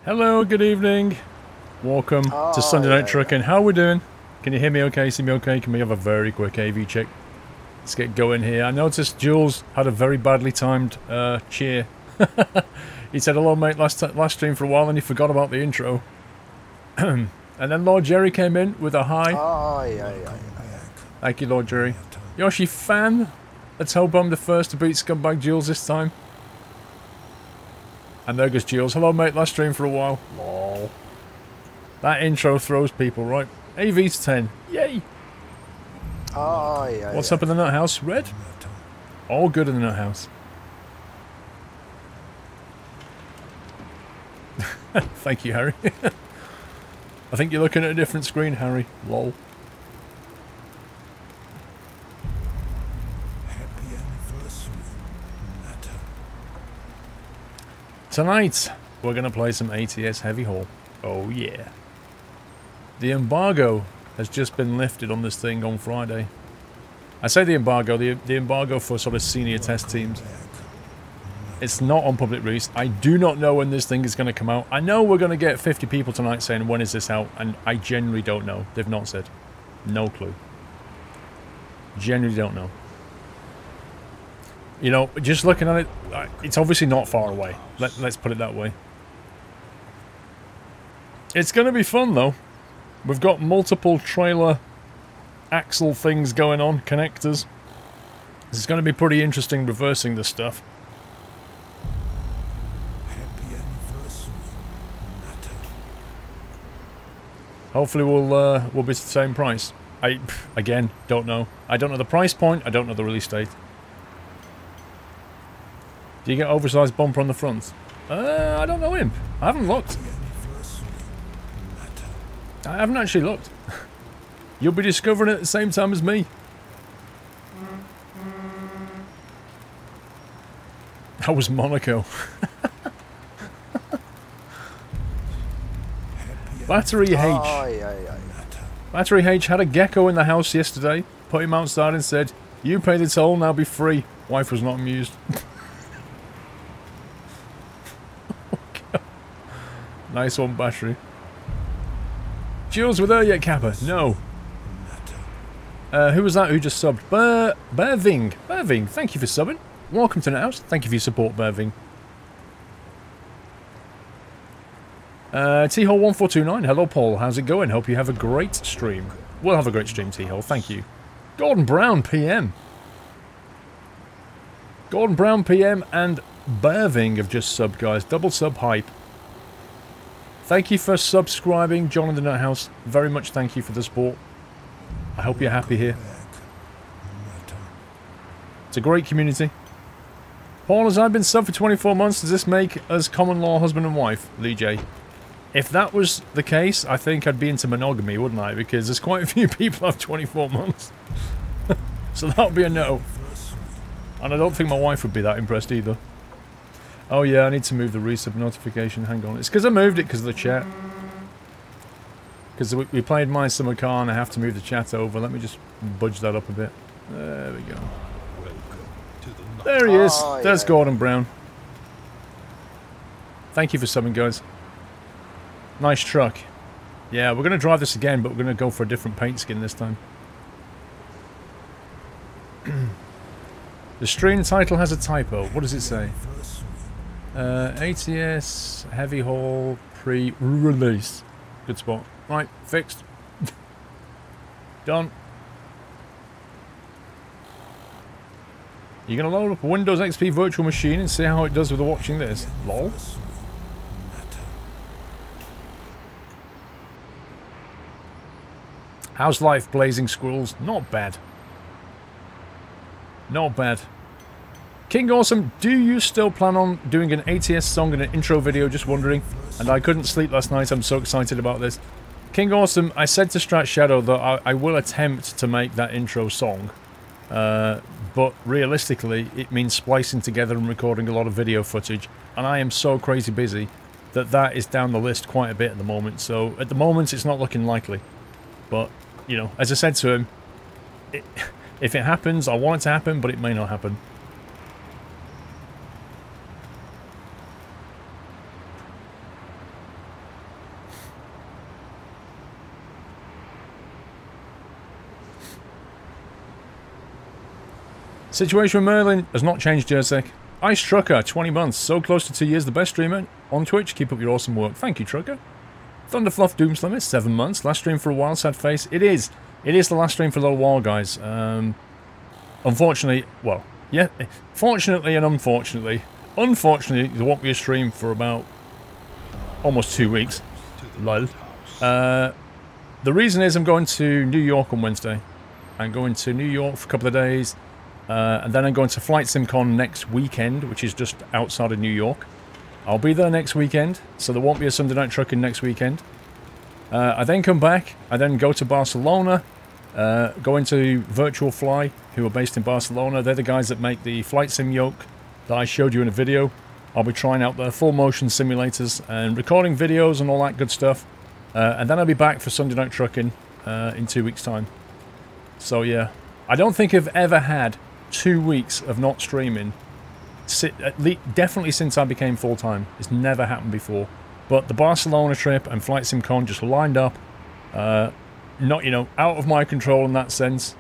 Hello, good evening. Welcome to Sunday Night Trucking. How are we doing? Can you hear me okay? See me okay? Can we have a very quick AV check? Let's get going here. I noticed Jules had a very badly timed cheer. He said hello mate last stream for a while and he forgot about the intro. And then Lord Jerry came in with a hi. Thank you, Lord Jerry. Yoshi fan. Let's hope I'm the first to beat Scumbag Jules this time. And there goes Jules. Hello mate, last stream for a while. Lol. That intro throws people, right? AV's 10. Yay! What's up in the nut house? Red? All good in the nut house. Thank you, Harry. I think you're looking at a different screen, Harry. Lol. Tonight, we're going to play some ATS Heavy Haul. Oh yeah. The embargo has just been lifted on this thing on Friday. I say the embargo for sort of senior test teams. It's not on public release. I do not know when this thing is going to come out. I know we're going to get 50 people tonight saying when is this out, and I genuinely don't know. They've not said. No clue. Genuinely don't know. You know, just looking at it, it's obviously not far away. Let's put it that way. It's going to be fun, though. We've got multiple trailer axle things going on, connectors. It's going to be pretty interesting reversing this stuff. Hopefully we'll be the same price. Again, don't know. I don't know the price point, I don't know the release date. Do you get oversized bumper on the front? I don't know, Imp. I haven't looked. I haven't actually looked. You'll be discovering it at the same time as me. That was Monaco. Battery H. Battery H had a gecko in the house yesterday. Put him outside and said, "You pay the toll, now be free." Wife was not amused. Nice one, Battery. Jules, were there yet, Kappa? No. Who was that who just subbed? Berving. Berving, thank you for subbing. Welcome to the house. Thank you for your support, Berving. T-Hole 1429. Hello, Paul. How's it going? Hope you have a great stream. We'll have a great stream, T-Hole. Thank you. Gordon Brown, PM. Gordon Brown, PM, and Berving have just subbed, guys. Double sub hype. Thank you for subscribing, John in the Nut House. Very much thank you for the support. I hope you're happy here. It's a great community. Paul, as I've been sub for 24 months, does this make us common law husband and wife? Lee J. If that was the case, I think I'd be into monogamy, wouldn't I? Because there's quite a few people who have 24 months. So that would be a no. And I don't think my wife would be that impressed either. Oh yeah, I need to move the resub notification. Hang on. It's because I moved it because of the chat. Because we played My Summer Car and I have to move the chat over. Let me just budge that up a bit. There we go. There he is. There's Gordon Brown. Thank you for subbing, guys. Nice truck. Yeah, we're going to drive this again, but we're going to go for a different paint skin this time. The stream title has a typo. What does it say? ATS Heavy Haul pre-release. Good spot. Right, fixed. Done. You're going to load up a Windows XP virtual machine and see how it does with watching this. Lol. How's life, Blazing Squirrels? Not bad. Not bad. King Awesome, do you still plan on doing an ATS song and an intro video? Just wondering. And I couldn't sleep last night. I'm so excited about this. King Awesome, I said to Strat Shadow that I will attempt to make that intro song. But realistically, it means splicing together and recording a lot of video footage. And I am so crazy busy that is down the list quite a bit at the moment. So at the moment, it's not looking likely. But, you know, as I said to him, if it happens, I want it to happen, but it may not happen. Situation with Merlin has not changed, Jersey. Ice Trucker, 20 months. So close to 2 years, the best streamer on Twitch. Keep up your awesome work. Thank you, Trucker. Thunderfluff Doomslimmer, 7 months. Last stream for a while, sad face. It is. It is the last stream for a little while, guys. Unfortunately, well, yeah. Fortunately and unfortunately. Unfortunately, there won't be a stream for about almost 2 weeks. Lol. The reason is I'm going to New York on Wednesday. I'm going to New York for a couple of days. And then I'm going to Flight SimCon next weekend, which is just outside of New York. I'll be there next weekend, so there won't be a Sunday Night Trucking next weekend. I then come back, I then go to Barcelona, go into Virtual Fly, who are based in Barcelona. They're the guys that make the Flight Sim yoke that I showed you in a video. I'll be trying out their full motion simulators and recording videos and all that good stuff. And then I'll be back for Sunday Night Trucking in 2 weeks' time. So yeah, I don't think I've ever had 2 weeks of not streaming, definitely since I became full-time. It's never happened before. But the Barcelona trip and Flight SimCon just lined up. Not, you know, out of my control in that sense.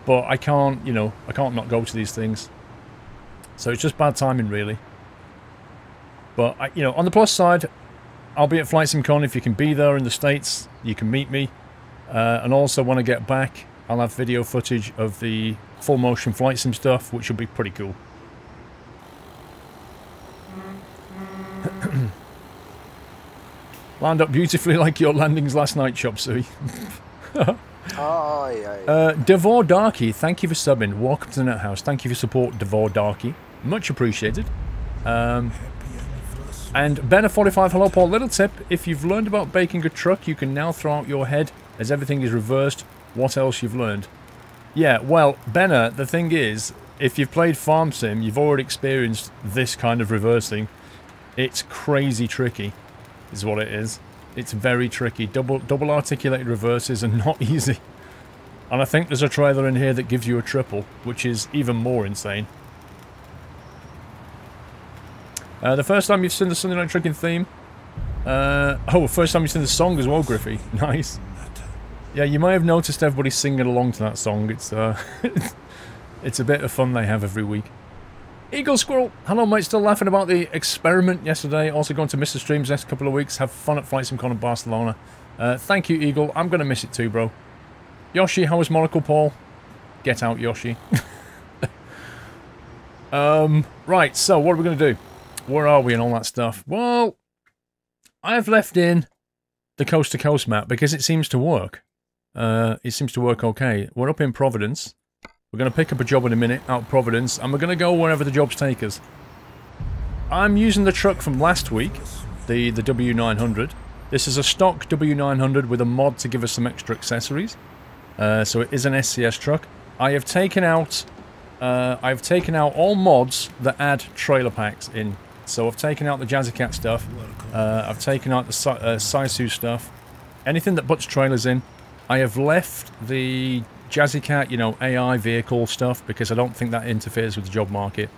But I can't, you know, I can't not go to these things. So it's just bad timing, really. But, you know, on the plus side, I'll be at Flight SimCon. If you can be there in the States, you can meet me. And also, when I get back, I'll have video footage of the full motion Flight Sim stuff, which will be pretty cool. Lined up beautifully like your landings last night, Chop Suey. Oh, yeah. Devor Darky, thank you for subbing. Welcome to the Net House. Thank you for support, Devor Darky. Much appreciated. And Benner45, hello Paul. Little tip, if you've learned about baking a truck, you can now throw out your head as everything is reversed. What else you've learned? Yeah, well, Benner, the thing is, if you've played Farm Sim, you've already experienced this kind of reversing. It's crazy tricky, is what it is. It's very tricky. Double articulated reverses are not easy. And I think there's a trailer in here that gives you a triple, which is even more insane. The first time you've seen the Sunday Night Trucking theme? Oh, first time you've seen the song as well, Griffey. Nice. Yeah, you may have noticed everybody singing along to that song. It's it's a bit of fun they have every week. Eagle Squirrel, hello mate, still laughing about the experiment yesterday. Also going to miss the streams next couple of weeks. Have fun at Flight SimCon in Barcelona. Thank you, Eagle. I'm going to miss it too, bro. Yoshi, how was Monocle, Paul? Get out, Yoshi. Right, so what are we going to do? Where are we and all that stuff? Well, I've left in the coast-to-coast map because it seems to work. It seems to work okay. We're up in Providence. We're going to pick up a job in a minute out of Providence, and we're going to go wherever the jobs take us. I'm using the truck from last week, the W900. This is a stock W900 with a mod to give us some extra accessories. So it is an SCS truck. I've taken out all mods that add trailer packs in. So I've taken out the Jazzy Cat stuff. I've taken out the Sisu stuff. Anything that puts trailers in. I have left the Jazzy Cat, you know, AI vehicle stuff because I don't think that interferes with the job market.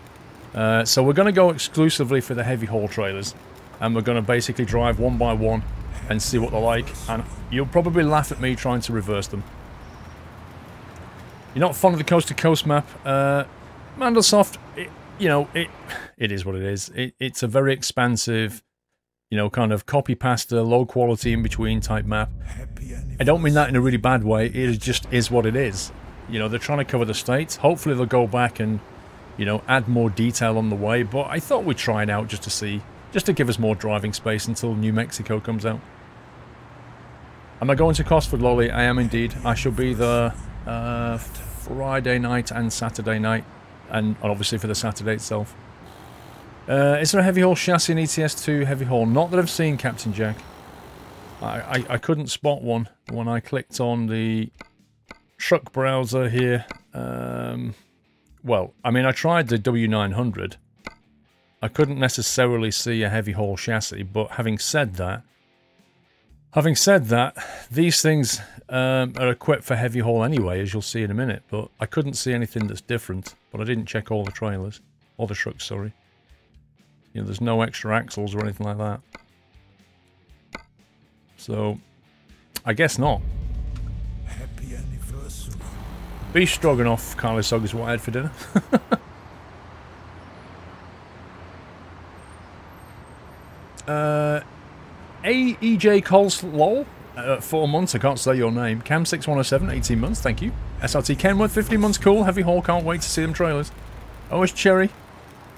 So we're going to go exclusively for the heavy haul trailers. And we're going to basically drive one by one and see what they're like. And you'll probably laugh at me trying to reverse them. You're not fond of the coast-to-coast map? Mandlesoft, you know, it is what it is. It's a very expansive, you know, kind of copy-pasta, low-quality in-between type map. I don't mean that in a really bad way. It just is what it is. You know, they're trying to cover the States. Hopefully they'll go back and, you know, add more detail on the way. But I thought we'd try it out just to see, just to give us more driving space until New Mexico comes out. Am I going to Cosford, Lolly? I am indeed. I shall be there Friday night and Saturday night. And obviously for the Saturday itself. Is there a heavy haul chassis in ETS2 heavy haul? Not that I've seen, Captain Jack. I couldn't spot one when I clicked on the truck browser here. Well, I mean, I tried the W900. I couldn't necessarily see a heavy haul chassis, but having said that, these things are equipped for heavy haul anyway, as you'll see in a minute, but I couldn't see anything that's different, but I didn't check all the trailers. All the trucks, sorry. You know, there's no extra axles or anything like that. So, I guess not. Happy anniversary. Beef stroganoff, Carlos Sog is what I had for dinner. AEJ Coleslaw, 4 months, I can't say your name. Cam6107, 18 months, thank you. SRT Kenworth, 15 months, cool. Heavy haul, can't wait to see them trailers. OS Cherry.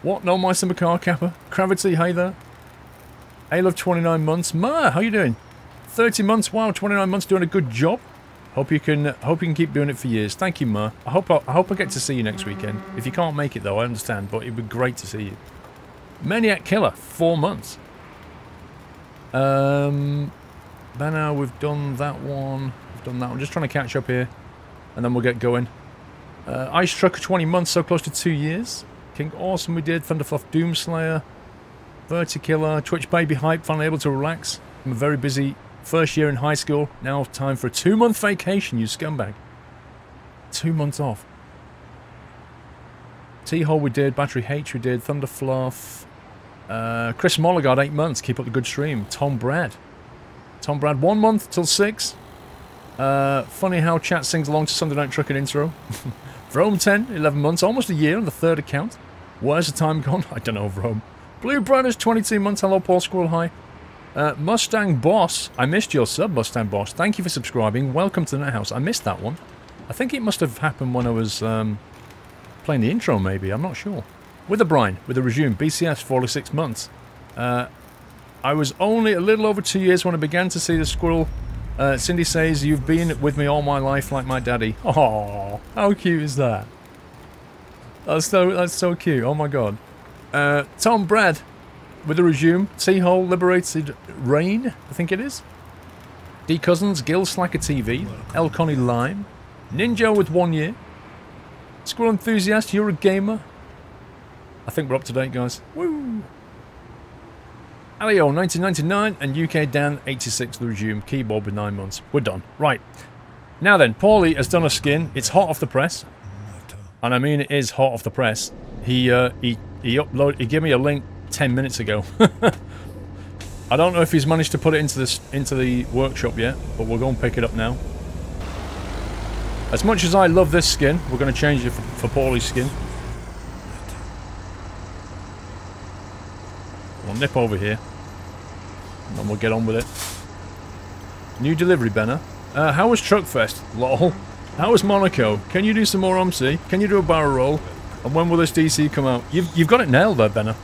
What? No Meister McCar Kappa. Gravity, hey there. A-Love, 29 months. Ma, how you doing? 30 months, wow, 29 months, doing a good job. Hope you can keep doing it for years. Thank you, Ma. I hope I get to see you next weekend. If you can't make it though, I understand, but it'd be great to see you. Maniac Killer, 4 months. Banner, we've done that one. We've done that one. Just trying to catch up here, and then we'll get going. Ice Trucker, 20 months, so close to 2 years. King Awesome, we did. Thunderfluff, Doomslayer, Vertikiller, Twitch Baby Hype. Finally able to relax. I'm a very busy first year in high school. Now time for a 2-month vacation, you scumbag. 2 months off. T-Hole we did. Battery H we did. Thunderfluff. Chris Molligard, 8 months. Keep up the good stream. Tom Brad, 1 month till 6. Funny how chat sings along to Sunday Night Trucking intro. Vrome 10, 11 months. Almost a year on the 3rd account. Where's the time gone? I don't know, Vrome. Blue Brothers, 22 months. Hello, Paul Squirrel. Hi. Mustang Boss. I missed your sub, Mustang Boss. Thank you for subscribing. Welcome to the Net House. I missed that one. I think it must have happened when I was playing the intro, maybe. I'm not sure. With a Brine, with a resume, BCS, 46 months. I was only a little over 2 years when I began to see the squirrel. Cindy says, you've been with me all my life like my daddy. Oh, how cute is that? That's so cute, oh my god. Tom Brad, with a resume. T-Hole, Liberated Rain, I think it is. D Cousins, Gil Slacker TV, El Connie Lime. Ninja with 1 year. Squirrel Enthusiast, you're a gamer. I think we're up to date, guys. Woo! Alio, 1999, and UK Dan, 86, the resume. Keyboard with 9 months. We're done. Right. Now then, Paulie has done a skin. It's hot off the press. And I mean it is hot off the press. He gave me a link 10 minutes ago. I don't know if he's managed to put it into the workshop yet, but we'll go and pick it up now. As much as I love this skin, we're going to change it for Paulie's skin. We'll nip over here, and then we'll get on with it. New delivery, Benner. How was Truckfest? Lol. How was Monaco? Can you do some more OMSI? Can you do a barrel roll? And when will this DC come out? You've got it nailed there, Benner.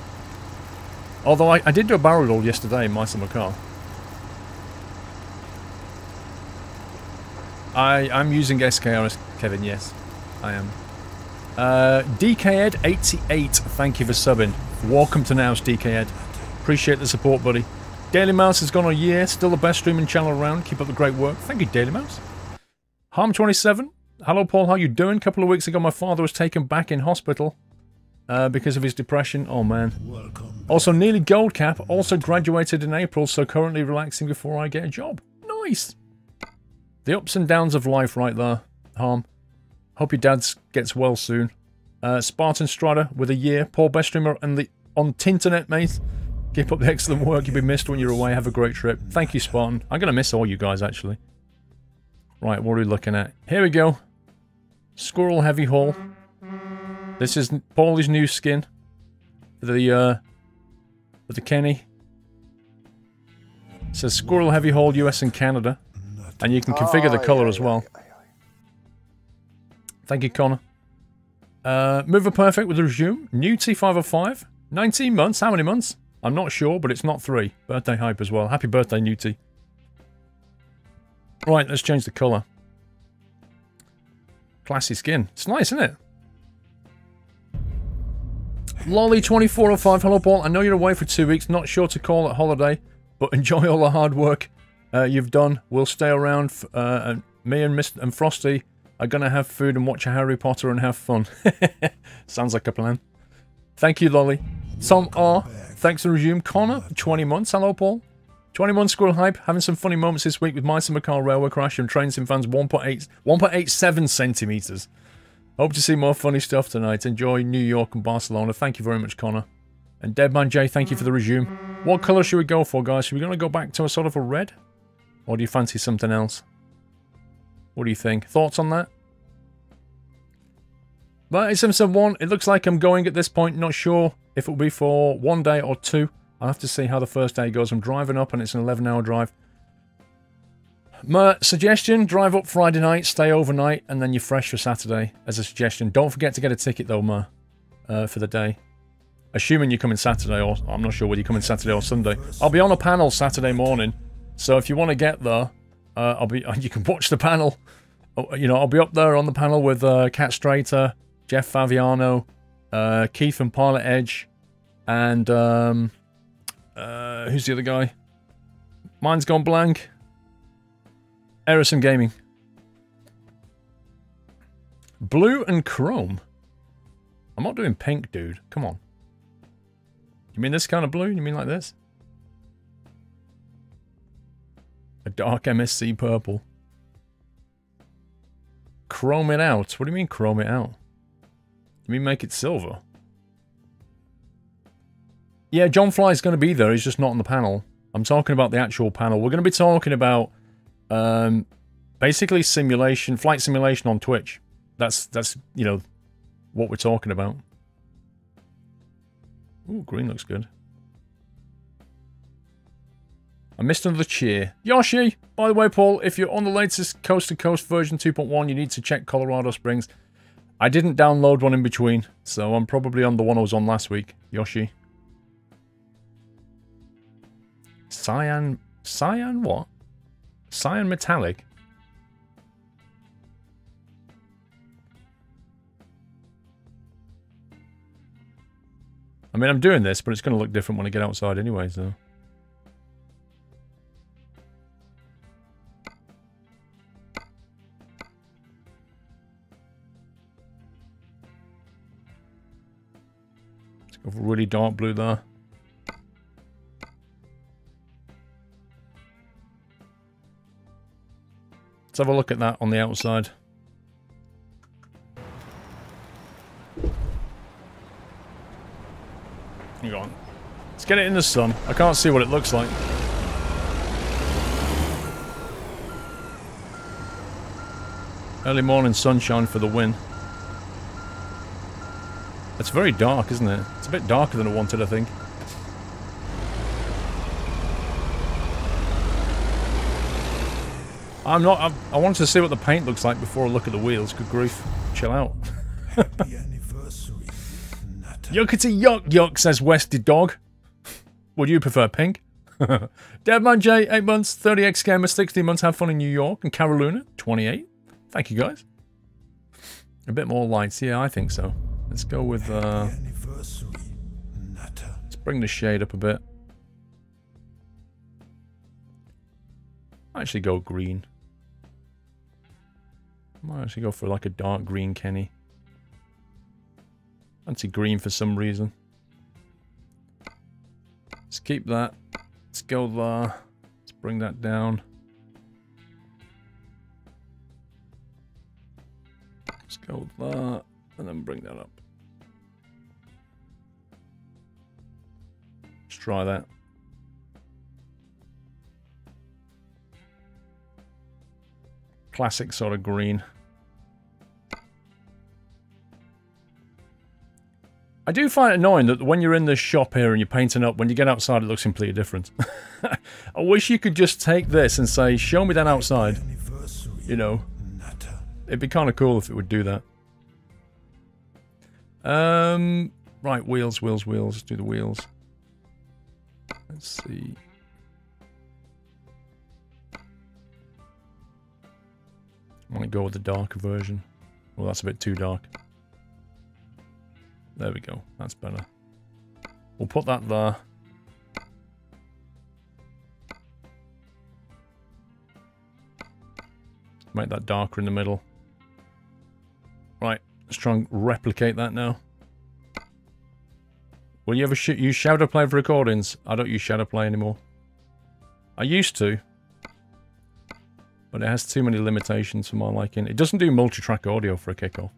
Although I did do a barrel roll yesterday in my summer car. I'm using SKRS, Kevin, yes. I am. DKEd88, thank you for subbing. Welcome to Nows, DKEd. Appreciate the support, buddy. Daily Mouse has gone a year, still the best streaming channel around. Keep up the great work. Thank you, Daily Mouse. Harm27, hello Paul, how you doing? A couple of weeks ago my father was taken back in hospital because of his depression. Oh man. Welcome. Also nearly gold cap, also graduated in April, so currently relaxing before I get a job. Nice. The ups and downs of life right there, Harm. Hope your dad gets well soon. Spartan Strider with a year. Paul, best streamer on Tinternet, mate. Keep up the excellent work. You'll be missed when you're away. Have a great trip. Thank you, Spartan. I'm going to miss all you guys, actually. Right, what are we looking at? Here we go. Squirrel Heavy Haul. This is Paulie's new skin. For the Kenny. It says Squirrel Heavy Haul US and Canada. And you can configure the colour as well. Thank you, Connor. Mover Perfect with a resume. New T505. 19 months. How many months? I'm not sure, but it's not 3. Birthday hype as well. Happy birthday, New T. Right, let's change the colour. Classy skin. It's nice, isn't it? Lolly2405. Hello, Paul. I know you're away for 2 weeks. Not sure to call it holiday, but enjoy all the hard work you've done. We'll stay around. And me and Frosty are going to have food and watch Harry Potter and have fun. Sounds like a plan. Thank you, Lolly. Tom R. Thanks for resume. Connor, 20 months. Hello, Paul. 20 months Squirrel Hype. Having some funny moments this week with my summer car railway crash and Train Sim fans 1.87 centimetres. Hope to see more funny stuff tonight. Enjoy New York and Barcelona. Thank you very much, Connor. And Deadman J, thank you for the resume. What colour should we go for, guys? Should we going to go back to a sort of a red? Or do you fancy something else? What do you think? Thoughts on that? But it's episode 1. It looks like I'm going at this point. Not sure if it'll be for 1 day or 2. I'll have to see how the first day goes. I'm driving up and it's an 11-hour drive. My suggestion, drive up Friday night, stay overnight, and then you're fresh for Saturday as a suggestion. Don't forget to get a ticket though, Ma, for the day. Assuming you're coming Saturday, or I'm not sure whether you're coming Saturday or Sunday. I'll be on a panel Saturday morning, so if you want to get there, you can watch the panel. You know, I'll be up there on the panel with Kat Strater, Jeff Faviano, Keith from Pilot Edge, and who's the other guy? Mine's gone blank. Erison Gaming. Blue and chrome. I'm not doing pink, dude. Come on. You mean this kind of blue? You mean like this? A dark MSC purple. Chrome it out. What do you mean chrome it out? You mean make it silver? Yeah, John Fly's going to be there. He's just not on the panel. I'm talking about the actual panel. We're going to be talking about basically simulation, flight simulation on Twitch. That's you know, what we're talking about. Ooh, green looks good. I missed another cheer. Yoshi! By the way, Paul, if you're on the latest coast-to-coast version 2.1, you need to check Colorado Springs. I didn't download one in between, so I'm probably on the one I was on last week. Yoshi. Cyan what? Cyan metallic? I mean, I'm doing this, but it's going to look different when I get outside anyway, so... Let's go for really dark blue there. Let's have a look at that on the outside. Hang on. Let's get it in the sun. I can't see what it looks like. Early morning sunshine for the win. It's very dark, isn't it? It's a bit darker than I wanted, I think. I'm not... I wanted to see what the paint looks like before I look at the wheels. Good grief. Chill out. Happy anniversary, Nata. Yuckety yuck yuck, says Westy Dog. Would you prefer pink? Deadman J, 8 months. 30x Gamer, 16 months. Have fun in New York. And Carolina, 28. Thank you, guys. A bit more lights. Yeah, I think so. Let's go with... let's bring the shade up a bit. I'll actually go green. Might actually go for like a dark green Kenny. Fancy green for some reason. Let's keep that. Let's go there. Let's bring that down. Let's go there. And then bring that up. Let's try that. Classic sort of green. I do find it annoying that when you're in this shop here and you're painting up, when you get outside it looks completely different. I wish you could just take this and say, show me that outside. You know. It'd be kind of cool if it would do that. Right, wheels. Let's do the wheels. Let's see. I want to go with the darker version. Well, that's a bit too dark. There we go. That's better. We'll put that there. Make that darker in the middle. Right, let's try and replicate that now. Will you ever use Shadowplay for recordings? I don't use Shadowplay anymore. I used to. But it has too many limitations for my liking. It doesn't do multi-track audio for a kickoff.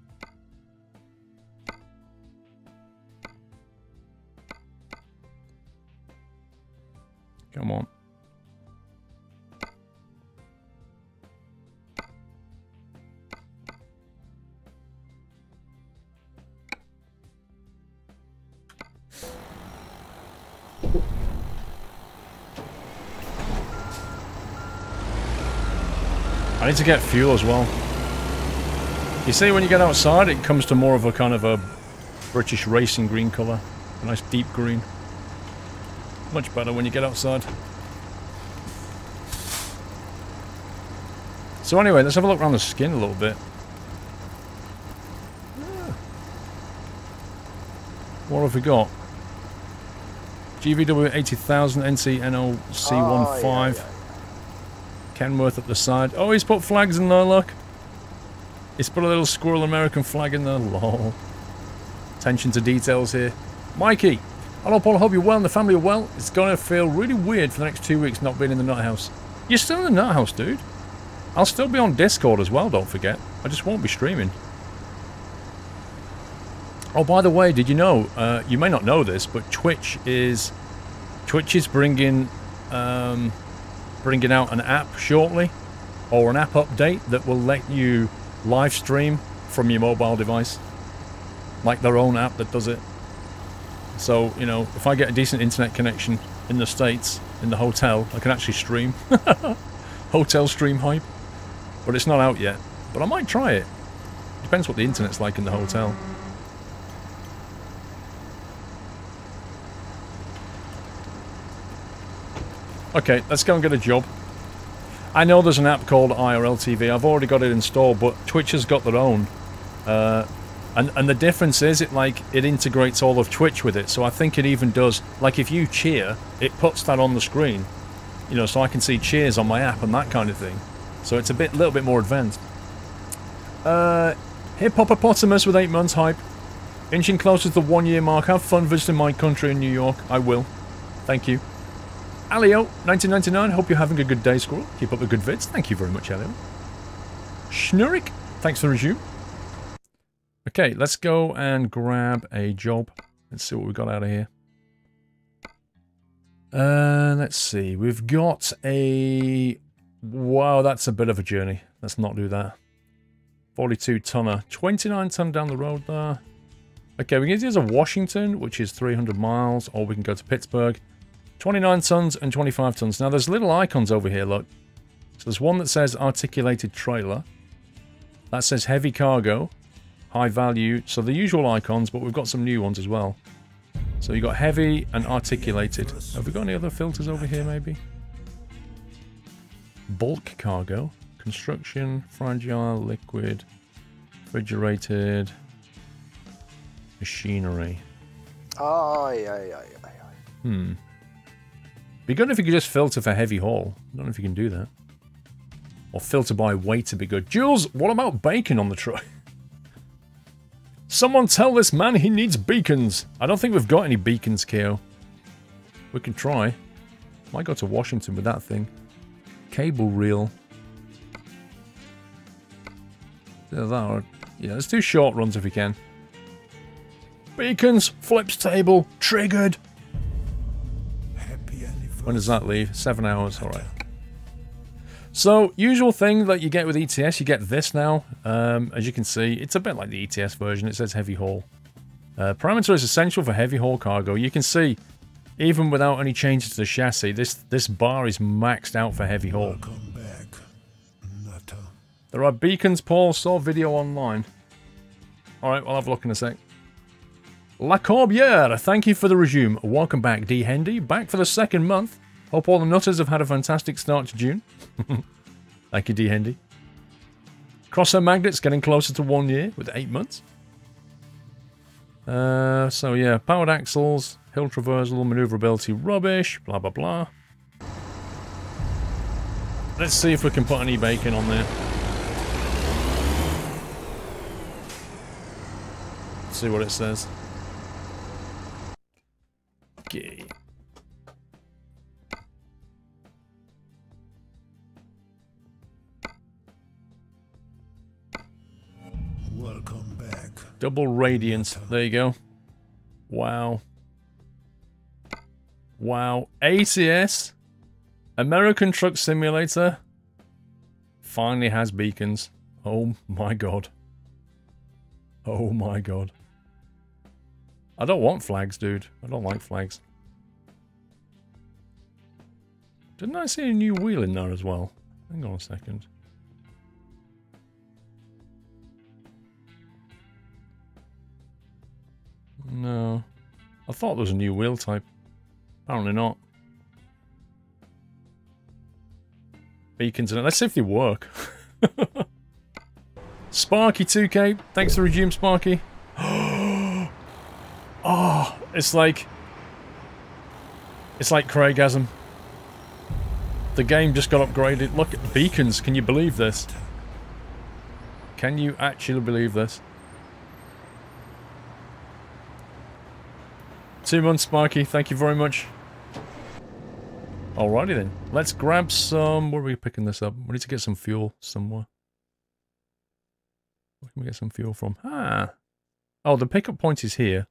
Come on. I need to get fuel as well. You see, when you get outside, it comes to more of a kind of a British racing green colour. A nice deep green. Much better when you get outside. So anyway, let's have a look around the skin a little bit. What have we got? GVW 80,000 NCNO C15. Kenworth up the side. Oh, he's put flags in there, look. He's put a little squirrel American flag in there. Lol. Attention to details here. Mikey. Hello, Paul. I hope you're well and the family are well. It's going to feel really weird for the next 2 weeks not being in the nut house. You're still in the nut house, dude. I'll still be on Discord as well, don't forget. I just won't be streaming. Oh, by the way, did you know, you may not know this, but Twitch is bringing out an app shortly, or an app update that will let you live stream from your mobile device. Like their own app that does it. So, you know, if I get a decent internet connection in the States, in the hotel, I can actually stream. Hotel stream hype. But it's not out yet. But I might try it. Depends what the internet's like in the hotel. Okay, let's go and get a job. I know there's an app called IRL TV. I've already got it installed, but Twitch has got their own. And the difference is it integrates all of Twitch with it. So I think it even does, like if you cheer, it puts that on the screen. You know, so I can see cheers on my app and that kind of thing. So it's a little bit more advanced. Hippopotamus with 8 months hype. Inching closer to the 1 year mark. Have fun visiting my country in New York. I will. Thank you. Alio, 1999. Hope you're having a good day, Squirrel. Keep up the good vids. Thank you very much, Alio. Schnurik, thanks for the resume. Okay, let's go and grab a job. Let's see what we got out of here. Let's see. We've got a... Wow, that's a bit of a journey. Let's not do that. 42 tonner. 29 ton down the road there. Okay, we can use a Washington, which is 300 miles, or we can go to Pittsburgh. 29 tons and 25 tons. Now, there's little icons over here, look. So there's one that says articulated trailer. That says heavy cargo. High value. So the usual icons, but we've got some new ones as well. So you got heavy and articulated. Have we got any other filters over here, maybe? Bulk cargo. Construction. Fragile. Liquid. Refrigerated. Machinery. Be good if you could just filter for heavy haul. I don't know if you can do that. Or filter by weight to be good. Jules, what about bacon on the truck? Someone tell this man he needs beacons. I don't think we've got any beacons, Keo. We can try. Might go to Washington with that thing. Cable reel. Yeah, let's do short runs if we can. Beacons, flips table, triggered. When does that leave? 7 hours, alright. So, usual thing that you get with ETS, you get this now. As you can see, it's a bit like the ETS version. It says heavy haul. Parameter is essential for heavy haul cargo. You can see, even without any changes to the chassis, this bar is maxed out for heavy haul. There are beacons, Paul. Saw video online. Alright, I'll have a look in a sec. La Corbière, thank you for the resume. Welcome back, D. Hendy. Back for the 2nd month. Hope all the nutters have had a fantastic start to June. Thank you, D. Hendy. Crosshair magnets getting closer to 1 year with 8 months. So yeah, powered axles, hill traversal, maneuverability rubbish, blah blah blah. Let's see if we can put any bacon on there. Let's see what it says. Okay. Welcome back. Double radiant. There you go. Wow. Wow. ATS. American Truck Simulator. Finally has beacons. Oh my god. Oh my god. I don't want flags, dude. I don't like flags. Didn't I see a new wheel in there as well? Hang on a second. No. I thought there was a new wheel type. Apparently not. Beacons in it. Let's see if they work. Sparky 2K. Thanks for the resume, Sparky. Oh, it's like Craigasm. The game just got upgraded. Look at beacons. Can you believe this? Can you actually believe this? 2 months, Sparky. Thank you very much. Alrighty then. Let's grab some... Where are we picking this up? We need to get some fuel somewhere. Where can we get some fuel from? Ah. Oh, the pickup point is here.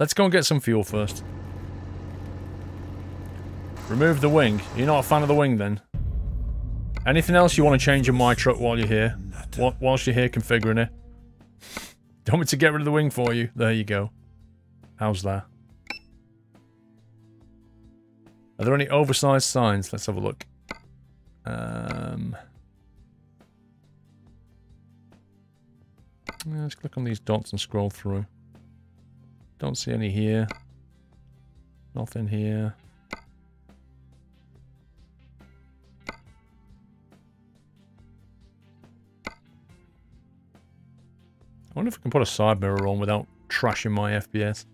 Let's go and get some fuel first. Remove the wing. You're not a fan of the wing then? Anything else you want to change in my truck while you're here? Whilst you're here configuring it? Do you want me to get rid of the wing for you? There you go. How's that? Are there any oversized signs? Let's have a look. Let's click on these dots and scroll through. Don't see any here. Nothing here. I wonder if I can put a side mirror on without trashing my FPS.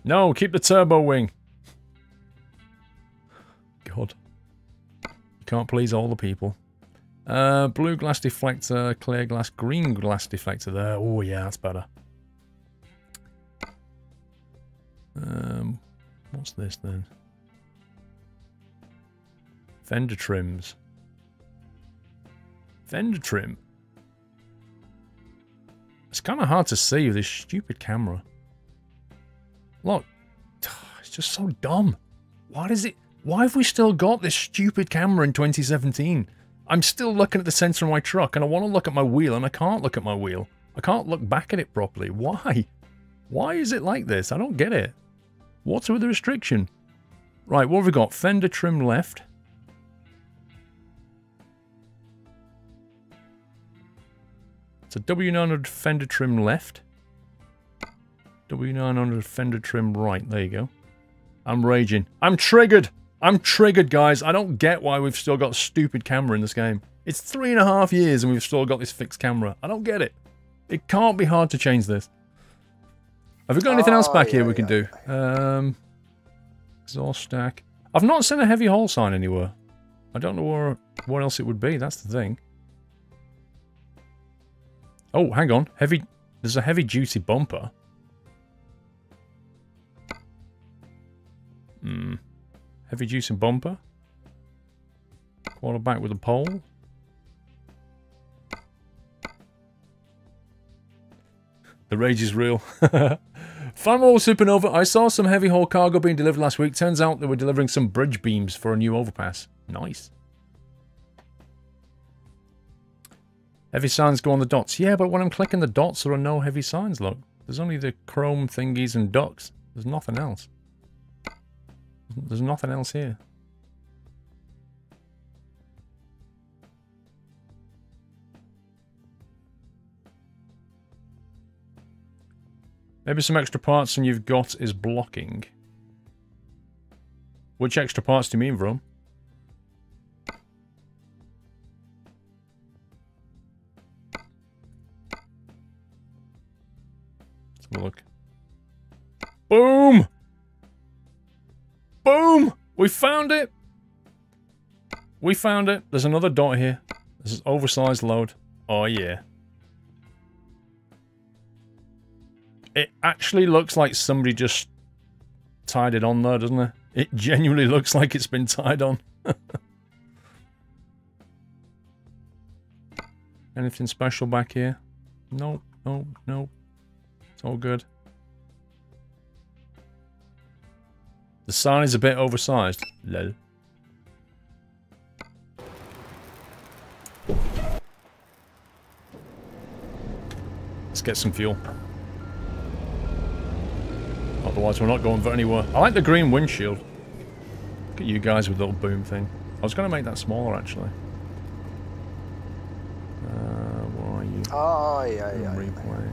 No, keep the turbo wing. God. You can't please all the people. Blue glass deflector, clear glass, green glass deflector there. Oh yeah, that's better. What's this then? Fender trims. Fender trim. It's kind of hard to see with this stupid camera. Look, it's just so dumb. Why have we still got this stupid camera in 2017? I'm still looking at the sensor in my truck and I want to look at my wheel and I can't look at my wheel. I can't look back at it properly. Why? Why is it like this? I don't get it. What's with the restriction? Right, what have we got? Fender trim left. It's a W900 fender trim left. W900 fender trim right. There you go. I'm raging. I'm triggered! I'm triggered, guys. I don't get why we've still got a stupid camera in this game. It's 3.5 years and we've still got this fixed camera. I don't get it. It can't be hard to change this. Have we got anything else back here we can do? Exhaust stack. I've not seen a heavy haul sign anywhere. I don't know where else it would be. That's the thing. Oh, hang on. There's a heavy duty bumper. Heavy duty bumper. Quarterback with a pole. The rage is real. Fanroll Supernova. I saw some heavy haul cargo being delivered last week. Turns out they were delivering some bridge beams for a new overpass. Nice. Heavy signs go on the dots. Yeah, but when I'm clicking the dots, there are no heavy signs, look. There's only the chrome thingies and ducks. There's nothing else. There's nothing else here. Maybe some extra parts and you've got is blocking. Which extra parts do you mean, Vrom? Let's have a look. Boom! Boom! We found it! We found it. There's another dot here. This is oversized load. Oh, yeah. It actually looks like somebody just tied it on there, doesn't it? It genuinely looks like it's been tied on. Anything special back here? Nope, nope, nope. It's all good. The sign is a bit oversized. Lol. Let's get some fuel. Otherwise we're not going anywhere. I like the green windshield. Look at you guys with the little boom thing. I was going to make that smaller actually. Where are you? Oh, yeah. Replay.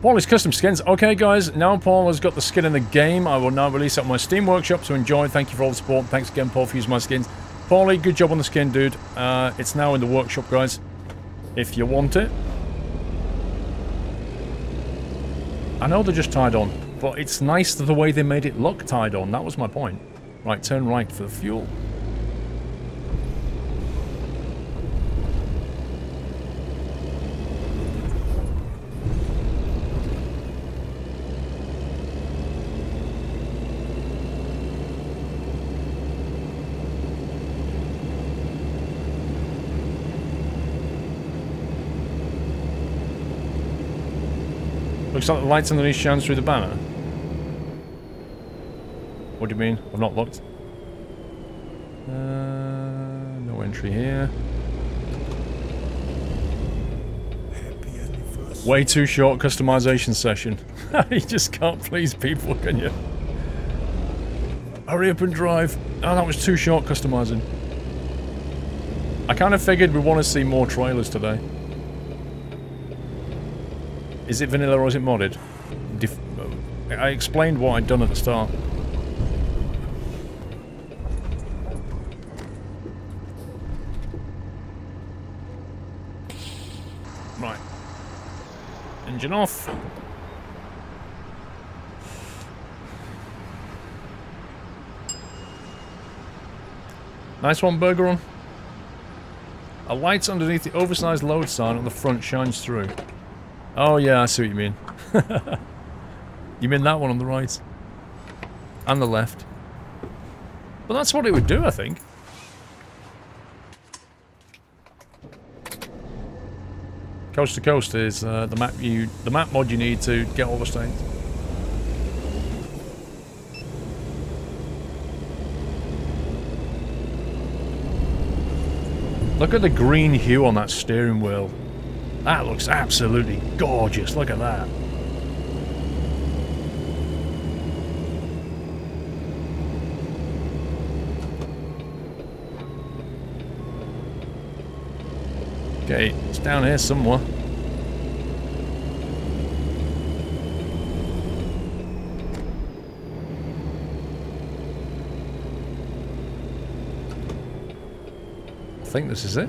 Paulie's custom skins. Okay, guys, now Paul has got the skin in the game. I will now release it on my Steam workshop to enjoy. Thank you for all the support. Thanks again, Paul, for using my skins. Paulie, good job on the skin, dude. It's now in the workshop, guys, if you want it. I know they're just tied on, but it's nice the way they made it look tied on. That was my point. Right, turn right for the fuel. Looks like the lights underneath shines through the banner. What do you mean? I've not looked. No entry here. Way too short customization session. You just can't please people, can you? Hurry up and drive. Oh, that was too short customizing. I kind of figured we want to see more trailers today. Is it vanilla or is it modded? I explained what I'd done at the start. Right. Engine off. Nice one, Burger on. A light underneath the oversized load sign on the front shines through. Oh yeah, I see what you mean. You mean that one on the right. And the left. But that's what it would do, I think. Coast to Coast is the map mod you need to get all the states. Look at the green hue on that steering wheel. That looks absolutely gorgeous. Look at that. Okay, it's down here somewhere. I think this is it.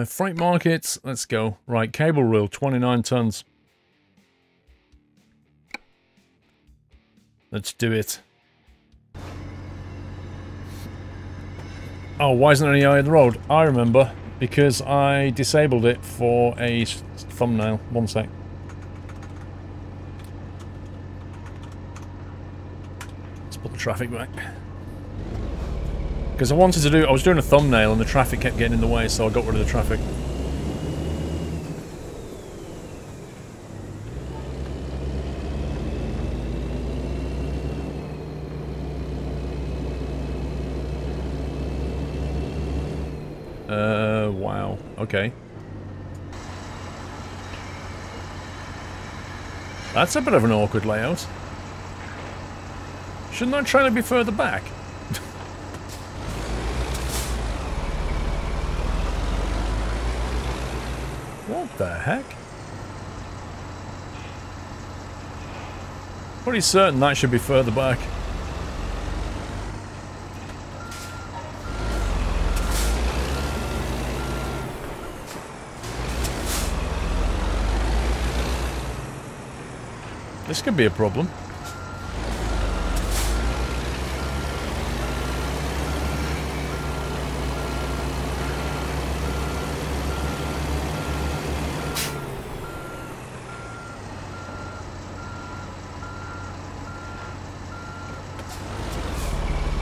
Freight market, let's go. Right, cable reel, 29 tons. Let's do it. Oh, why isn't there any eye of the road? I remember, because I disabled it for a thumbnail. One sec. Let's put the traffic back. Because I was doing a thumbnail and the traffic kept getting in the way, so I got rid of the traffic. Wow. Okay. That's a bit of an awkward layout. Shouldn't that trailer be further back? What the heck? Pretty certain that should be further back. This could be a problem.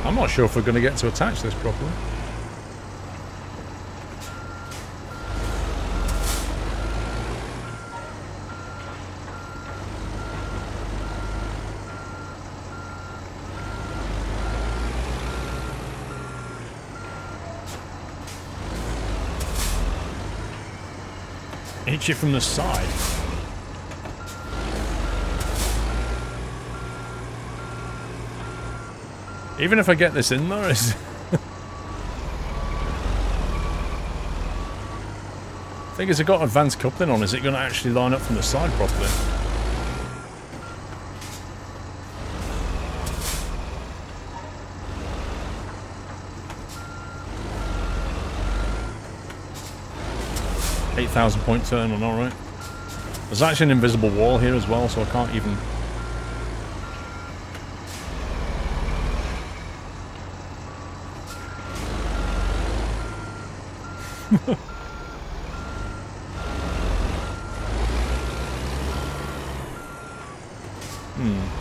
I'm not sure if we're going to get to attach this properly. Hit you from the side. Even if I get this in there, Thing is, it got advanced coupling on. Is it going to actually line up from the side properly? $8,000 turn on, alright. There's actually an invisible wall here as well, so I can't even...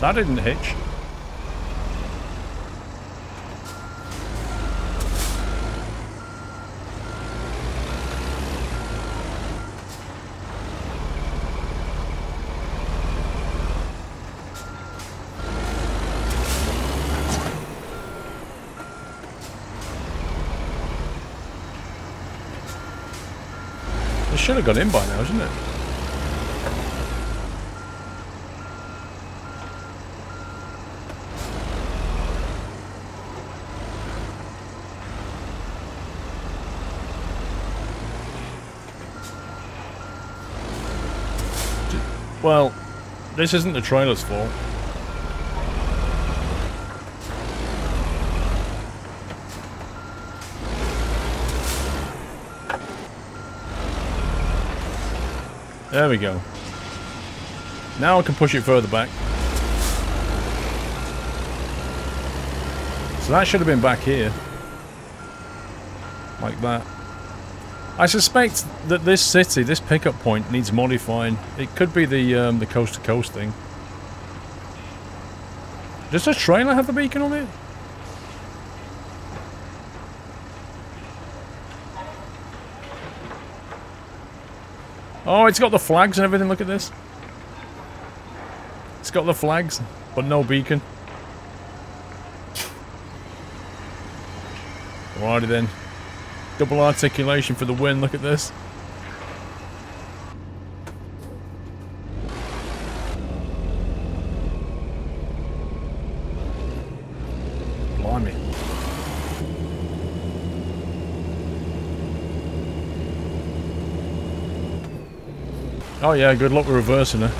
That didn't hitch. It should have got in by now, shouldn't it? Well, this isn't the trailer's fault. There we go. Now I can push it further back. So that should have been back here. Like that. I suspect that this city, this pickup point, needs modifying. It could be the coast-to-coast thing. Does the trailer have the beacon on it? Oh, it's got the flags and everything, look at this. It's got the flags, but no beacon. Alrighty then. Double articulation for the win, look at this. Blimey. Oh yeah, good luck with reversing her.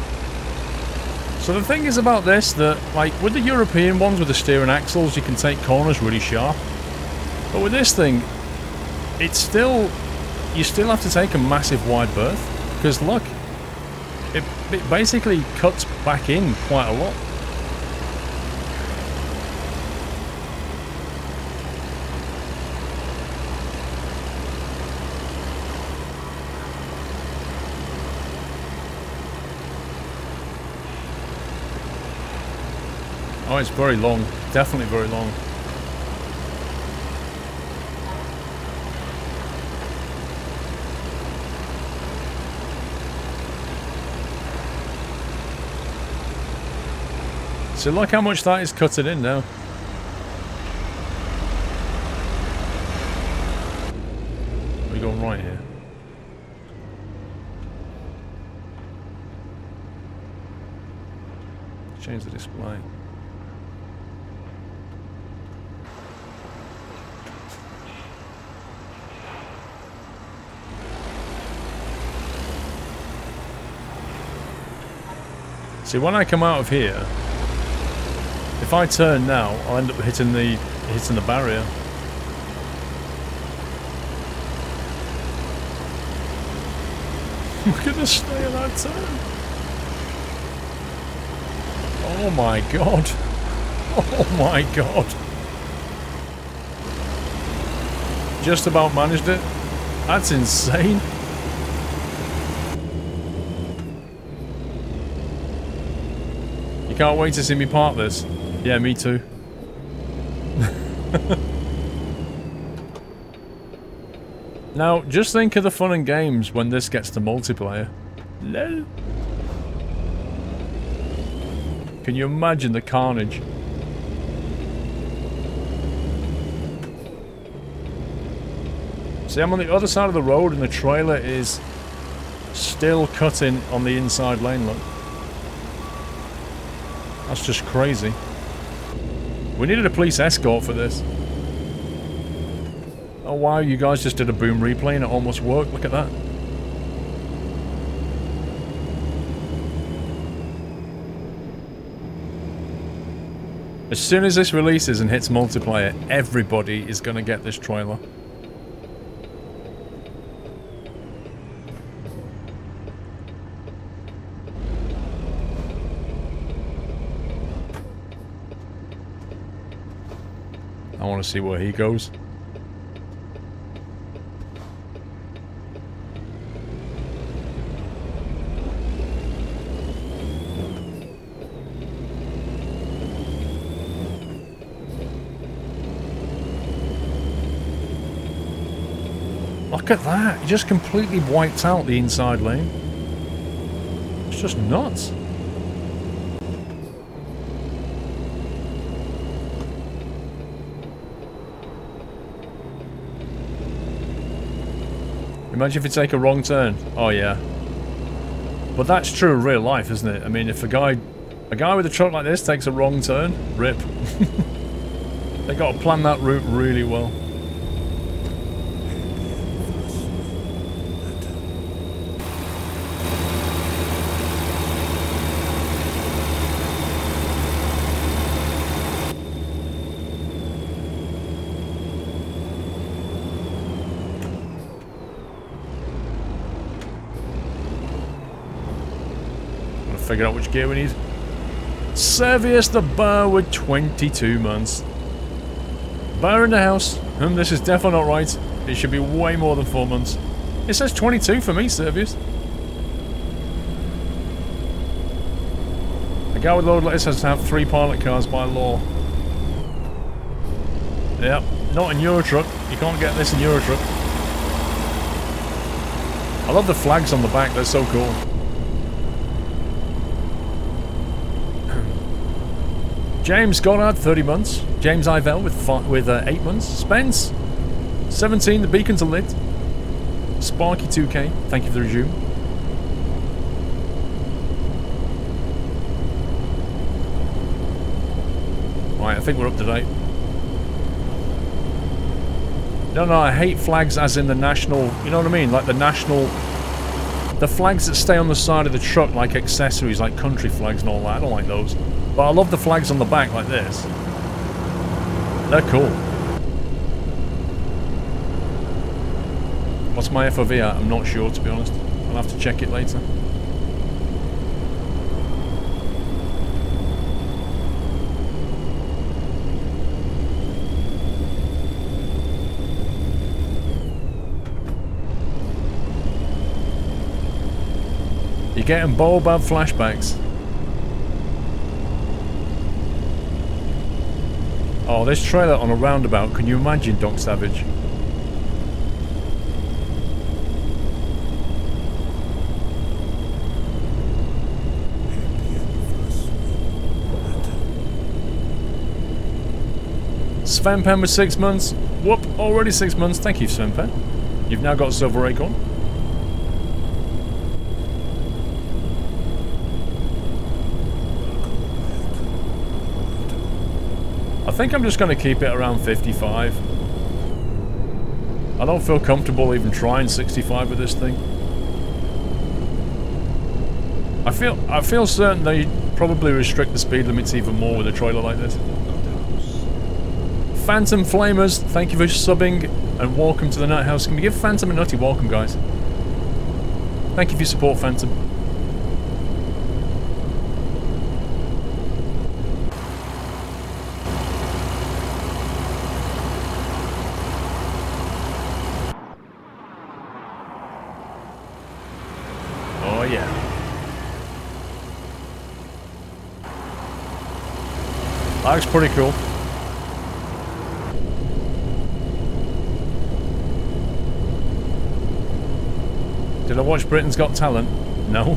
So the thing is about this, that like with the European ones with the steering axles, you can take corners really sharp. But with this thing, it's still, you still have to take a massive wide berth, because look, it basically cuts back in quite a lot. Oh, it's very long, definitely very long. So look how much that is cutting in now. We're going right here. Change the display. See, when I come out of here, if I turn now, I'll end up hitting the barrier. Look at the stay of that turn. Oh my god. Oh my god. Just about managed it. That's insane. You can't wait to see me park this. Yeah, me too. Now, just think of the fun and games when this gets to multiplayer. Lol. Can you imagine the carnage? See, I'm on the other side of the road and the trailer is still cutting on the inside lane, look. That's just crazy. We needed a police escort for this. Oh wow, you guys just did a boom replay and it almost worked. Look at that. As soon as this releases and hits multiplayer, everybody is going to get this trailer. I want to see where he goes. Look at that, he just completely wiped out the inside lane. It's just nuts. Imagine if you take a wrong turn. Oh yeah. But that's true in real life, isn't it? I mean, if a guy with a truck like this takes a wrong turn, rip. They got to plan that route really well. Figure out which gear we need. Servius the Bar with 22 months. Bar in the house. This is definitely not right. It should be way more than 4 months. It says 22 for me, Servius. A guy with load letters has to have 3 pilot cars by law. Yep, not in Euro Truck. You can't get this in Euro Truck. I love the flags on the back, they're so cool. James Goddard, 30 months. James Ivell with 8 months. Spence, 17, the beacons are lit. Sparky 2K, thank you for the resume. Right, I think we're up to date. No, I hate flags as in the national, you know what I mean? Like the national, the flags that stay on the side of the truck like accessories, like country flags and all that. I don't like those. But I love the flags on the back like this. They're cool. What's my FOV at? I'm not sure, to be honest. I'll have to check it later. You're getting Boba flashbacks. Oh, this trailer on a roundabout, can you imagine, Doc Savage? Sven Penn with 6 months. Whoop, already 6 months. Thank you, Sven Penn. You've now got Silver Acorn. I think I'm just going to keep it around 55. I don't feel comfortable even trying 65 with this thing. I feel certain they probably restrict the speed limits even more with a trailer like this. Phantom Flamers, thank you for subbing and welcome to the Nut House. Can we give Phantom a nutty welcome, guys? Thank you for your support, Phantom. That looks pretty cool. Did I watch Britain's Got Talent? No.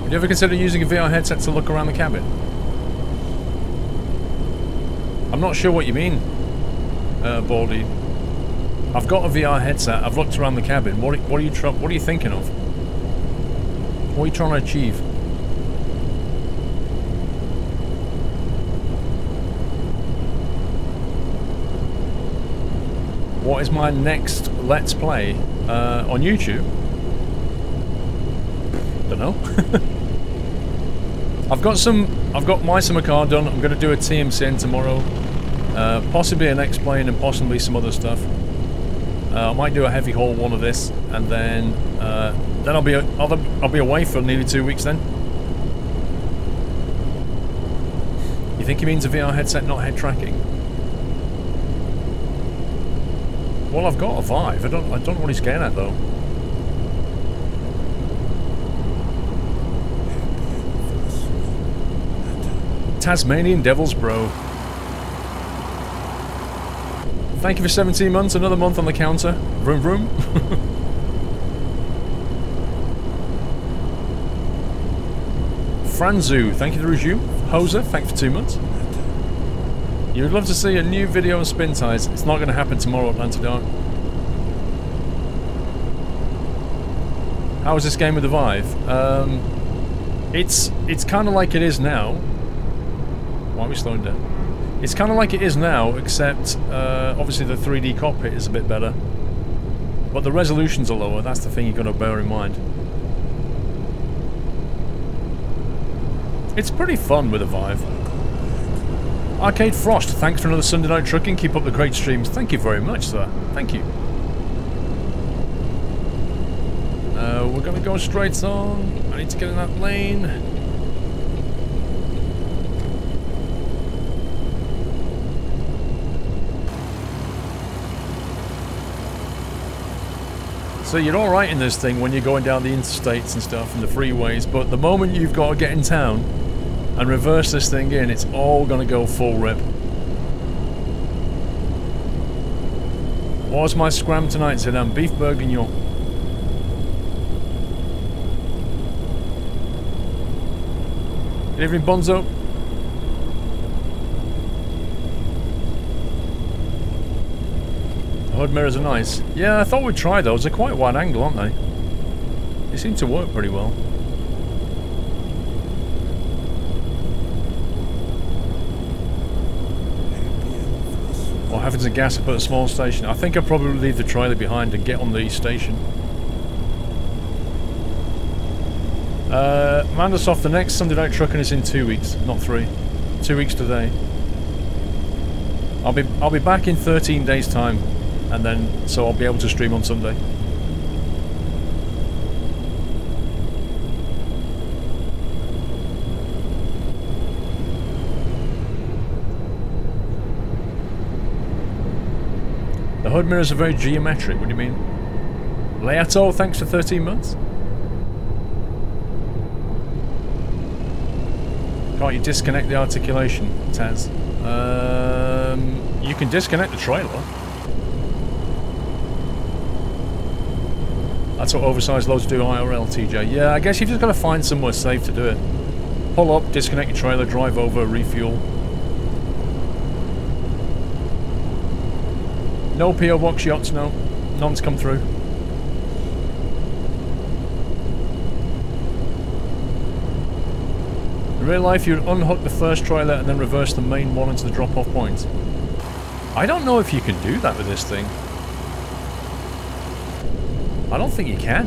Would you ever consider using a VR headset to look around the cabin? I'm not sure what you mean, Baldy. I've got a VR headset. I've looked around the cabin. What are you thinking of? What are you trying to achieve? What is my next Let's Play on YouTube? Don't know. I've got my summer car done. I'm going to do a TMCN tomorrow. Possibly an X-Plane and possibly some other stuff. I might do a heavy haul one of this, and then I'll be away for nearly 2 weeks then. You think he means a VR headset, not head tracking? Well, I've got a Vive. I don't know what he's getting at though. Tasmanian Devils, bro. Thank you for 17 months, another month on the counter. Vroom vroom. Franzu, thank you to resume. Hoser, thank you for 2 months. You would love to see a new video on spin ties. It's not going to happen tomorrow, Atlanta Dark. How is this game with the Vive? It's kind of like it is now. Why are we slowing down? It's kind of like it is now, except obviously the 3D cockpit is a bit better. But the resolutions are lower, that's the thing you've got to bear in mind. It's pretty fun with a Vive. Arcade Frost, thanks for another Sunday night trucking. Keep up the great streams. Thank you very much, sir. Thank you. We're going to go straight on. I need to get in that lane. So you're alright in this thing when you're going down the interstates and stuff and the freeways, but the moment you've got to get in town and reverse this thing in, it's all going to go full rip. What was my scram tonight? Said I'm beef bourguignon. Good evening, Bonzo. The hood mirrors are nice. Yeah, I thought we'd try those. They're quite wide angle, aren't they? They seem to work pretty well. Or having to gas up at a small station. I think I'll probably leave the trailer behind and get on the station. Mandersoft, the next Sunday night trucking is in 2 weeks, not 3. 2 weeks today. I'll be back in 13 days' time, and then so I'll be able to stream on Sunday. The hood mirrors are very geometric. What do you mean? Leato, thanks for 13 months. Can't you disconnect the articulation, Taz? You can disconnect the trailer. That's what oversized loads do IRL, TJ. Yeah, I guess you've just got to find somewhere safe to do it. Pull up, disconnect your trailer, drive over, refuel. No PO box yachts, no. None's come through. In real life, you'd unhook the first trailer and then reverse the main one into the drop-off point. I don't know if you can do that with this thing. I don't think you can.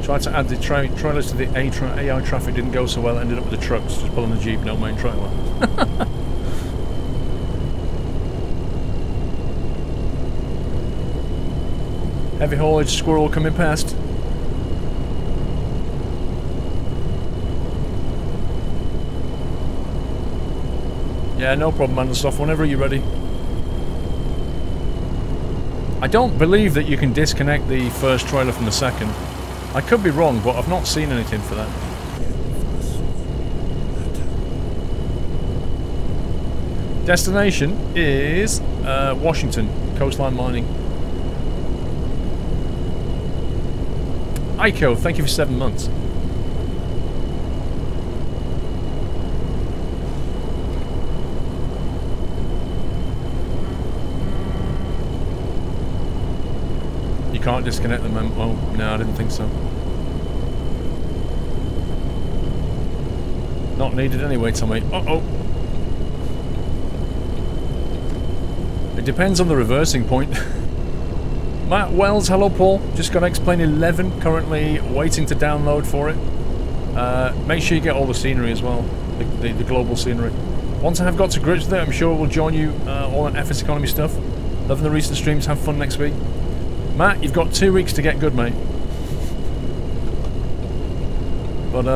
Tried to add the trailers to the AI traffic, didn't go so well, ended up with the trucks, just pulling the Jeep, no main trailer. Heavy haulage squirrel coming past. Yeah, no problem, Mandelsoft, whenever you're ready. I don't believe that you can disconnect the first trailer from the second. I could be wrong, but I've not seen anything for that. Destination is Washington, Coastline Mining. Aiko, thank you for 7 months. can't disconnect them. Oh, no, I didn't think so. Not needed anyway, Tommy. Uh-oh. It depends on the reversing point. Matt Wells, hello Paul. Just got to explain 11. Currently waiting to download for it. Make sure you get all the scenery as well. The global scenery. Once I have got to grips with it, I'm sure we'll join you all on FS Economy stuff. Loving the recent streams. Have fun next week. Matt, you've got 2 weeks to get good, mate. But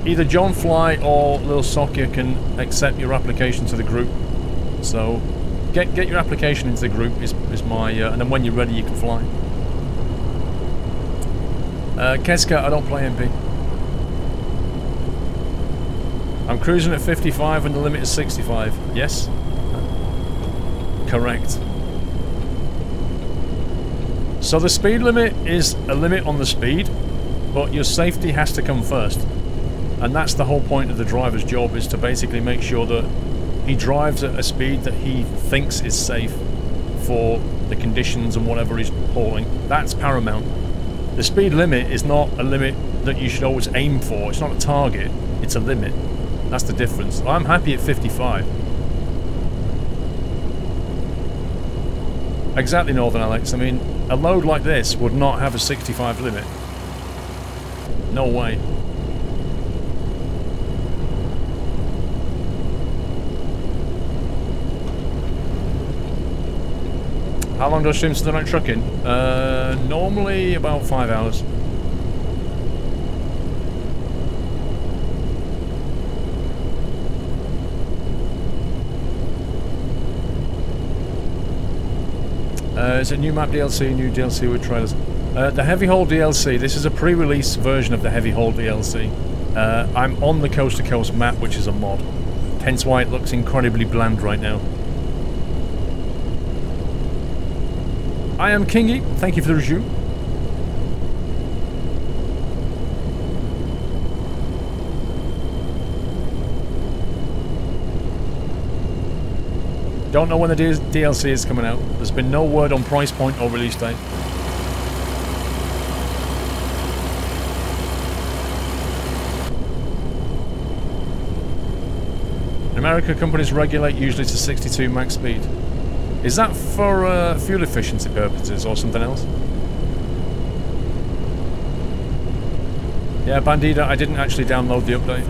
either John Fly or Lil Sokia can accept your application to the group. So get your application into the group is my and then when you're ready you can fly. Keska, I don't play MP. I'm cruising at 55 and the limit is 65. Yes? Correct. So the speed limit is a limit on the speed, but your safety has to come first. And that's the whole point of the driver's job, is to basically make sure that he drives at a speed that he thinks is safe for the conditions and whatever he's hauling. That's paramount. The speed limit is not a limit that you should always aim for. It's not a target, it's a limit. That's the difference. I'm happy at 55. Exactly, Northern Alex. I mean, a load like this would not have a 65 limit. No way. How long does streams tonight trucking? Normally about 5 hours. Is it new map DLC, new DLC with trailers? The Heavy Haul DLC, this is a pre-release version of the Heavy Haul DLC. I'm on the Coast to Coast map, which is a mod. Hence why it looks incredibly bland right now. I am Kingy, thank you for the review. Don't know when the DLC is coming out. There's been no word on price point or release date. In America, companies regulate usually to 62 max speed. Is that for fuel efficiency purposes or something else? Yeah, Bandita, I didn't actually download the update.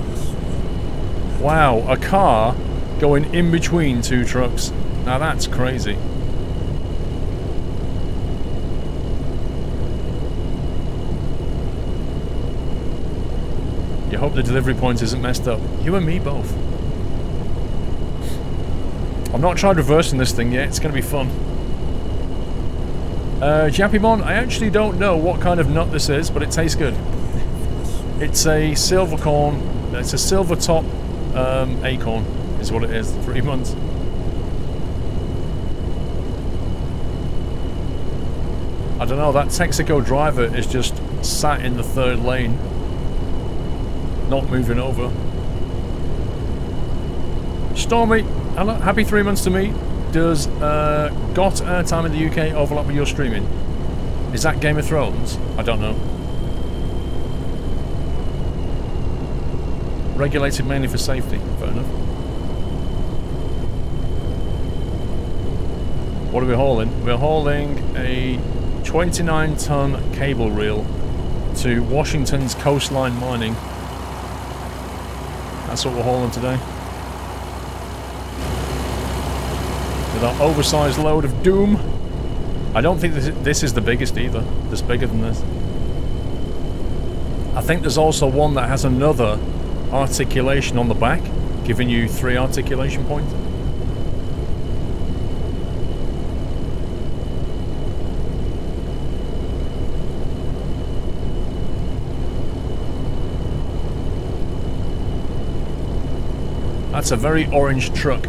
Wow, a car going in between two trucks. Now that's crazy. You hope the delivery point isn't messed up. You and me both. I've not tried reversing this thing yet. It's going to be fun. Jappymon, I actually don't know what kind of nut this is, but it tastes good. It's a silver corn. It's a silver top acorn. Is what it is. 3 months. I don't know, that Texaco driver is just sat in the third lane, not moving over. Stormy, hello, happy 3 months to me. Does got airtime in the UK overlap with your streaming? Is that Game of Thrones? I don't know. Regulated mainly for safety, fair enough. What are we hauling? We're hauling a 29-ton cable reel to Washington's Coastline Mining. That's what we're hauling today. With our oversized load of doom. I don't think this is the biggest either. There's bigger than this. I think there's also one that has another articulation on the back, giving you 3 articulation points. That's a very orange truck.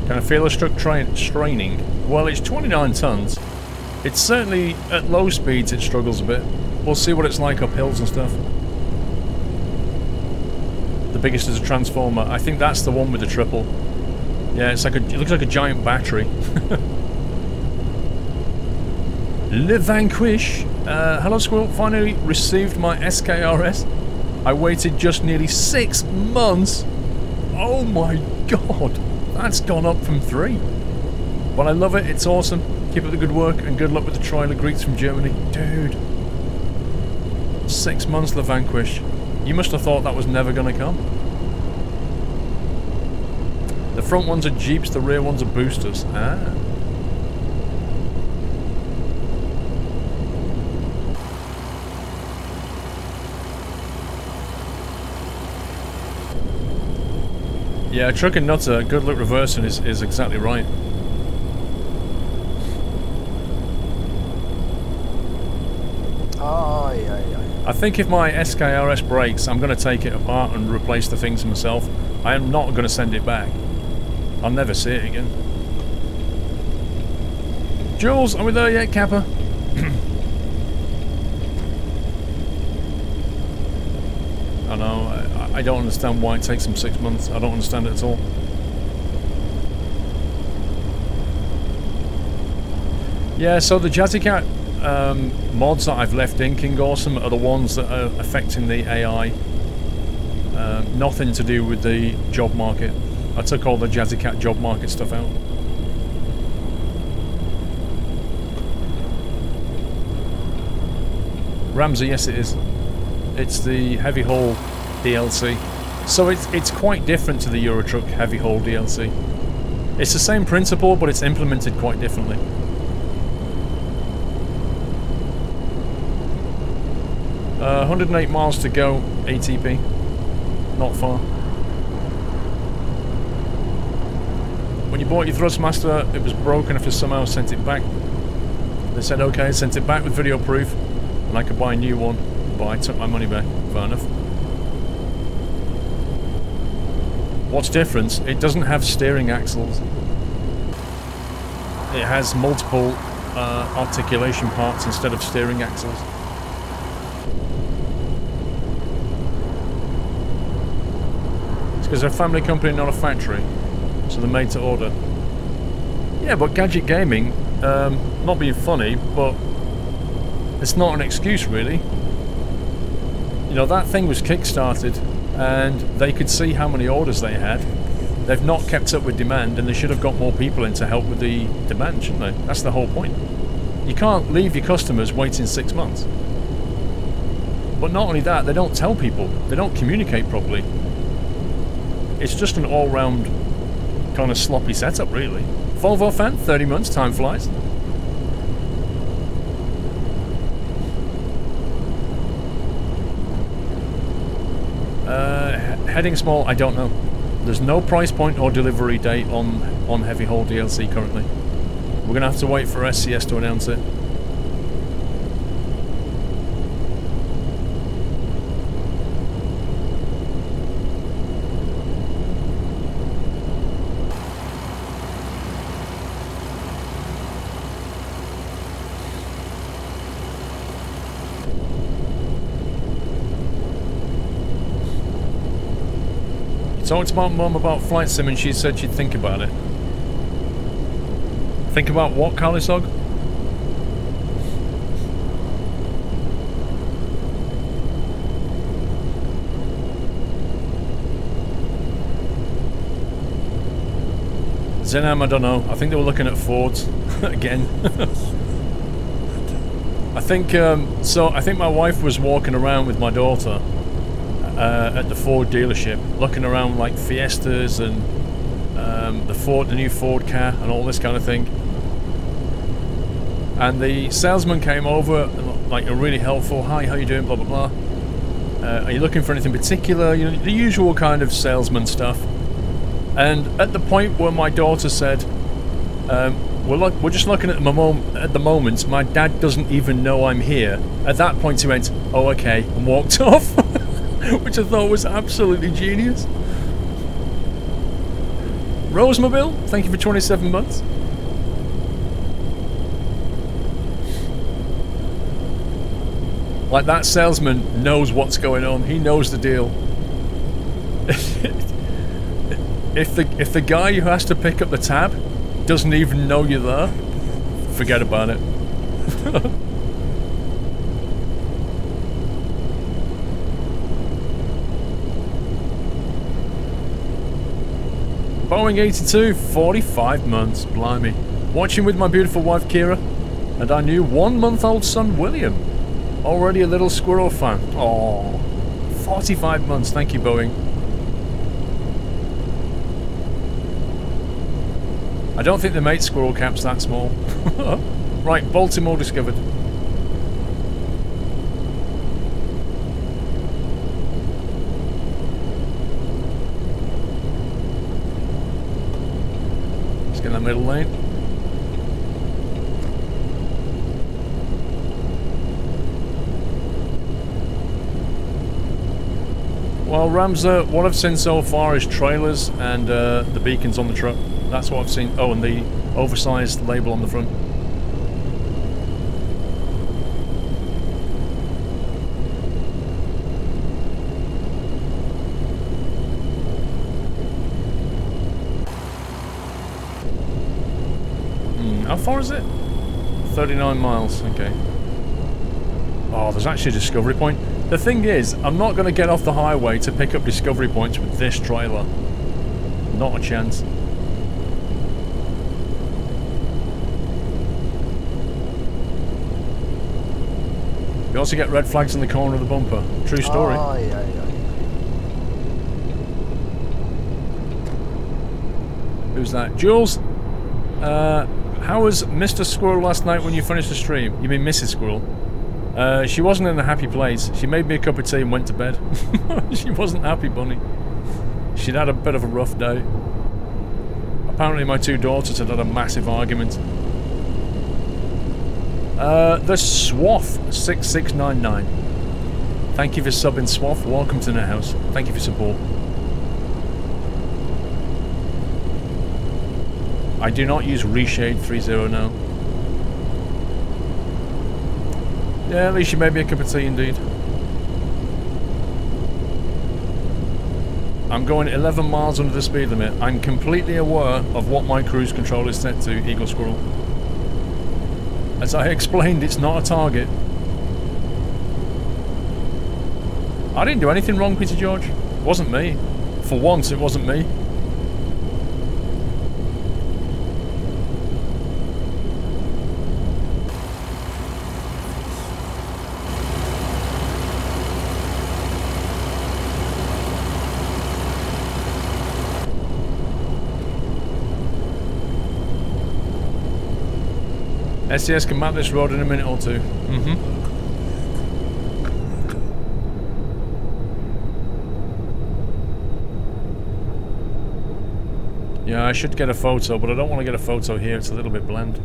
Can I feel a truck straining? Well, it's 29 tons. It's certainly, at low speeds, it struggles a bit. We'll see what it's like up hills and stuff. The biggest is a transformer. I think that's the one with the triple. Yeah, it's like it looks like a giant battery. Le Vanquish. Hello, Squirrel. Finally received my SKRS. I waited just nearly 6 months. Oh my god. That's gone up from 3. But I love it. It's awesome. Keep up the good work and good luck with the trial of Greeks from Germany. Dude. 6 months, Le Vanquish. You must have thought that was never going to come. The front ones are Jeeps, the rear ones are boosters. Ah. Yeah, truck and nutter, good luck reversing is exactly right. I think if my SKRS breaks, I'm going to take it apart and replace the things myself. I am not going to send it back. I'll never see it again. Jules, are we there yet, Kappa? I know, I don't understand why it takes them 6 months. I don't understand it at all. Yeah, so the Jazzy Cat mods that I've left in King Awesome are the ones that are affecting the AI. Nothing to do with the job market. I took all the Jazzy Cat job market stuff out. Ramsey, yes it is. It's the Heavy Haul DLC. So it's quite different to the Eurotruck Heavy Haul DLC. It's the same principle, but it's implemented quite differently. Uh, 108 miles to go, ATP. Not far. When you bought your Thrustmaster, it was broken if you somehow sent it back. They said okay, sent it back with video proof, and I could buy a new one, but I took my money back. Fair enough. What's different? It doesn't have steering axles. It has multiple articulation parts instead of steering axles. It's because they're a family company, not a factory. So they're made to order. Yeah, but Gadget Gaming, not being funny, but it's not an excuse really. You know, that thing was kickstarted and they could see how many orders they had. They've not kept up with demand and they should have got more people in to help with the demand, shouldn't they? That's the whole point. You can't leave your customers waiting 6 months. But not only that, they don't tell people. They don't communicate properly. It's just an all-round kind of sloppy setup, really. Volvo fan, 30 months, time flies. Heading small, I don't know. There's no price point or delivery date on Heavy Haul DLC currently. We're going to have to wait for SCS to announce it. Talked to my mum about flight sim and she said she'd think about it. Think about what, Carlisog? Zenham, I don't know. I think they were looking at Fords again. I think I think my wife was walking around with my daughter at the Ford dealership, looking around like Fiestas and the new Ford car and all this kind of thing. And the salesman came over, like a really helpful, hi, how you doing, blah blah blah. Are you looking for anything particular? You know, the usual kind of salesman stuff. And at the point where my daughter said, we're just looking at the moment, my dad doesn't even know I'm here. At that point he went, oh okay, and walked off. Which I thought was absolutely genius. Rosemobile, thank you for 27 months. Like, that salesman knows what's going on. He knows the deal. If the guy who has to pick up the tab doesn't even know you're there, forget about it. Boeing 82, 45 months, blimey. Watching with my beautiful wife Kira and our new 1-month-old son William. Already a little squirrel fan. Oh, 45 months, thank you Boeing. I don't think the mate squirrel cap's that small. Right, Baltimore discovered. Let's get in that middle lane. Well, Ramza, what I've seen so far is trailers and the beacons on the truck. That's what I've seen. Oh, and the oversized label on the front. How far is it? 39 miles, okay. Oh, there's actually a discovery point. The thing is, I'm not going to get off the highway to pick up discovery points with this trailer. Not a chance. You also get red flags in the corner of the bumper. True story. Oh, yeah. Who's that? Jules? How was Mr. Squirrel last night when you finished the stream? You mean Mrs. Squirrel? She wasn't in a happy place. She made me a cup of tea and went to bed. She wasn't happy, Bunny. She'd had a bit of a rough day. Apparently my two daughters had had a massive argument. The Swath 6699. Thank you for subbing, Swath. Welcome to the house. Thank you for support. I do not use Reshade 30 now. Yeah, at least you made me a cup of tea indeed. I'm going 11 miles under the speed limit. I'm completely aware of what my cruise control is set to, Eagle Squirrel. As I explained, it's not a target. I didn't do anything wrong, Peter George. It wasn't me. For once, it wasn't me. SCS can map this road in a minute or two. Yeah, I should get a photo, but I don't want to get a photo here. It's a little bit bland.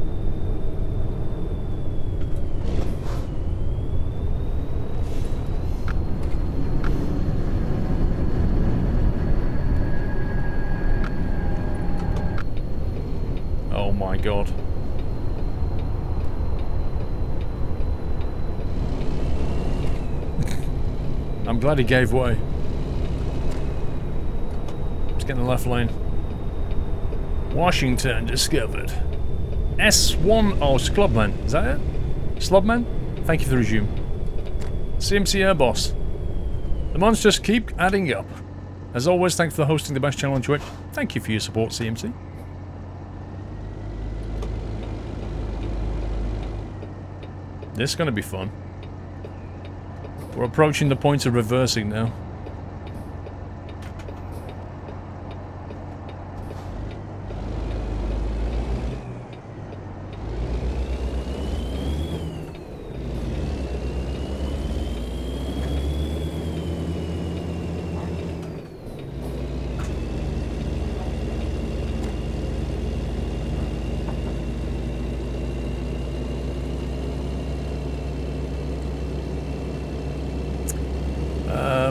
Oh my god. I'm glad he gave way. Let's get in the left lane. Washington discovered. S1. Oh, it's Clubman. Is that it? Slubman? Thank you for the resume. CMC Air Boss. The monsters keep adding up. As always, thanks for hosting the best channel on Twitch. Thank you for your support, CMC. This is going to be fun. We're approaching the point of reversing now.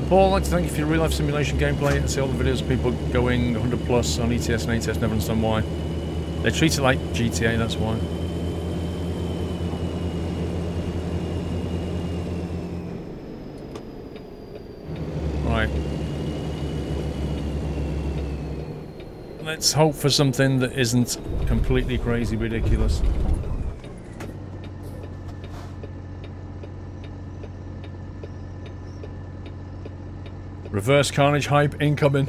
Paul, I'd like to thank you for your real-life simulation gameplay. I see all the videos of people going 100 plus on ETS and ATS, never understand why. They treat it like GTA, that's why. Right. Let's hope for something that isn't completely crazy ridiculous. Reverse carnage hype incoming.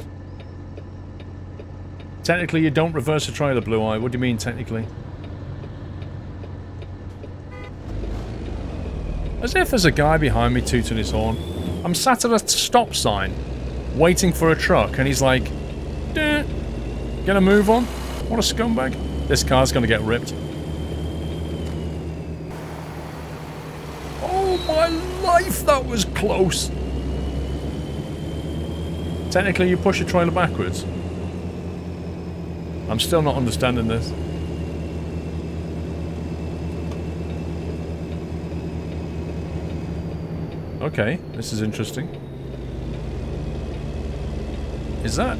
Technically, you don't reverse a trailer, Blue Eye. What do you mean, technically? As if there's a guy behind me tooting his horn. I'm sat at a stop sign, waiting for a truck, and he's like, "Duh, gonna move on? What a scumbag. This car's gonna get ripped." Oh my life, that was close! Technically, you push a trailer backwards. I'm still not understanding this. Okay, this is interesting. Is that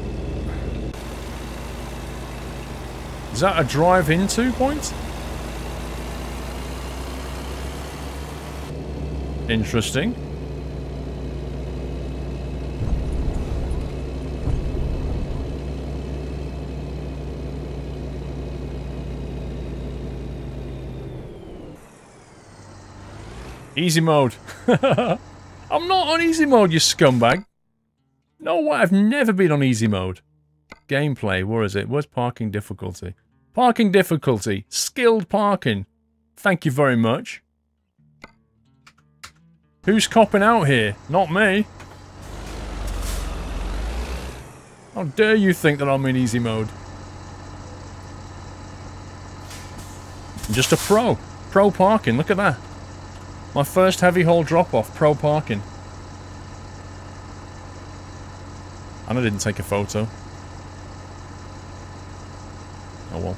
a drive-into point? Interesting. Easy mode. I'm not on easy mode, you scumbag. No way, I've never been on easy mode. Gameplay, where is it? Where's parking difficulty? Parking difficulty. Skilled parking. Thank you very much. Who's copping out here? Not me. How dare you think that I'm in easy mode? I'm just a pro. Pro parking, look at that. My first heavy haul drop-off, pro parking. And I didn't take a photo. Oh well.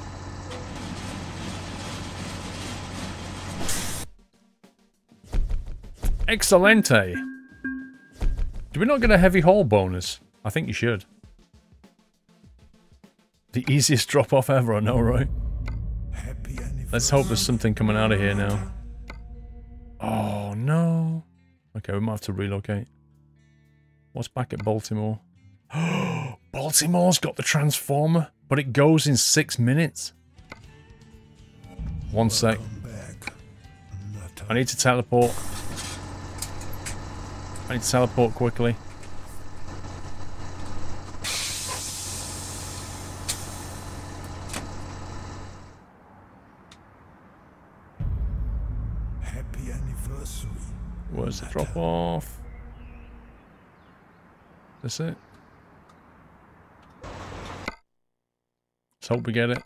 Excelente! Do we not get a heavy haul bonus? I think you should. The easiest drop-off ever, I know, right? Let's hope there's something coming out of here now. Oh, no. Okay, we might have to relocate. What's back at Baltimore? Baltimore's got the transformer, but it goes in 6 minutes. 1 sec. I need to teleport. I need to teleport quickly. Where's the drop off? That's it. Let's hope we get it.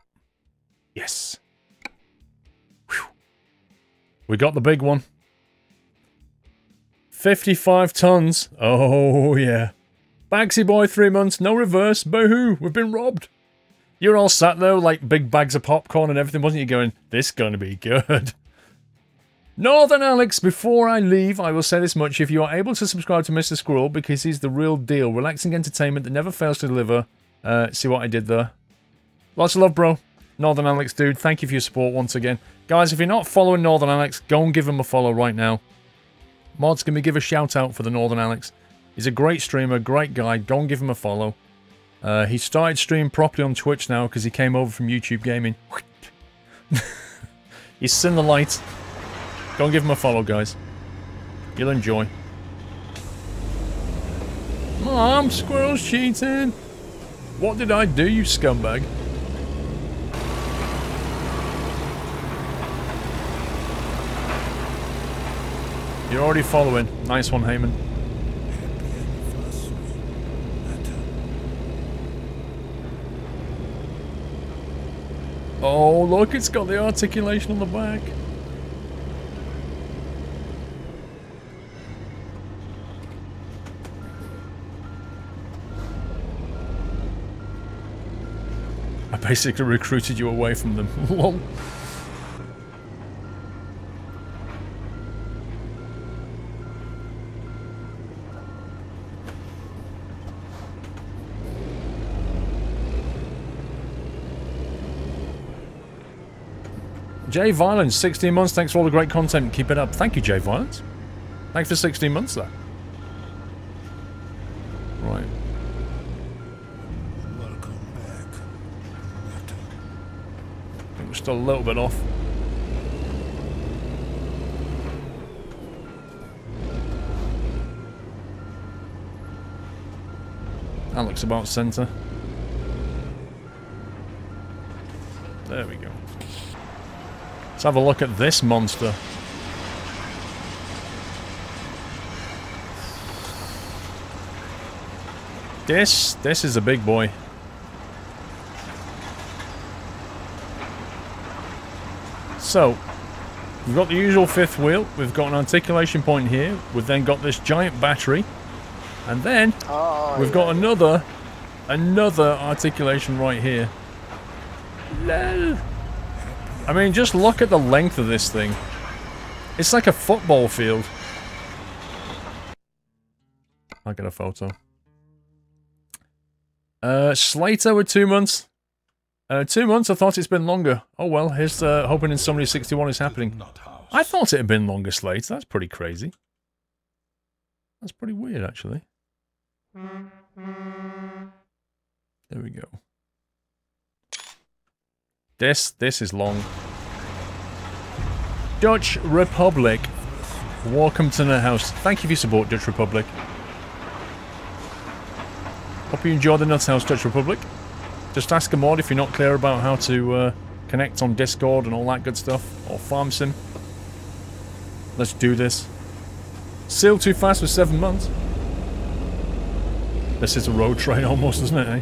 Yes. Whew. We got the big one. 55 tons. Oh yeah. Bagsy boy, 3 months, no reverse. Boo-hoo, we've been robbed. You're all sat there with like big bags of popcorn and everything, wasn't you, going, this is gonna be good. Northern Alex, before I leave, I will say this much. If you are able to subscribe to Mr. Squirrel, because he's the real deal. Relaxing entertainment that never fails to deliver. See what I did there? Lots of love, bro. Northern Alex, dude. Thank you for your support once again. Guys, if you're not following Northern Alex, go and give him a follow right now. Mods, can we give a shout out for the Northern Alex? He's a great streamer, great guy. Go and give him a follow. He started streaming properly on Twitch now because he came over from YouTube Gaming. He's seen the light. Go and give him a follow, guys. You'll enjoy. Mom, Squirrel's cheating. What did I do, you scumbag? You're already following. Nice one, Heyman. Oh, look, it's got the articulation on the back. I basically recruited you away from them. Lol. Jay Violence, 16 months. Thanks for all the great content. Keep it up. Thank you, Jay Violence. Thanks for 16 months there. Right. Welcome back. we're still a little bit off. That looks about centre. There we go. Let's have a look at this monster. This is a big boy. So, we've got the usual fifth wheel, we've got an articulation point here, we've then got this giant battery, and then we've got another articulation right here. Lol. I mean, just look at the length of this thing. It's like a football field. I'll get a photo. Slater with 2 months. 2 months, I thought it's been longer. Oh well, here's hoping Insomnia 61 is happening. I thought it had been longer, Slate. That's pretty crazy. That's pretty weird, actually. There we go. This is long. Dutch Republic. Welcome to the house. Thank you for your support, Dutch Republic. Hope you enjoy the Nuts House, Dutch Republic. Just ask a mod if you're not clear about how to connect on Discord and all that good stuff. Or Farm Sim. Let's do this. Sail too fast for 7 months. This is a road train almost, isn't it, eh?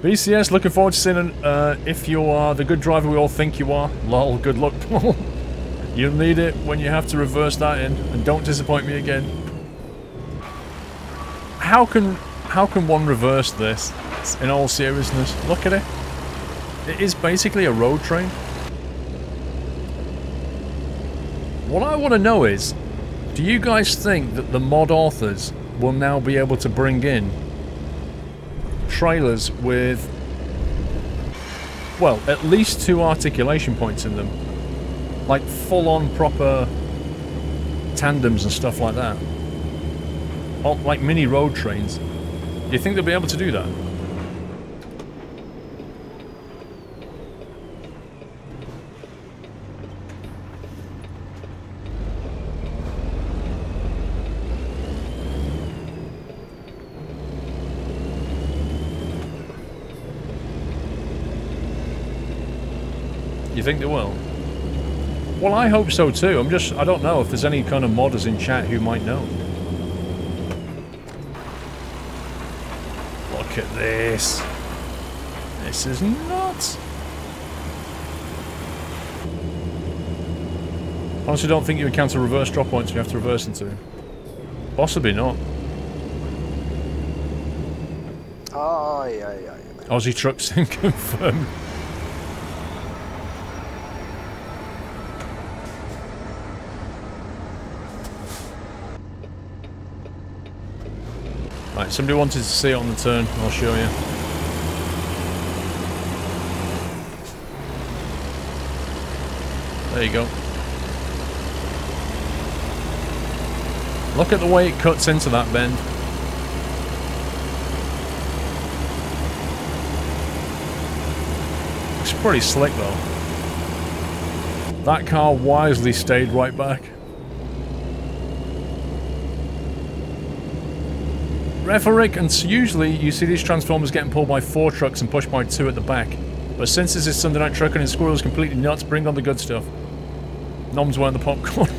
BCS, looking forward to seeing if you are the good driver we all think you are. Lol, good luck. You'll need it when you have to reverse that in. And don't disappoint me again. How can one reverse this? In all seriousness, look at it. It is basically a road train. What I want to know is, do you guys think that the mod authors will now be able to bring in trailers with, well, at least 2 articulation points in them? Like full-on proper tandems and stuff like that. Or like mini road trains. Do you think they'll be able to do that? You think they will? Well, I hope so too. I don't know if there's any kind of modders in chat who might know. Look at this. This is nuts. Honestly, don't think you encounter reverse drop points you have to reverse into. Possibly not. Oh, yeah. Aussie Truck Sim confirmed. Right, somebody wanted to see it on the turn. I'll show you. There you go. Look at the way it cuts into that bend. It's pretty slick though. That car wisely stayed right back. Referic, and usually you see these Transformers getting pulled by 4 trucks and pushed by 2 at the back. But since this is Sunday Night Trucking and Squirrel's completely nuts, bring on the good stuff. Nom's wearing the popcorn.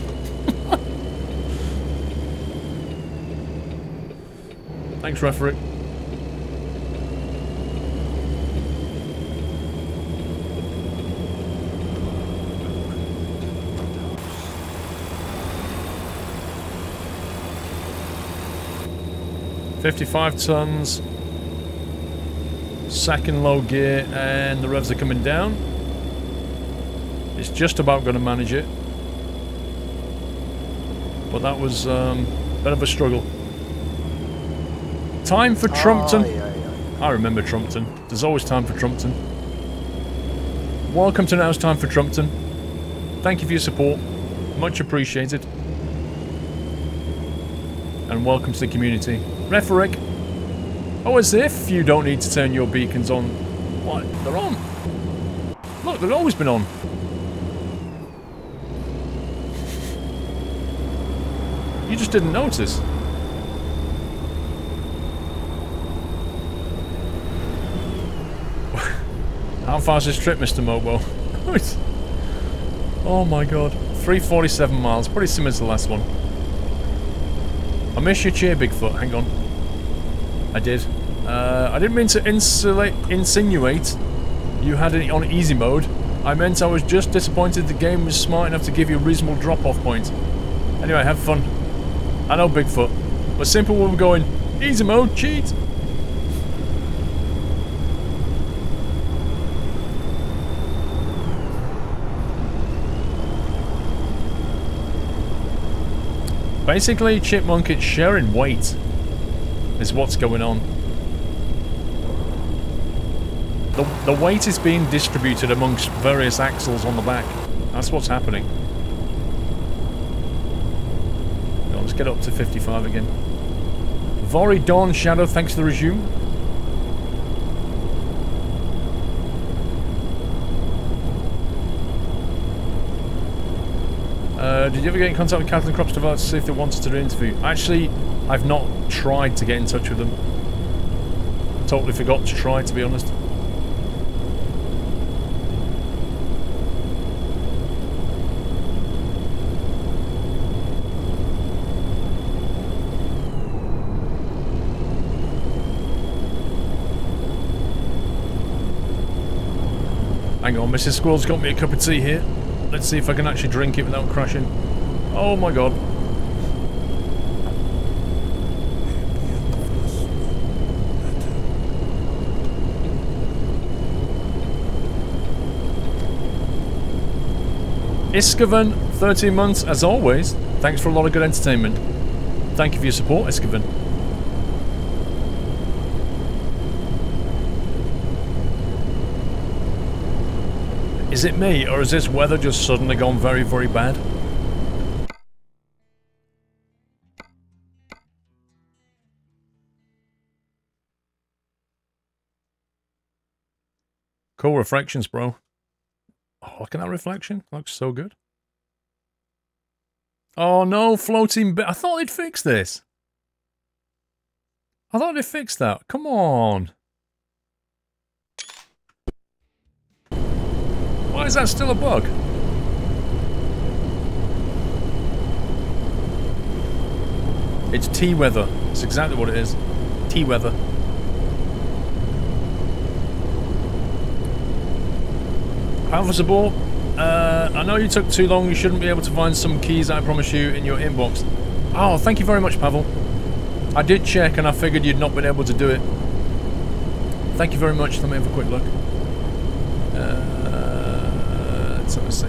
Thanks, Referic. $55 tons, second low gear, and the revs are coming down. It's just about going to manage it, but that was a bit of a struggle. Time for Trumpton. I remember Trumpton. There's always time for Trumpton. Welcome to Now's Time for Trumpton. Thank you for your support. Much appreciated. And welcome to the community. Referic. Oh, as if you don't need to turn your beacons on. What? They're on. Look. they've always been on. You just didn't notice. How far's this trip, Mr. Mobo? Oh my god. 347 miles. Pretty similar to the last one. I miss your cheer, Bigfoot. Hang on. I did. I didn't mean to insinuate you had it on easy mode. I meant I was just disappointed the game was smart enough to give you a reasonable drop-off point. Anyway, have fun. I know, Bigfoot. But simple when we're going, easy mode, cheat! Basically, Chipmunk, it's sharing weight is what's going on. The weight is being distributed amongst various axles on the back. That's what's happening. Well, let's get up to 55 again. Vori Dawn Shadow, thanks for the resume. Did you ever get in contact with Kathleen Crops Developers to see if they wanted to do an interview? Actually, I've not tried to get in touch with them. Totally forgot to try, to be honest. Hang on, Mrs. Squirrel's got me a cup of tea here. Let's see if I can actually drink it without crashing. Oh my god. Iskavan, 13 months, as always. Thanks for a lot of good entertainment. Thank you for your support, Iskavan. Is it me, or has this weather just suddenly gone very, very bad? Cool reflections, bro. Oh, look at that reflection. Looks so good. Oh no, floating bit. I thought they'd fix this. I thought they'd fix that. Come on. Why is that still a bug? It's T-weather. It's exactly what it is. T-weather. Alpha support. I know you took too long. You shouldn't be able to find some keys, I promise you, in your inbox. Oh, thank you very much, Pavel. I did check and I figured you'd not been able to do it. Thank you very much. Let me have a quick look. Let's see.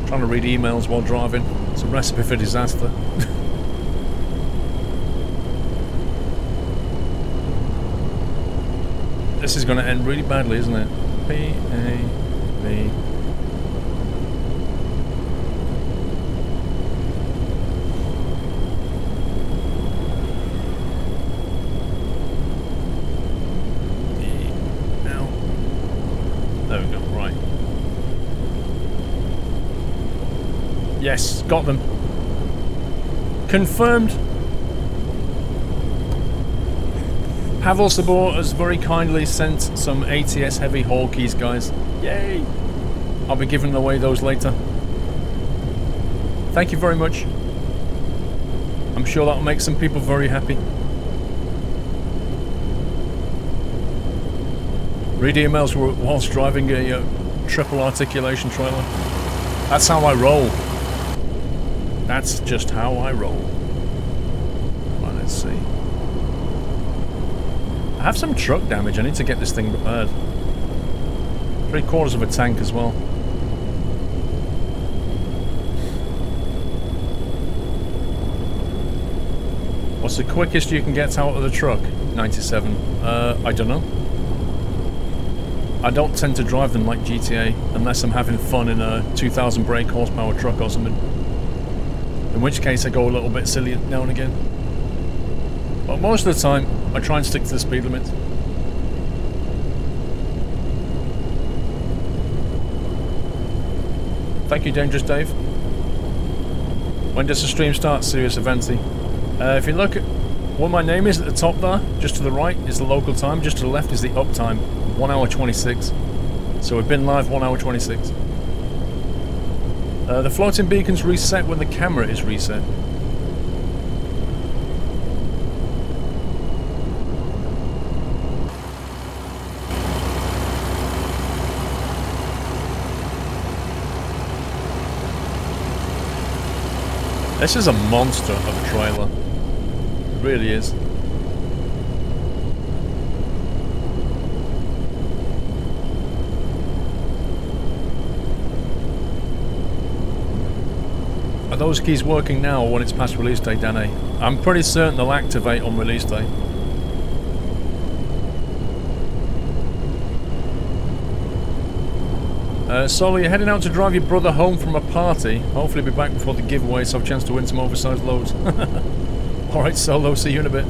Trying to read emails while driving. It's a recipe for disaster. This is going to end really badly, isn't it? P-A-V. There we go, right. Yes, got them. Confirmed. Pavel Sabor has very kindly sent some ATS heavy haul keys, guys. Yay! I'll be giving away those later. Thank you very much. I'm sure that'll make some people very happy. Read emails whilst driving a triple articulation trailer. That's how I roll. That's just how I roll. Right, let's see. I have some truck damage. I need to get this thing repaired. 3/4 of a tank as well. What's the quickest you can get out of the truck? 97. I don't know. I don't tend to drive them like GTA unless I'm having fun in a 2000 brake horsepower truck or something. in which case I go a little bit silly now and again. But most of the time, I try and stick to the speed limit. Thank you, Dangerous Dave. When does the stream start, Serious Avanti? If you look at what my name is at the top there, just to the right is the local time, just to the left is the up time, 1 hour 26. So we've been live 1 hour 26. The floating beacons reset when the camera is reset. This is a monster of a trailer. It really is. Are those keys working now or when it's past release day, Danny? I'm pretty certain they'll activate on release day. Solo, you're heading out to drive your brother home from a party. Hopefully be back before the giveaway so I have a chance to win some oversized loads. Alright, Solo, see you in a bit.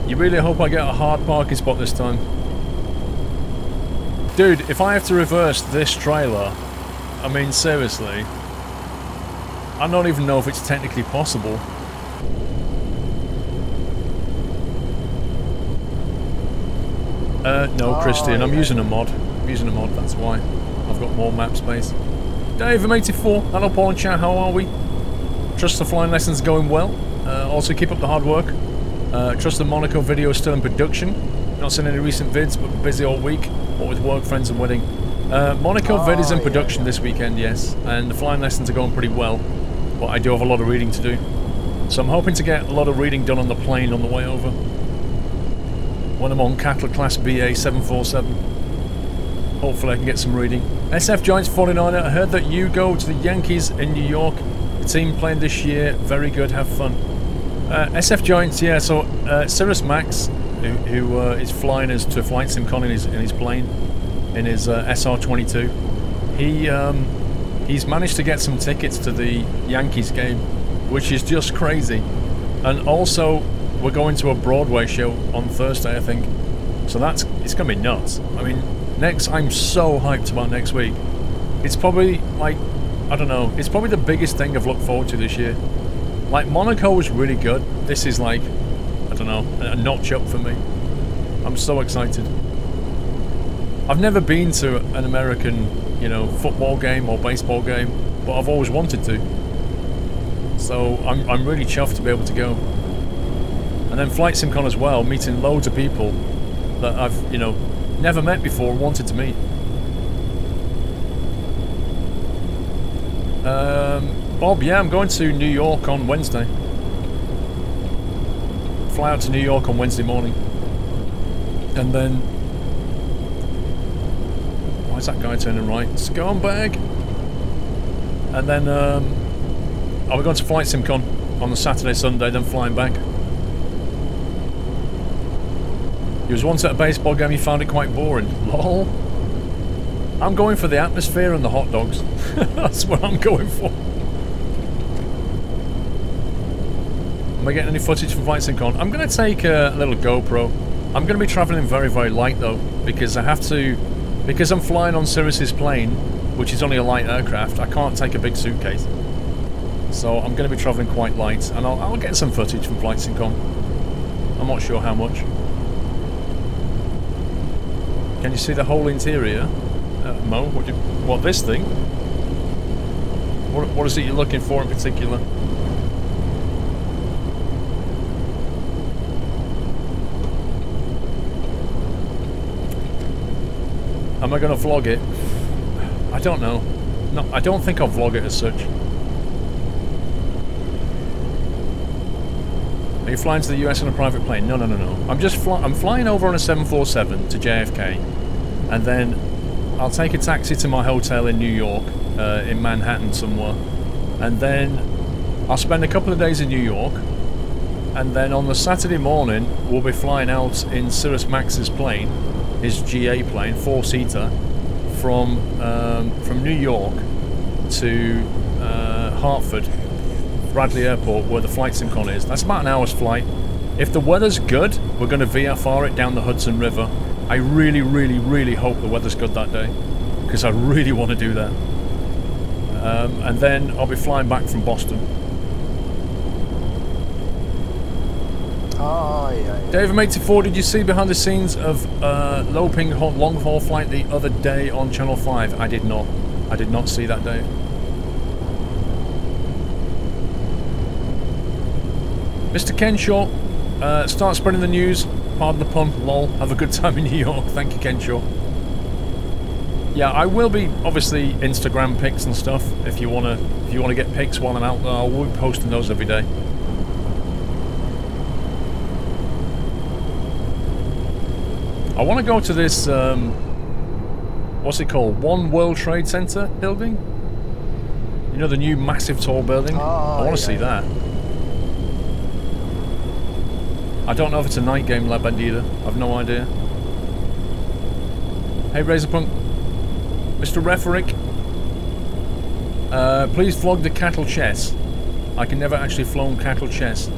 You really hope I get a hard parking spot this time. Dude, if I have to reverse this trailer, I mean, seriously, I don't even know if it's technically possible. No, Christian, I'm using a mod. I'm using a mod, that's why. I've got more map space. Dave, I'm 84. Hello, Paul and chat, how are we? Trust the flying lessons going well. Also, keep up the hard work. Trust the Monaco video is still in production. Not seen any recent vids, but busy all week. What with work, friends, and wedding. Monaco vid is in production this weekend, yes. And the flying lessons are going pretty well. But I do have a lot of reading to do. So I'm hoping to get a lot of reading done on the plane on the way over. When I'm on Cattle Class BA 747. Hopefully I can get some reading. SF Giants 49er, I heard that you go to the Yankees in New York. The team playing this year, very good, have fun. SF Giants, yeah, so Cirrus Max, who is flying us to Flight SimCon in his plane, in his SR-22, he's managed to get some tickets to the Yankees game, which is just crazy. And also, we're going to a Broadway show on Thursday, I think. So it's gonna be nuts. I mean, I'm so hyped about next week. It's probably, like, I don't know, it's probably the biggest thing I've looked forward to this year. Like, Monaco was really good. This is like, I don't know, a notch up for me. I'm so excited. I've never been to an American, you know, football game or baseball game, but I've always wanted to. So I'm really chuffed to be able to go. And then Flight SimCon as well, meeting loads of people that I've, you know, never met before and wanted to meet. Bob, yeah, I'm going to New York on Wednesday. Fly out to New York on Wednesday morning. And then... Why is that guy turning right? Scumbag! And then, we're going to Flight SimCon on the Saturday, Sunday, then flying back. You was once at a baseball game, you found it quite boring. Lol. I'm going for the atmosphere and the hot dogs. That's what I'm going for. Am I getting any footage from Flight SimCon? I'm going to take a little GoPro. I'm going to be travelling very, very light though, because I have to... Because I'm flying on Cirrus's plane, which is only a light aircraft, I can't take a big suitcase. So I'm going to be travelling quite light, and I'll get some footage from Flight SimCon. I'm not sure how much. Can you see the whole interior? Mo, what this thing? What is it you're looking for in particular? Am I going to vlog it? I don't know. No, I don't think I'll vlog it as such. Are you flying to the US on a private plane? No. I'm flying over on a 747 to JFK, and then I'll take a taxi to my hotel in New York, in Manhattan somewhere, and then I'll spend a couple of days in New York, and then on the Saturday morning we'll be flying out in Cirrus Max's plane, his GA plane, 4-seater, from New York to Hartford, Bradley Airport, where the flight sim con is. That's about an hour's flight. If the weather's good, we're going to VFR it down the Hudson River. I really, really, really hope the weather's good that day, because I really want to do that. And then I'll be flying back from Boston. Oh, yeah. Dave84, did you see behind the scenes of low ping long haul flight the other day on Channel 5? I did not. I did not see that, Dave. Mr. Kenshaw, start spreading the news. Pardon the pun, lol. Have a good time in New York. Thank you, Kenshaw. Yeah, I will be obviously Instagram pics and stuff. If you wanna get pics while I'm out there, I will be posting those every day. I want to go to this, what's it called? One World Trade Center building? You know, the new massive tall building? Oh, I want to see that. I don't know if it's a night game lab either. I've no idea. Hey, Razorpunk. Mr. Referick. Please vlog the cattle chess. I can never actually flown cattle chess.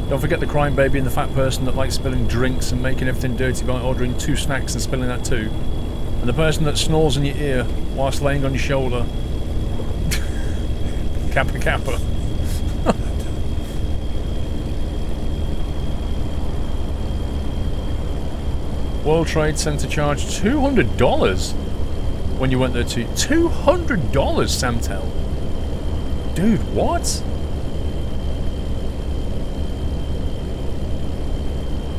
Don't forget the crying baby and the fat person that likes spilling drinks and making everything dirty by ordering 2 snacks and spilling that too. And the person that snores in your ear whilst laying on your shoulder. Kappa Kappa. World Trade Center charged $200 when you went there too. $200, Samtel. Dude, what?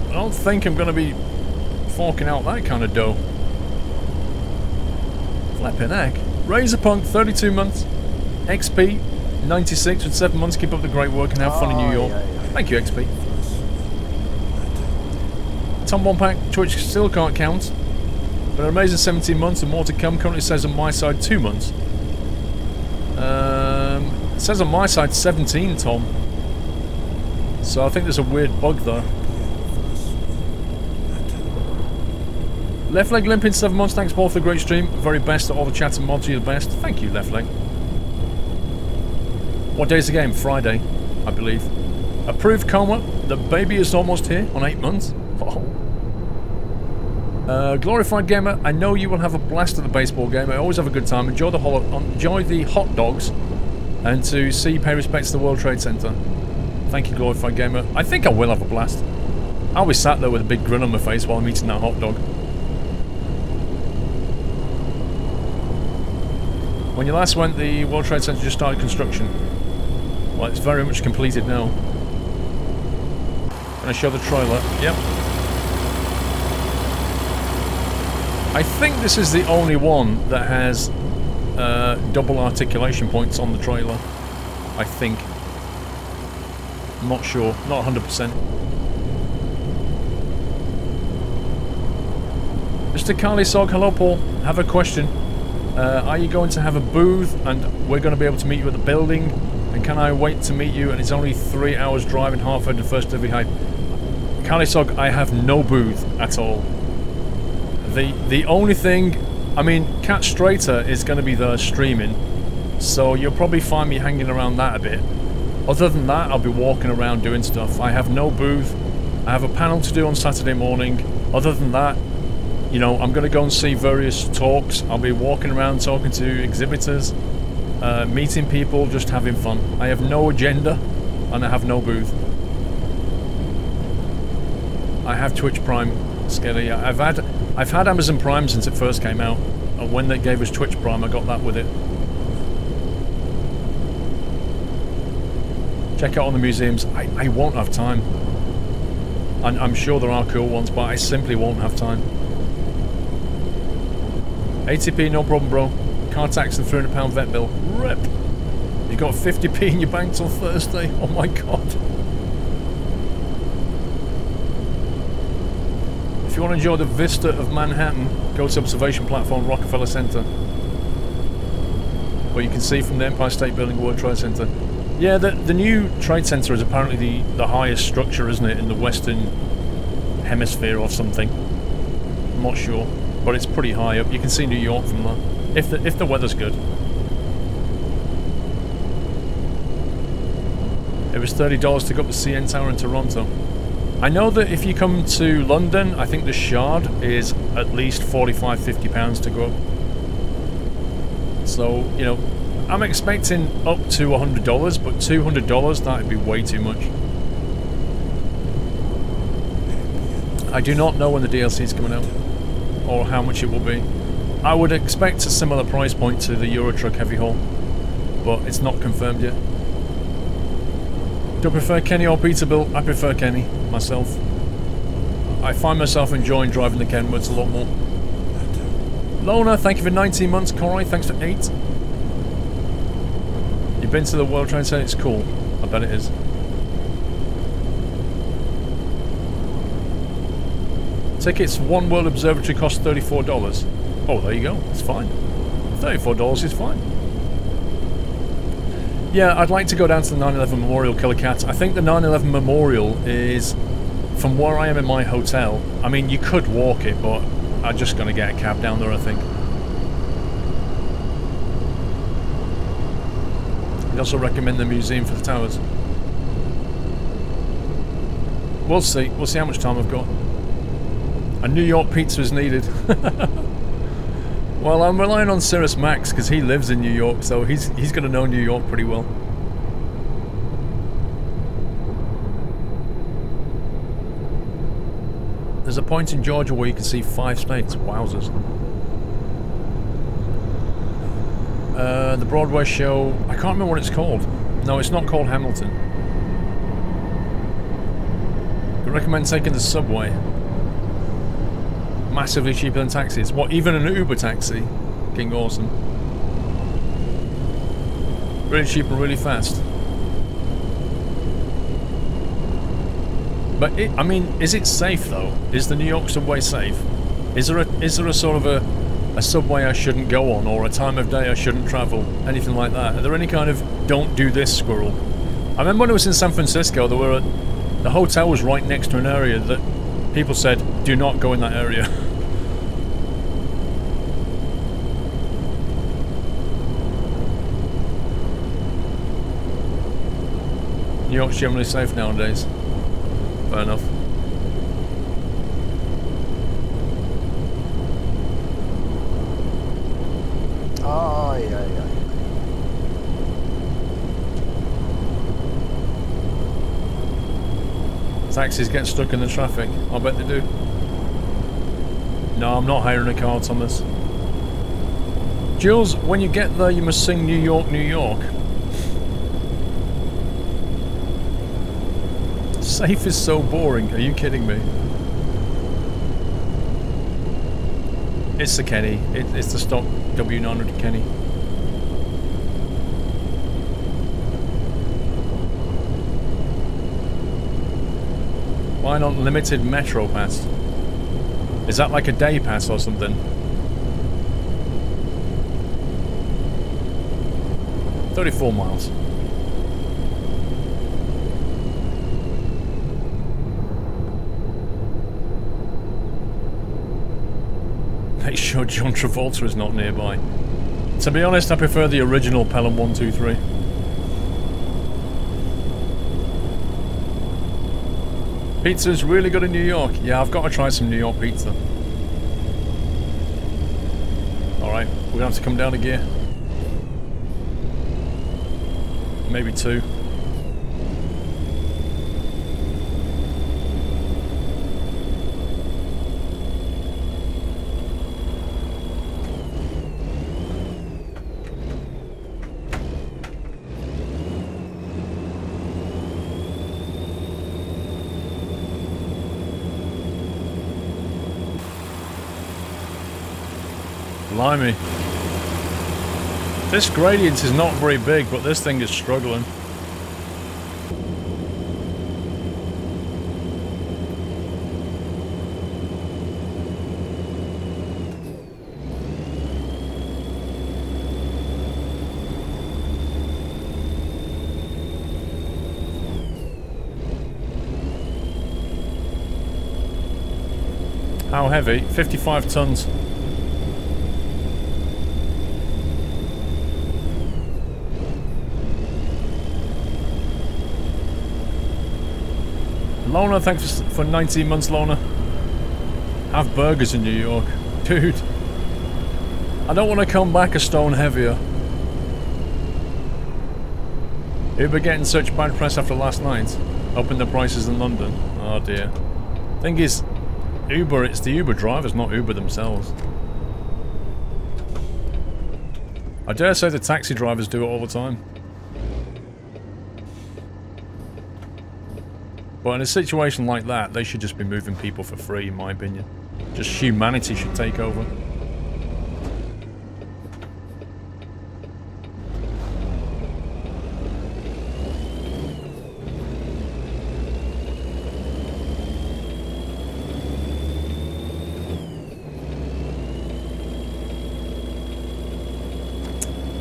I don't think I'm going to be forking out that kind of dough. Flippin' heck. Razorpunk, 32 months. XP, 96 with 7 months. Keep up the great work and have fun in New York. Thank you, XP. Tom Wompak, Twitch still can't count. But an amazing 17 months and more to come. Currently says on my side 2 months. It says on my side 17, Tom. So I think there's a weird bug there. Left Leg limping 7 months. Thanks, Paul, for the great stream. Very best at all the chat and mods. You're the best. Thank you, Left Leg. What day is the game? Friday, I believe. Approved coma. The baby is almost here on 8 months. Oh. Glorified Gamer, I know you will have a blast at the baseball game. I always have a good time. Enjoy the hot dogs, and to see pay respects to the World Trade Center. Thank you, Glorified Gamer. I think I will have a blast. I'll be sat there with a big grin on my face while I'm eating that hot dog. When you last went, the World Trade Center just started construction. Well, it's very much completed now. Can I show the trailer? Yep. I think this is the only one that has double articulation points on the trailer. I think. I'm not sure. Not 100%. Mr. Carlisog, hello Paul. Have a question. Are you going to have a booth and we're going to be able to meet you at the building? And can I wait to meet you? And it's only 3 hours drive in Hartford to First Delivery Hype. Carlisog, I have no booth at all. The only thing, I mean, Cat Strater is going to be there streaming, so you'll probably find me hanging around that a bit. Other than that, I'll be walking around doing stuff. I have no booth. I have a panel to do on Saturday morning. Other than that, you know, I'm going to go and see various talks. I'll be walking around talking to exhibitors, meeting people, just having fun. I have no agenda, and I have no booth. I have Twitch Prime, Skelly. I've had Amazon Prime since it first came out, and when they gave us Twitch Prime, I got that with it. Check out all the museums. I won't have time. I'm sure there are cool ones, but I simply won't have time. ATP, no problem, bro. Car tax and £300 vet bill. Rip! You got 50p in your bank till Thursday? Oh my god. If you want to enjoy the vista of Manhattan, go to observation platform Rockefeller Center, where you can see from the Empire State Building World Trade Center. Yeah, the new Trade Center is apparently the highest structure, isn't it, in the Western Hemisphere or something. I'm not sure, but it's pretty high up. You can see New York from there, if the weather's good. It was $30 to go up the CN Tower in Toronto. I know that if you come to London, I think the Shard is at least £45–50 to go up. So, you know, I'm expecting up to $100, but $200, that'd be way too much. I do not know when the DLC is coming out, or how much it will be. I would expect a similar price point to the Euro Truck Heavy Haul, but it's not confirmed yet. Do I prefer Kenny or Peterbilt? I prefer Kenny, myself. I find myself enjoying driving the Kenworths a lot more. Lona, thank you for 19 months. Corai, thanks for 8. You've been to the World Trade Center, it's cool. I bet it is. Tickets for One World Observatory cost $34. Oh, there you go. It's fine. $34 is fine. Yeah, I'd like to go down to the 9/11 Memorial, Killer Cat. I think the 9/11 Memorial is, from where I am in my hotel, I mean, you could walk it, but I'm just going to get a cab down there, I think. I'd also recommend the museum for the towers. We'll see. We'll see how much time I've got. A New York pizza is needed. Well, I'm relying on Cirrus Max because he lives in New York, so he's going to know New York pretty well. There's a point in Georgia where you can see 5 states. Wowzers. The Broadway show, I can't remember what it's called. No, it's not called Hamilton. I recommend taking the subway. Massively cheaper than taxis. What, even an Uber taxi? King awesome. Really cheap and really fast. But I mean, is it safe though? Is the New York subway safe? Is there a sort of a subway I shouldn't go on, or a time of day I shouldn't travel? Anything like that? Are there any kind of don't do this, squirrel? I remember when I was in San Francisco, the hotel was right next to an area that people said, do not go in that area. New York's generally safe nowadays. Fair enough. Oh, yeah. Taxis get stuck in the traffic. I bet they do. No, I'm not hiring a car, Thomas. Jules, when you get there, you must sing New York, New York. Safe is so boring. Are you kidding me? It's the Kenny. It's the stock W900 Kenny. Why not limited Metro pass? Is that like a day pass or something? 34 miles. Make sure John Travolta is not nearby. To be honest, I prefer the original Pelham 123. Pizza's really good in New York. Yeah, I've got to try some New York pizza. Alright, we're gonna have to come down a gear. Maybe 2. Blimey. This gradient is not very big, but this thing is struggling. How heavy? 55 tons. Lona, thanks for 19 months, Lona. Have burgers in New York. Dude. I don't want to come back a stone heavier. Uber getting such bad press after last night. Upping the prices in London. Oh dear. Thing is, Uber, it's the Uber drivers, not Uber themselves. I dare say the taxi drivers do it all the time. But in a situation like that, they should just be moving people for free, in my opinion. Just humanity should take over.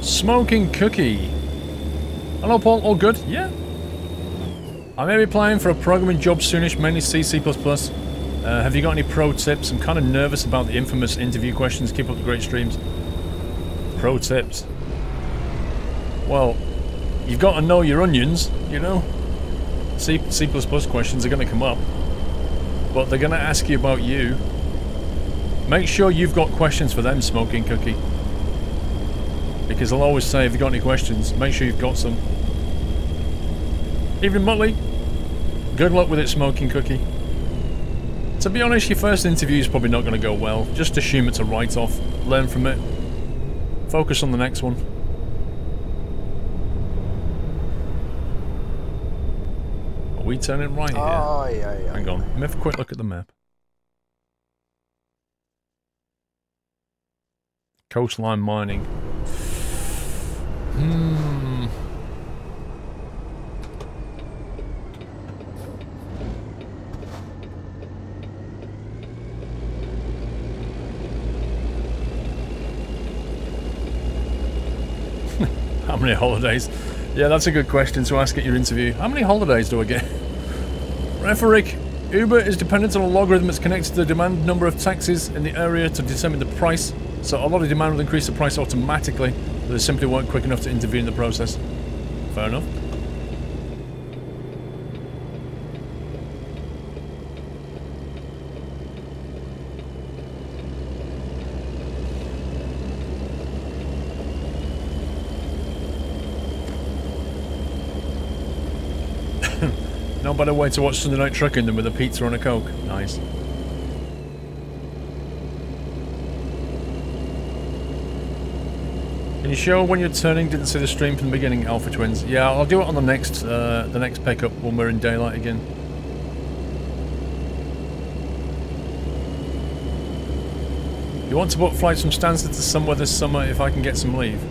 Smoking Cookie. Hello Paul, all good? Yeah. I may be applying for a programming job soonish, mainly C, C++. Have you got any pro tips? I'm kind of nervous about the infamous interview questions. Keep up the great streams. Pro tips. Well, you've got to know your onions, you know? C questions are going to come up. But they're going to ask you about you. Make sure you've got questions for them, Smoking Cookie. Because they'll always say, if you've got any questions, make sure you've got some. Evening, Muttley. Good luck with it, Smoking Cookie. To be honest, your first interview is probably not going to go well. Just assume it's a write-off. Learn from it. Focus on the next one. Are we turning right here? Oh, yeah. Hang on. Let me have a quick look at the map. Coastline mining. How many holidays? Yeah, that's a good question to ask at your interview. How many holidays do I get? Referick, Uber is dependent on a logarithm that's connected to the demand number of taxis in the area to determine the price. So a lot of demand will increase the price automatically, but they simply weren't quick enough to intervene in the process. Fair enough. No better way to watch Sunday Night Trucking than with a pizza and a Coke. Nice. Can you show when you're turning? Didn't see the stream from the beginning, Alpha Twins. Yeah, I'll do it on the next pickup when we're in daylight again. You want to book flights from Stansted to somewhere this summer if I can get some leave?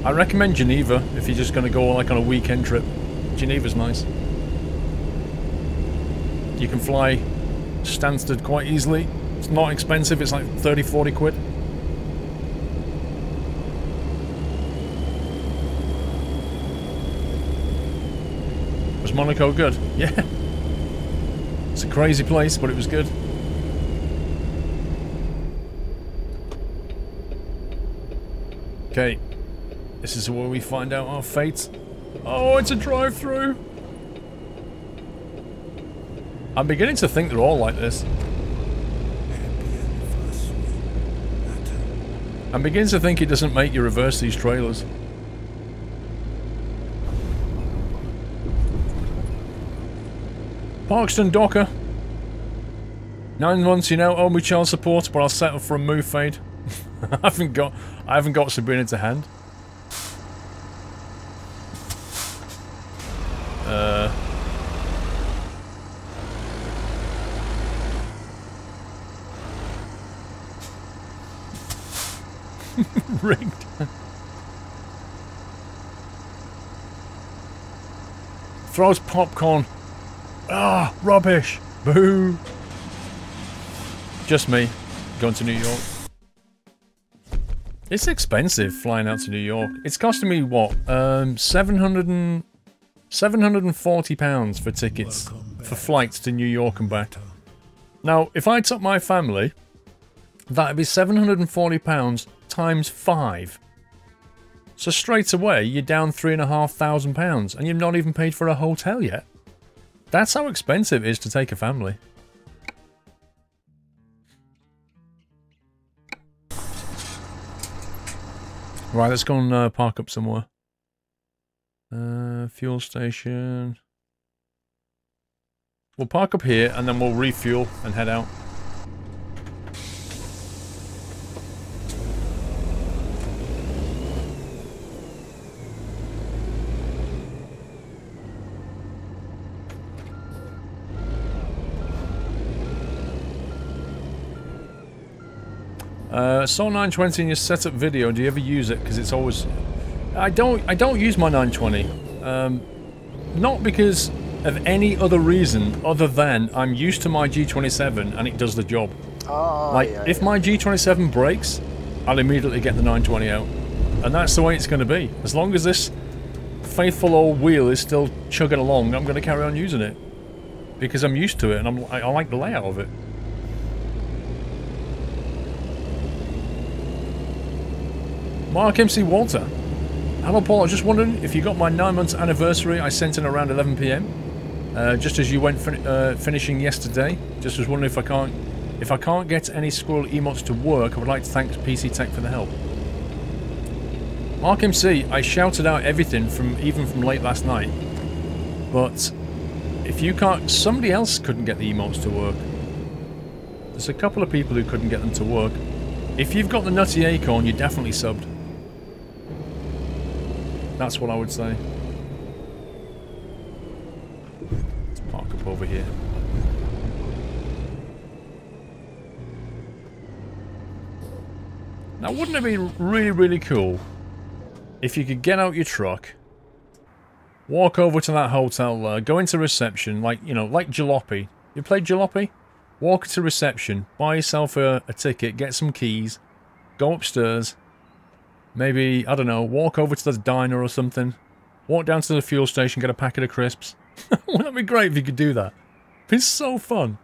I recommend Geneva if you're just going to go like on a weekend trip. Geneva's nice. You can fly Stansted quite easily. It's not expensive, it's like 30-40 quid. Was Monaco good? Yeah. It's a crazy place, but it was good. Okay. This is where we find out our fate. Oh, it's a drive-through! I'm beginning to think they're all like this. I'm beginning to think it doesn't make you reverse these trailers. Parkston Docker. 9 months, you know, owe me child support, but I'll settle for a move fade. I haven't got Sabrina to hand. Rigged. Throws popcorn. Ah, rubbish. Boo. Just me, going to New York. It's expensive flying out to New York. It's costing me what? £740 for tickets for flights to New York and back. Now, if I took my family, that'd be £740 times 5. So straight away, you're down £3,500, and you've not even paid for a hotel yet. That's how expensive it is to take a family. Right, let's go and park up somewhere. Fuel station. We'll park up here and then we'll refuel and head out. Saw 920 in your setup video. Do you ever use it? Because it's always... I don't use my 920. Not because of any other reason other than I'm used to my G27 and it does the job. Oh, like, yeah, if yeah. my G27 breaks, I'll immediately get the 920 out. And that's the way it's going to be. As long as this faithful old wheel is still chugging along, I'm going to carry on using it. Because I'm used to it and I like the layout of it. Mark MC Walter. Hello Paul, I was just wondering if you got my 9 months anniversary I sent in around 11 PM. Just as you went finishing yesterday. Just was wondering if I can't get any Squirrel emotes to work, I would like to thank PC Tech for the help. Mark MC, I shouted out everything even from late last night. But if you can't, somebody else couldn't get the emotes to work. There's a couple of people who couldn't get them to work. If you've got the Nutty Acorn, you're definitely subbed. That's what I would say. Let's park up over here. Now, wouldn't it be really, really cool if you could get out your truck, walk over to that hotel, go into reception, like, you know, like Jalopy. You played Jalopy? Walk to reception, buy yourself a ticket, get some keys, go upstairs. Maybe, I don't know, walk over to the diner or something. Walk down to the fuel station, get a packet of crisps. Wouldn't that be great if you could do that? It's so fun.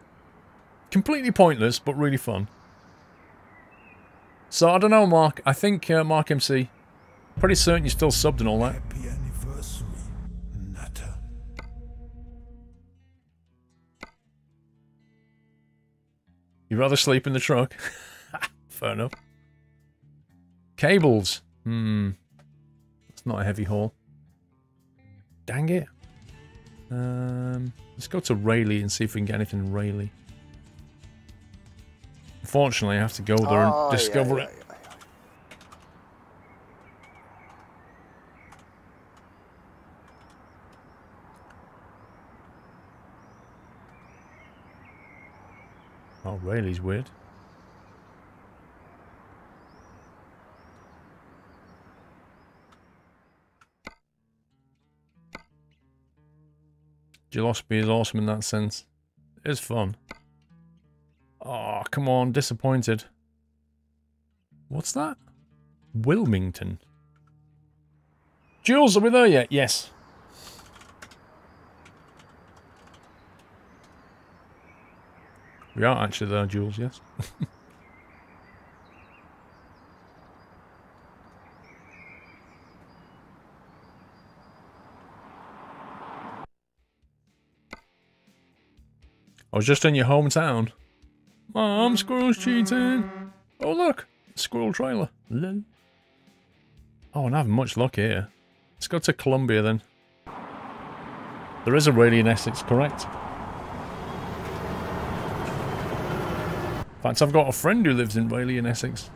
Completely pointless, but really fun. So, I don't know, Mark. I think, Mark MC, pretty certain you're still subbed and all that. Happy anniversary, Nutter. You'd rather sleep in the truck? Fair enough. Cables. It's not a heavy haul. Dang it. Let's go to Rayleigh and see if we can get anything in Rayleigh. Unfortunately, I have to go there and discover it. Oh, Rayleigh's weird. Gillespie is awesome in that sense. It is fun. Oh, come on, disappointed. What's that? Wilmington. Jules, are we there yet? Yes. We are actually there, Jules, yes. I was just in your hometown. Mom, squirrel's cheating. Oh, look. Squirrel trailer. Lol. Oh, I'm not having much luck here. Let's go to Columbia then. There is a Rayleigh in Essex, correct? In fact, I've got a friend who lives in Rayleigh in Essex.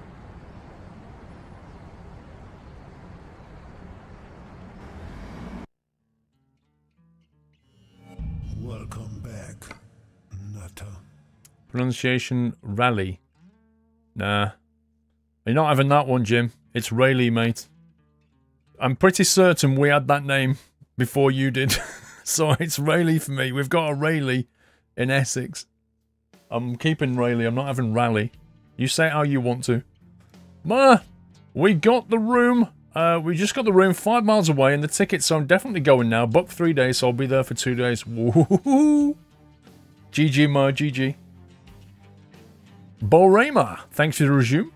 Welcome back, Nutter. Pronunciation, Rally. Nah. You're not having that one, Jim. It's Rayleigh, mate. I'm pretty certain we had that name before you did. So it's Rayleigh for me. We've got a Rayleigh in Essex. I'm keeping Rayleigh. I'm not having Rally. You say it how you want to. Ma, we got the room. We just got the room 5 miles away and the ticket, so I'm definitely going now. Booked 3 days, so I'll be there for 2 days. Woohoo! GG, Ma, GG. Borema, thanks for the resume.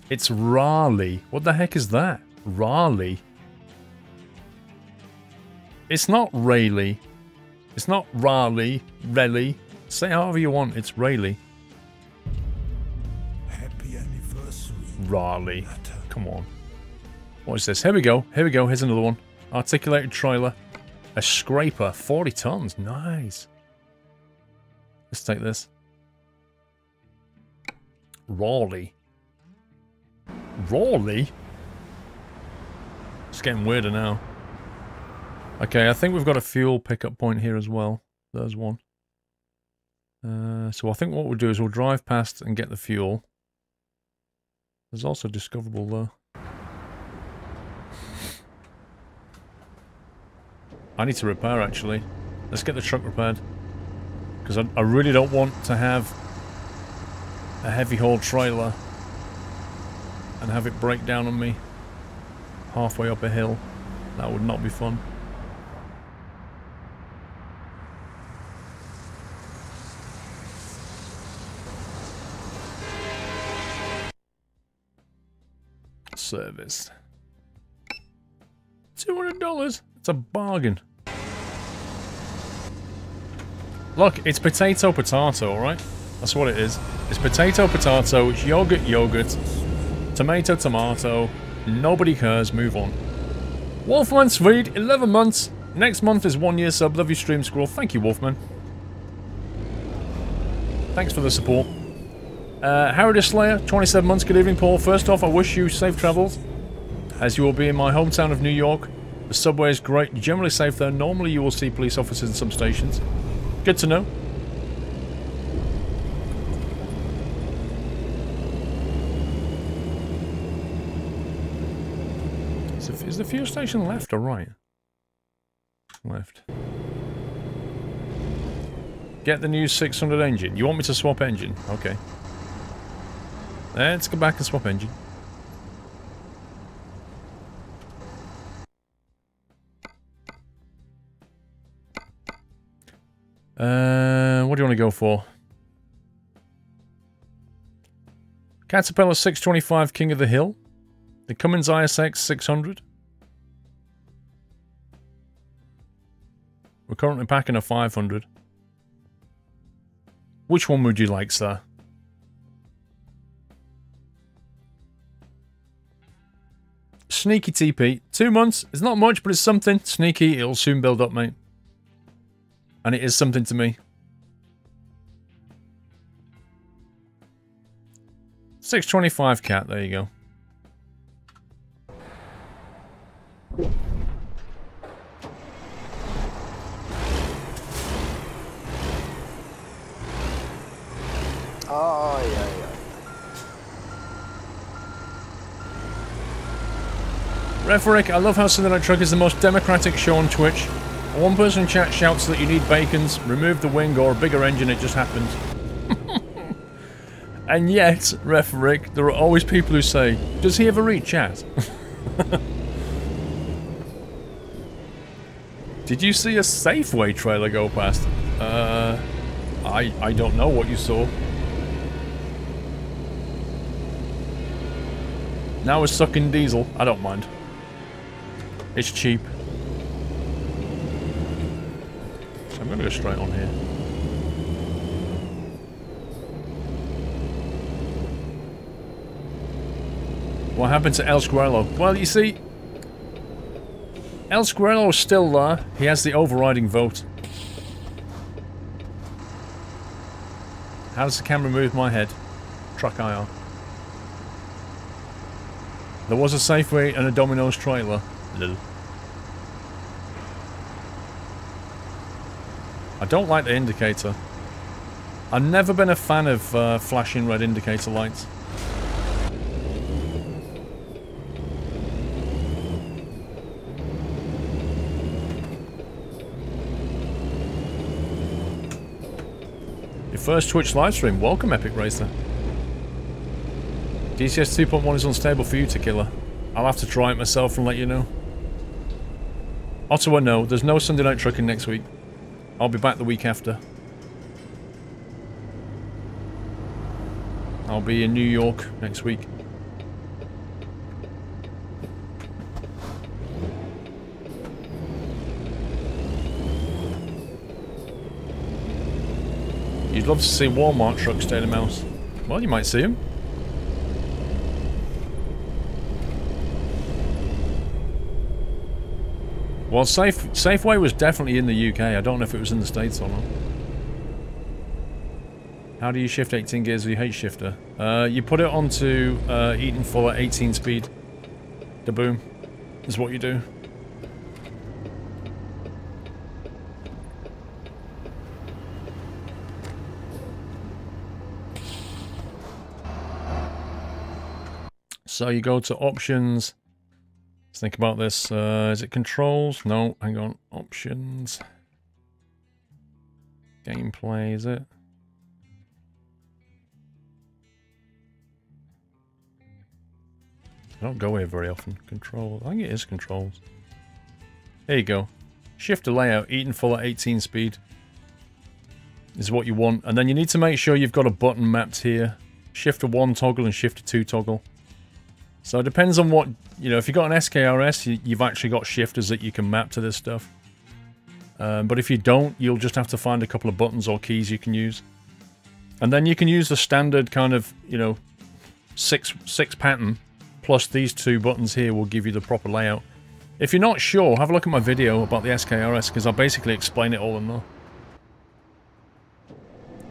It's Raleigh. What the heck is that? Raleigh. It's not Rayleigh. It's not Raleigh. Raleigh. Say however you want. It's Rayleigh. Happy anniversary. Raleigh. Come on. What is this? Here we go. Here we go. Here's another one. Articulated trailer. A scraper. 40 tons. Nice. Let's take this. Raleigh. Raleigh? It's getting weirder now. Okay, I think we've got a fuel pickup point here as well. There's one. So I think what we'll do is we'll drive past and get the fuel. There's also discoverable there. I need to repair, actually. Let's get the truck repaired. Because I really don't want to have a heavy haul trailer and have it break down on me halfway up a hill. That would not be fun. Service. $200. It's a bargain. Look, it's potato, alright? That's what it is. It's potato, it's yogurt, tomato, tomato. Nobody cares, move on. Wolfman Swede, 11 months. Next month is 1 year sub. Love your stream, Squirrel. Thank you, Wolfman. Thanks for the support. Heritage Slayer, 27 months. Good evening, Paul. First off, I wish you safe travels, as you will be in my hometown of New York. The subway is great, generally safe there. Normally you will see police officers in some stations. Good to know. Is the fuel station left or right? Left. Get the new 600 engine. You want me to swap engine? Okay. Let's go back and swap engine. What do you want to go for? Caterpillar 625 King of the Hill. The Cummins ISX 600. We're currently packing a 500. Which one would you like, sir? Sneaky TP. 2 months. It's not much, but it's something. Sneaky. It'll soon build up, mate. And it is something to me. 625 cat. There you go. Oh, yeah. Reverick, I love how Sunday Night Truck is the most democratic show on Twitch. One person in chat shouts that you need bacons, remove the wing or a bigger engine, it just happens. And yet, Reverick, there are always people who say, does he ever read chat? Did you see a Safeway trailer go past? I don't know what you saw. Now we're sucking diesel. I don't mind. It's cheap. So I'm gonna go straight on here. What happened to El Squirrelo? Well, you see, El Squirrelo is still there. He has the overriding vote. How does the camera move my head? Truck IR. There was a Safeway and a Domino's trailer. Lol. I don't like the indicator. I've never been a fan of flashing red indicator lights. Your first Twitch livestream. Welcome, Epic Racer. DCS 2.1 is unstable for you, Tequila. I'll have to try it myself and let you know. Ottawa, no. There's no Sunday Night Trucking next week. I'll be back the week after. I'll be in New York next week. You'd love to see Walmart trucks stay in a mouse. Well, you might see them. Well, Safeway was definitely in the UK. I don't know if it was in the States or not. How do you shift 18 gears with your H shifter? You put it onto Eaton Fuller 18 speed. The boom is what you do. So you go to options. Let's think about this. Is it controls? No, hang on. Options. Gameplay, is it? I don't go here very often. Control. I think it is controls. There you go. Shift to layout. Eaton Fuller 18 speed is what you want. And then you need to make sure you've got a button mapped here. Shift to 1 toggle and shift to 2 toggle. So it depends on what, you know, if you've got an SKRS, you've actually got shifters that you can map to this stuff. But if you don't, you'll just have to find a couple of buttons or keys you can use. And then you can use the standard kind of, you know, six pattern, plus these 2 buttons here will give you the proper layout. If you're not sure, have a look at my video about the SKRS, because I'll basically explain it all in there.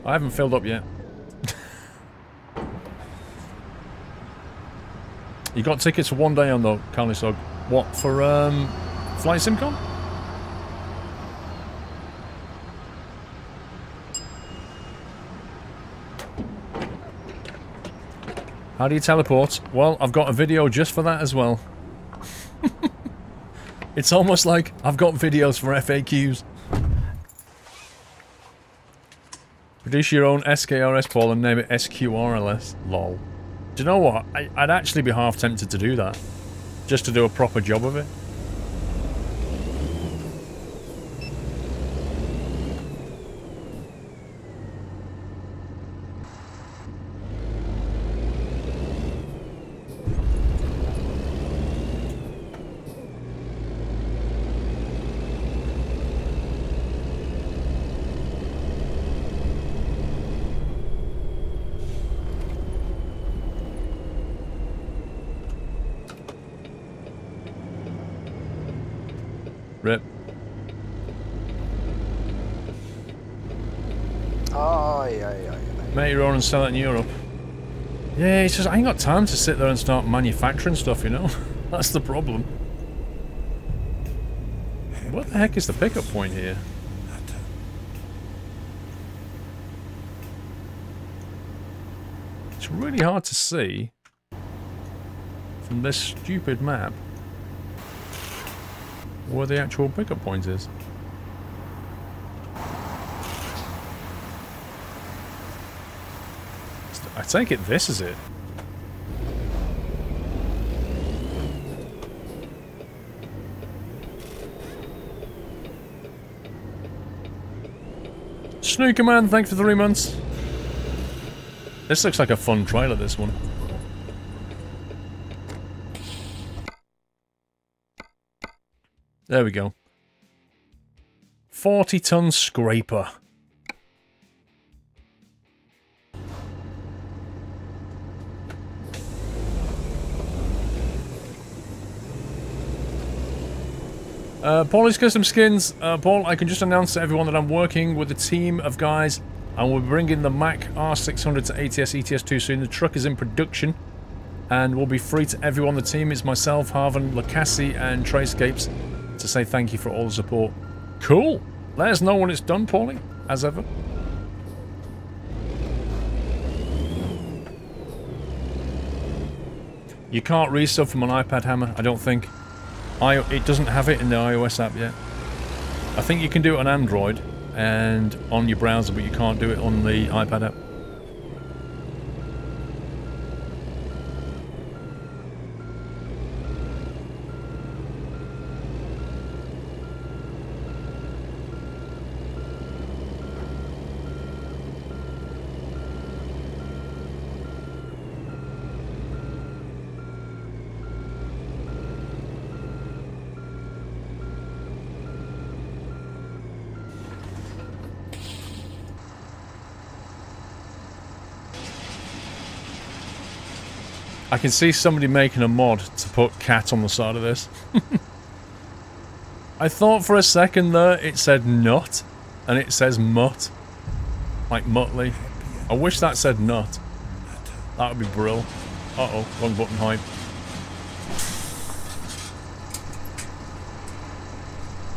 I haven't filled up yet. You got tickets for 1 day on the Carlisog. What, for Flight Simcon? How do you teleport? Well, I've got a video just for that as well. It's almost like I've got videos for FAQs. Produce your own SKRS, Paul, and name it SQRLS. Lol. Do you know what? I'd actually be half tempted to do that. Just to do a proper job of it. Rip. Oh, yeah. Make your own and sell it in Europe. Yeah, it's just, I ain't got time to sit there and start manufacturing stuff, you know? That's the problem. What the heck is the pickup point here? It's really hard to see from this stupid map where the actual pickup point is. I take it this is it. Snooker Man, thanks for 3 months. This looks like a fun trailer, this one. There we go. 40-ton scraper. Paulie's Custom Skins. Paul, I can just announce to everyone that I'm working with a team of guys and we're bringing the Mac R600 to ATS ETS2 soon. The truck is in production and will be free to everyone. The team is myself, Harvan, Lacassi and Trayscapes to say thank you for all the support. Cool! Let us know when it's done, Paulie, as ever. You can't resub from an iPad hammer, I don't think. It doesn't have it in the iOS app yet. I think you can do it on Android and on your browser, but you can't do it on the iPad app. I can see somebody making a mod to put cat on the side of this. I thought for a second there it said nut, and it says mutt. Like Muttley. I wish that said nut. That would be brill. Uh-oh, wrong button hype.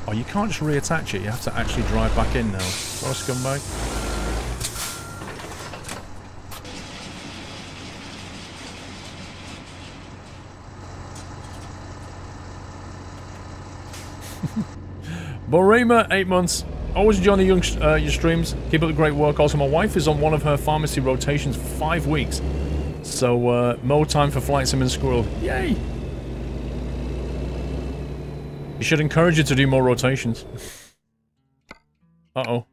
Oh, you can't just reattach it, you have to actually drive back in now. What a scumbag. Borima, 8 months. Always enjoying your streams. Keep up the great work. Also, my wife is on one of her pharmacy rotations for 5 weeks. So, more time for Flight Sim and Squirrel. Yay! You should encourage her to do more rotations. Uh-oh.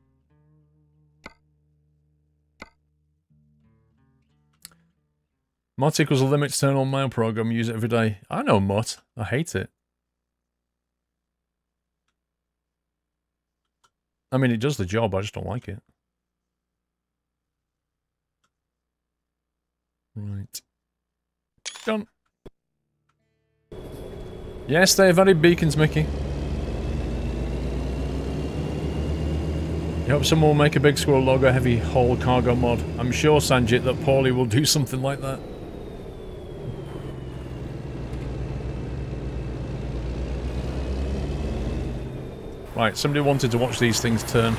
Mutt equals a limit to turn on mail program. Use it every day. I know Mutt. I hate it. I mean, it does the job, I just don't like it. Right. Done. Yes, they have added beacons, Mickey. You hope someone will make a big Squirrel logo heavy haul cargo mod. I'm sure, Sanjit, that Paulie will do something like that. Right, somebody wanted to watch these things turn.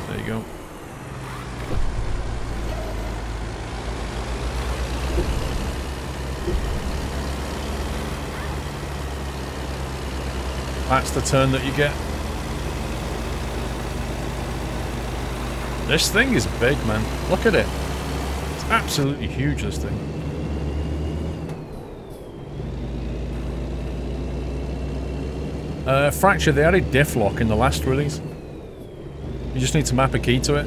There you go. That's the turn that you get. This thing is big, man. Look at it. It's absolutely huge, this thing. Fracture, they added diff lock in the last release. You just need to map a key to it.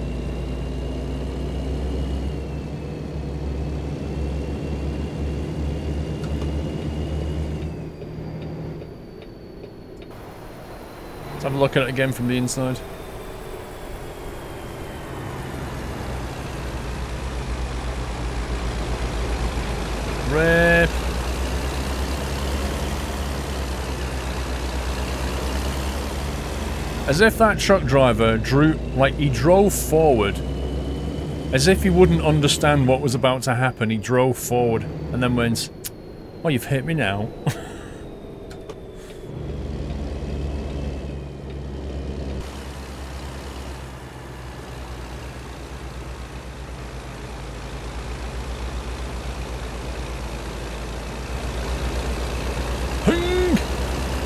Let's have a look at it again from the inside. Rip. As if that truck driver he drove forward. As if he wouldn't understand what was about to happen. He drove forward and then went, "Oh, you've hit me now."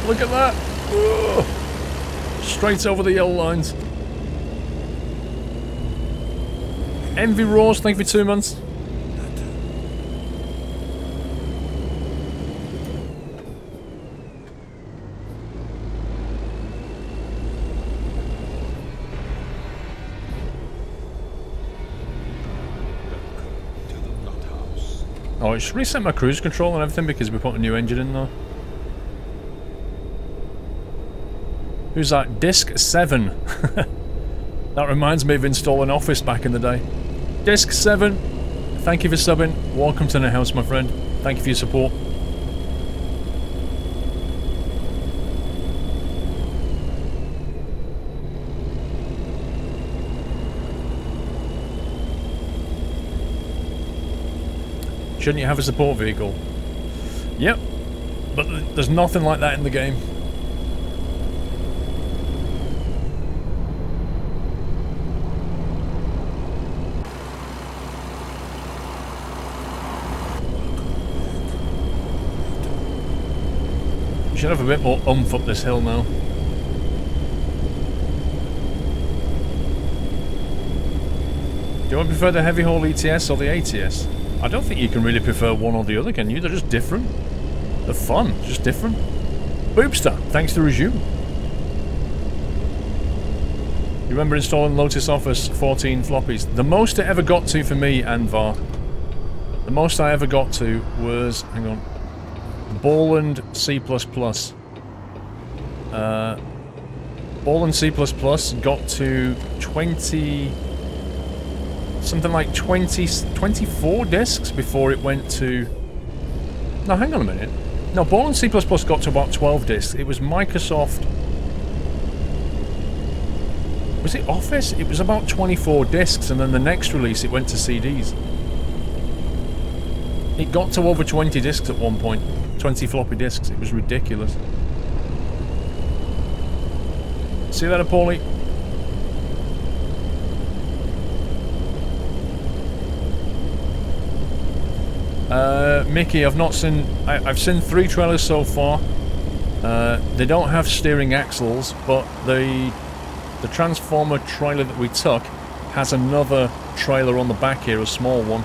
Look at that! Ugh. Straight over the yellow lines. Envy Roars, thank you for 2 months. Oh, I should reset my cruise control and everything because we put a new engine in there. Who's that? Disc 7. That reminds me of installing Office back in the day. Disc 7, thank you for subbing. Welcome to the house, my friend. Thank you for your support. Shouldn't you have a support vehicle? Yep. But there's nothing like that in the game. Should have a bit more oomph up this hill now. Do you prefer the heavy haul ETS or the ATS? I don't think you can really prefer one or the other, can you? They're just different. They're fun, just different. Boopster, thanks to resume. You remember installing Lotus Office 14 floppies? The most it ever got to for me, Anvar. The most I ever got to was, hang on, Borland C++. Borland C++ got to 20... something like 24 discs before it went to... No, hang on a minute. No, Ball and C++ got to about 12 discs. It was Microsoft... Was it Office? It was about 24 discs, and then the next release it went to CDs. It got to over 20 discs at one point. 20 floppy disks. It was ridiculous. See you later, Paulie. Mickey, I've not seen... I've seen 3 trailers so far. They don't have steering axles, but the Transformer trailer that we took has another trailer on the back here, a small one,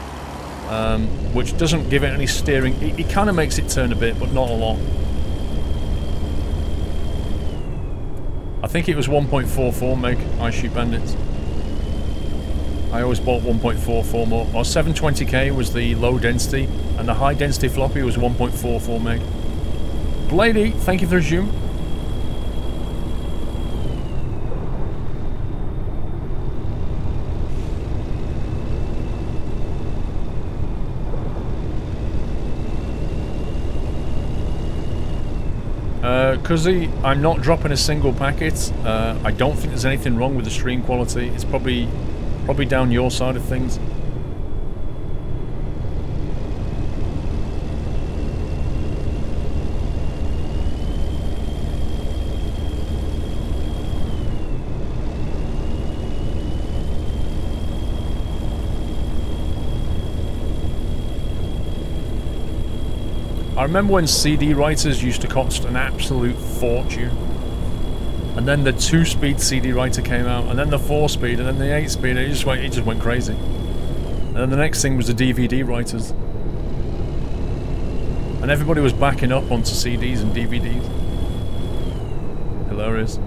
which doesn't give it any steering. It kind of makes it turn a bit, but not a lot. I think it was 1.44 meg, Ice Sheep Bandits. I always bought 1.44 more. Or 720k was the low density, and the high density floppy was 1.44 meg. Blady, thank you for the zoom. Cuzzy, I'm not dropping a single packet. I don't think there's anything wrong with the stream quality. It's probably down your side of things. I remember when CD writers used to cost an absolute fortune. And then the 2-speed CD writer came out, and then the 4-speed, and then the 8-speed, and it just went crazy. And then the next thing was the DVD writers. And everybody was backing up onto CDs and DVDs. Hilarious.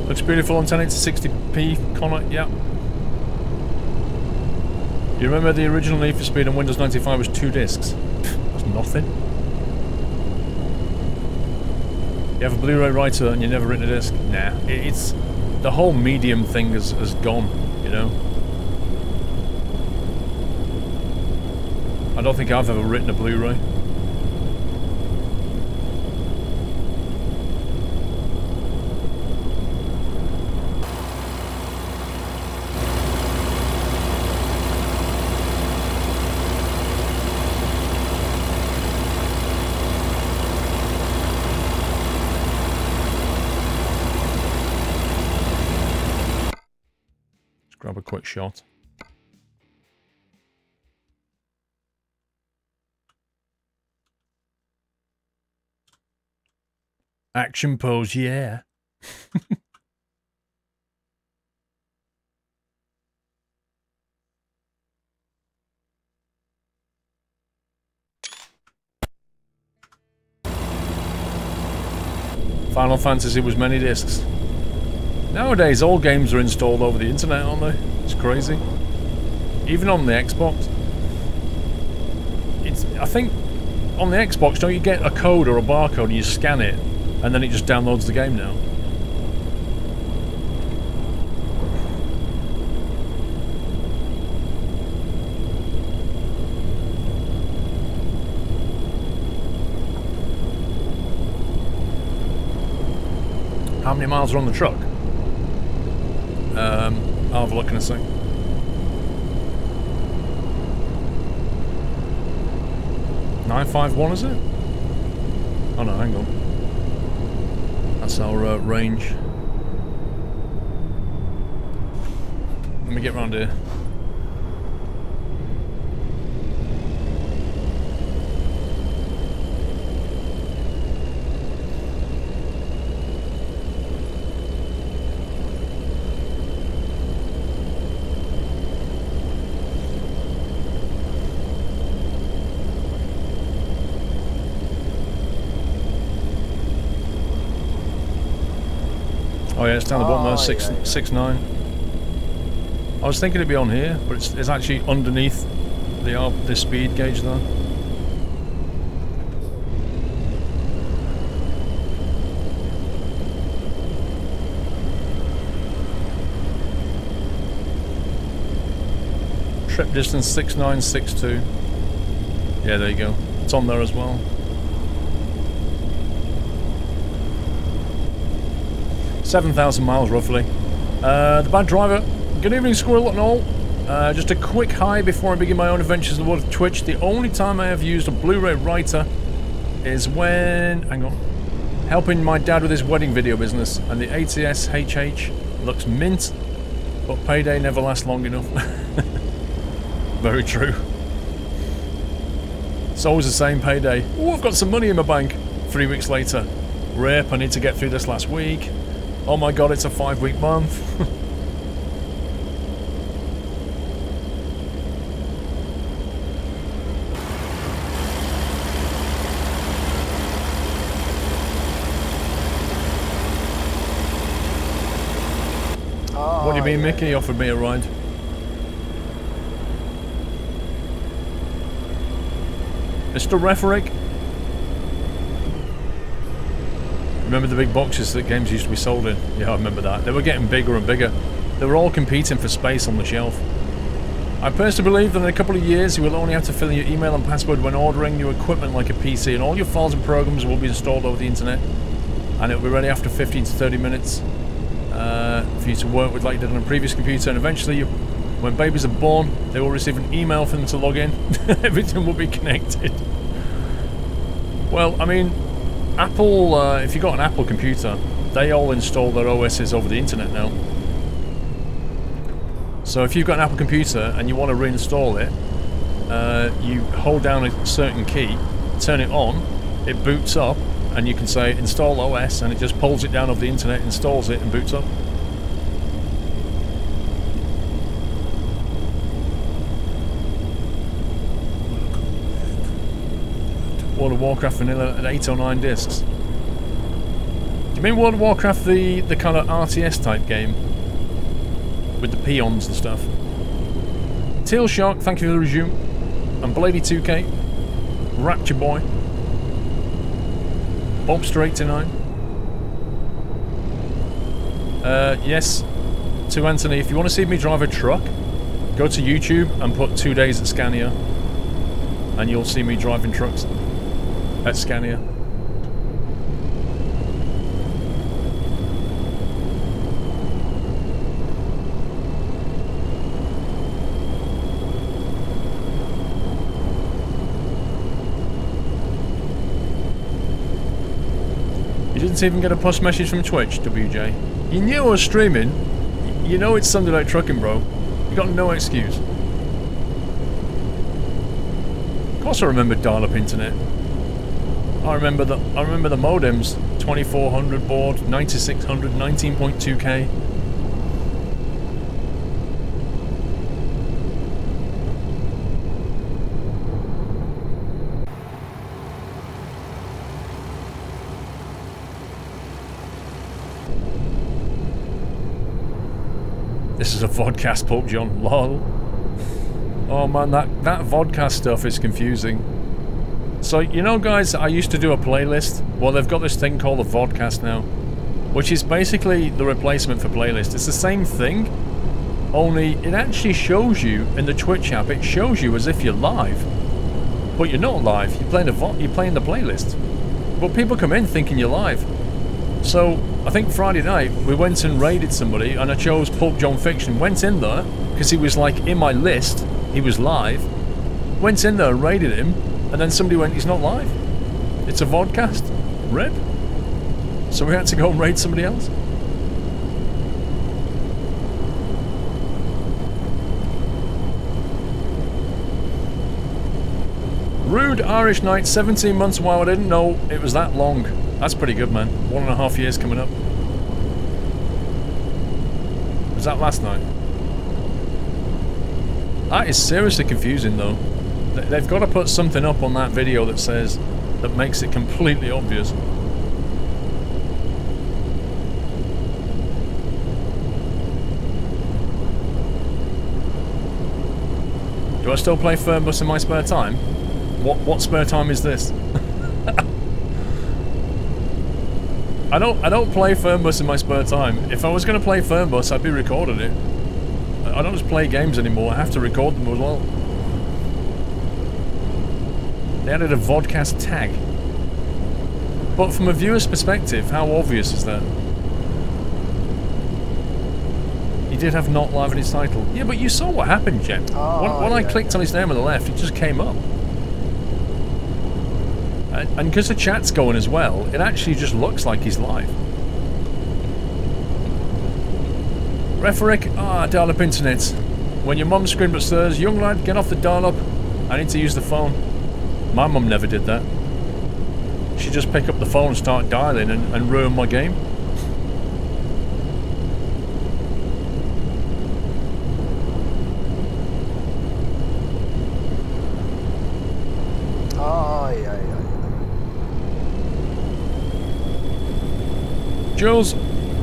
Looks beautiful on 1080-60p, Connor, yeah. You remember the original Need for Speed on Windows 95 was 2 discs? That's nothing. You have a Blu-ray writer and you've never written a disc? Nah, it's... The whole medium thing has gone, you know? I don't think I've ever written a Blu-ray. Grab a quick shot. Action pose, yeah. Final Fantasy was many discs. Nowadays, all games are installed over the internet, aren't they? It's crazy. Even on the Xbox. I think on the Xbox, don't you get a code or a barcode and you scan it, and then it just downloads the game now? How many miles are on the truck? I'll have a look in a sec. .951 is it? Oh no, hang on. That's our range. Let me get round here. Oh yeah, it's down the bottom there, 6.9. I was thinking it'd be on here, but it's actually underneath the speed gauge there. Trip distance 6962. Yeah, there you go. It's on there as well. 7,000 miles roughly. The bad driver. Good evening, Squirrel and all. Just a quick hi before I begin my own adventures in the world of Twitch. The only time I have used a Blu-ray writer is when... hang on. Helping my dad with his wedding video business. And the ATS HH looks mint, but payday never lasts long enough. Very true. It's always the same payday. Oh, I've got some money in my bank. 3 weeks later. Rip, I need to get through this last week. Oh my god, it's a 5-week month. What do you mean, Mickey? He offered me a ride. Mr. Referick. Remember the big boxes that games used to be sold in? Yeah, I remember that. They were getting bigger and bigger. They were all competing for space on the shelf. I personally believe that in a couple of years you will only have to fill in your email and password when ordering new equipment like a PC, and all your files and programs will be installed over the internet, and it will be ready after 15 to 30 minutes for you to work with like you did on a previous computer, and eventually when babies are born they will receive an email for them to log in. Everything will be connected. Well, I mean, Apple, if you've got an Apple computer, they all install their OSs over the internet now. So if you've got an Apple computer and you want to reinstall it, you hold down a certain key, turn it on, it boots up, and you can say install OS, and it just pulls it down over the internet, installs it, and boots up. World of Warcraft vanilla at 8 or 9 discs. Do you mean World of Warcraft the kind of RTS type game? With the peons and stuff. Teal Shark, thank you for the resume. And Blady2K. Rapture Boy. Bobster89. Yes, to Anthony, if you want to see me drive a truck, go to YouTube and put 2 days at Scania. And you'll see me driving trucks at Scania. You didn't even get a push message from Twitch, WJ. You knew I was streaming. You know it's Sunday Night Trucking, bro. You got no excuse. Of course I remember dial-up internet. I remember the modems. 2400 baud, 9600, 19.2K. This is a vodcast, Pope John. Lol. Oh man, that vodcast stuff is confusing. So, you know guys, I used to do a playlist. Well, they've got this thing called a vodcast now, which is basically the replacement for playlist. It's the same thing, only it actually shows you in the Twitch app, it shows you as if you're live. But you're not live, you're playing the playlist. But people come in thinking you're live. So, I think Friday night, we went and raided somebody, and I chose Pulp John Fiction. Went in there, because he was like in my list, he was live. Went in there and raided him, and then somebody went, he's not live. It's a vodcast. Rip. So we had to go and raid somebody else. Rude Irish Knight, 17 months. Wow, I didn't know it was that long. That's pretty good, man. 1.5 years coming up. Was that last night? That is seriously confusing, though. They've got to put something up on that video that says, that makes it completely obvious. Do I still play Fernbus in my spare time? What spare time is this? I don't play Fernbus in my spare time. If I was going to play Fernbus, I'd be recording it. I don't just play games anymore, I have to record them as well. They added a vodcast tag. But from a viewer's perspective, how obvious is that? He did have not live in his title. Yeah, but you saw what happened, Jen. When I clicked on his name on the left, it just came up. And because the chat's going as well, it actually just looks like he's live. Referick, dial-up internet. When your mum screamed upstairs, young lad, get off the dial-up. I need to use the phone. My mum never did that. She'd just pick up the phone and start dialing and ruin my game. Jules,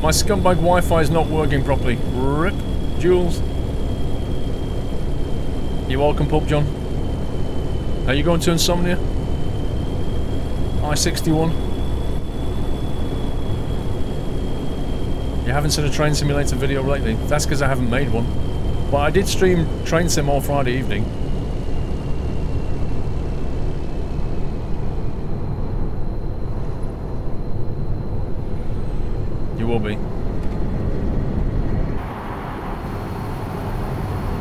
my scumbag Wi-Fi is not working properly. RIP. Jules. You're welcome, Pub John. Are you going to Insomnia? I-61. You haven't seen a train simulator video lately? That's because I haven't made one. But I did stream Train Sim all Friday evening. You will be.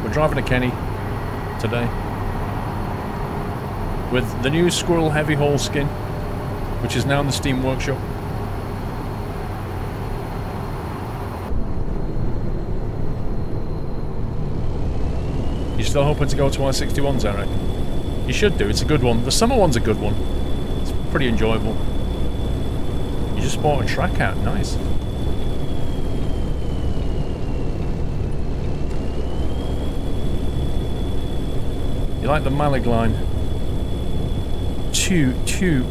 We're driving to Kenny today with the new Squirrel Heavy Haul skin, which is now in the Steam Workshop. You still hoping to go to I-61s, Eric? You should do, it's a good one. The summer one's a good one. It's pretty enjoyable. You just bought a track out, nice. You like the Malig line? Two.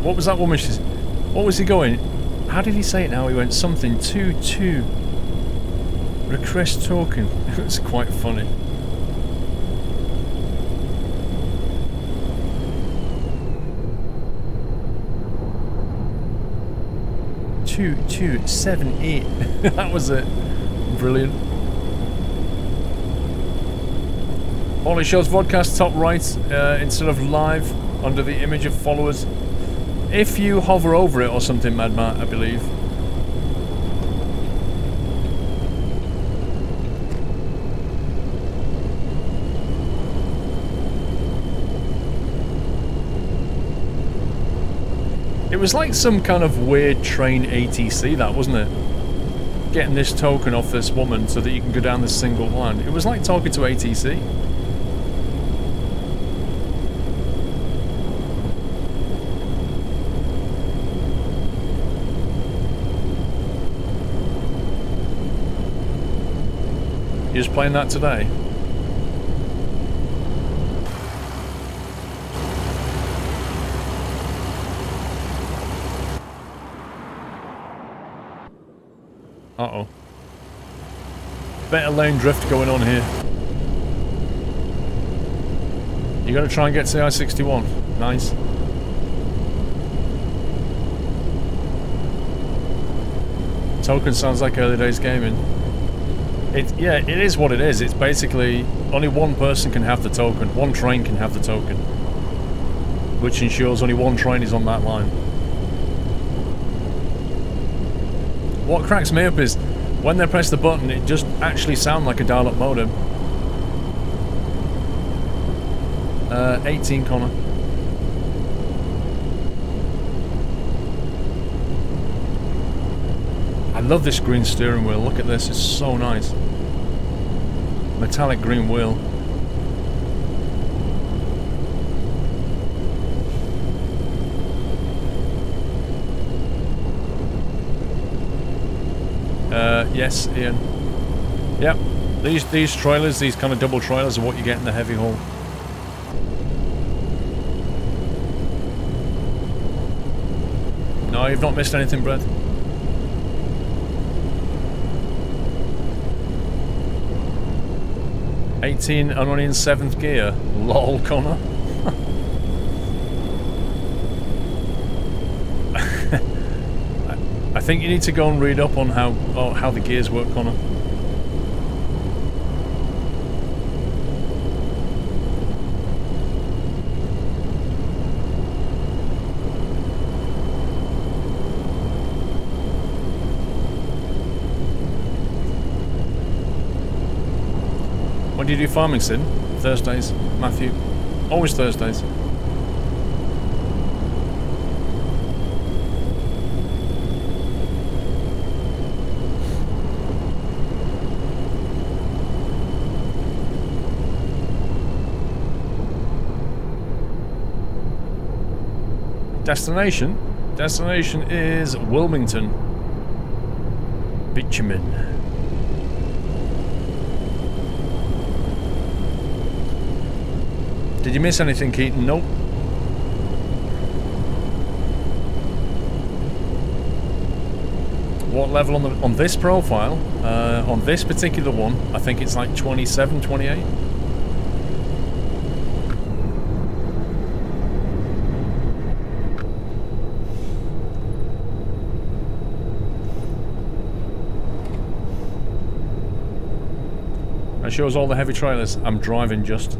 What was that woman? What was he going? How did he say it now? He went something. Two. Request token. It was quite funny. Two, 7, 8. That was it. Brilliant. Only shows vodcast top right instead of live under the image of followers. If you hover over it or something, Mad Matt, I believe. It was like some kind of weird train ATC, that, wasn't it? Getting this token off this woman so that you can go down this single line. It was like talking to ATC. You just playing that today? Uh-oh. Better lane drift going on here. You gotta try and get to the I-61. Nice. Token sounds like early days gaming. Yeah, it is what it is. It's basically only one person can have the token. One train can have the token. Which ensures only one train is on that line. What cracks me up is when they press the button, it just actually sounds like a dial-up modem. 18, Connor. I love this green steering wheel. Look at this, it's so nice. Metallic green wheel. Yes, Ian. Yep. These trailers, these kind of double trailers, are what you get in the heavy haul. No, you've not missed anything, Brett. $18 and only in 7th gear. Lol, Connor. I think you need to go and read up on how the gears work, Connor. When do you do farming, Sid? Thursdays, Matthew. Always Thursdays. Destination? Destination is Wilmington. Bitumen. Did you miss anything, Keaton? Nope. What level on this profile? On this particular one, I think it's like 27, 28. That shows all the heavy trailers. I'm driving just.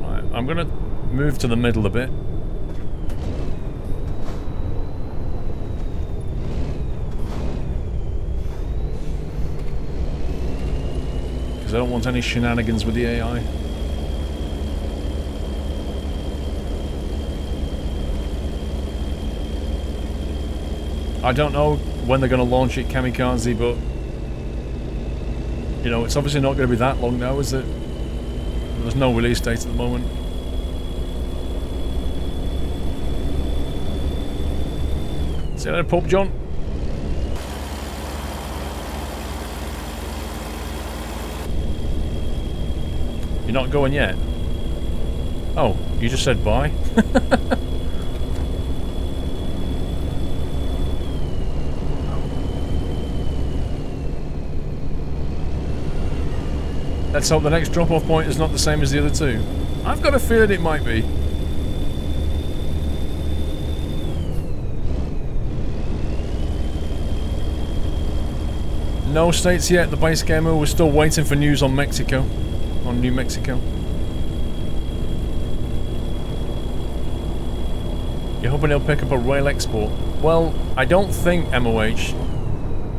Right, I'm gonna move to the middle a bit. Because I don't want any shenanigans with the AI. I don't know when they're going to launch it, Kamikaze, but you know, it's obviously not going to be that long now, is it? There's no release date at the moment. See you later, Pope John. You're not going yet? Oh, you just said bye? Let's hope the next drop-off point is not the same as the other two. I've got a feeling it might be. No states yet, the base gamer. We're still waiting for news on Mexico. On New Mexico. You're hoping he'll pick up a rail export? Well, I don't think MOH.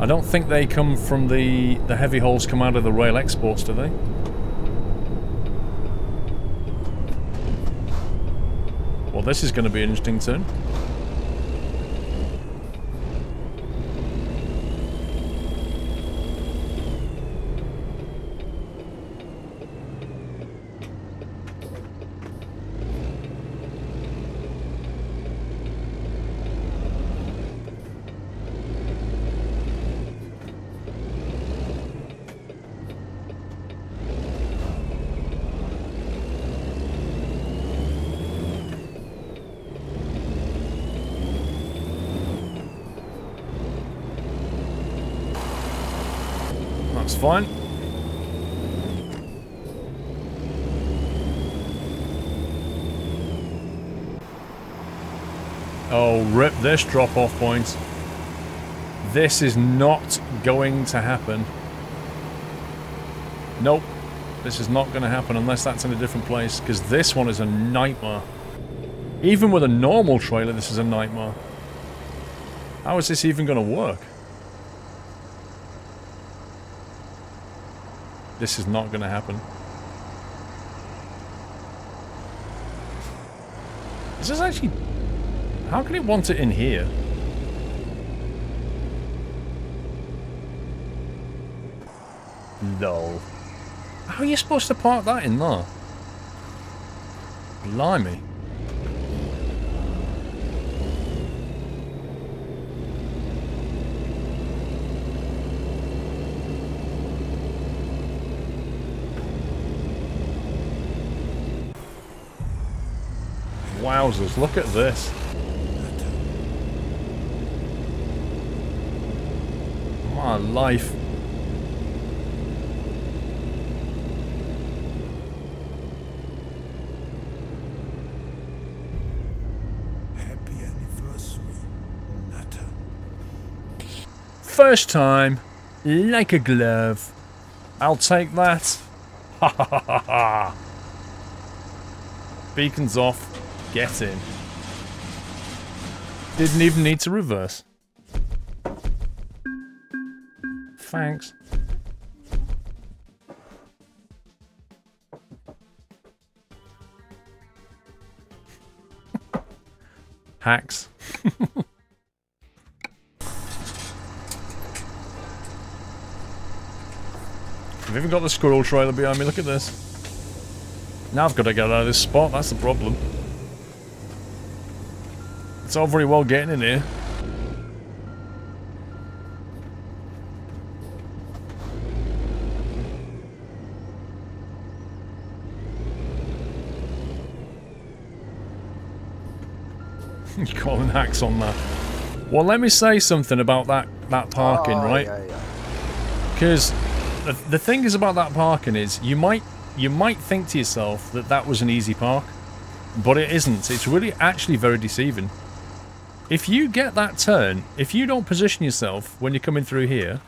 I don't think they come from the heavy hauls come out of the rail exports, do they? Well, this is going to be an interesting turn. Fine. Oh, rip this drop-off point. This is not going to happen. Nope. This is not going to happen unless that's in a different place, because this one is a nightmare. Even with a normal trailer, this is a nightmare. How is this even going to work? This is not going to happen. Is this actually... How can it want it in here? No. How are you supposed to park that in there? Blimey. Wowzers, look at this. My life. Happy anniversary, Nutter. First time, like a glove. I'll take that. Ha ha ha ha ha. Beacons off. Get in. Didn't even need to reverse. Thanks. Hacks. I've even got the squirrel trailer behind me, look at this. Now I've got to get out of this spot, that's the problem. It's all very well getting in here. You're calling hacks on that. Well, let me say something about that parking, right? Because the thing is about that parking is you might think to yourself that that was an easy park, but it isn't. It's really actually very deceiving. If you get that turn, if you don't position yourself when you're coming through here,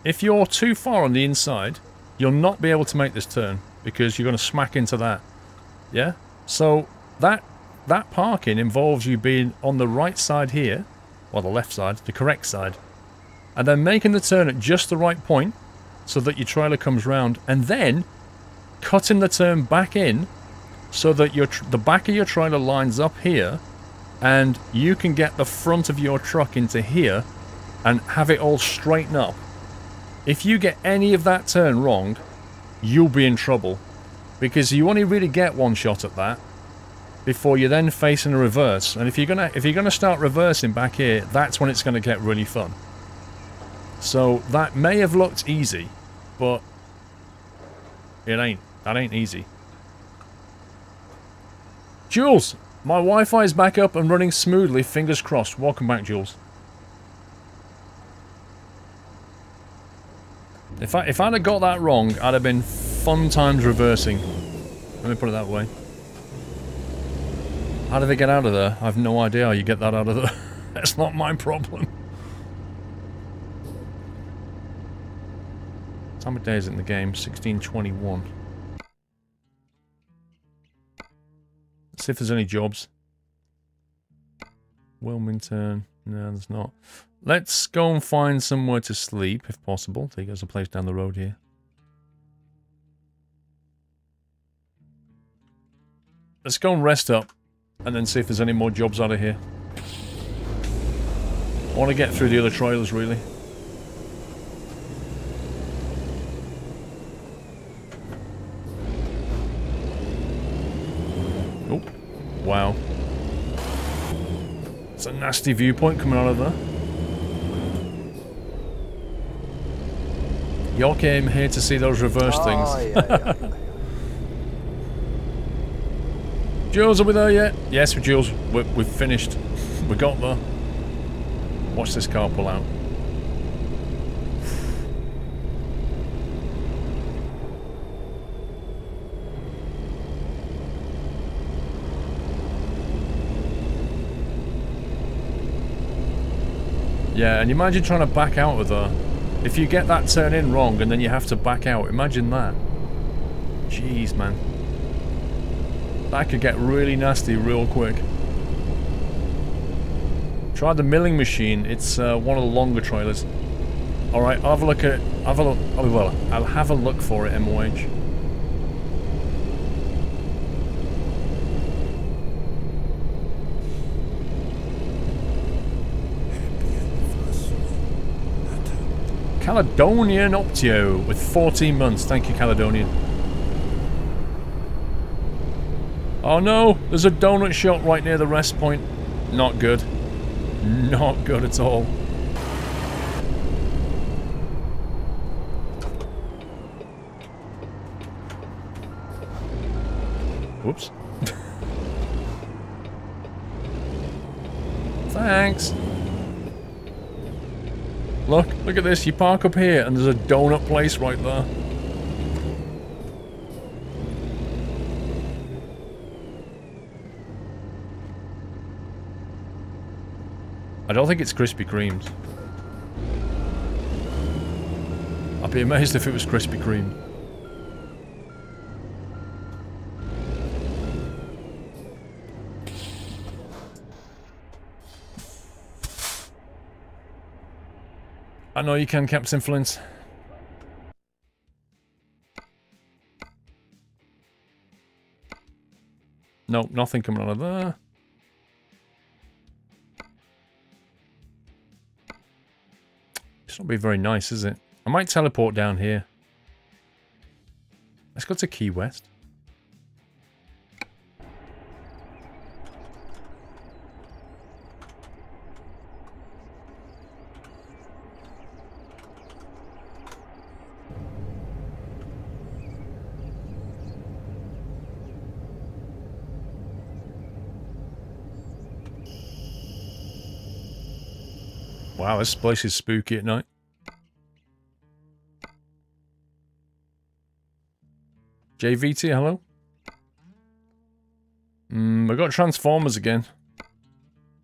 if you're too far on the inside, you'll not be able to make this turn because you're going to smack into that. Yeah? So that parking involves you being on the right side here, or the left side, the correct side, and then making the turn at just the right point so that your trailer comes round, and then cutting the turn back in so that the back of your trailer lines up here, and you can get the front of your truck into here and have it all straighten up. If you get any of that turn wrong, you'll be in trouble, because you only really get one shot at that before you're then facing a reverse. And if you're gonna start reversing back here, that's when it's gonna get really fun. So that may have looked easy, but it ain't. That ain't easy. Jules, my Wi-Fi is back up and running smoothly. Fingers crossed. Welcome back, Jules. If I'd have got that wrong, I'd have been fun times reversing. Let me put it that way. How do they get out of there? I have no idea how you get that out of there. That's not my problem. What time of day is it in the game? 16:21. Let's see if there's any jobs. Wilmington. No, there's not. Let's go and find somewhere to sleep, if possible. I think there's a place down the road here. Let's go and rest up, and then see if there's any more jobs out of here. I want to get through the other trailers, really. Oh, wow. It's a nasty viewpoint coming out of there. You came here to see those reverse things. Yeah. Jules, are we there yet? Yes, Jules. We've finished. We got there. Watch this car pull out. Yeah, and imagine trying to back out of there. If you get that turn in wrong and then you have to back out, imagine that. Jeez, man. That could get really nasty real quick. Try the milling machine. It's one of the longer trailers. Alright, I'll have a look at it. I'll have a look for it, MOH. Caledonian Optio with 14 months. Thank you, Caledonian. Oh no, there's a donut shop right near the rest point. Not good. Not good at all. Whoops. Thanks. Look at this. You park up here and there's a donut place right there. I don't think it's Krispy Kreme's. I'd be amazed if it was Krispy Kreme. I know you can, Captain Flint. Nope, nothing coming out of there. It's not be very nice, is it? I might teleport down here. Let's go to Key West. Wow, this place is spooky at night. JVT, hello? We got Transformers again.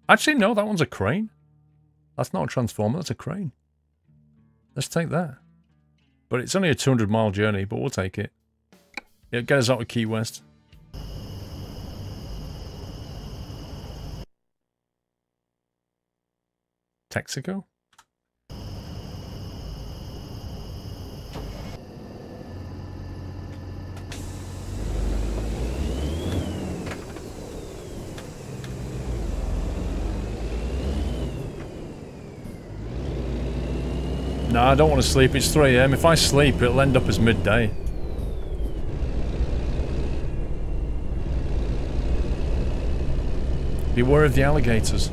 Actually, no, that one's a crane. That's not a Transformer, that's a crane. Let's take that. But it's only a 200-mile journey, but we'll take it. It'll get us out of Key West. Texaco? Nah, I don't want to sleep. It's 3 AM. If I sleep, it'll end up as midday. Beware of the alligators.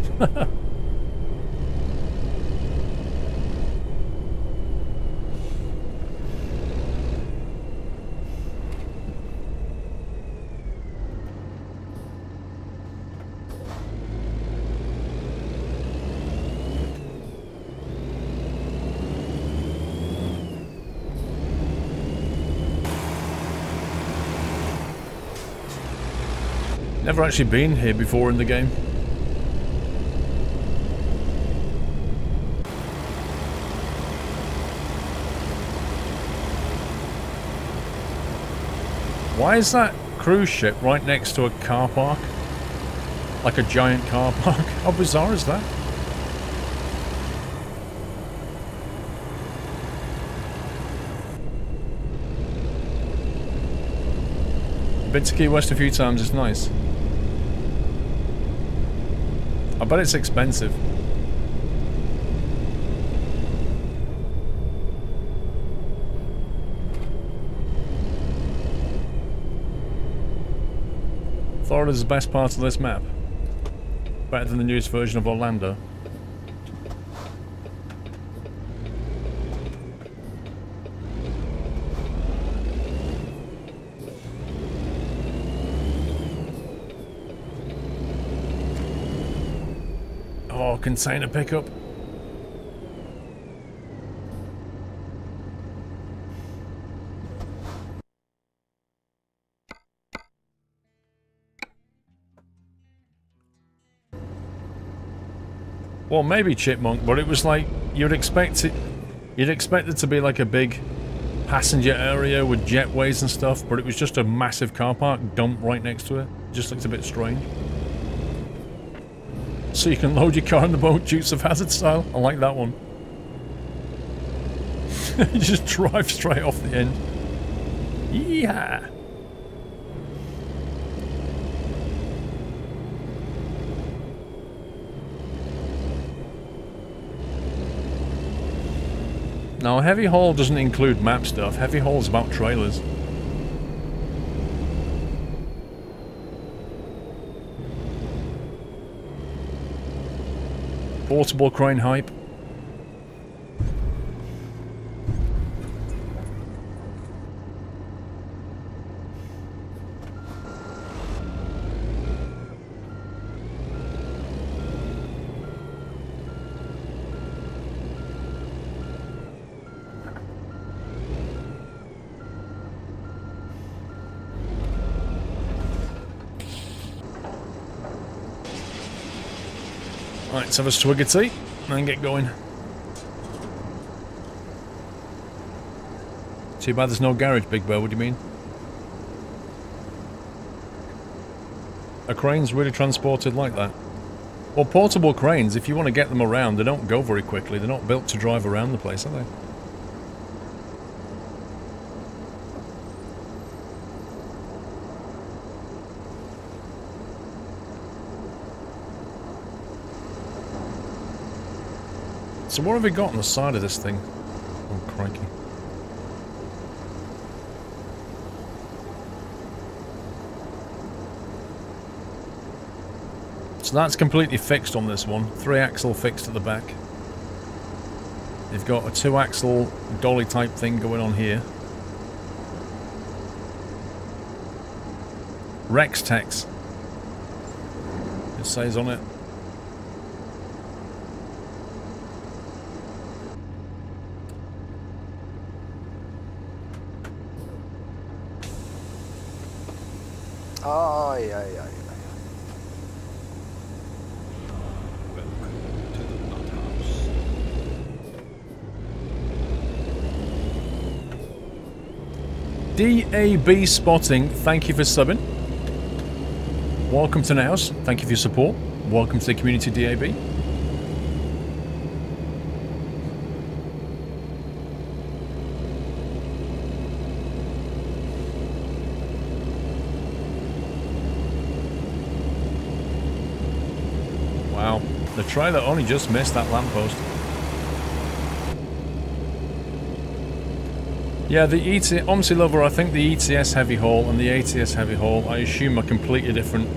Never actually been here before in the game. Why is that cruise ship right next to a car park? Like a giant car park? How bizarre is that? Been to Key West a few times, it's nice. I bet it's expensive. Florida's the best part of this map. Better than the newest version of Orlando. Oh, container pickup. Well, maybe Chipmunk, but it was like you'd expect it to be like a big passenger area with jetways and stuff, but it was just a massive car park dump right next to it. Just looked a bit strange. So you can load your car in the boat, Dukes of Hazzard style. I like that one. You just drive straight off the end. Yeah. Now, Heavy Haul doesn't include map stuff. Heavy Haul's about trailers. Portable crane hype. Right, let's have a swig of tea and then get going. Too bad there's no garage, Big Bear, what do you mean? A crane's really transported like that? Well, portable cranes, if you want to get them around, they don't go very quickly. They're not built to drive around the place, are they? So what have we got on the side of this thing? Oh, crikey. So that's completely fixed on this one. 3-axle fixed at the back. You've got a 2-axle dolly type thing going on here. Rex Tex. It says on it. Ay, ay, ay, ay. DAB Spotting, thank you for subbing. Welcome to Naus, thank you for your support. Welcome to the community, DAB. Wow, the trailer only just missed that lamppost. Yeah, the Omsi Lover, I think the ETS heavy haul and the ATS heavy haul, I assume, are completely different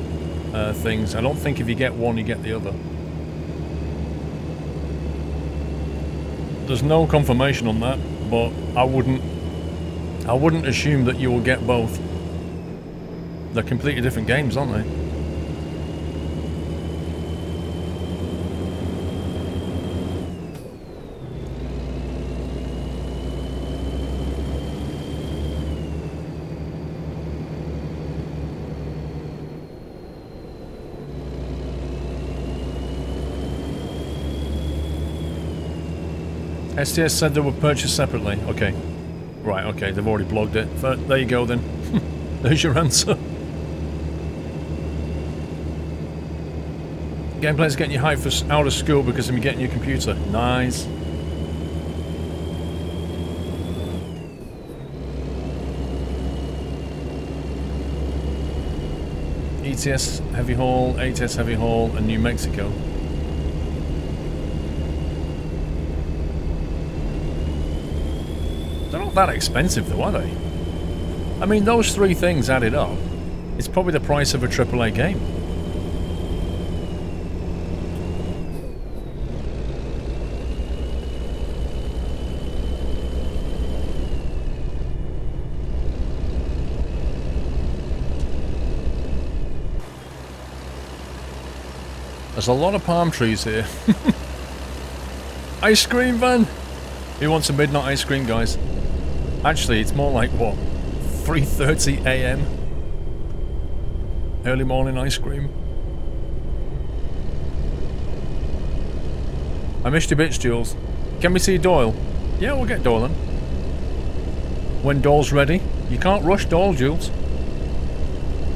things. I don't think if you get one, you get the other. There's no confirmation on that, but I wouldn't assume that you will get both. They're completely different games, aren't they? STS said they were purchased separately. Okay. Right, okay, they've already blogged it. But there you go then. There's your answer. Gameplay's getting you hyped for out of school because of me getting your computer. Nice. ETS heavy haul, ATS heavy haul, and New Mexico. They're not that expensive though, are they? I mean, those three things added up, it's probably the price of a AAA game. There's a lot of palm trees here. Ice cream van! Who wants a midnight ice cream, guys? Actually, it's more like, what, 3:30 AM? Early morning ice cream. I missed your bits, Jules. Can we see Doyle? Yeah, we'll get Doyle then. When Doyle's ready. You can't rush Doyle, Jules.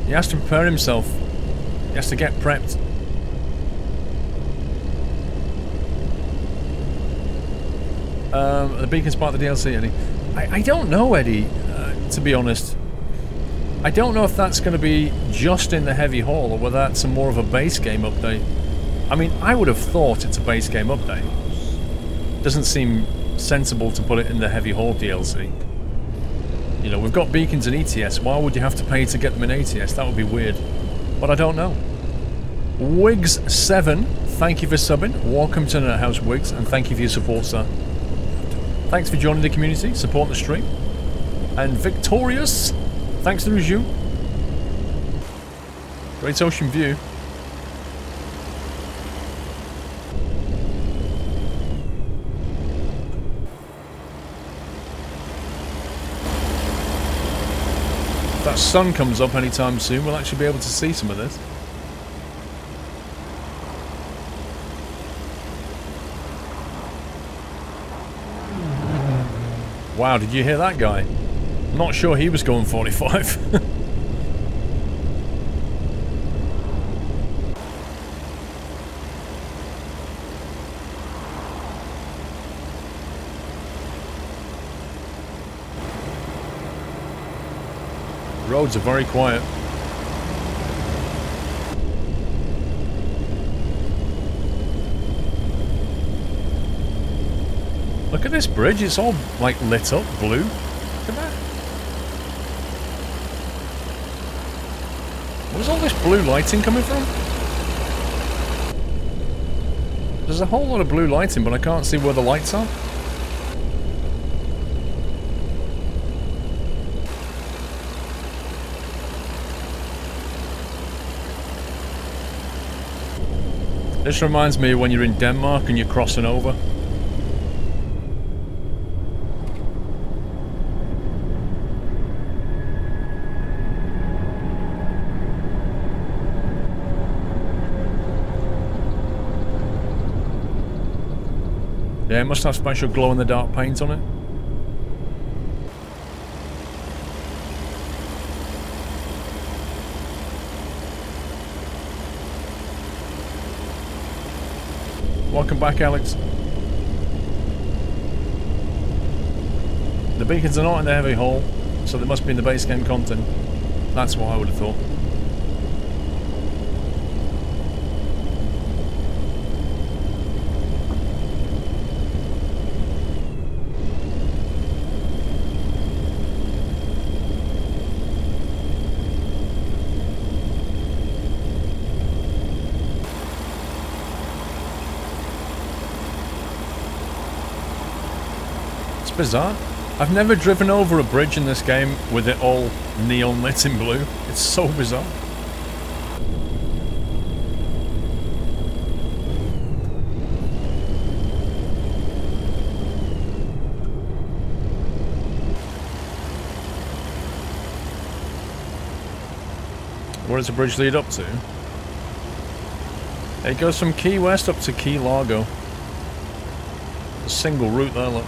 He has to prepare himself. He has to get prepped. The beacon's part of the DLC, Eddie. I don't know, Eddie, to be honest. I don't know if that's going to be just in the heavy haul or whether that's more of a base game update. I mean, I would have thought it's a base game update. Doesn't seem sensible to put it in the heavy haul DLC. You know, we've got beacons in ETS. Why would you have to pay to get them in ATS? That would be weird. But I don't know. Wiggs7, thank you for subbing. Welcome to the house, Wiggs, and thank you for your support, sir. Thanks for joining the community, supporting the stream. And Victorious, thanks to Ruju. Great ocean view. If that sun comes up anytime soon, we'll actually be able to see some of this. Wow, did you hear that guy? Not sure he was going 45. Roads are very quiet. Look at this bridge, it's all like lit up blue. Look at that. Where's all this blue lighting coming from? There's a whole lot of blue lighting, but I can't see where the lights are. This reminds me of when you're in Denmark and you're crossing over. Yeah, it must have special glow-in-the-dark paint on it. Welcome back, Alex. The beacons are not in the heavy hull, so they must be in the base game content. That's what I would have thought. Bizarre. I've never driven over a bridge in this game with it all neon lit in blue. It's so bizarre. Where does the bridge lead up to? It goes from Key West up to Key Largo. A single route there, look.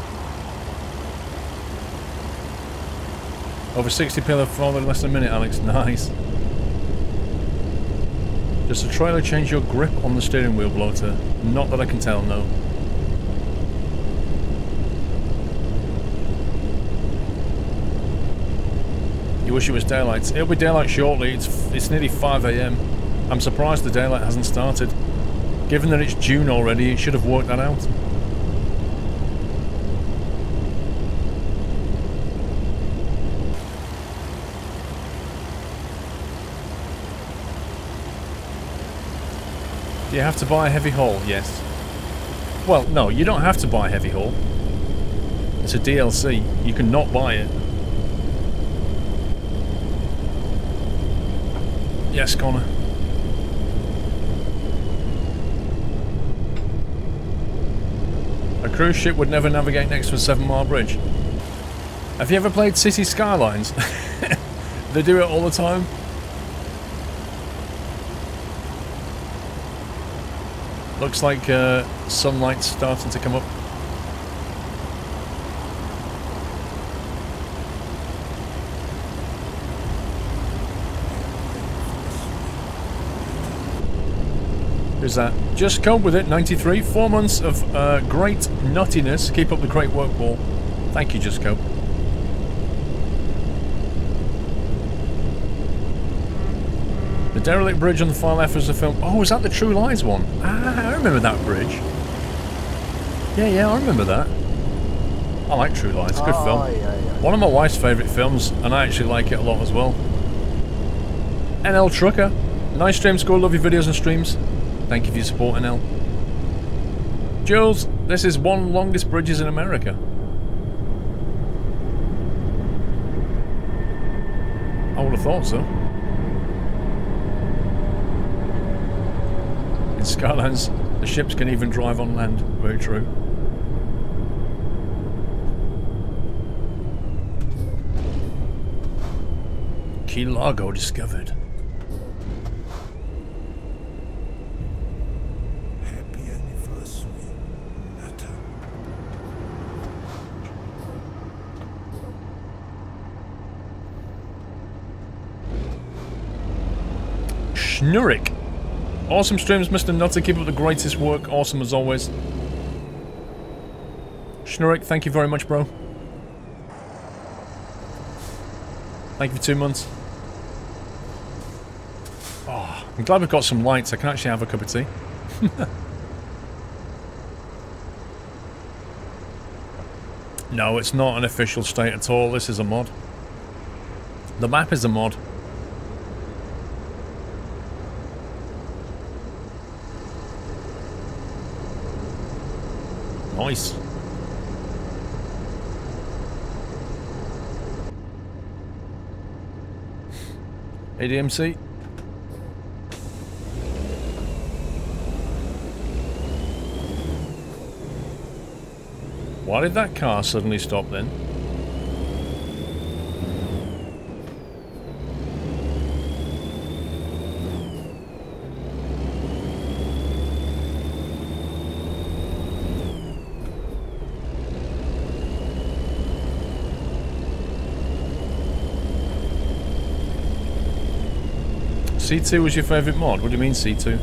Over 60 pillar for less than a minute, Alex. Nice. Does the trailer change your grip on the steering wheel, bloater? Not that I can tell, no. You wish it was daylight. It'll be daylight shortly. It's nearly 5 AM. I'm surprised the daylight hasn't started. Given that it's June already, it should have worked that out. Do you have to buy a heavy hull? Yes. Well, no, you don't have to buy a heavy hull. It's a DLC. You can not buy it. Yes, Connor. A cruise ship would never navigate next to a 7-mile bridge. Have you ever played City Skylines? They do it all the time. Looks like sunlight's starting to come up. Who's that? Just cope with it, 93. 4 months of great nuttiness. Keep up the great work, Paul. Thank you, Just Cope. The derelict bridge on the far left was the film. Oh, is that the True Lies one? Ah, I remember that bridge. Yeah, I remember that. I like True Lies. Good film. Yeah. One of my wife's favourite films, and I actually like it a lot as well. NL Trucker. Nice stream, Score. Love your videos and streams. Thank you for your support, NL. Jules, this is one of the longest bridges in America. I would have thought so. In Skylines, the ships can even drive on land. Very true. Key Largo discovered. Happy anniversary, Nata. Schnurrick. Awesome streams, Mr. Nutter. Keep up the greatest work. Awesome as always. Schnurrick, thank you very much, bro. Thank you for 2 months. I'm glad we've got some lights. I can actually have a cup of tea. No, it's not an official state at all. This is a mod. The map is a mod. Nice. ADMC. Why did that car suddenly stop then? C2 was your favourite mod? What do you mean C2?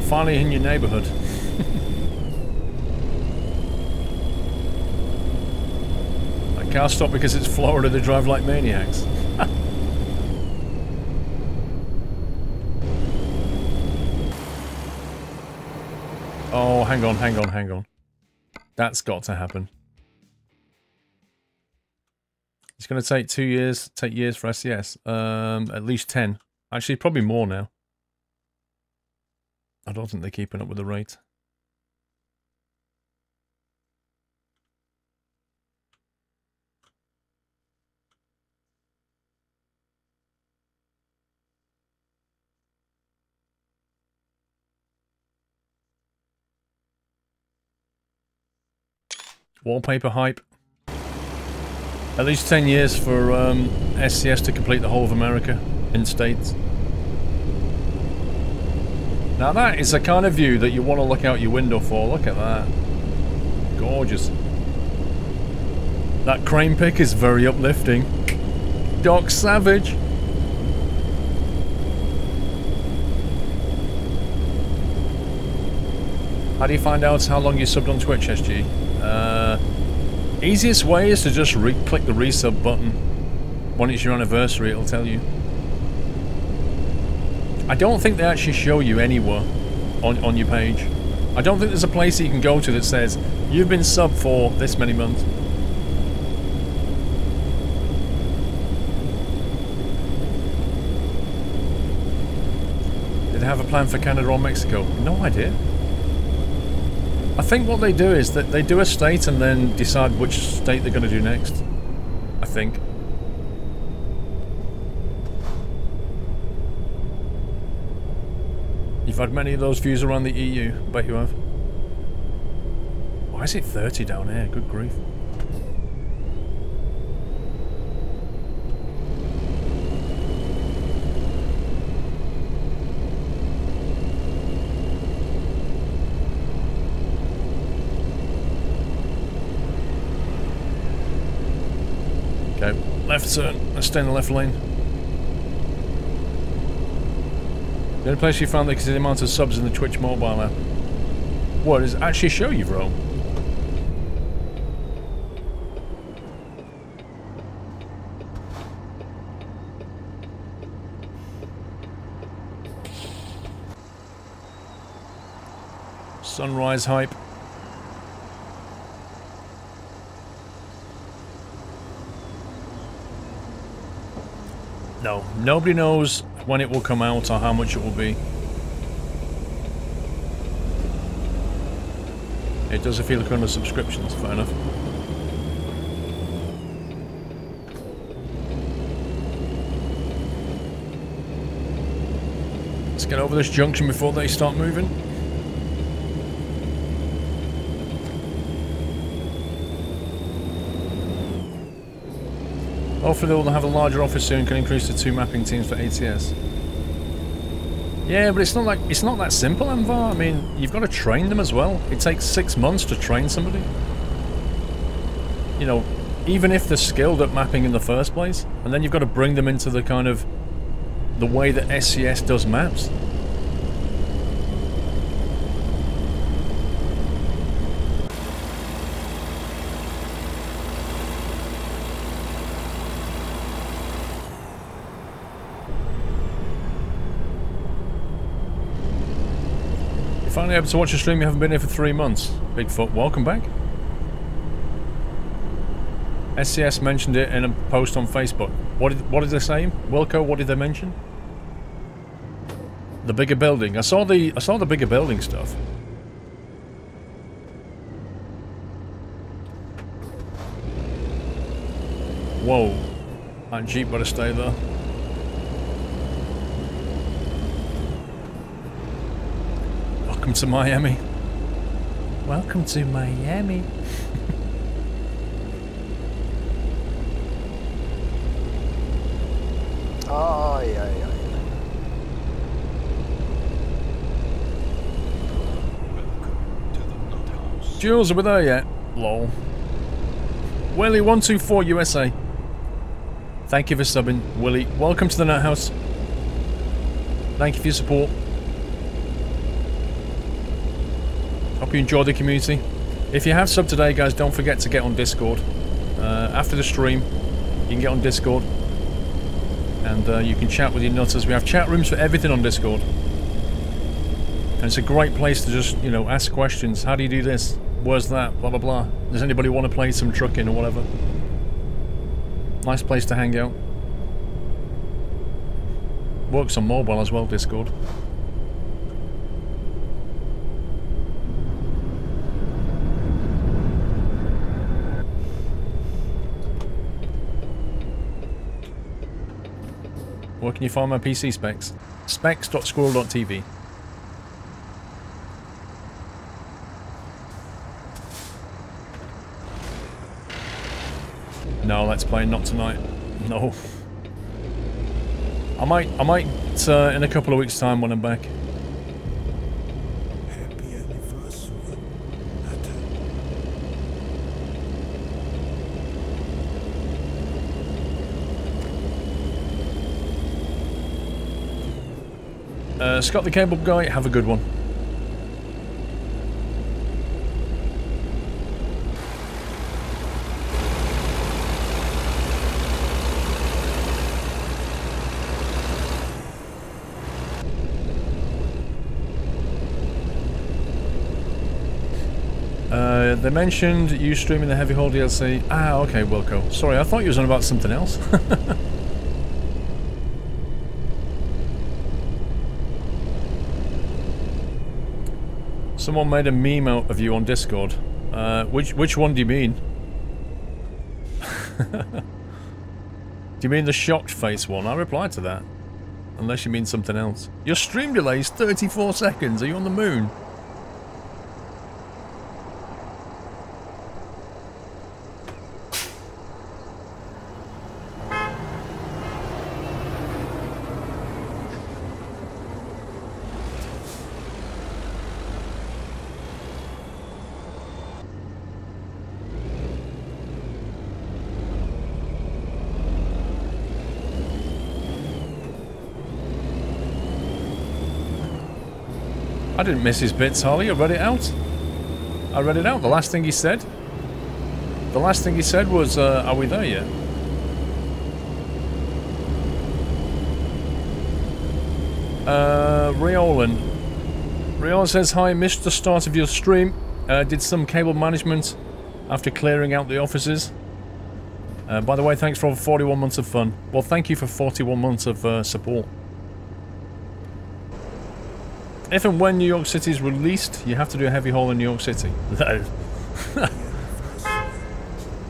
Finally in your neighbourhood. That car stopped because it's Florida, they drive like maniacs. Oh, hang on. That's got to happen. It's going to take 2 years, take years for SES. At least 10. Actually, probably more now. I don't think they're keeping up with the rate. Wallpaper hype. At least 10 years for SCS to complete the whole of America in states. Now that is the kind of view that you want to look out your window for. Look at that. Gorgeous. That crane pick is very uplifting. Doc Savage. How do you find out how long you subbed on Twitch, SG? Easiest way is to just click the resub button. When it's your anniversary, it'll tell you. I don't think they actually show you anywhere on your page. I don't think there's a place that you can go to that says, you've been subbed for this many months. Did they have a plan for Canada or Mexico? No idea. I think what they do is that they do a state and then decide which state they're going to do next. I think. You've had many of those views around the EU. I bet you have. Why is it 30 down here? Good grief. Okay, left turn. Let's stay in the left lane. The only place you found that is the amount of subs in the Twitch mobile app. What, does it actually show you, bro? Sunrise hype. No, nobody knows when it will come out or how much it will be. It does feel like under subscriptions, fair enough. Let's get over this junction before they start moving. Hopefully they will have a larger office soon, can increase to 2 mapping teams for ATS. Yeah, but it's not that simple, Anvar. I mean, you've got to train them as well. It takes 6 months to train somebody. You know, even if they're skilled at mapping in the first place, and then you've got to bring them into the kind of the way that SCS does maps. Finally able to watch a stream. You haven't been here for 3 months. Bigfoot, welcome back. SCS mentioned it in a post on Facebook. What did they say? Wilco, what did they mention? The bigger building. I saw the bigger building stuff. Whoa. That Jeep better stay there. Welcome to Miami. Welcome to Miami. Ay, ay, ay. Welcome to the nut house. Jules, are we there yet? Lol. Willie124 USA. Thank you for subbing, Willie. Welcome to the Nut House. Thank you for your support. Hope you enjoy the community. If you have subbed today, guys, don't forget to get on Discord. After the stream, you can get on Discord. And you can chat with your nutters. We have chat rooms for everything on Discord. And it's a great place to just, you know, ask questions. How do you do this? Where's that? Blah, blah, blah. Does anybody want to play some trucking or whatever? Nice place to hang out. Works on mobile as well, Discord. Where can you find my PC specs? specs.squirrel.tv. No, let's play not tonight. No. I might in a couple of weeks' time when I'm back. Happy anniversary, Nata. Scott the Cable Guy, have a good one. They mentioned you streaming the Heavy Haul DLC. Ah, okay, Wilco. Sorry, I thought you was on about something else. Someone made a meme out of you on Discord. Which one do you mean? Do you mean the shocked face one? I replied to that. Unless you mean something else. Your stream delay is 34 seconds. Are you on the moon? I didn't miss his bits, Harley. I read it out. I read it out. The last thing he said. The last thing he said was, are we there yet? Riolan. Riolan says, hi, missed the start of your stream. Did some cable management after clearing out the offices. By the way, thanks for 41 months of fun. Well, thank you for 41 months of support. If and when New York City is released, you have to do a heavy haul in New York City. No.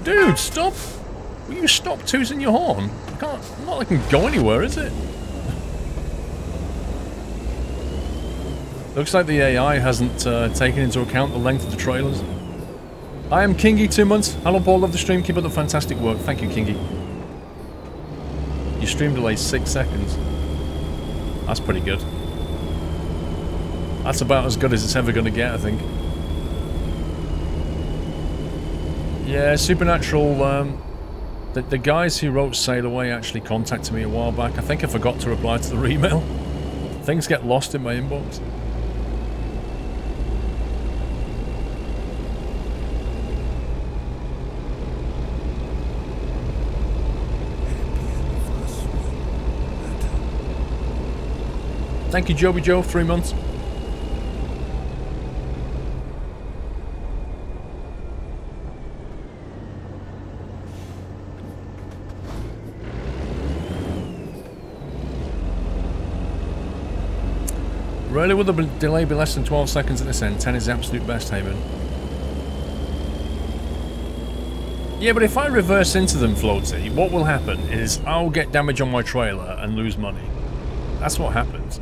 Dude, stop! Will you stop tooting your horn? I can't. Not like I can go anywhere, is it? Looks like the AI hasn't taken into account the length of the trailers. I am Kingy, 2 months. Hello, Paul. Love the stream. Keep up the fantastic work. Thank you, Kingy. Your stream delay 6 seconds. That's pretty good. That's about as good as it's ever going to get, I think. Yeah, Supernatural, the guys who wrote Sail Away actually contacted me a while back. I think I forgot to reply to their email. Things get lost in my inbox. Thank you, Joby Joe, 3 months. Rarely will the delay be less than 12 seconds at this end. 10 is the absolute best, Haven. Yeah, but if I reverse into them, Floaty, what will happen is I'll get damage on my trailer and lose money. That's what happens.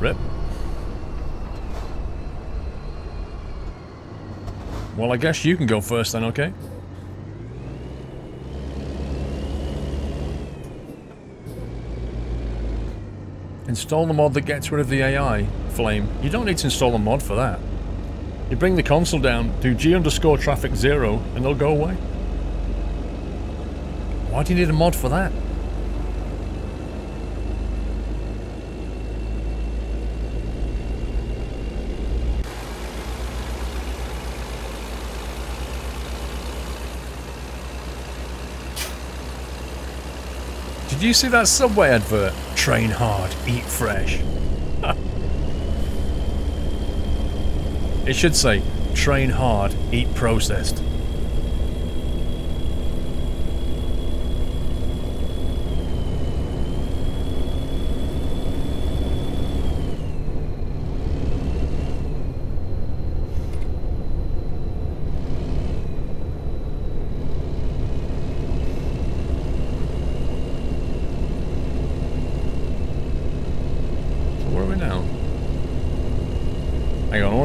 Rip. Well, I guess you can go first then, okay? Install the mod that gets rid of the AI flame. You don't need to install a mod for that. You bring the console down, do G_traffic 0, and they'll go away. Why do you need a mod for that? Did you see that Subway advert? Train hard, eat fresh. It should say, train hard, eat processed.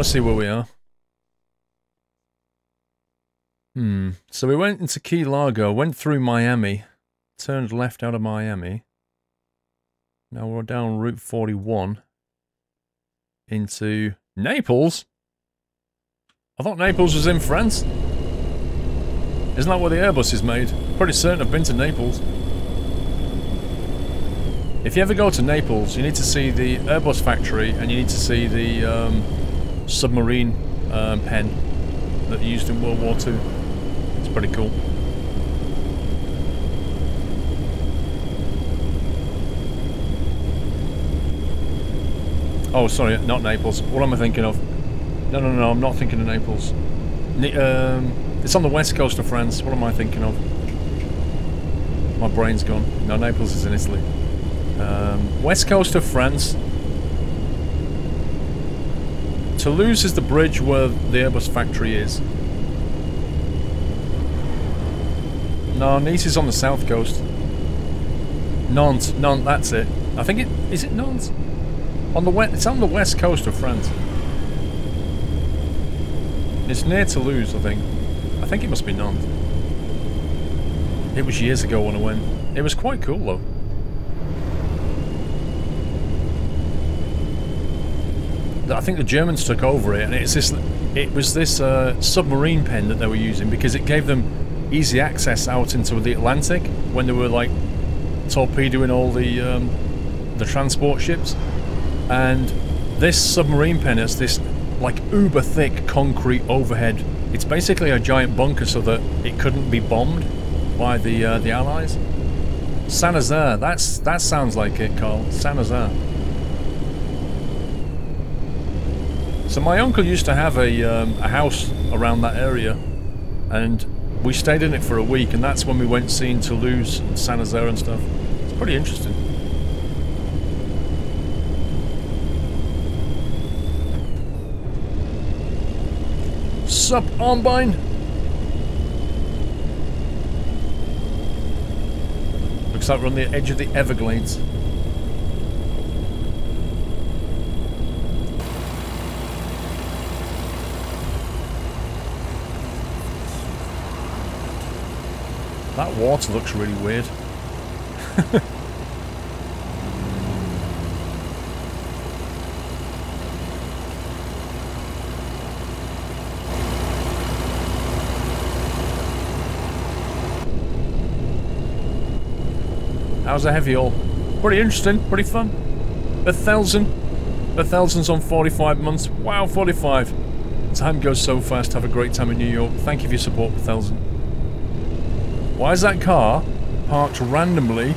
See where we are. So we went into Key Largo, went through Miami, turned left out of Miami. Now we're down Route 41 into Naples. I thought Naples was in France. Isn't that where the Airbus is made? Pretty certain I've been to Naples. If you ever go to Naples, you need to see the Airbus factory and you need to see the submarine pen that they used in World War II. It's pretty cool. Oh, sorry, not Naples. What am I thinking of? No, I'm not thinking of Naples. It's on the west coast of France. What am I thinking of? My brain's gone. No, Naples is in Italy. West coast of France. Toulouse is the bridge where the Airbus factory is. No, Nice is on the south coast. Nantes, that's it. I think is it Nantes? On the west, it's on the west coast of France. It's near Toulouse, I think. I think it must be Nantes. It was years ago when I went. It was quite cool though. I think the Germans took over it, and it was this submarine pen that they were using because it gave them easy access out into the Atlantic when they were like torpedoing all the transport ships. And this submarine pen has this like uber thick concrete overhead. It's basically a giant bunker so that it couldn't be bombed by the Allies. Saint-Nazaire, that sounds like it, Carl. Saint-Nazaire. So my uncle used to have a house around that area, and we stayed in it for a week, and that's when we went seeing Toulouse and Saint-Nazaire and stuff. It's pretty interesting. Sup, Armbine? Looks like we're on the edge of the Everglades. That water looks really weird. How's a heavy haul? Pretty interesting, pretty fun. 1,000. 1,000's on 45 months. Wow, 45. Time goes so fast. Have a great time in New York. Thank you for your support, 1,000. Why is that car parked randomly?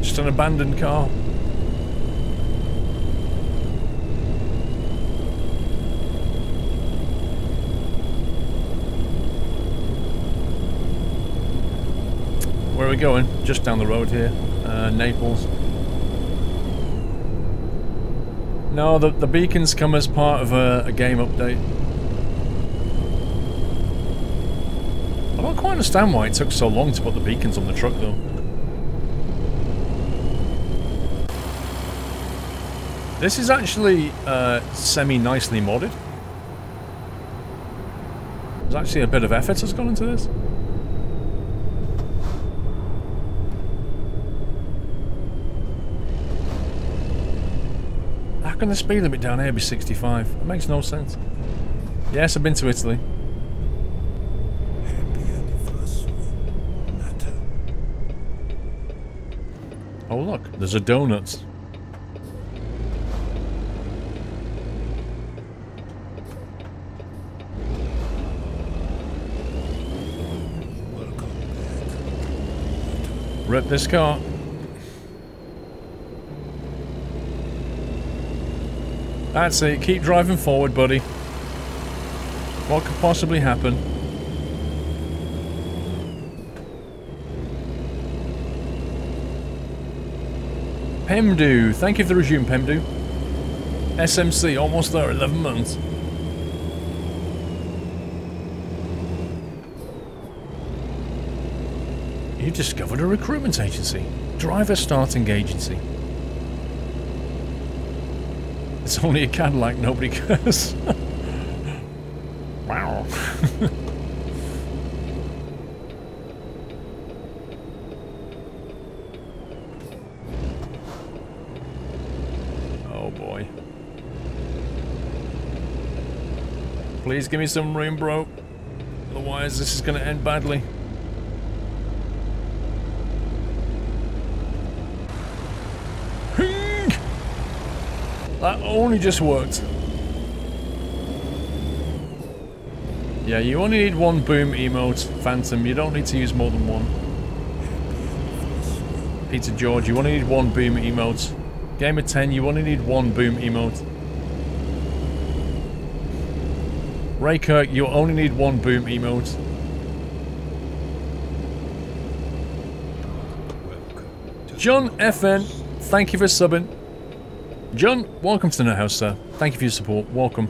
Just an abandoned car. Where are we going? Just down the road here. Naples. No, the beacons come as part of a game update. I don't quite understand why it took so long to put the beacons on the truck, though. This is actually semi-nicely modded. There's actually a bit of effort has gone into this. How can the speed limit down here be 65? It makes no sense. Yes, I've been to Italy. Oh look, there's a donuts. Rip this car. That's it, keep driving forward, buddy. What could possibly happen? Pemdu, thank you for the resume, Pemdu. SMC, almost there, 11 months. You discovered a recruitment agency. Driver starting agency. It's only a Cadillac, nobody cares. Wow. Oh boy. Please give me some room, bro. Otherwise this is gonna end badly. That only just worked. Yeah, you only need one boom emote, Phantom. You don't need to use more than one. Peter George, you only need one boom emote. Game of 10, you only need one boom emote. Ray Kirk, you only need one boom emote. John FN, thank you for subbing. John, welcome to the Nut House, sir. Thank you for your support. Welcome.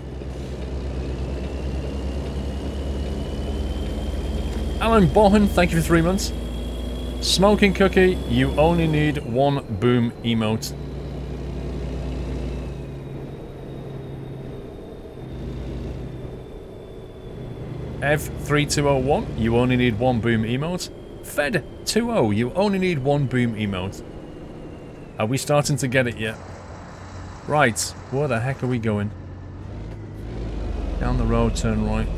Alan Bohan, thank you for 3 months. Smoking Cookie, you only need one boom emote. F3201, you only need one boom emote. Fed20, you only need one boom emote. Are we starting to get it yet? Right, where the heck are we going? Down the road, turn right.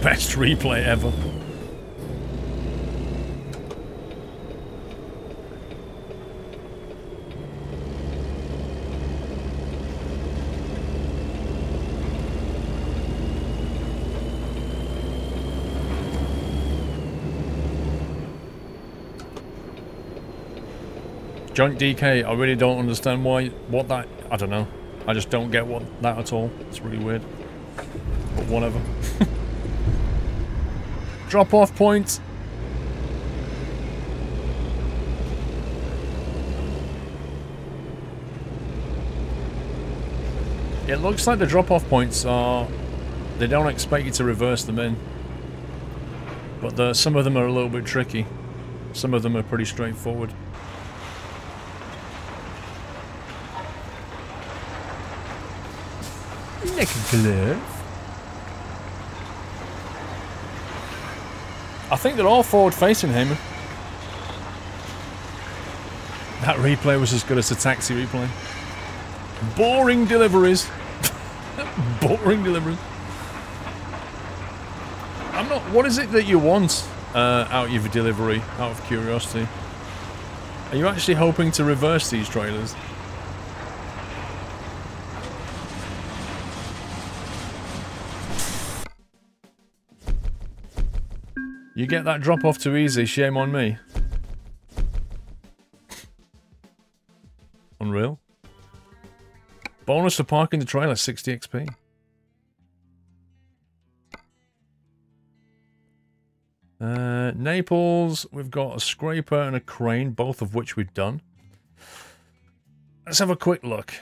Best replay ever. Junk DK, I really don't understand what that, I don't know. I just don't get what that at all. It's really weird. But whatever. Drop off point. It looks like the drop off points are, they don't expect you to reverse them in. But some of them are a little bit tricky. Some of them are pretty straightforward. I think they're all forward facing, Heyman. That replay was as good as the taxi replay. Boring deliveries. Boring deliveries. I'm not. What is it that you want out of your delivery, out of curiosity? Are you actually hoping to reverse these trailers? You get that drop off too easy, shame on me. Unreal. Bonus for parking the trailer, 60 XP. Naples, we've got a scraper and a crane, both of which we've done. Let's have a quick look.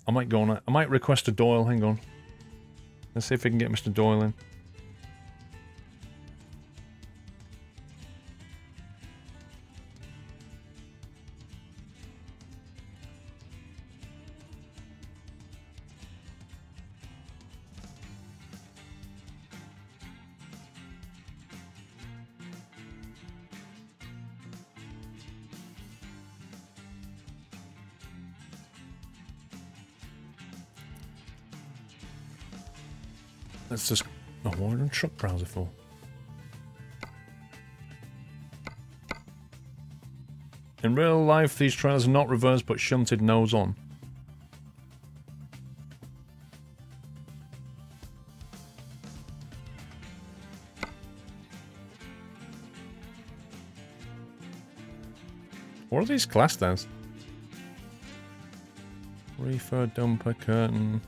I might go on it. I might request a Doyle, hang on. Let's see if we can get Mr. Doyle in. Let's just... Oh, what are we doing truck browser for? In real life, these trailers are not reversed but shunted nose on. What are these classed as? Reefer, dumper, curtain...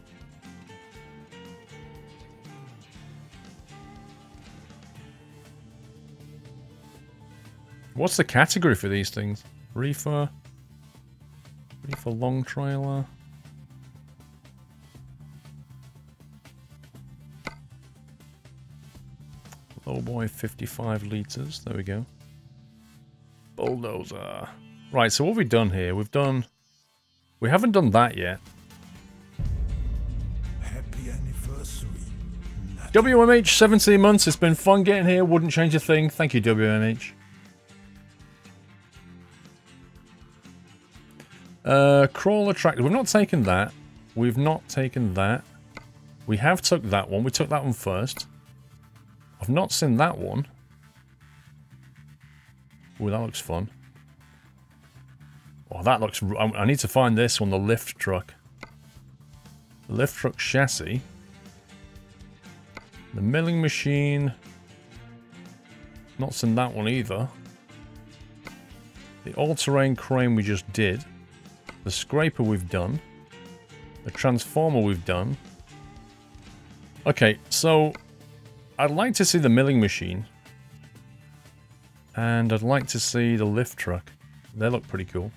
What's the category for these things? Reefer? Reefer long trailer? Lowboy 55 litres, there we go. Bulldozer. Right, so what have we done here? We've done... We haven't done that yet. Happy anniversary. WMH, 17 months. It's been fun getting here. Wouldn't change a thing. Thank you, WMH. Crawler tractor. We've not taken that. We've not taken that. We have took that one. We took that one first. I've not seen that one. Oh, that looks fun. Oh, that looks... I need to find this one, the lift truck. The lift truck chassis. The milling machine. Not seen that one either. The all-terrain crane we just did. The scraper we've done. The transformer we've done. Okay, so... I'd like to see the milling machine. And I'd like to see the lift truck. They look pretty cool.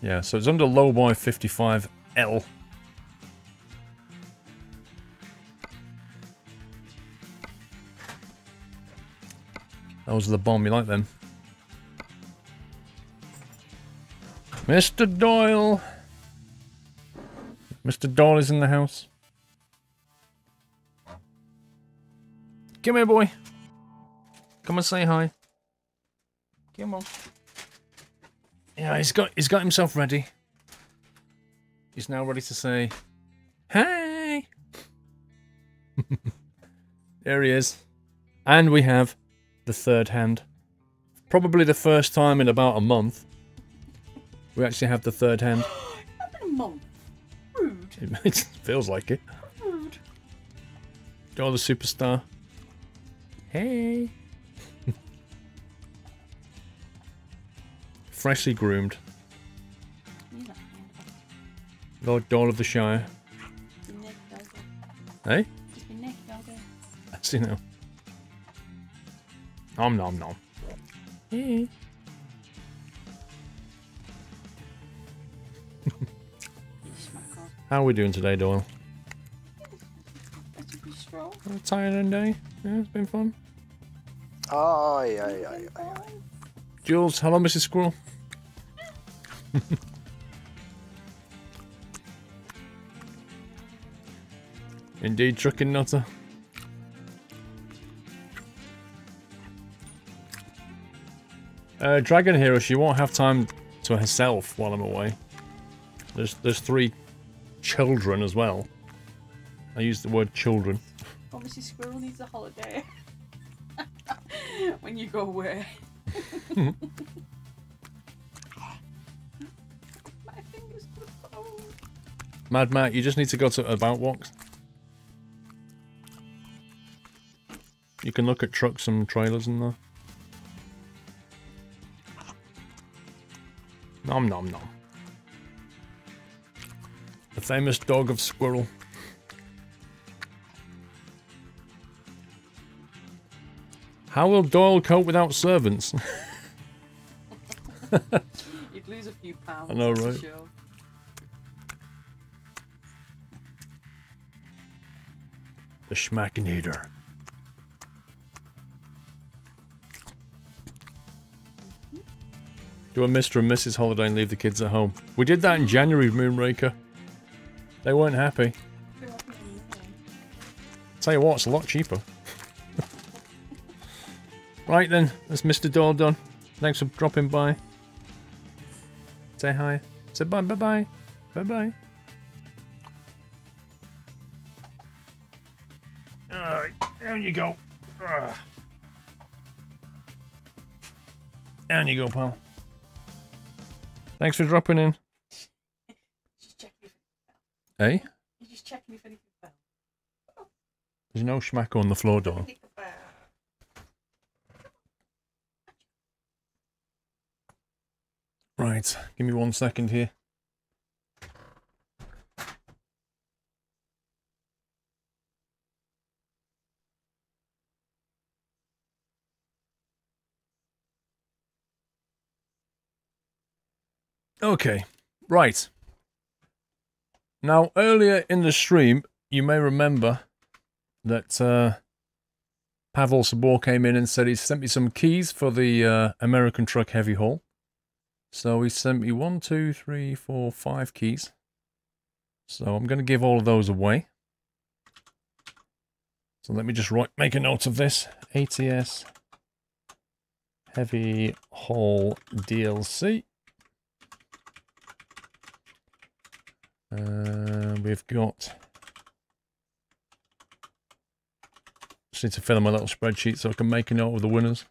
Yeah, so it's under Lowboy 55L. Those are the bomb, you like them? Mr. Doyle! Mr. Doyle is in the house. Come here, boy. Come and say hi. Come on. Yeah, he's got himself ready. He's now ready to say, hey! There he is. And we have the third hand. Probably the first time in about a month. We actually have the third hand. Not been a month. Rude. It feels like it. Rude. You're the superstar. Hey. Freshly groomed. Lord Doyle of the Shire. Hey? I see now. Nom nom nom. Hey. How are we doing today, Doyle? A tired end day? Yeah, it's been fun. Aye, aye, aye, aye. Jules, hello, Mrs. Squirrel. Indeed, trucking nutter. Dragon Hero, she won't have time to herself while I'm away. There's 3 children as well. I use the word children. Obviously, Squirrel needs a holiday. When you go away. My fingers are cold. Mad Matt, you just need to go to About Walks. You can look at trucks and trailers in there. Nom nom nom. The famous dog of Squirrel. How will Doyle cope without servants? You'd lose a few pounds. I know, that's for right? Sure. The Schmackinator. Do a Mr. and Mrs. holiday and leave the kids at home. We did that in January, Moonraker. They weren't happy. Tell you what, it's a lot cheaper. Right then, that's Mr. Doyle done. Thanks for dropping by. Say hi. Say bye, bye, bye. Bye, bye. Alright, down you go. Down you go, pal. Thanks for dropping in. Just checking if Hey? you're just checking if anything fell. There's no schmack on the floor, Doyle. Right, give me 1 second here. Okay, right. Now, earlier in the stream, you may remember that Pavel Sabor came in and said he sent me some keys for the American Truck Heavy Haul. So he sent me 1, 2, 3, 4, 5 keys. So I'm going to give all of those away. So let me just make a note of this. ATS Heavy Haul DLC. We've got... Just need to fill in my little spreadsheet so I can make a note of the winners.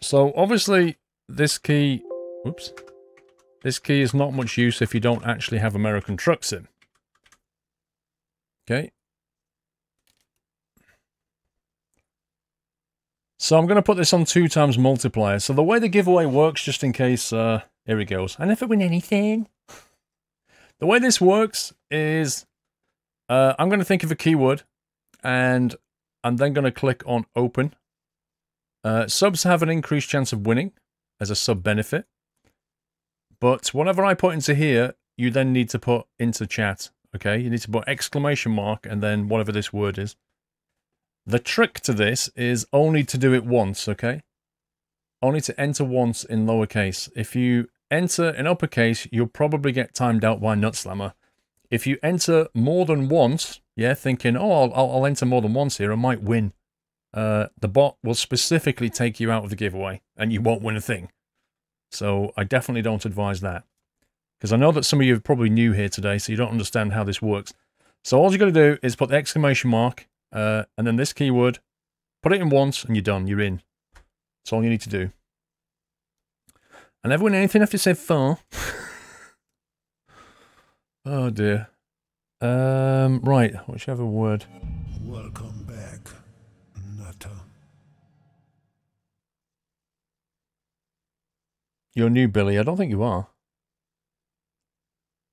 So obviously this key, oops, this key is not much use if you don't actually have American trucks in. Okay. So I'm going to put this on 2 times multiplier. So the way the giveaway works, just in case, here it goes. I never win anything. The way this works is, I'm going to think of a keyword, and I'm then going to click on open. Subs have an increased chance of winning as a sub benefit. But whatever I put into here, you then need to put into chat. Okay, you need to put exclamation mark and then whatever this word is. The trick to this is only to do it once, okay? Only to enter once in lowercase. If you enter in uppercase, you'll probably get timed out by Nutslammer. If you enter more than once, yeah, thinking, oh, I'll enter more than once here, I might win. The bot will specifically take you out of the giveaway and you won't win a thing. So I definitely don't advise that. Because I know that some of you are probably new here today, so you don't understand how this works. So all you've got to do is put the exclamation mark, and then this keyword, put it in once, and you're done, you're in. That's all you need to do. I never win anything after you say 4. Oh dear. Right, whichever word. Welcome back, Nutter. You're new, Billy. I don't think you are.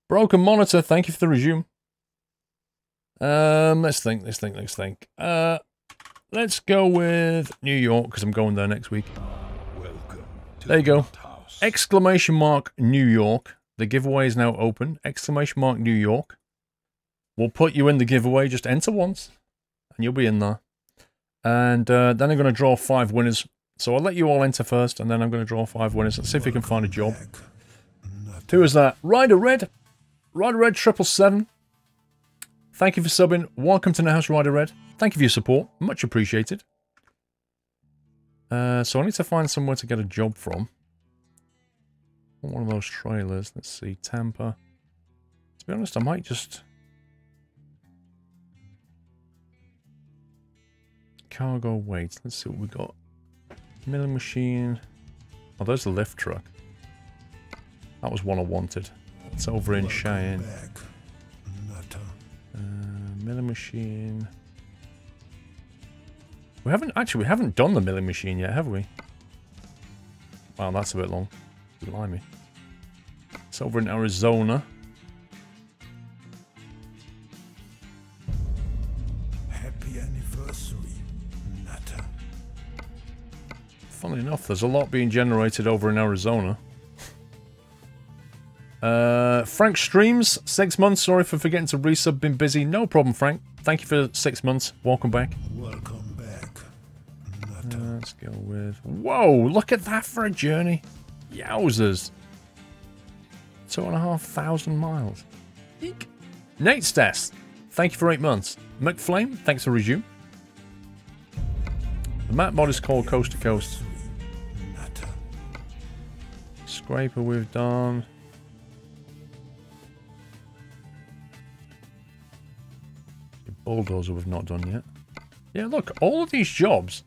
Broken monitor, thank you for the resume. Let's think. Let's go with New York, because I'm going there next week. Welcome to There you go. the house. Exclamation mark New York. The giveaway is now open. Exclamation mark New York. We'll put you in the giveaway. Just enter once, and you'll be in there. And then I'm going to draw 5 winners. So I'll let you all enter first, and then I'm going to draw 5 winners. Let's see if we can find a job. Back, Nutter. Who is that? Rider Red 777. Thank you for subbing. Welcome to the house, Rider Red. Thank you for your support. Much appreciated. So I need to find somewhere to get a job from. One of those trailers. Let's see. Tampa. To be honest, I might just... Cargo weight. Let's see what we got. Milling machine. Oh, there's the lift truck. That was one I wanted. It's over in Cheyenne. Back, Nutter. Milling machine. We haven't done the milling machine yet, have we? Wow, that's a bit long. Blimey. It's over in Arizona. Happy anniversary, Nutter. Funnily enough, there's a lot being generated over in Arizona. Frank Streams, 6 months. Sorry for forgetting to resub. Been busy. No problem, Frank. Thank you for 6 months. Welcome back. Welcome back, Nutter. Let's go with... Whoa, look at that for a journey. Yowzers. 2,500 miles. Eek. Nate Stess, thank you for 8 months. McFlame, thanks for resume. The map mod is called Coast to Coast. Nutter. Scraper we've done. Bulldozer we've not done yet. Yeah, look, all of these jobs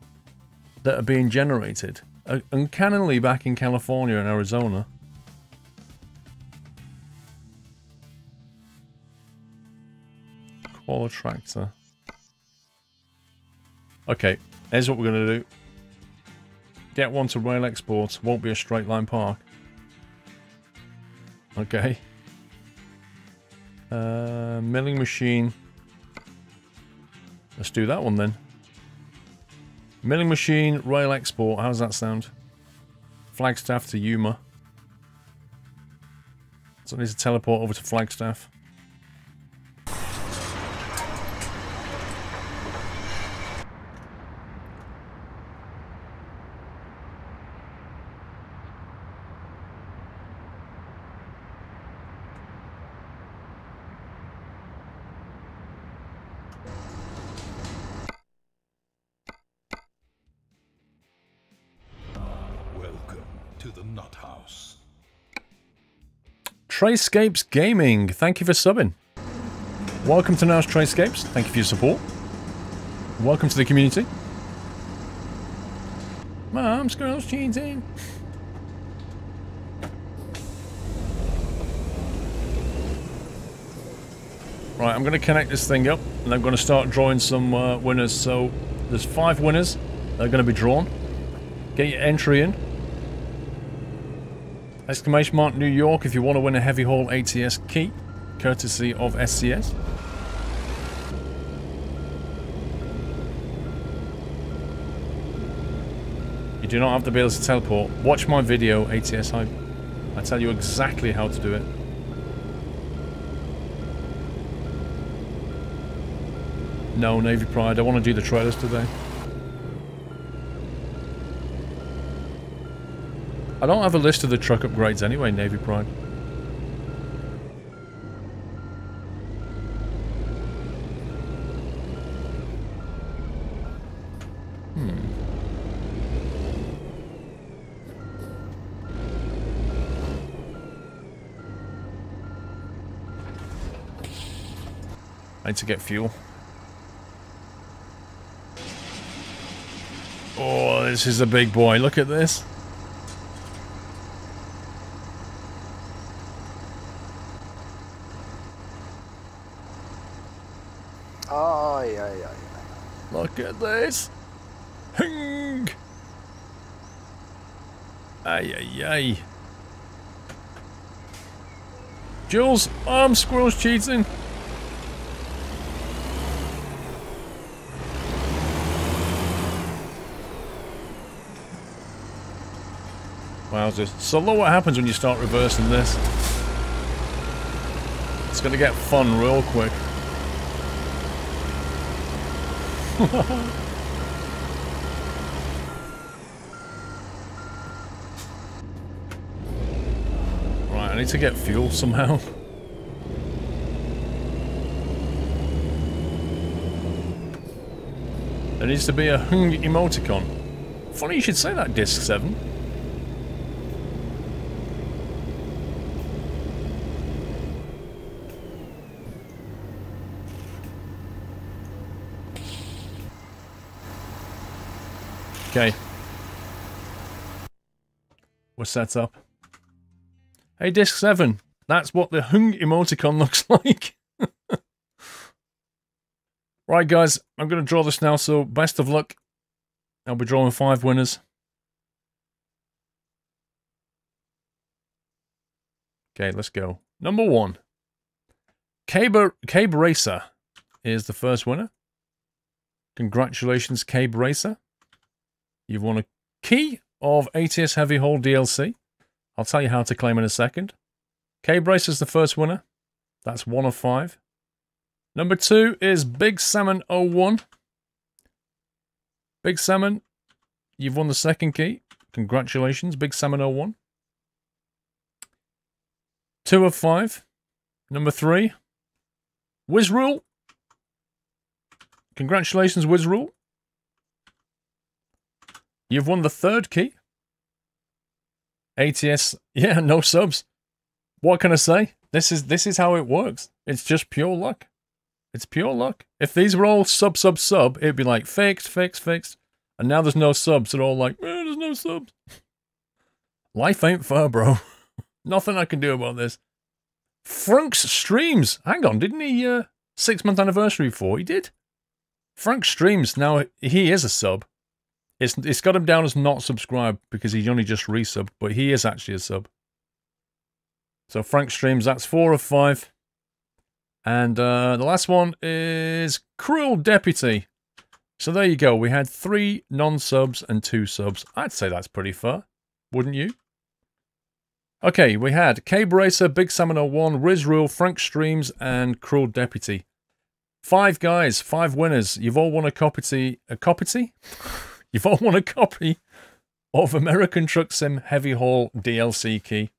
that are being generated are uncannily back in California and Arizona. Qual tractor. Okay, here's what we're going to do. Get one to rail exports. Won't be a straight line park. Okay. Milling machine. Let's do that one then. Milling machine, rail export. How does that sound? Flagstaff to Yuma. So I need to teleport over to Flagstaff. Welcome to the Nut House. Trayscapes Gaming, thank you for subbing. Welcome to Now's Trayscapes. Thank you for your support. Welcome to the community. Mom, Squirrel's cheating. Right, I'm going to connect this thing up, and I'm going to start drawing some winners. So, there's 5 winners that are going to be drawn. Get your entry in. Exclamation mark New York if you want to win a heavy haul ATS key, courtesy of SCS. You do not have to be able to teleport. Watch my video, ATS Hype. I tell you exactly how to do it. No, Navy Pride. I want to do the trailers today. I don't have a list of the truck upgrades anyway, Navy Pride. I need to get fuel. Oh, this is a big boy. Look at this. Ay, ay, ay. Look at this. Hing. Ay, ay, ay. Jules, Squirrel's cheating. Wowzers. So look what happens when you start reversing this. It's gonna get fun real quick. Right, I need to get fuel somehow. There needs to be a hung emoticon. Funny you should say that, Disc 7. Okay. We're set up. Hey, Disc 7. That's what the hung emoticon looks like. Right, guys. I'm going to draw this now, so best of luck. I'll be drawing 5 winners. Okay, let's go. Number 1. Cabe Racer is the first winner. Congratulations, Cabe Racer. You've won a key of ATS Heavy Haul DLC. I'll tell you how to claim in a second. Cabe Racer is the first winner. That's 1 of 5. Number 2 is Big Salmon 01. Big Salmon, you've won the second key. Congratulations, Big Salmon 01. 2 of 5. Number 3, Wizrule. Congratulations, Wizrule. You've won the third key. ATS, yeah, no subs. What can I say? This is how it works. It's just pure luck. It's pure luck. If these were all sub, it'd be like fixed. And now there's no subs. They're all like, there's no subs. Life ain't fair, bro. Nothing I can do about this. Frank's Streams. Hang on, didn't he 6-month anniversary for? He did. Frank Streams, now he is a sub. It's got him down as not subscribed because he's only just resubbed, but he is actually a sub. So Frank Streams, that's 4 of 5. And the last one is Cruel Deputy. So there you go. We had 3 non-subs and 2 subs. I'd say that's pretty fair, wouldn't you? Okay, we had Cabe Racer, Big Salmon 01, Riz Rule, Frank Streams, and Cruel Deputy. 5 guys, 5 winners. You've all won a copy. You've all won a copy of American Truck Sim Heavy Haul DLC key.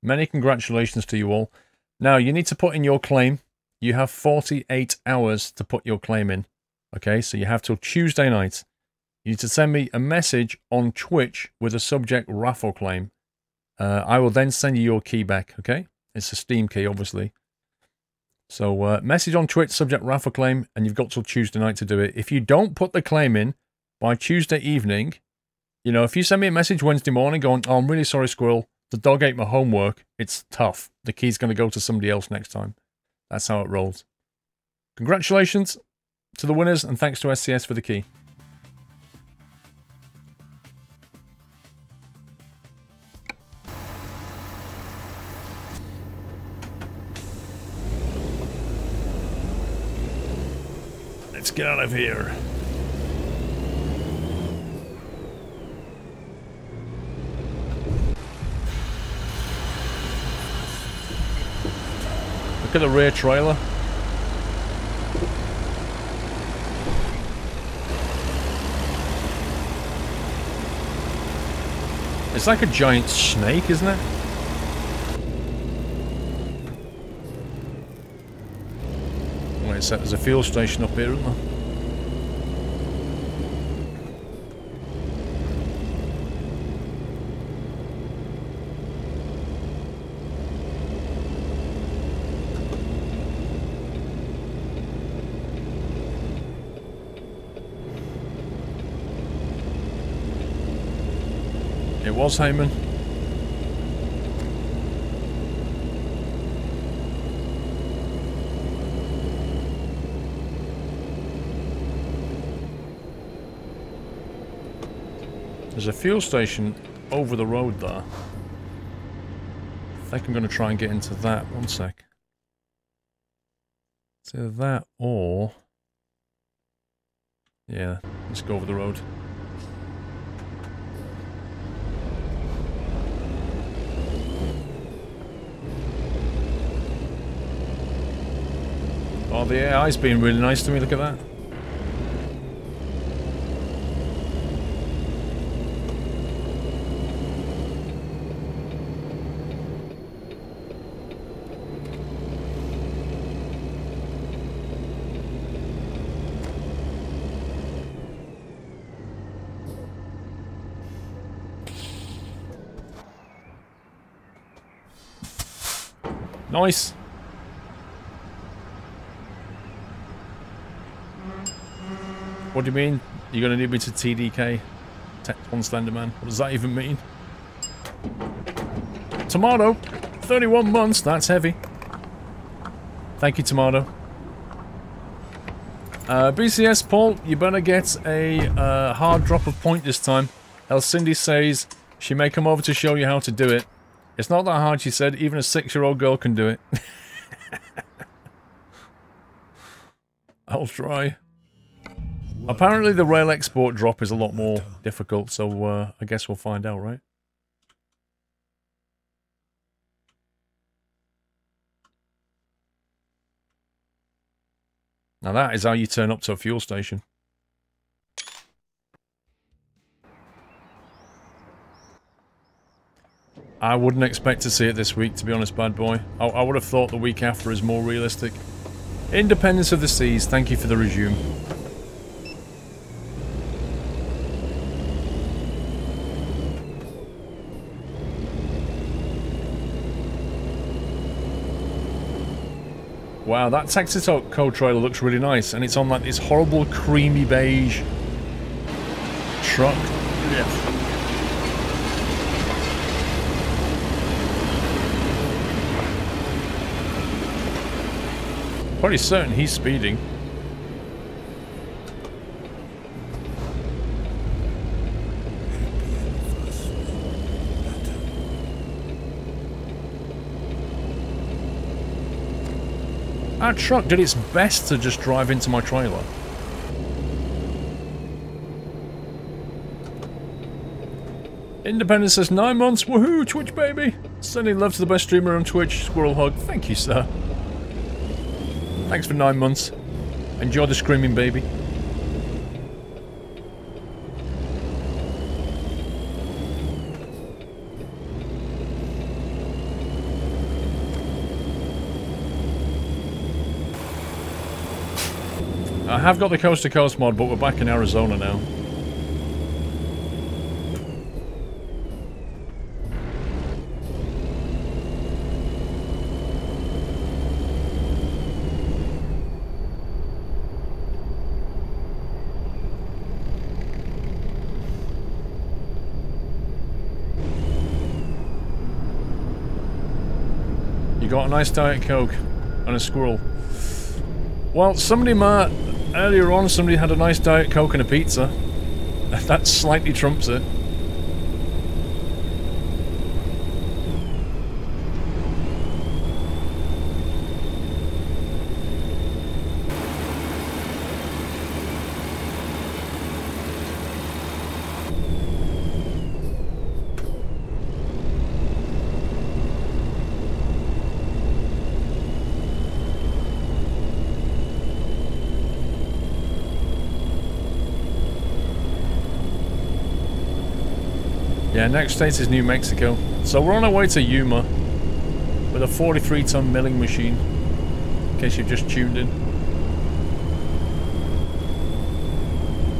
Many congratulations to you all. Now, you need to put in your claim. You have 48 hours to put your claim in. Okay, so you have till Tuesday night. You need to send me a message on Twitch with a subject raffle claim. I will then send you your key back, okay? It's a Steam key, obviously. So, message on Twitch, subject raffle claim, and you've got till Tuesday night to do it. If you don't put the claim in by Tuesday evening, you know, if you send me a message Wednesday morning going, oh, I'm really sorry, Squirrel, the dog ate my homework, it's tough. The key's going to go to somebody else next time. That's how it rolls. Congratulations to the winners, and thanks to SCS for the key. Let's get out of here. Look at the rear trailer. It's like a giant snake, isn't it? Wait a sec, there's a fuel station up here, isn't there? It was Heyman. There's a fuel station over the road there. I think I'm going to try and get into that. One sec. It's either that or... yeah, let's go over the road. Oh, the AI's being really nice to me, look at that. Nice. What do you mean? You're going to need me to TDK? Tech on Slenderman. What does that even mean? Tomato! 31 months, that's heavy. Thank you, Tomato. BCS, Paul, you better get a hard drop of point this time. Else Cindy says she may come over to show you how to do it. It's not that hard, she said. Even a 6-year-old girl can do it. I'll try. Apparently the rail export drop is a lot more difficult, so I guess we'll find out, right? Now that is how you turn up to a fuel station. I wouldn't expect to see it this week, to be honest, bad boy. I would have thought the week after is more realistic. Independence of the Seas, thank you for the resume. Wow, that Texaco trailer looks really nice, and it's on like this horrible creamy beige truck. Yeah. Pretty certain he's speeding. That truck did its best to just drive into my trailer. Independence says 9 months, woohoo, Twitch baby! Sending love to the best streamer on Twitch, Squirrel Hug. Thank you, sir. Thanks for 9 months. Enjoy the screaming baby. I have got the coast to coast mod, but we're back in Arizona now. You got a nice Diet Coke and a squirrel. Well, somebody might... Earlier on, somebody had a nice Diet Coke and a pizza. That slightly trumps it. Yeah, next state is New Mexico. So we're on our way to Yuma with a 43-ton milling machine, in case you've just tuned in.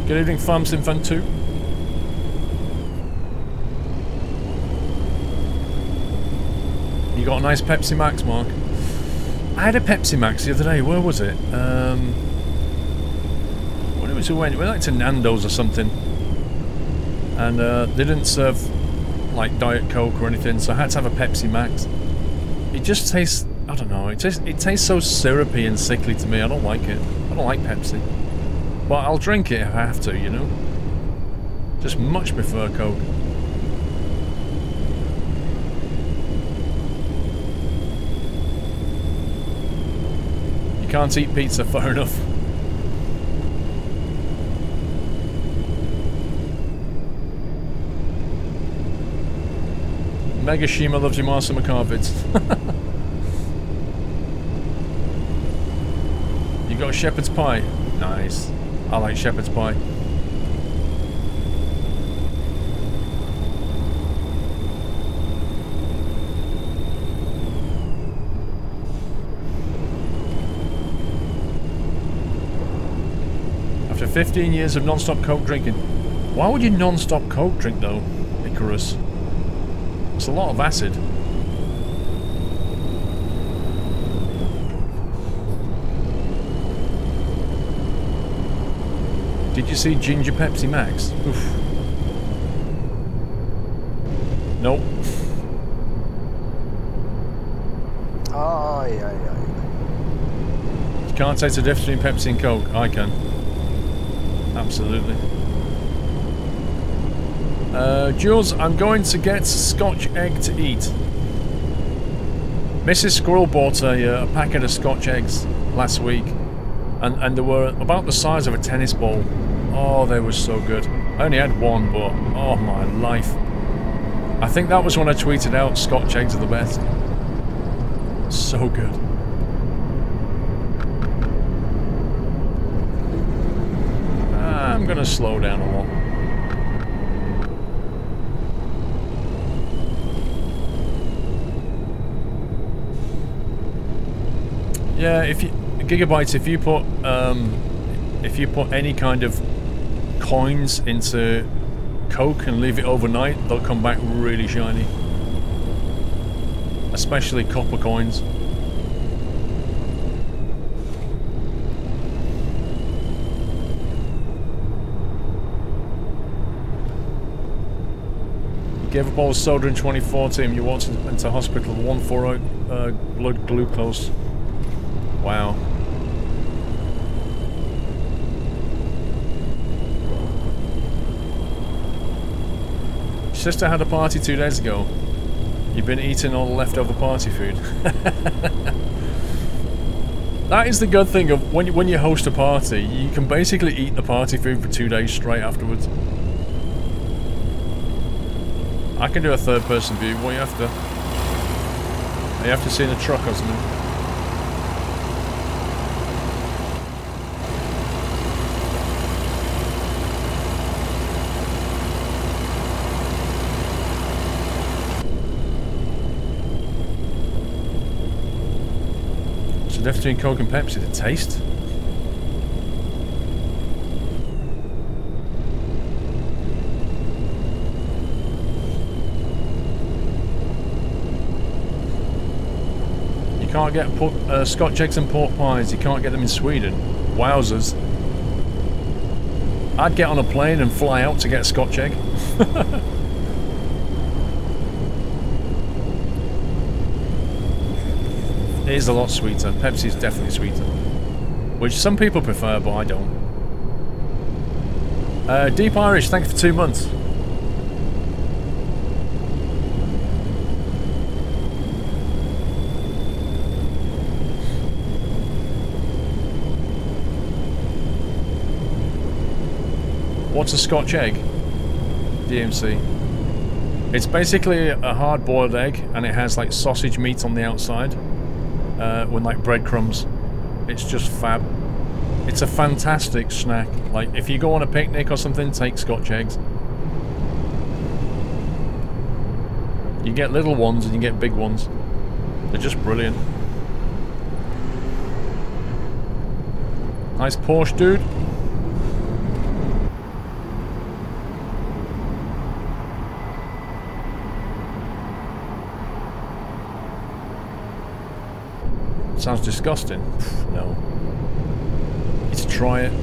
Good evening, Farmsim Fan 2. You got a nice Pepsi Max, Mark? I had a Pepsi Max the other day. Where was it? When it was, we went like to Nando's or something. And they didn't serve like Diet Coke or anything, so I had to have a Pepsi Max. It just tastes, I don't know, it tastes so syrupy and sickly to me. I don't like it. I don't like Pepsi. But I'll drink it if I have to, you know? Just much prefer Coke. You can't eat pizza, fair enough. Mega Shima loves you, Marcel McCarvids. You got shepherd's pie? Nice. I like shepherd's pie. After 15 years of non-stop Coke drinking. Why would you non-stop Coke drink though, Icarus? It's a lot of acid. Did you see Ginger Pepsi Max? Oof. Nope. Aye, aye, aye. You can't taste the difference between Pepsi and Coke. I can. Absolutely. Jules, I'm going to get Scotch egg to eat. Mrs. Squirrel bought a packet of Scotch eggs last week, and they were about the size of a tennis ball. Oh, they were so good. I only had one, but oh my life. I think that was when I tweeted out Scotch eggs are the best. So good. I'm gonna slow down a lot. Yeah, if you gigabytes, if you put any kind of coins into Coke and leave it overnight, they'll come back really shiny. Especially copper coins. You gave up all the soda in 2014. You walked into hospital with 148 blood glucose. Wow. Sister had a party 2 days ago. You've been eating all the leftover party food. That is the good thing of when you host a party, you can basically eat the party food for 2 days straight afterwards. I can do a third person view. What are you after? Are you after seeing a truck or something? So the difference between Coke and Pepsi, the taste? You can't get Scotch eggs and pork pies. You can't get them in Sweden. Wowzers. I'd get on a plane and fly out to get a Scotch egg. It is a lot sweeter. Pepsi is definitely sweeter. Which some people prefer, but I don't. Deep Irish, thank you for 2 months. What's a Scotch egg? DMC. It's basically a hard-boiled egg, and it has like sausage meat on the outside, with like breadcrumbs. It's just fab. It's a fantastic snack. Like if you go on a picnic or something, take Scotch eggs. You get little ones and you get big ones. They're just brilliant. Nice Porsche, dude. Sounds disgusting. No. Need to try it.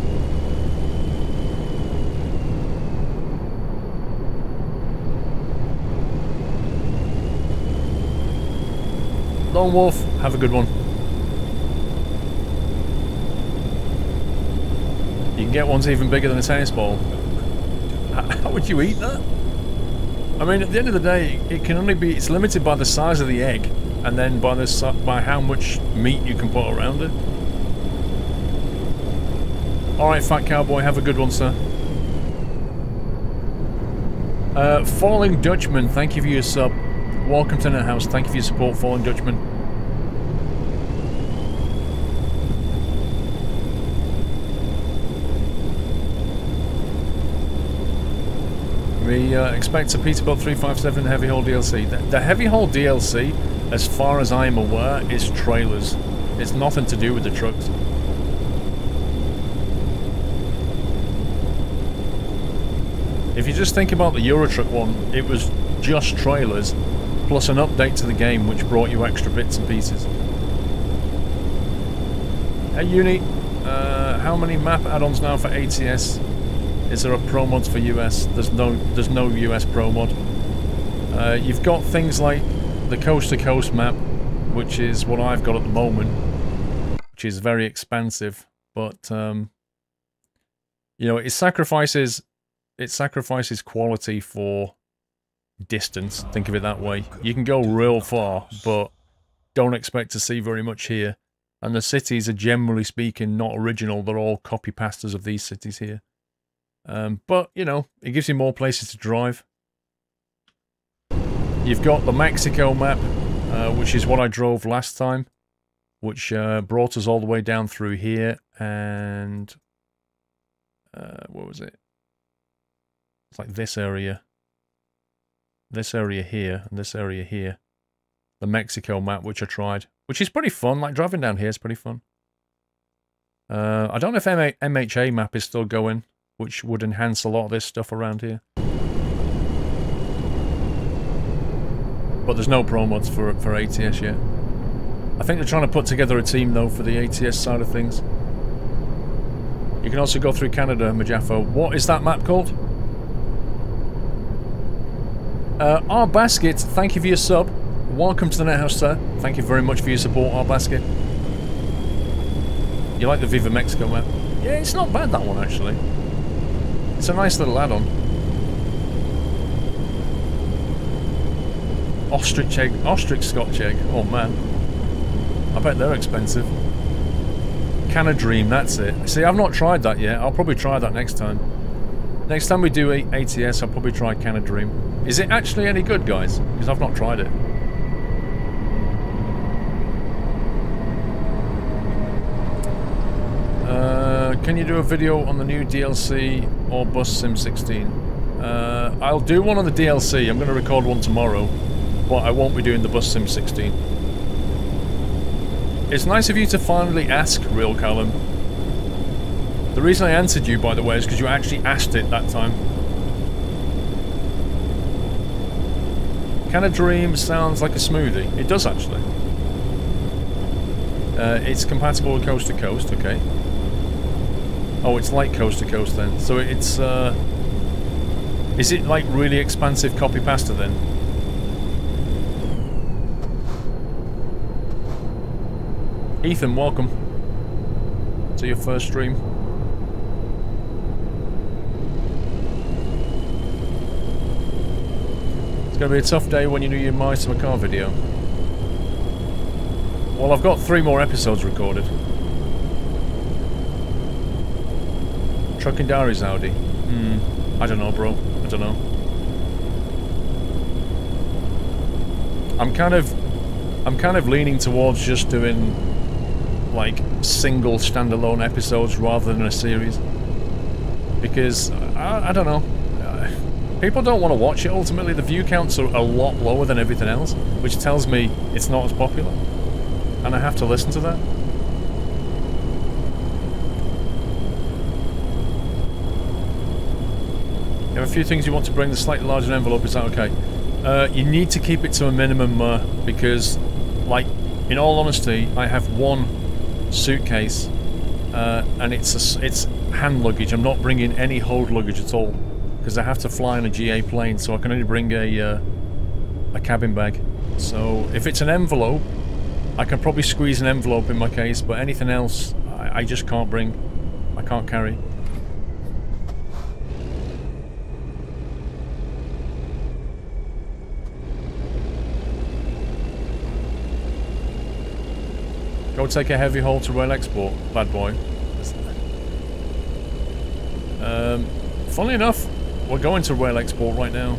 Lone Wolf, have a good one. You can get ones even bigger than a tennis ball. How would you eat that? I mean, at the end of the day, it can only be, it's limited by the size of the egg. And then by how much meat you can put around it. Alright, Fat Cowboy, have a good one, sir. Falling Dutchman, thank you for your sub. Welcome to the house, thank you for your support, Falling Dutchman. We expect a Peterbilt 357 Heavy Haul DLC. The Heavy Haul DLC, as far as I am aware, is trailers. It's nothing to do with the trucks. If you just think about the Eurotruck one, it was just trailers, plus an update to the game which brought you extra bits and pieces. Hey Uni, how many map add-ons now for ATS? Is there a pro mod for US? There's no US pro mod. You've got things like the coast to coast map, which is what I've got at the moment, which is very expansive, but you know, it sacrifices quality for distance. Think of it that way. You can go real far, but don't expect to see very much here. And the cities are generally speaking not original. They're all copy pastas of these cities here. But you know, it gives you more places to drive. You've got the Mexico map, which is what I drove last time, which brought us all the way down through here, and what was it? It's like this area here, and this area here. The Mexico map, which I tried, which is pretty fun. Like driving down here is pretty fun. I don't know if MHA map is still going, which would enhance a lot of this stuff around here. But there's no pro mods for ATS yet. I think they're trying to put together a team though for the ATS side of things. You can also go through Canada, Majafo. What is that map called? Our Basket, thank you for your sub. Welcome to the NetHouse, sir. Thank you very much for your support, Our Basket. You like the Viva Mexico map? Yeah, it's not bad, that one, actually. It's a nice little add-on. Ostrich egg, ostrich Scotch egg. Oh, man. I bet they're expensive. Can of Dream, that's it. See, I've not tried that yet. I'll probably try that next time. Next time we do ATS, I'll probably try Can of Dream. Is it actually any good, guys? Because I've not tried it. Can you do a video on the new DLC or Bus Sim 16? I'll do one on the DLC. I'm going to record one tomorrow, but I won't be doing the Bus Sim 16. It's nice of you to finally ask, Real Callum. The reason I answered you, by the way, is because you actually asked it that time. Can a Dream sounds like a smoothie? It does, actually. It's compatible with Coast to Coast, okay. Oh, it's like Coast to Coast then. So it's, is it like really expansive copy pasta then? Ethan, welcome to your first stream. It's going to be a tough day when you do your Mice of a Car video. Well, I've got 3 more episodes recorded. Trucking Diaries Audi. I don't know, bro. I don't know. I'm kind of leaning towards just doing like single standalone episodes rather than a series. Because I don't know. People don't want to watch it. Ultimately, the view counts are a lot lower than everything else, which tells me it's not as popular. And I have to listen to that. You have a few things you want to bring, the slightly larger envelope, is that okay? You need to keep it to a minimum, because, like, in all honesty, I have one suitcase, and it's hand luggage. I'm not bringing any hold luggage at all, because I have to fly on a GA plane, so I can only bring a cabin bag. So, if it's an envelope, I can probably squeeze an envelope in my case, but anything else, I just can't bring. I can't carry. Go take a heavy haul to rail export, bad boy. Funnily enough, we're going to rail export right now.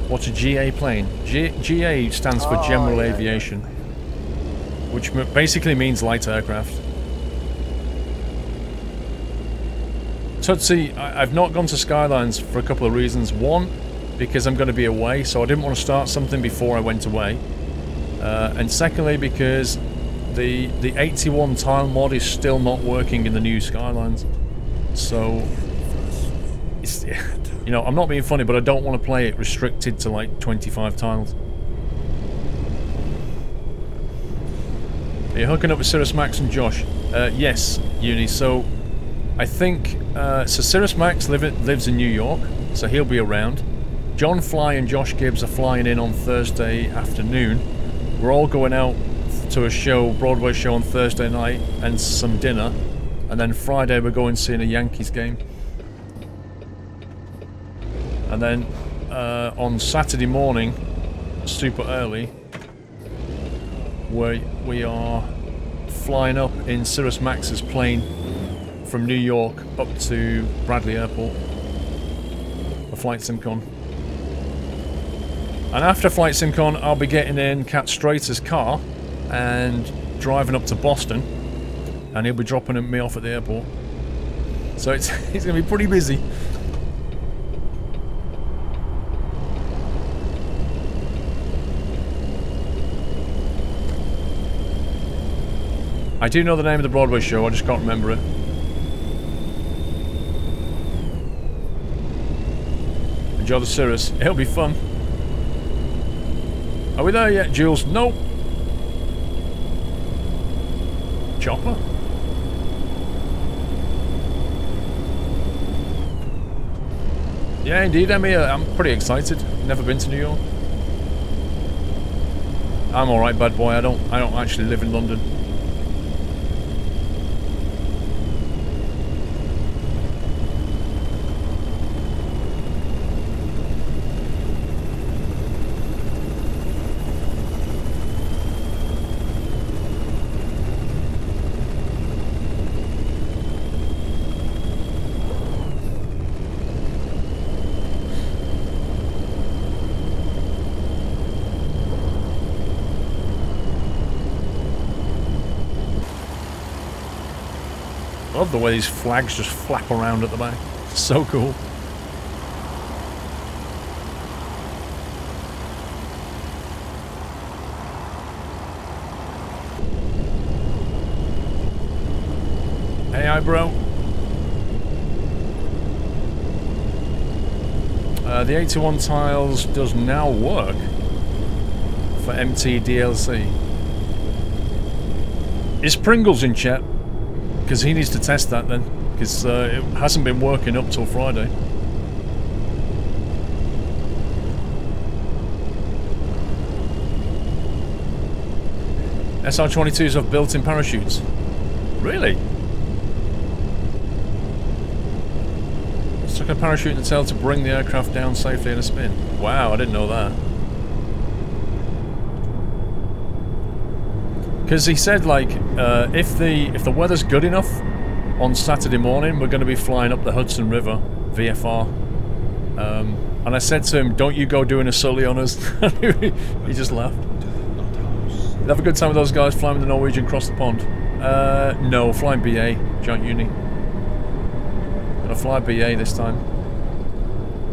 What's a GA plane? GA stands for General Aviation, which basically means light aircraft. Tootsie, I've not gone to Skylines for a couple of reasons. One, because I'm going to be away, so I didn't want to start something before I went away. And secondly, because the 81 tile mod is still not working in the new Skylines. So, it's, you know, I'm not being funny, but I don't want to play it restricted to like 25 tiles. Are you hooking up with Cirrus Max and Josh? Yes, Uni. So, I think, so Cirrus Max lives in New York, so he'll be around. John Fly and Josh Gibbs are flying in on Thursday afternoon. We're all going out to a show, Broadway show on Thursday night, and some dinner. And then Friday we're going seeing a Yankees game. And then on Saturday morning, super early, we are flying up in Cirrus Max's plane from New York up to Bradley Airport for Flight SimCon. And after Flight SimCon, I'll be getting in Cat Strater's car and driving up to Boston, and he'll be dropping me off at the airport. So it's going to be pretty busy. I do know the name of the Broadway show, I just can't remember it. Enjoy the Cirrus. It'll be fun. Are we there yet, Jules? Nope. Chopper? Yeah, indeed, Emmy. I'm pretty excited. Never been to New York. I'm alright, bad boy. I don't actually live in London. I love the way these flags just flap around at the back. It's so cool. Hey, hi, bro. The 81 tiles does now work for MT DLC. Is Pringles in chat? Because he needs to test that then, because it hasn't been working up till Friday. SR-22s have built-in parachutes. Really? Stuck a parachute in the tail to bring the aircraft down safely in a spin. Wow, I didn't know that. Because he said, like, if the weather's good enough on Saturday morning, we're going to be flying up the Hudson River, VFR. And I said to him, don't you go doing a sully on us. He just laughed. You have a good time with those guys flying with the Norwegian across the pond? No, flying BA, Giant Uni. Gonna fly BA this time.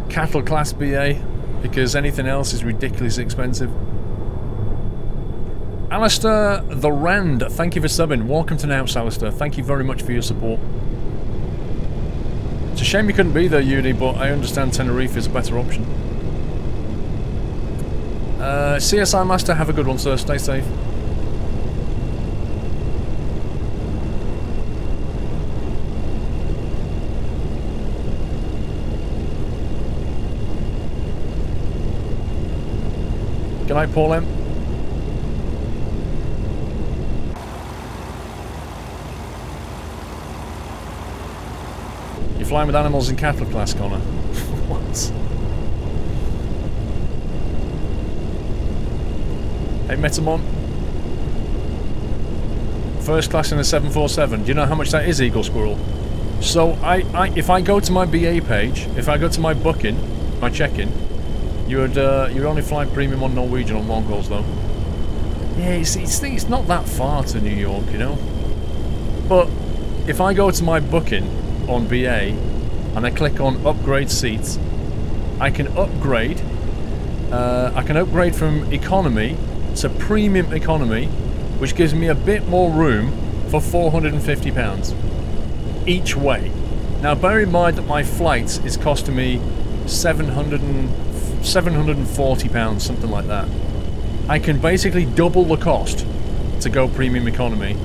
Cattle class BA, because anything else is ridiculously expensive. Alistair the Rand, thank you for subbing. Welcome to Nouts, Alistair. Thank you very much for your support. It's a shame you couldn't be there, Uni, but I understand Tenerife is a better option. CSI Master, have a good one, sir. Stay safe. Good night, Paul M. You're flying with animals in cattle class, Connor. What? Hey, Metamon. First class in a 747. Do you know how much that is, Eagle Squirrel? So, if I go to my BA page, if I go to my booking, my check-in, you'd only fly premium on Norwegian on long hauls, though. Yeah, it's not that far to New York, you know? But, if I go to my booking on BA and I click on upgrade seats, I can upgrade from economy to premium economy, which gives me a bit more room for £450 each way. Now bear in mind that my flight is costing me £740, something like that. I can basically double the cost to go premium economy.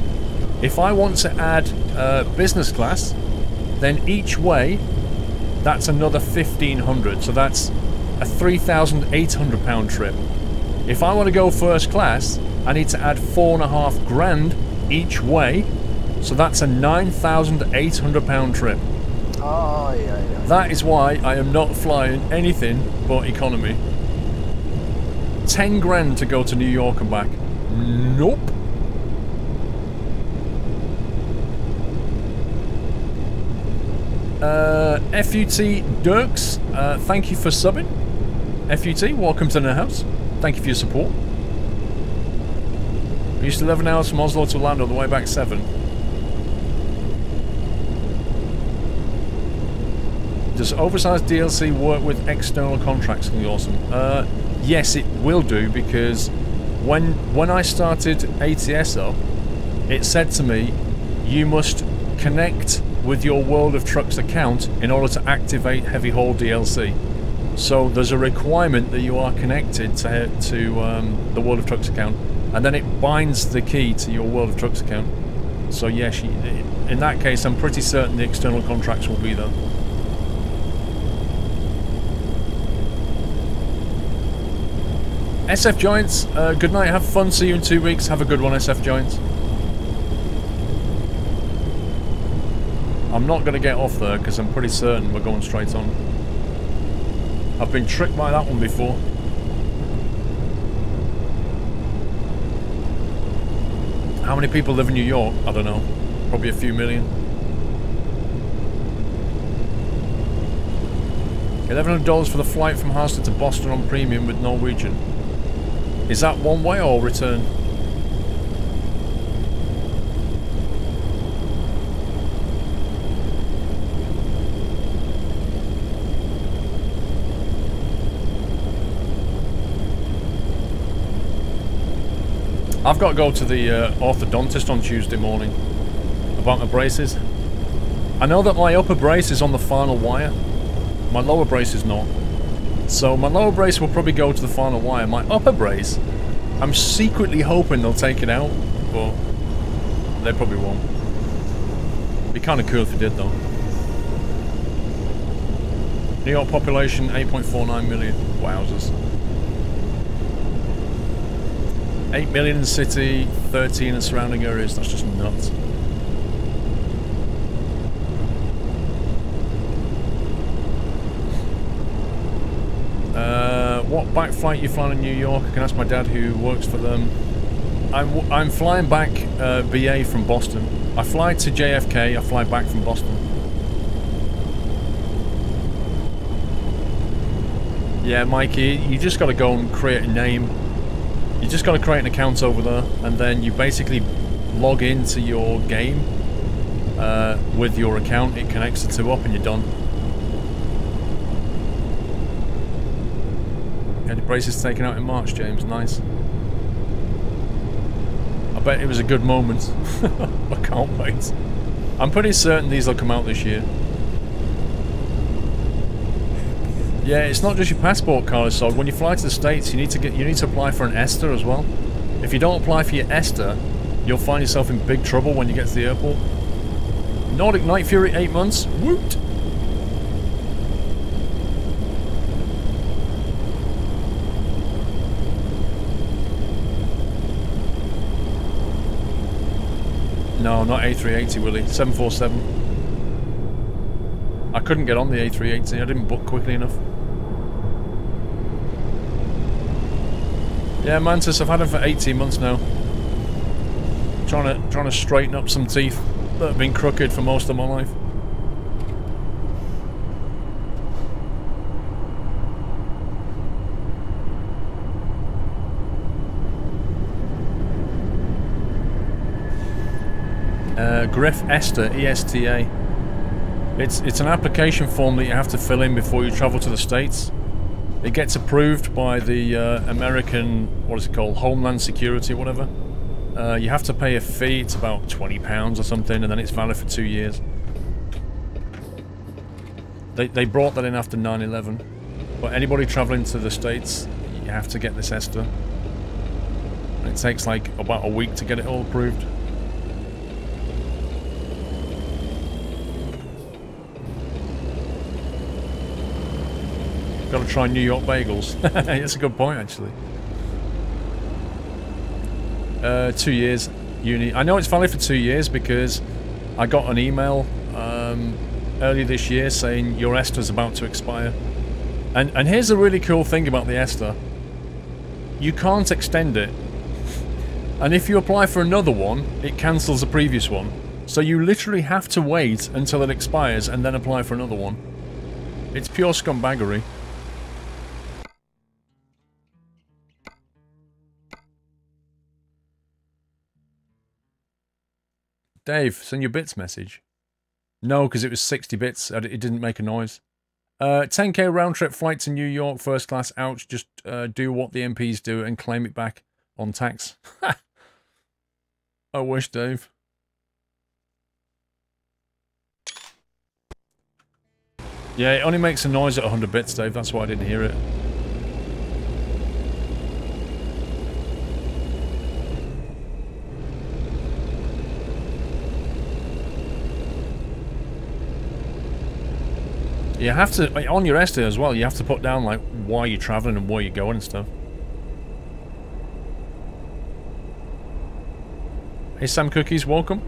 If I want to add business class, then each way, that's another 1,500. So that's a £3,800 trip. If I want to go first class, I need to add £4.5 grand each way, so that's a £9,800 trip. Oh, yeah. That is why I am not flying anything but economy. 10 grand to go to New York and back. Nope. FUT Dirks, thank you for subbing. FUT, welcome to the house. Thank you for your support. We used 11 hours from Oslo to Orlando, the way back 7. Does oversized DLC work with external contracts? Can be awesome. Yes, it will do, because when I started ATS up, it said to me, you must connect with your World of Trucks account in order to activate Heavy Haul DLC. So there's a requirement that you are connected to the World of Trucks account, and then it binds the key to your World of Trucks account. So yes, in that case, I'm pretty certain the external contracts will be there. SF Giants, good night, have fun, see you in 2 weeks, have a good one, SF Giants. I'm not going to get off there because I'm pretty certain we're going straight on. I've been tricked by that one before. How many people live in New York? I don't know. Probably a few million. $1,100 for the flight from Harstad to Boston on premium with Norwegian. Is that one way or return? I've got to go to the orthodontist on Tuesday morning about my braces. I know that my upper brace is on the final wire. My lower brace is not. So my lower brace will probably go to the final wire. My upper brace, I'm secretly hoping they'll take it out, but they probably won't. Be kind of cool if they did though. New York population 8.49 million. Wowzers. 8 million in the city, 13 in surrounding areas. That's just nuts. What back flight you flying in New York? I can ask my dad who works for them. I'm flying back BA from Boston. I fly to JFK, I fly back from Boston. Yeah, Mikey, you just got to go and create a name. You just got to create an account over there, and then you basically log into your game with your account. It connects the two up, and you're done. Yeah, the braces taken out in March, James. Nice. I bet it was a good moment. I can't wait. I'm pretty certain these will come out this year. Yeah, it's not just your passport, Carlos. So when you fly to the States, you need to apply for an ESTA as well. If you don't apply for your ESTA, you'll find yourself in big trouble when you get to the airport. Nordic Night Fury 8 months. Woot! No, not A380, Willie. 747. I couldn't get on the A380. I didn't book quickly enough. Yeah, Mantis, I've had him for 18 months now. Trying to straighten up some teeth that have been crooked for most of my life. Griff ESTA, ESTA. It's an application form that you have to fill in before you travel to the States. It gets approved by the American, what is it called, Homeland Security or whatever. You have to pay a fee, it's about £20 or something, and then it's valid for 2 years. They brought that in after 9/11. But anybody travelling to the States, you have to get this ESTA. And it takes like about a week to get it all approved. Got to try New York bagels. That's a good point, actually. 2 years uni. I know it's valid for 2 years because I got an email earlier this year saying your ESTA's about to expire. And here's a really cool thing about the ESTA. You can't extend it. And if you apply for another one, it cancels the previous one. So you literally have to wait until it expires and then apply for another one. It's pure scumbaggery. Dave, send your bits message. No, because it was 60 bits. It didn't make a noise. 10k round trip flight to New York, first class. Ouch. Just do what the MPs do and claim it back on tax. I wish, Dave. Yeah, it only makes a noise at 100 bits, Dave. That's why I didn't hear it. You have to, on your ESTA as well, you have to put down, like, why you're travelling and where you're going and stuff. Hey, Sam Cookies, welcome.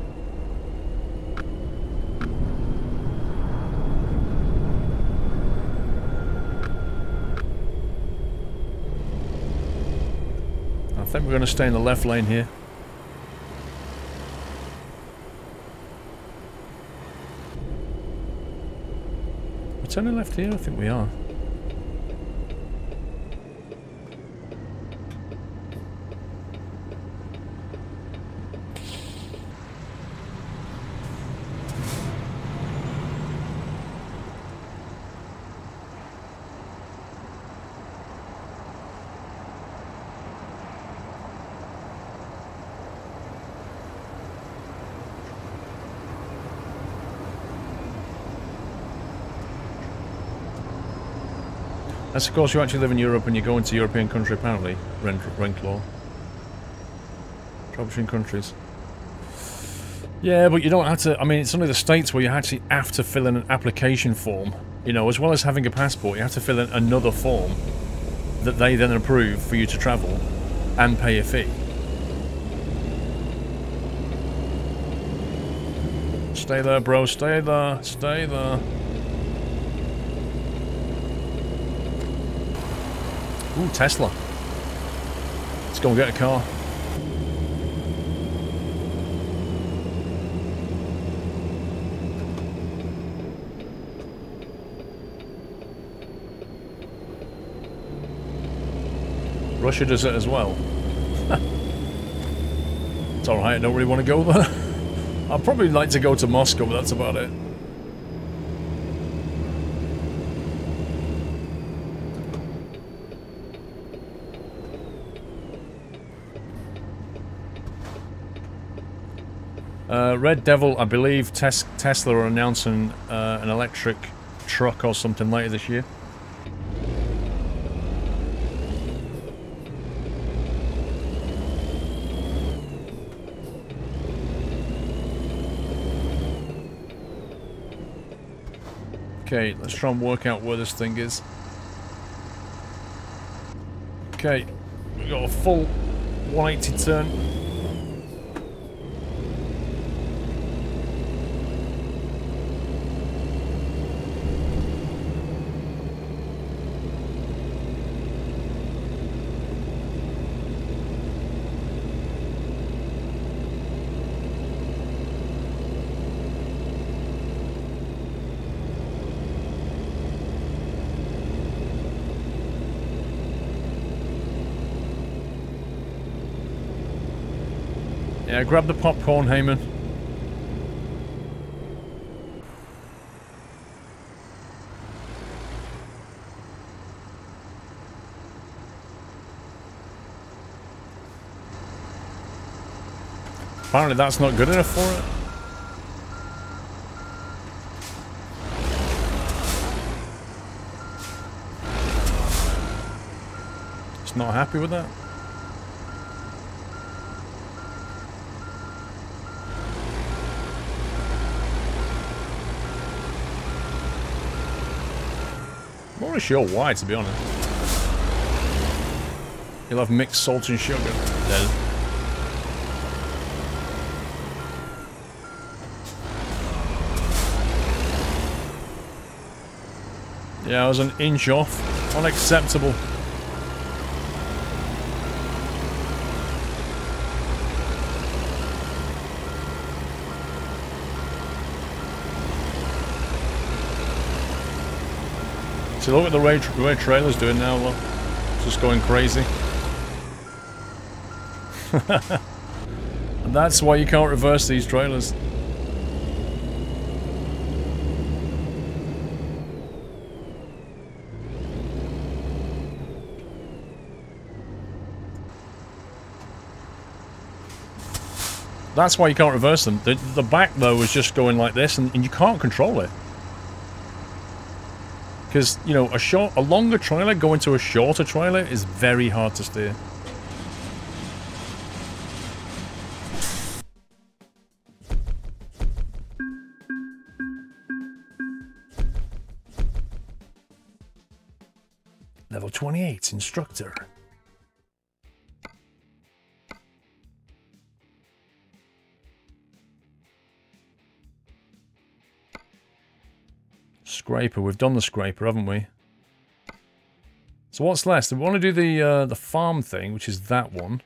I think we're going to stay in the left lane here. We're turning left here? I think we are. That's of course you actually live in Europe and you go into a European country apparently, Renklaw. Travel between countries. Yeah, but you don't have to, I mean it's only the States where you actually have to fill in an application form. You know, as well as having a passport, you have to fill in another form that they then approve for you to travel and pay a fee. Stay there, bro, stay there, stay there. Ooh, Tesla. Let's go and get a car. Russia does it as well. It's alright, I don't really want to go there. I'd probably like to go to Moscow, but that's about it. Red Devil, I believe Tesla are announcing an electric truck or something later this year. Okay, let's try and work out where this thing is. Okay, we got a full 180 turn. Yeah, grab the popcorn, Heyman. Apparently that's not good enough for it. It's not happy with that. not sure why, to be honest. You'll have mixed salt and sugar. Then. Yeah, I was an inch off. Unacceptable. So look at the way trailer's doing now, look. Just going crazy. And that's why you can't reverse these trailers. That's why you can't reverse them. The back, though, was just going like this, and you can't control it. Because, you know, a longer trailer going to a shorter trailer is very hard to steer. Level 28, instructor. Scraper, we've done the scraper, haven't we? So what's left? We want to do the farm thing, which is that one.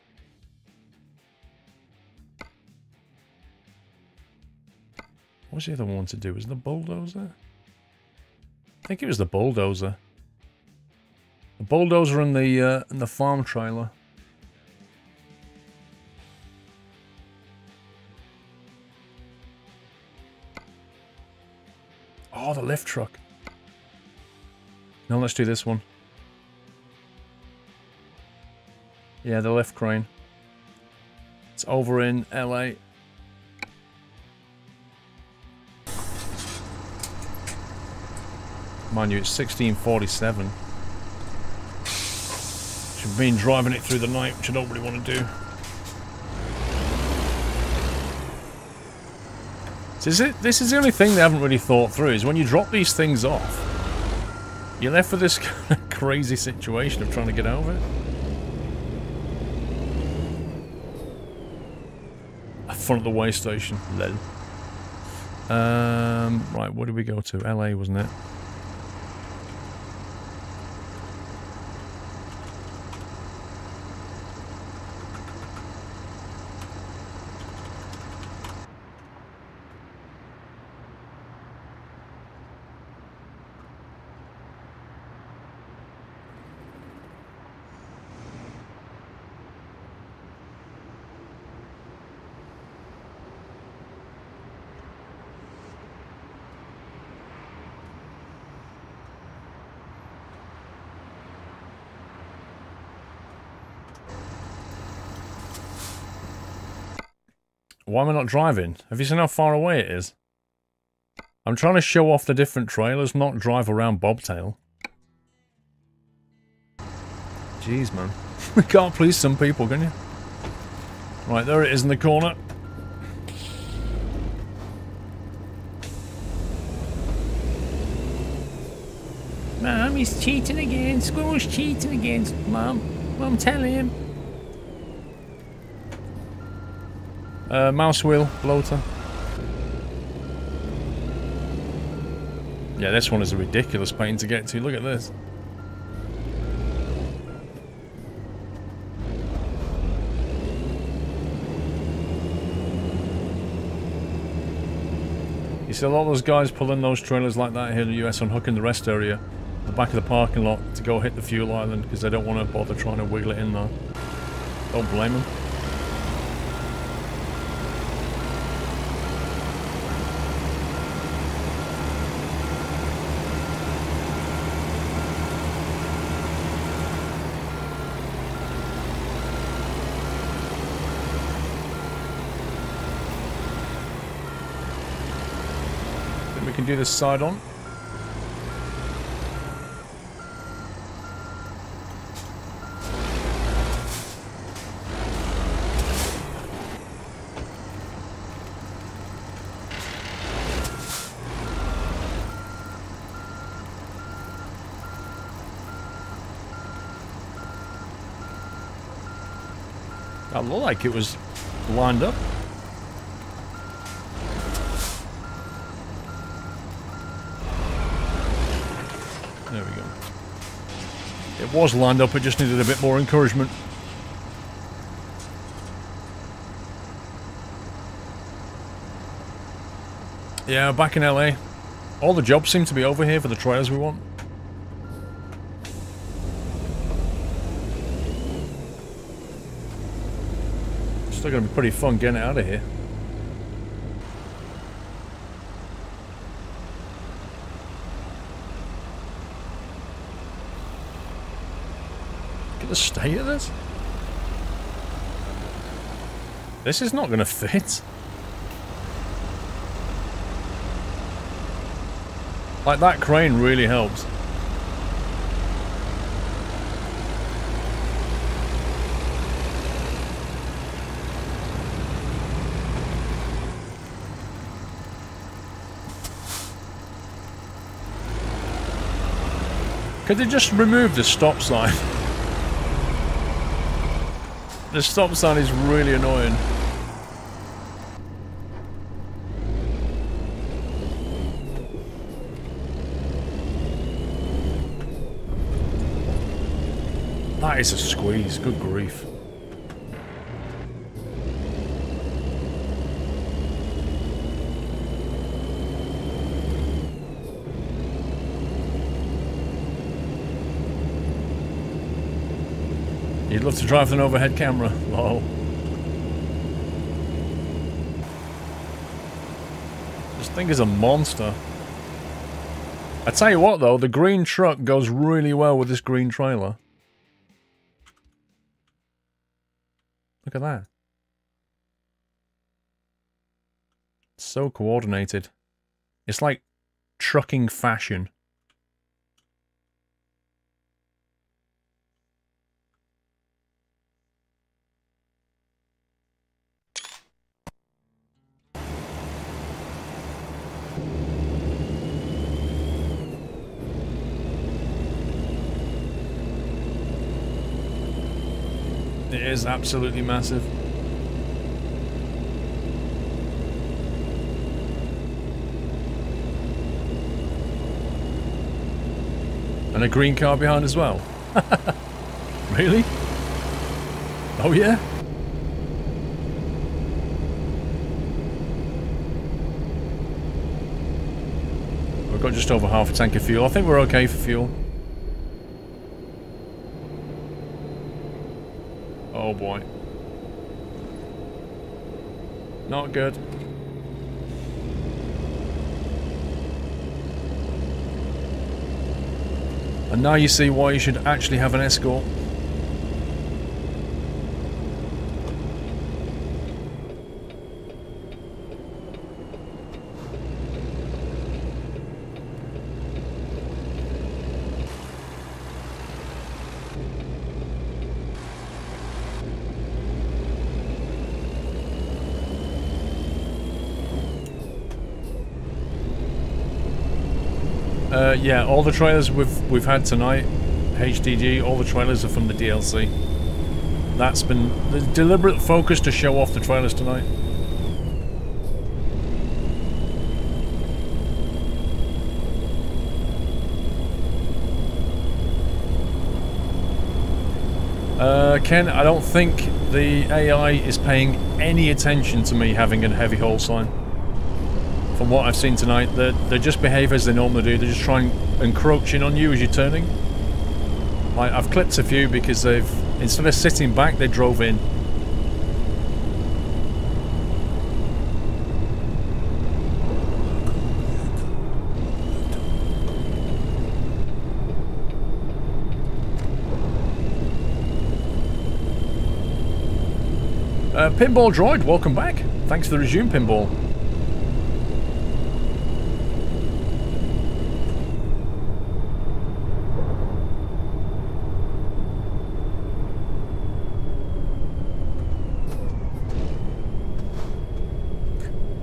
What's the other one to do? Is it the bulldozer? I think it was the bulldozer. The bulldozer and the farm trailer. Oh, the lift truck. No, let's do this one. Yeah, the lift crane. It's over in LA. Mind you, it's 1647. Should been driving it through the night, which I don't really want to do. This is the only thing they haven't really thought through, is when you drop these things off, you're left with this kind of crazy situation of trying to get over it. Front of the way station. Lol. Right, where did we go to? LA, wasn't it? Why am I not driving? Have you seen how far away it is? I'm trying to show off the different trailers, not drive around Bobtail. Jeez, man. You can't please some people, can you? Right, there it is in the corner. Mom, he's cheating again. Squirrel's cheating again. Mom, tell him. Mouse wheel, bloater. Yeah, this one is a ridiculous pain to get to. Look at this. You see a lot of those guys pulling those trailers like that here in the US, unhooking the rest area, the back of the parking lot to go hit the fuel island because they don't want to bother trying to wiggle it in there. Don't blame them. We can do this side on. That looked like it was lined up. There we go. It was lined up, it just needed a bit more encouragement. Yeah, back in LA. All the jobs seem to be over here for the trailers we want. Still gonna be pretty fun getting out of here. Look at the state of this. This is not gonna fit. Like, that crane really helps. Could they just remove the stop sign? The stop sign is really annoying. That is a squeeze, good grief. You'd love to drive with an overhead camera, lol. This thing is a monster. I tell you what though, the green truck goes really well with this green trailer. Look at that. It's so coordinated. It's like trucking fashion. It is absolutely massive. And a green car behind as well. Really? Oh yeah? We've got just over half a tank of fuel. I think we're okay for fuel. Oh boy. Not good. And now you see why you should actually have an escort. Yeah, all the trailers we've had tonight, HDG, all the trailers are from the DLC. That's been the deliberate focus to show off the trailers tonight. Ken, I don't think the AI is paying any attention to me having a heavy haul sign. From what I've seen tonight, they just behave as they normally do. They just try and encroach in on you as you're turning. Like, I've clipped a few because they've, instead of sitting back, they drove in. Pinball Droid, welcome back. Thanks for the resume, Pinball.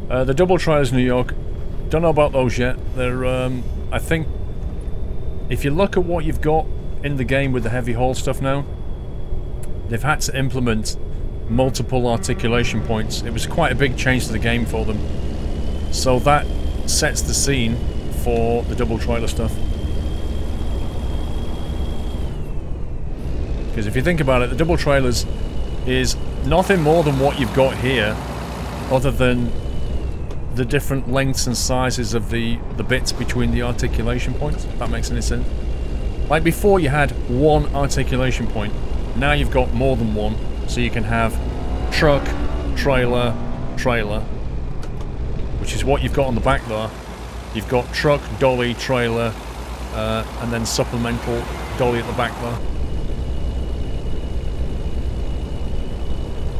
The double trailers New York, don't know about those yet. They're, I think, if you look at what you've got in the game with the heavy haul stuff now, they've had to implement multiple articulation points. It was quite a big change to the game for them. So that sets the scene for the double trailer stuff. Because if you think about it, the double trailers is nothing more than what you've got here, other than the different lengths and sizes of the bits between the articulation points, if that makes any sense. Like before you had one articulation point, now you've got more than one, so you can have truck, trailer, trailer, which is what you've got on the back there. You've got truck, dolly, trailer, and then supplemental dolly at the back there.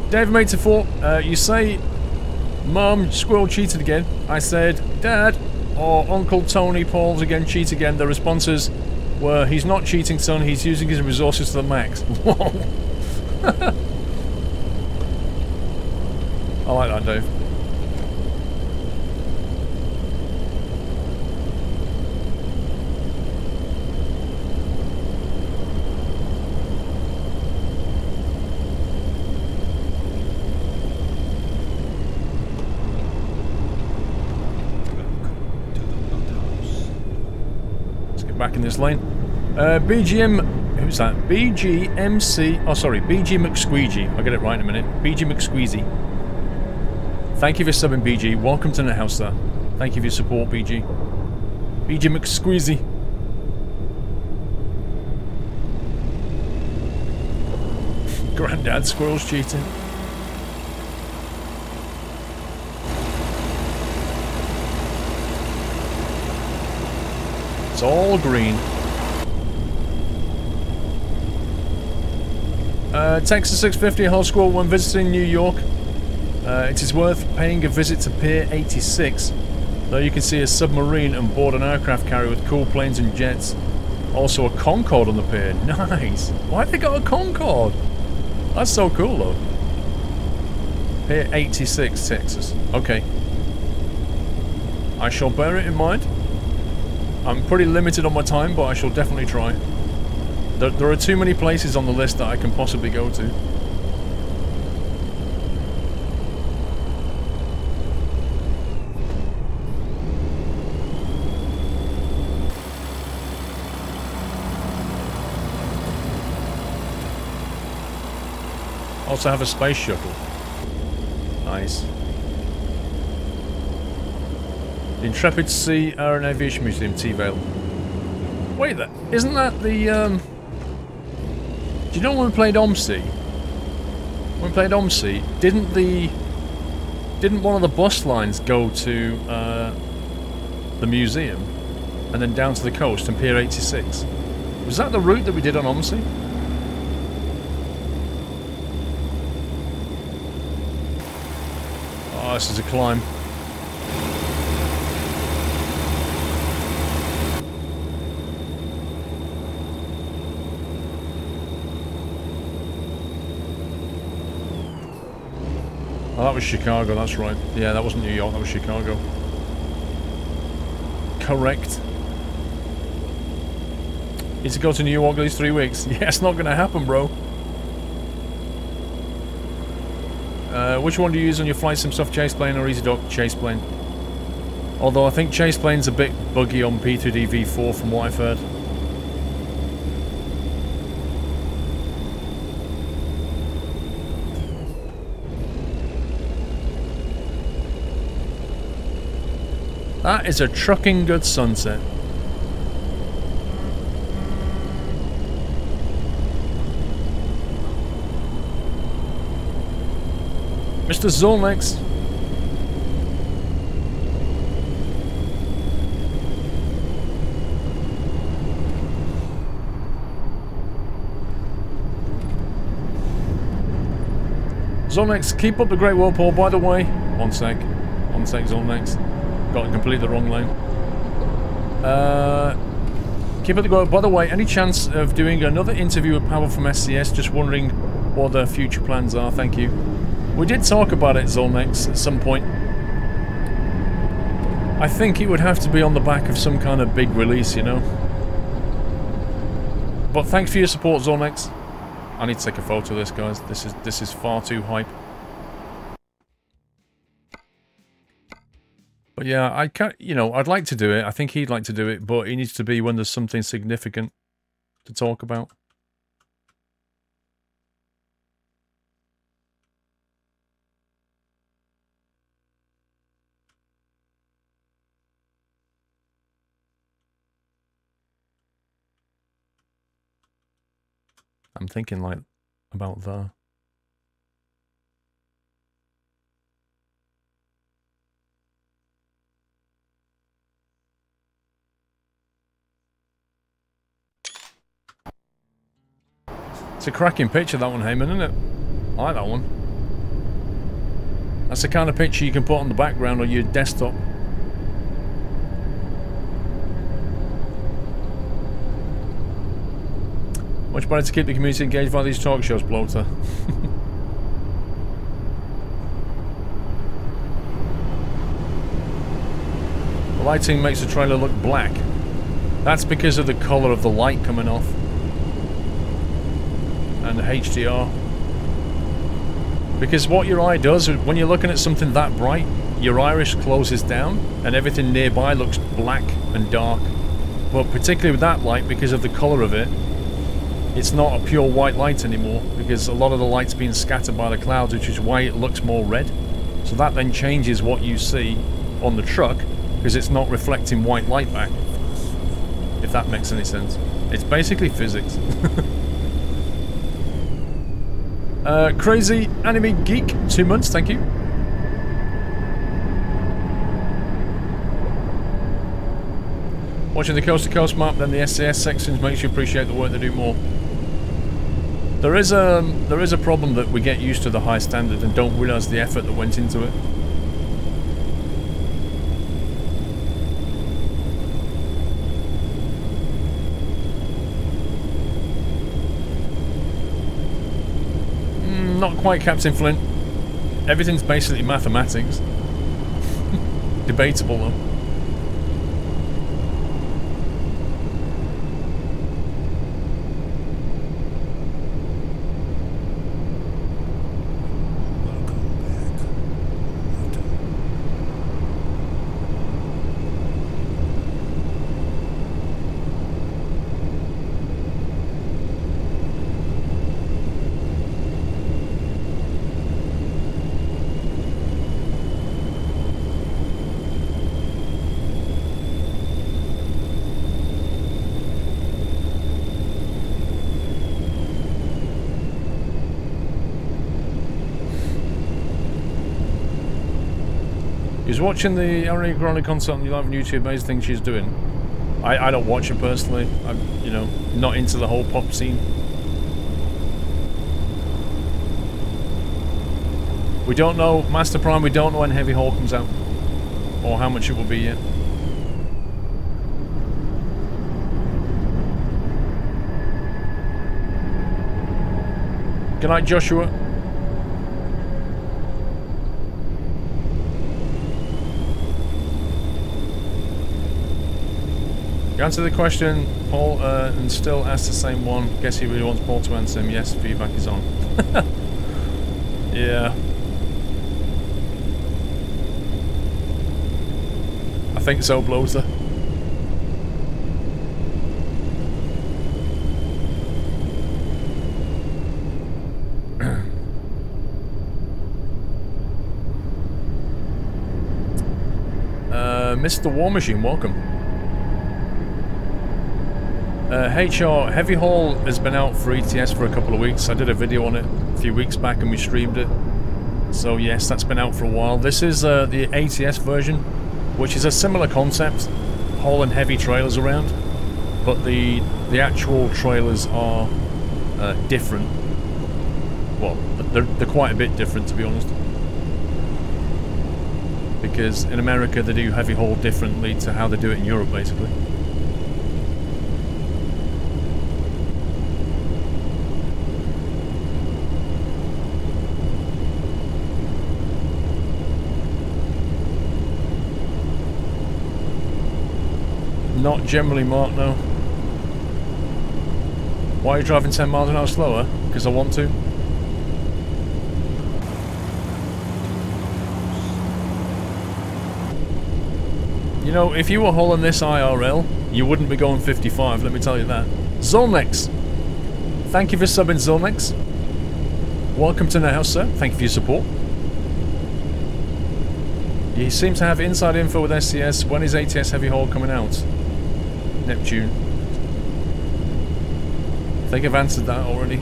Dave Mater 4, you say, Mum, Squirrel cheated again. I said, Dad, or Uncle Tony Paul's again cheat again. The responses were, he's not cheating, son, he's using his resources to the max. Whoa. I like that, Dave. Back in this lane. BGM, who's that? BGMC, oh sorry, BG McSqueegee. I'll get it right in a minute. BG McSqueezy. Thank you for subbing, BG. Welcome to the house, sir. Thank you for your support, BG. BG McSqueezy. Granddad Squirrel's cheating. It's all green. Texas 650, hello Squirrel. When visiting New York, it is worth paying a visit to Pier 86, though you can see a submarine and board an aircraft carrier with cool planes and jets. Also a Concorde on the pier. Nice. Why have they got a Concorde? That's so cool though. Pier 86, Texas. Okay. I shall bear it in mind. I'm pretty limited on my time, but I shall definitely try. There are too many places on the list that I can possibly go to. Also have a space shuttle. Nice. The Intrepid Sea Air and Aviation Museum, T-Vale. Wait, isn't that the, do you know when we played OMSI? When we played OMSI, didn't one of the bus lines go to, the museum, and then down to the coast and Pier 86? Was that the route that we did on OMSI? Oh, this is a climb. Oh, that was Chicago, that's right. Yeah, that wasn't New York, that was Chicago. Correct. Need to go to New York these 3 weeks. Yeah, it's not gonna happen, bro. Which one do you use on your flight sim stuff, chase plane or EasyDock chase plane? Although I think chase plane's a bit buggy on P2D V4 from what I've heard. That is a trucking good sunset. Mr. Zolnex. Zolnex, keep up the great work, Paul. By the way, one sec, Zolnex. Got in completely the wrong lane. Keep up the great. By the way, any chance of doing another interview with Pavel from SCS? Just wondering what their future plans are. Thank you. We did talk about it, Zolnex, at some point. I think it would have to be on the back of some kind of big release, you know? But thanks for your support, Zolnex. I need to take a photo of this, guys. This is far too hype. But yeah, I can't, you know, I'd like to do it. I think he'd like to do it, but it needs to be when there's something significant to talk about. I'm thinking like about there. It's a cracking picture, that one, Heyman, isn't it? I like that one. That's the kind of picture you can put on the background on your desktop. Much better to keep the community engaged via these talk shows, bloater. The lighting makes the trailer look black. That's because of the colour of the light coming off. And the HDR. Because what your eye does, when you're looking at something that bright, your iris closes down and everything nearby looks black and dark. But particularly with that light, because of the colour of it, it's not a pure white light anymore, because a lot of the light's being scattered by the clouds, which is why it looks more red. So that then changes what you see on the truck, because it's not reflecting white light back. If that makes any sense. It's basically physics. Crazy Anime Geek, 2 months, thank you. Watching the coast to coast map, then the SCS sections makes you appreciate the work they do more. There is a problem that we get used to the high standard and don't realise the effort that went into it. Not quite, Captain Flint. Everything's basically mathematics. Debatable though. Watching the Ariana Grande concert on the live on YouTube, amazing thing she's doing. I don't watch her personally. I'm, you know, not into the whole pop scene. We don't know, Master Prime, we don't know when Heavy Haul comes out. Or how much it will be yet. Good night, Joshua. You answer the question, Paul, and still ask the same one. Guess he really wants Paul to answer him. Yes, feedback is on. Yeah. I think so, bloater. Mr. War Machine, welcome. HR, Heavy Haul has been out for ETS for a couple of weeks. I did a video on it a few weeks back and we streamed it. So yes, that's been out for a while. This is the ATS version, which is a similar concept, hauling heavy trailers around. But the actual trailers are different. Well, they're quite a bit different, to be honest. Because in America they do heavy haul differently to how they do it in Europe, basically. Not generally, Mark, no. Why are you driving 10 miles an hour slower? Because because I want to. You know, if you were hauling this IRL, you wouldn't be going 55, let me tell you that. Zolnex! Thank you for subbing, Zolnex. Welcome to the house, sir. Thank you for your support. You seem to have inside info with SCS. When is ATS Heavy Haul coming out? Neptune. I think I've answered that already.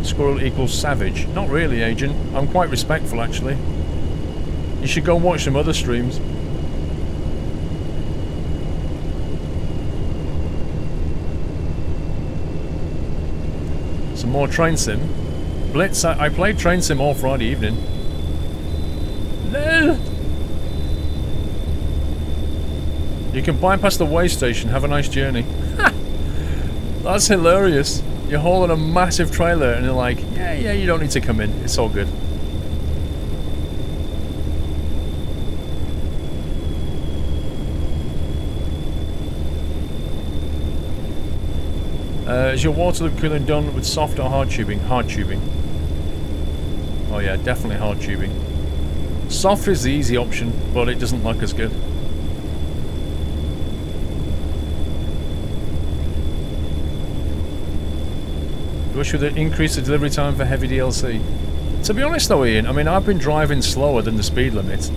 Squirrel equals savage. Not really, Agent. I'm quite respectful, actually. You should go and watch some other streams. Some more Train Sim. Blitz, I played Train Sim all Friday evening. No. You can bypass the way station, have a nice journey. That's hilarious. You're hauling a massive trailer and you're like, yeah, you don't need to come in. It's all good. Is your water cooling done with soft or hard tubing? Hard tubing. Oh yeah, definitely hard tubing. Soft is the easy option, but it doesn't look as good. Wish we would increase the delivery time for heavy DLC. To be honest though, Ian, I mean, I've been driving slower than the speed limit.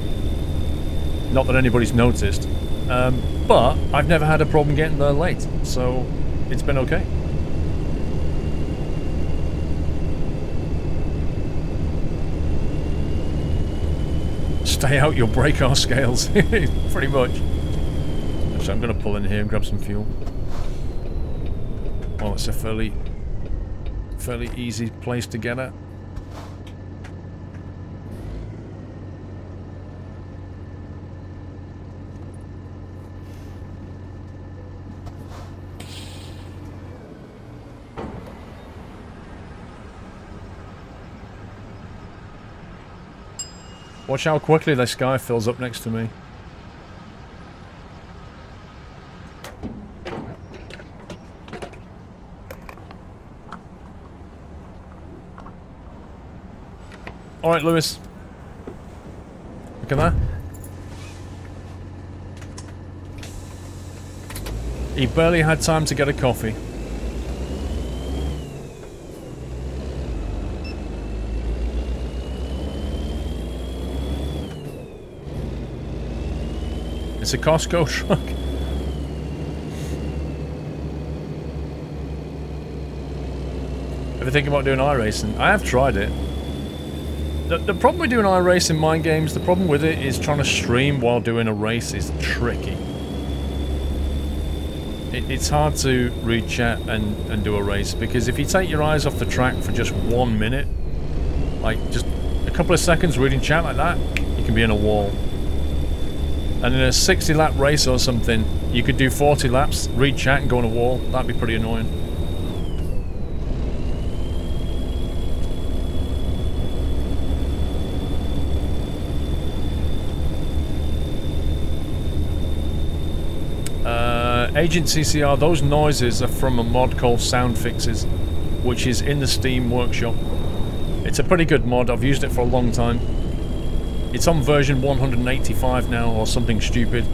Not that anybody's noticed. But I've never had a problem getting there late, so it's been okay. Stay out, you'll break our scales. Pretty much. Actually, I'm going to pull in here and grab some fuel. Well, it's a fairly easy place to get at. Watch how quickly this guy fills up next to me. Alright, Lewis. Look at that. He barely had time to get a coffee. It's a Costco truck. Ever think about doing iRacing? I have tried it. The problem with doing iRacing mind games, the problem with it is trying to stream while doing a race is tricky. It's hard to read chat and do a race, because if you take your eyes off the track for just 1 minute, like just a couple of seconds reading chat like that, you can be in a wall. And in a 60 lap race or something, you could do 40 laps, read chat and go on a wall. That'd be pretty annoying. Agent CCR, those noises are from a mod called Sound Fixes, which is in the Steam workshop. It's a pretty good mod, I've used it for a long time. It's on version 185 now, or something stupid.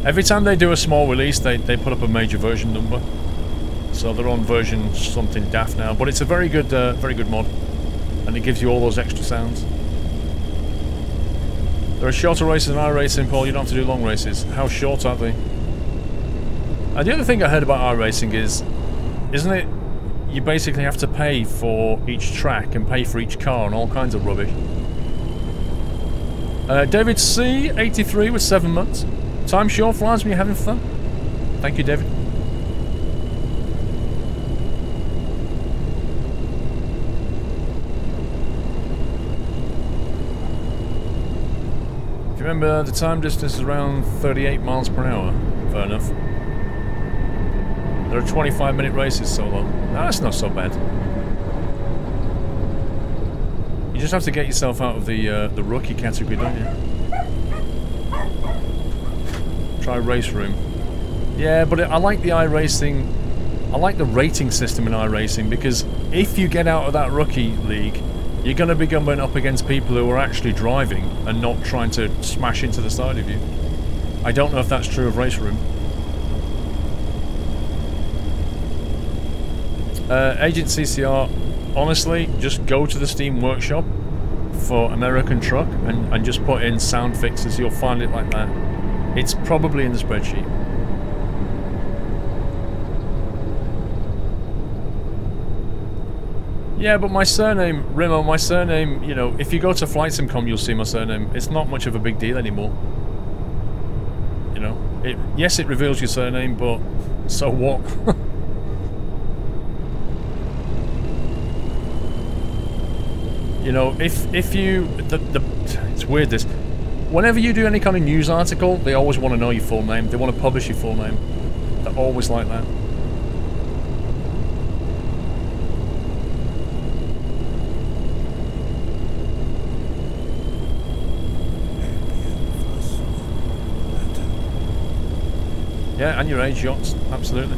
Every time they do a small release, they put up a major version number. So they're on version something daft now, but it's a very good mod. And it gives you all those extra sounds. There are shorter races than iRacing, Paul, you don't have to do long races. How short are they? And the other thing I heard about iRacing is, isn't it, you basically have to pay for each track and pay for each car and all kinds of rubbish. David C, 83 with 7 months. Time sure flies when you're having fun. Thank you, David. If you remember, the time distance is around 38 miles per hour. Fair enough. There are 25-minute races solo. No, that's not so bad. You just have to get yourself out of the rookie category, don't you? Try race room. Yeah, but I like the iRacing. I like the rating system in iRacing because if you get out of that rookie league, you're going to be going up against people who are actually driving and not trying to smash into the side of you. I don't know if that's true of Race Room. Agent CCR, honestly, just go to the Steam Workshop for American Truck and just put in sound fixes. You'll find it like that. It's probably in the spreadsheet. Yeah, but my surname, Rimo, my surname, you know, if you go to Flight Sim.com, you'll see my surname. It's not much of a big deal anymore. You know, yes, it reveals your surname, but so what? You know, if you, it's weird this. Whenever you do any kind of news article, they always want to know your full name. They want to publish your full name. They're always like that. Yeah, and your age, yachts, absolutely.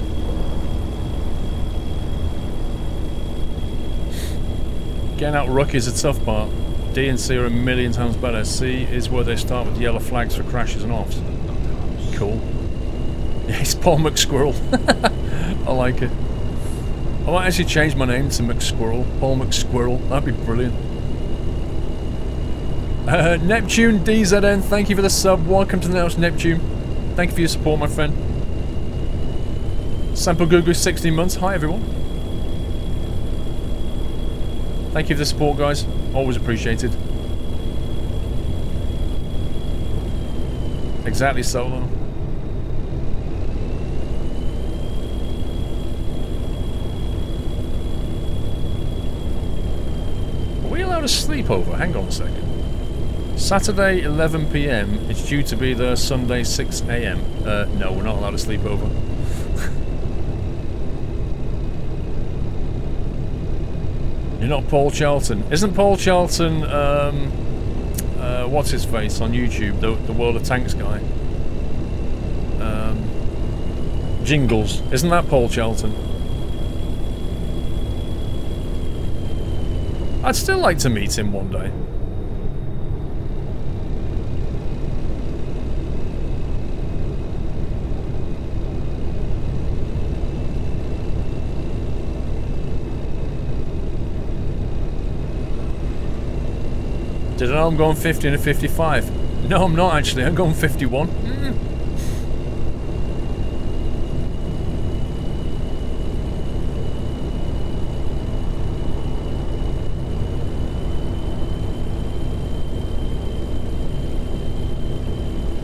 Getting out rookie is a tough part. D and C are a million times better. C is where they start with yellow flags for crashes and offs. Cool. Yeah, it's Paul McSquirrel. I like it. I might actually change my name to McSquirrel. Paul McSquirrel. That'd be brilliant. Neptune DZN, thank you for the sub. Welcome to the house, Neptune. Thank you for your support, my friend. Sample Gugu, 16 months. Hi, everyone. Thank you for the support, guys. Always appreciated. Exactly solo. Are we allowed a sleepover? Hang on a second. Saturday 11 PM. It's due to be there Sunday 6 AM. No, we're not allowed a sleepover. You're not Paul Charlton. Isn't Paul Charlton, what's his face on YouTube? The World of Tanks guy. Jingles. Isn't that Paul Charlton? I'd still like to meet him one day. Did I know I'm going 50 and a 55? No, I'm not actually. I'm going 51.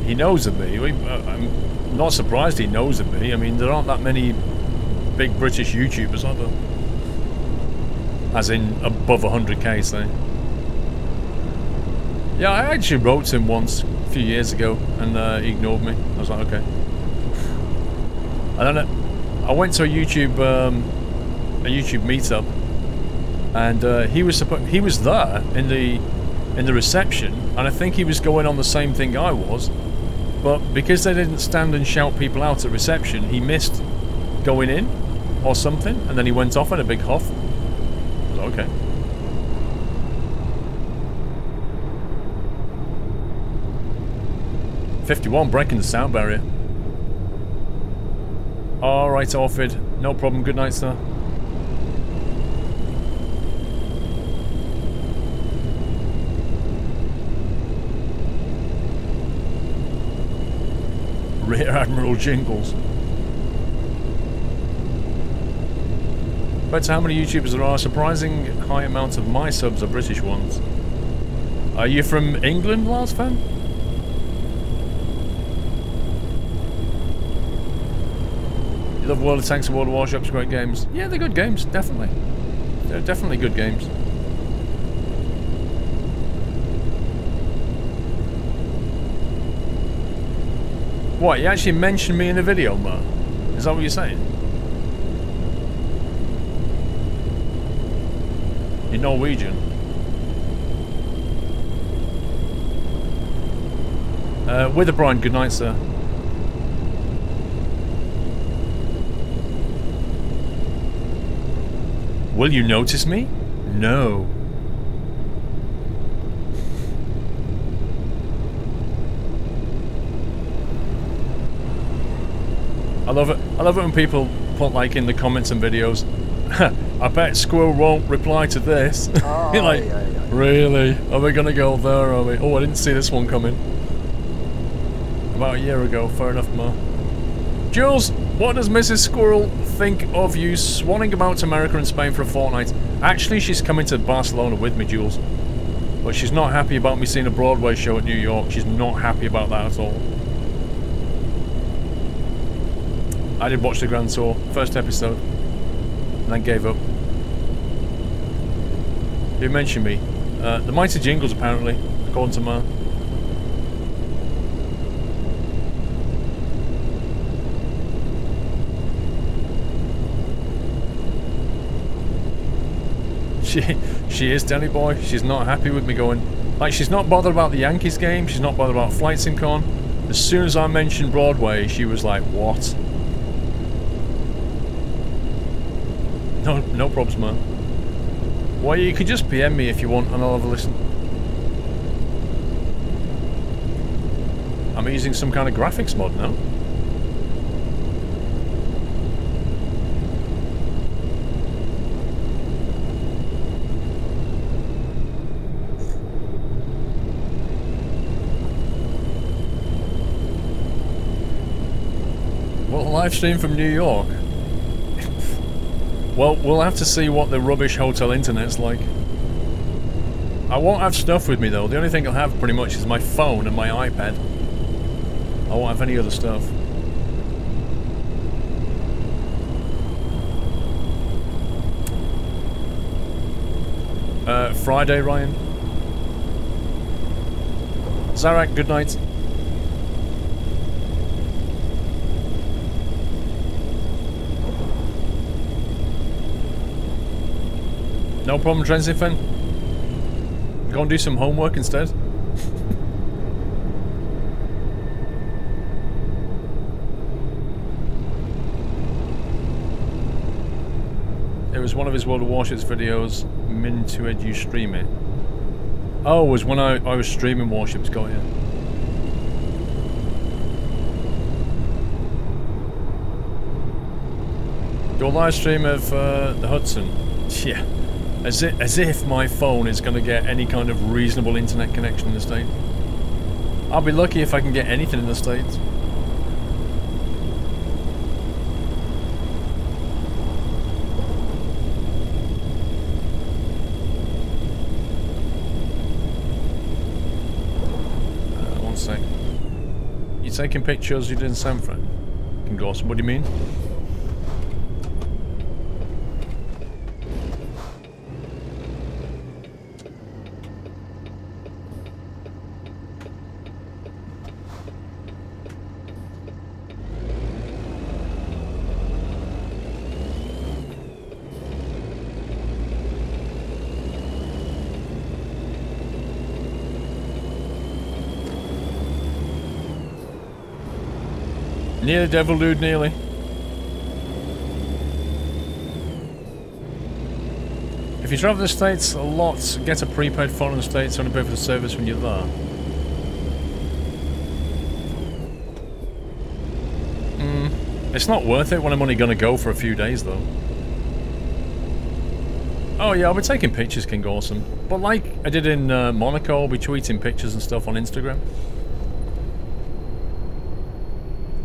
He knows of me. I'm not surprised he knows of me. I mean, there aren't that many big British YouTubers, are there? As in above 100k, say. Yeah, I actually wrote to him once a few years ago, and he ignored me. I was like, okay. And then I went to a YouTube meetup, and he was there in the reception, and I think he was going on the same thing I was, but because they didn't stand and shout people out at reception, he missed going in or something, and then he went off in a big huff. I was like, okay. .51, breaking the sound barrier. Alright, Orford. No problem. Good night, sir. Rear Admiral Jingles. Bet how many YouTubers there are. A surprising high amount of my subs are British ones. Are you from England, Lars fan? You love World of Tanks and World of Warships, great games. Yeah, they're good games, definitely. They're definitely good games. What, you actually mentioned me in a video, Matt? Is that what you're saying? You're Norwegian. Witherbrine, good night, sir. Will you notice me? No. I love it. I love it when people put like in the comments and videos, I bet Squirrel won't reply to this. Oh, You're like, really? Are we gonna go there, are we? Oh, I didn't see this one coming. About a year ago, fair enough, Ma. Jules, what does Mrs. Squirrel think of you swanning about America and Spain for a fortnight? Actually, she's coming to Barcelona with me, Jules. But she's not happy about me seeing a Broadway show at New York. She's not happy about that at all. I did watch the Grand Tour, first episode, and then gave up. You mentioned me. The Mighty Jingles, apparently, according to Ma. She is, Danny boy. She's not happy with me going. Like, she's not bothered about the Yankees game. She's not bothered about Flight Sim Con. As soon as I mentioned Broadway, she was like, what? No problems, man. Well, you could just PM me if you want, and I'll have a listen. I'm using some kind of graphics mod now. Well, live stream from New York. Well, we'll have to see what the rubbish hotel internet's like. I won't have stuff with me though. The only thing I'll have pretty much is my phone and my iPad. I won't have any other stuff. Friday, Ryan. Zarak, good night. No problem, Transifin. Go and do some homework instead. It was one of his World of Warships videos. Min to Ed, you stream it. Oh, it was when I was streaming Warships, got you. Do a live stream of the Hudson. Yeah. As if my phone is going to get any kind of reasonable internet connection in the States. I'll be lucky if I can get anything in the States. One sec. You taking pictures you did in San Fran? Can go awesome. What do you mean? Near Devil Dude, nearly. If you travel the States a lot, get a prepaid phone in the States, only pay for the service when you're there. It's not worth it when I'm only going to go for a few days, though. Oh yeah, I'll be taking pictures, King Awesome. But like I did in Monaco, I'll be tweeting pictures and stuff on Instagram.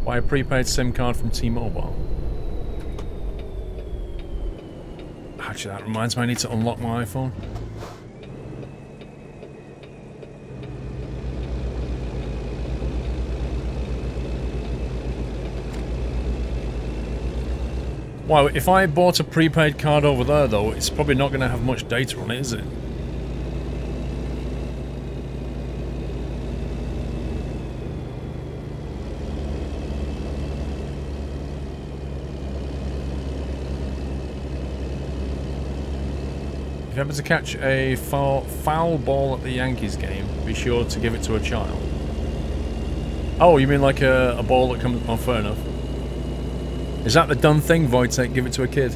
Buy a prepaid SIM card from T-Mobile. Actually, that reminds me, I need to unlock my iPhone. Wow, if I bought a prepaid card over there, though, it's probably not going to have much data on it, is it? If you happen to catch a foul ball at the Yankees game, be sure to give it to a child. Oh, you mean like a ball that comes... Oh, fair enough. Is that the done thing, Wojtek? Give it to a kid?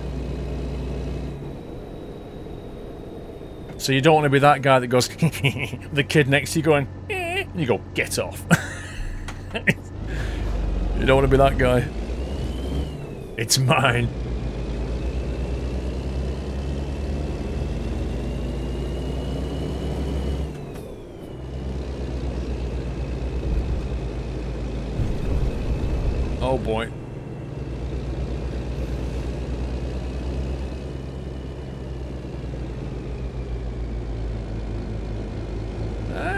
So you don't want to be that guy that goes, the kid next to you going, and you go, get off. You don't want to be that guy. It's mine. Oh boy.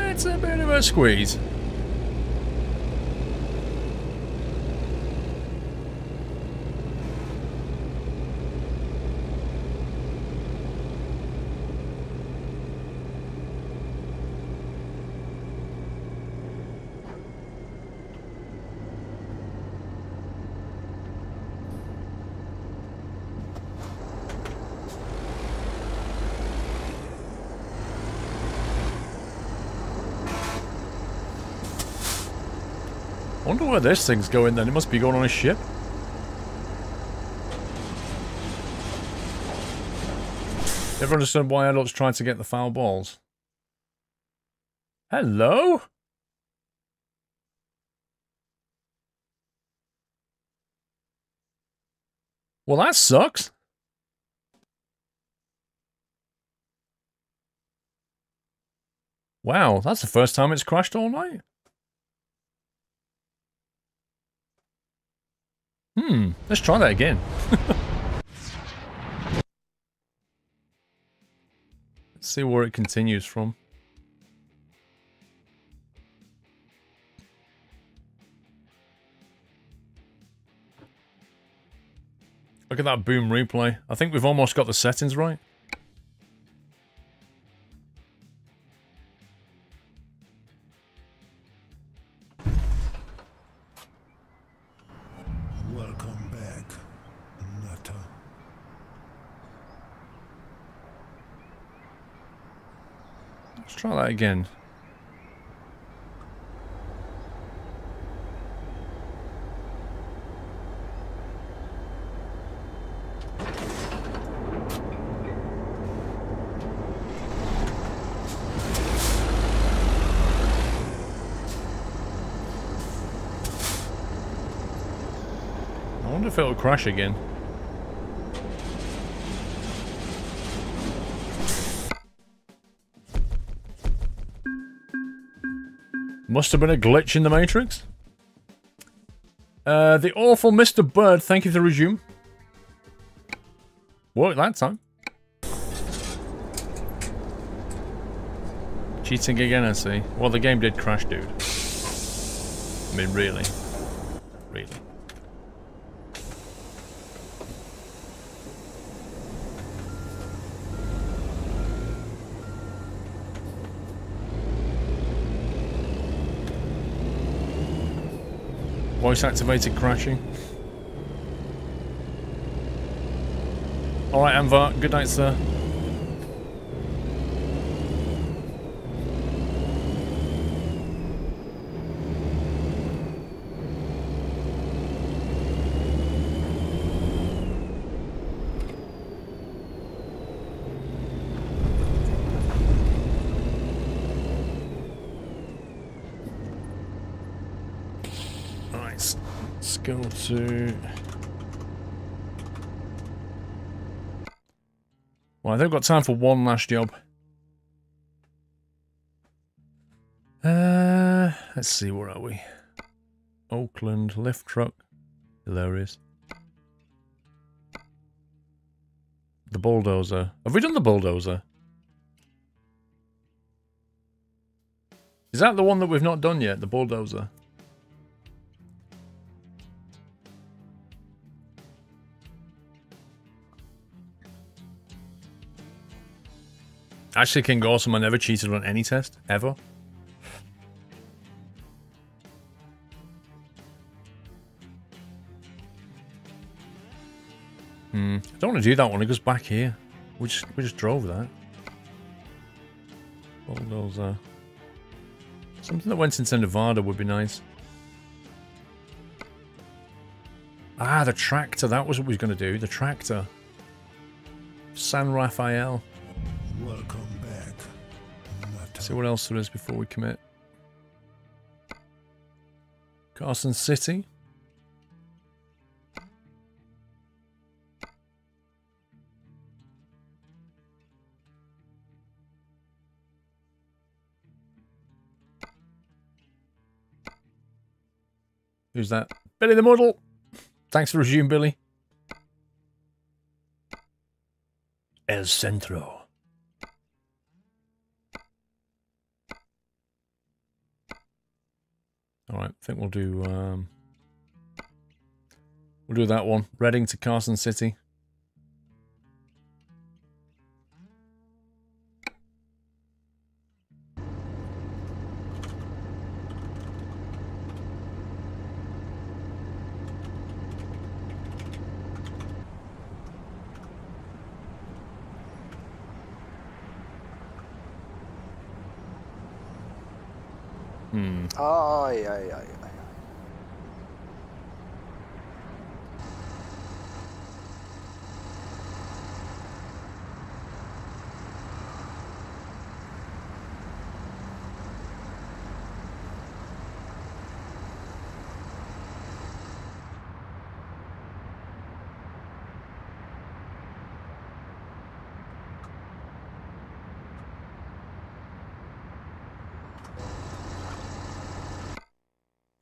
It's a bit of a squeeze. I wonder where this thing's going then. It must be going on a ship. Ever understand why adults try to get the foul balls? Hello? Well, that sucks. Wow, that's the first time it's crashed all night. Let's try that again. Let's see where it continues from. Look at that boom replay. I think we've almost got the settings right. Welcome back, Nutter. Let's try that again. I wonder if it'll crash again. Must have been a glitch in the Matrix. The awful Mr. Bird, thank you for the resume. Worked that time. Cheating again, I see. Well, the game did crash, dude. I mean, really. Really. Voice activated crashing. Alright, Anvar. Good night, sir. Let's go to... Well, I think I've got time for one last job. Let's see, where are we? Oakland, lift truck. Hilarious. The bulldozer. Have we done the bulldozer? Is that the one that we've not done yet, the bulldozer? Actually, King Awesome, I never cheated on any test, ever. I don't want to do that one, it goes back here. We just drove that. Bulldozer. Something that went into Nevada would be nice. Ah, the tractor, that was what we were going to do, the tractor. San Rafael. Welcome back. See what else there is before we commit. Carson City. Who's that? Billy the Muddle! Thanks for resume, Billy. El Centro. Alright, I think we'll do that one. Reading to Carson City. Ay, ay, ay, ay.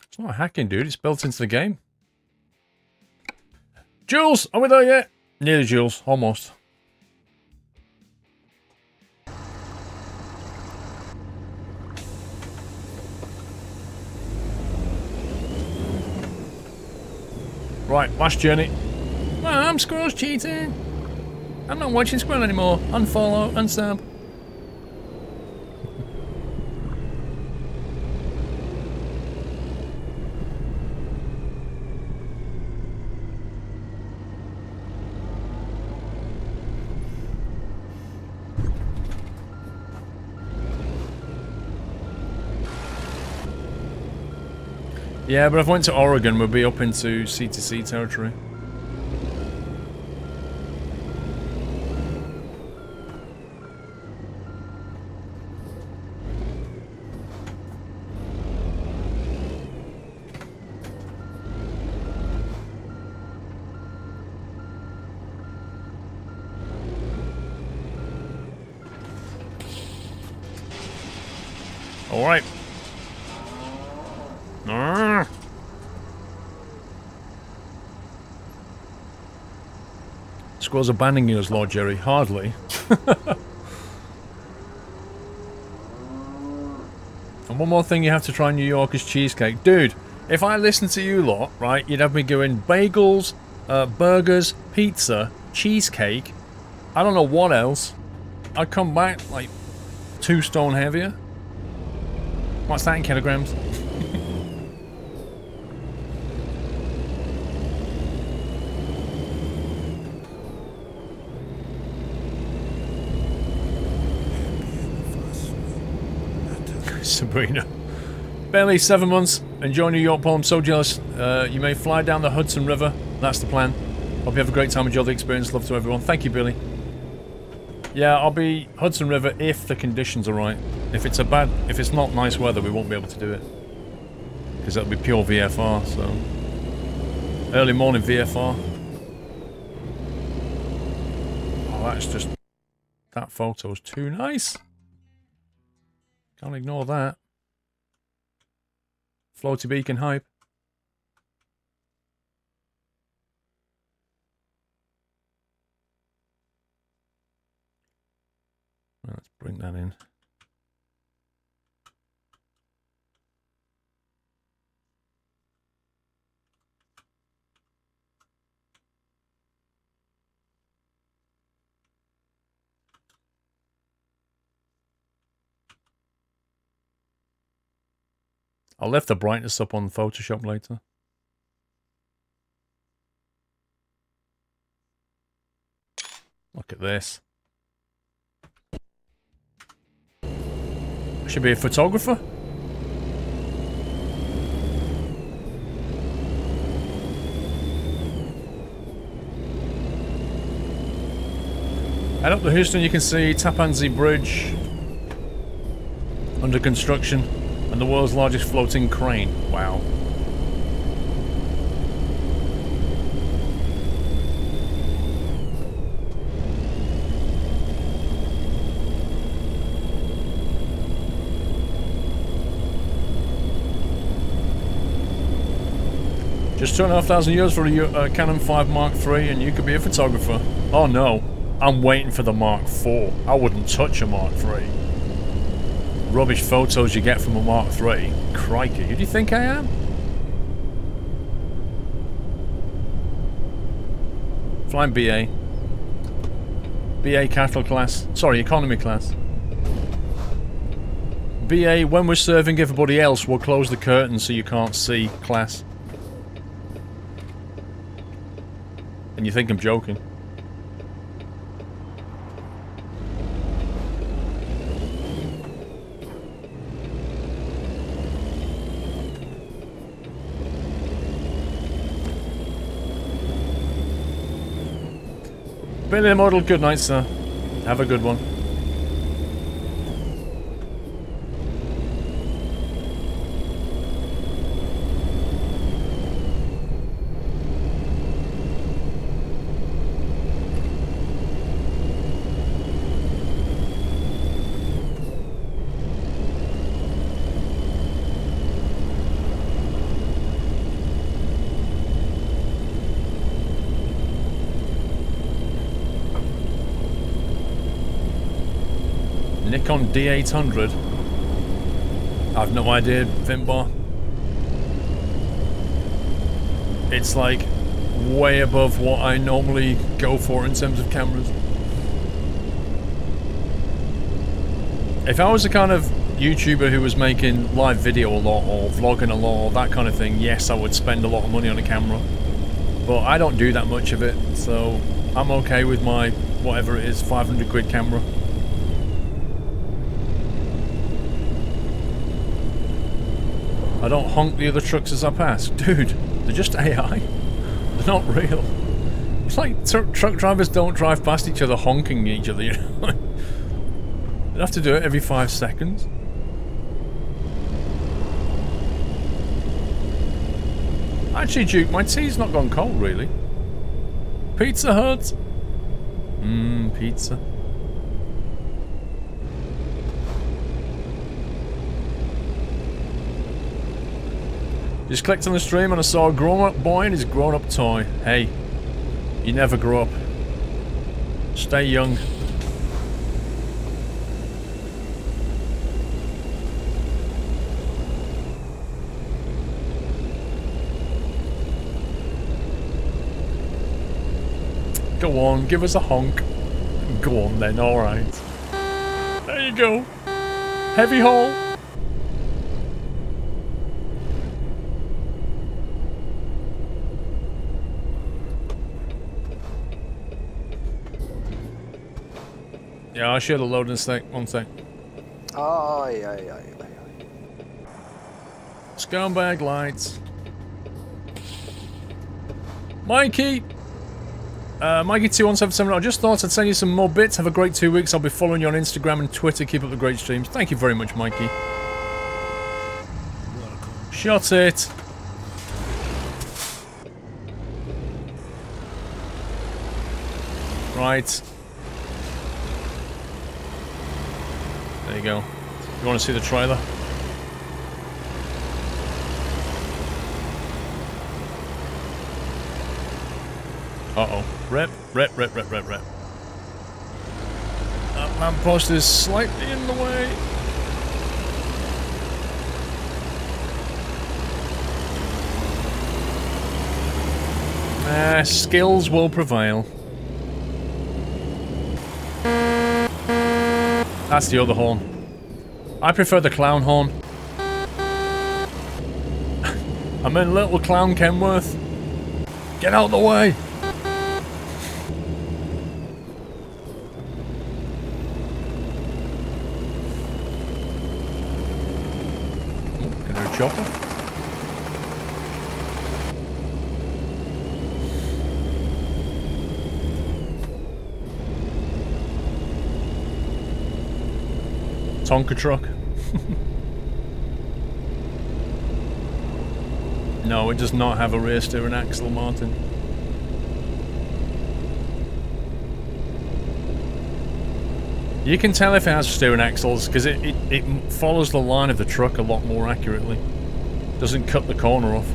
It's not hacking, dude. It's built into the game. Jules, are we there yet? Nearly, Jules. Almost. Right, last journey. Mom, Squirrel's cheating. I'm not watching Squirrel anymore. Unfollow, unsub. Yeah, but if I went to Oregon, we'd be up into C2C territory. All right. Squirrels abandoning us, Lord Jerry. Hardly. And one more thing you have to try in New York is cheesecake. Dude, if I listened to you lot, right, you'd have me going bagels, burgers, pizza, cheesecake, I don't know what else. I'd come back like 2 stone heavier. What's that in kilograms? Sabrina. Barely 7 months. Enjoy New York, Paul. I'm so jealous. You may fly down the Hudson River. That's the plan. Hope you have a great time. Enjoy the experience. Love to everyone. Thank you, Billy. Yeah, I'll be Hudson River if the conditions are right. If it's not nice weather, we won't be able to do it. Because that'll be pure VFR, so... Early morning VFR. Oh, that's just... That photo's too nice. Can't ignore that. Floaty beacon hype. Let's bring that in. I'll lift the brightness up on Photoshop later. Look at this. I should be a photographer. Head up to Houston, you can see Tappan Zee Bridge. under construction, and the world's largest floating crane. Wow. Just 2,500 euros for a Canon 5 Mark III and you could be a photographer. Oh no, I'm waiting for the Mark IV. I wouldn't touch a Mark III. Rubbish photos you get from a Mark III. Crikey, who do you think I am? Flying BA. BA cattle class. Sorry, economy class. BA, when we're serving everybody else, we'll close the curtain so you can't see class. And you think I'm joking. Billy the Model, good night, sir. Have a good one. Nikon D800. I've no idea, Finbar. It's like way above what I normally go for in terms of cameras. If I was the kind of YouTuber who was making live video a lot or vlogging a lot or that kind of thing, yes, I would spend a lot of money on a camera. But I don't do that much of it, so I'm okay with my, whatever it is, 500 quid camera. I don't honk the other trucks as I pass. Dude, they're just AI. They're not real. It's like truck drivers don't drive past each other honking each other, you know? They have to do it every 5 seconds. Actually, Duke, my tea's not gone cold, really. Pizza Hut. Pizza. Just clicked on the stream and I saw a grown-up boy and his grown-up toy. Hey, you never grow up. Stay young. Go on, give us a honk. Go on then, alright. There you go. Heavy haul. Yeah, I'll share the loading sec. 1 sec. Aye. Scumbag lights. Mikey! Mikey2177, I just thought I'd send you some more bits. Have a great 2 weeks. I'll be following you on Instagram and Twitter. Keep up the great streams. Thank you very much, Mikey. Shot it. Right. There you go. You want to see the trailer? Uh-oh. Rep. That lamppost is slightly in the way. Skills will prevail. That's the other horn. I prefer the clown horn. I'm in little clown Kenworth. Get out of the way! Can I do a chopper? Tonka truck. No, it does not have a rear steering axle, Martin. You can tell if it has steering axles because it follows the line of the truck a lot more accurately. Doesn't cut the corner off.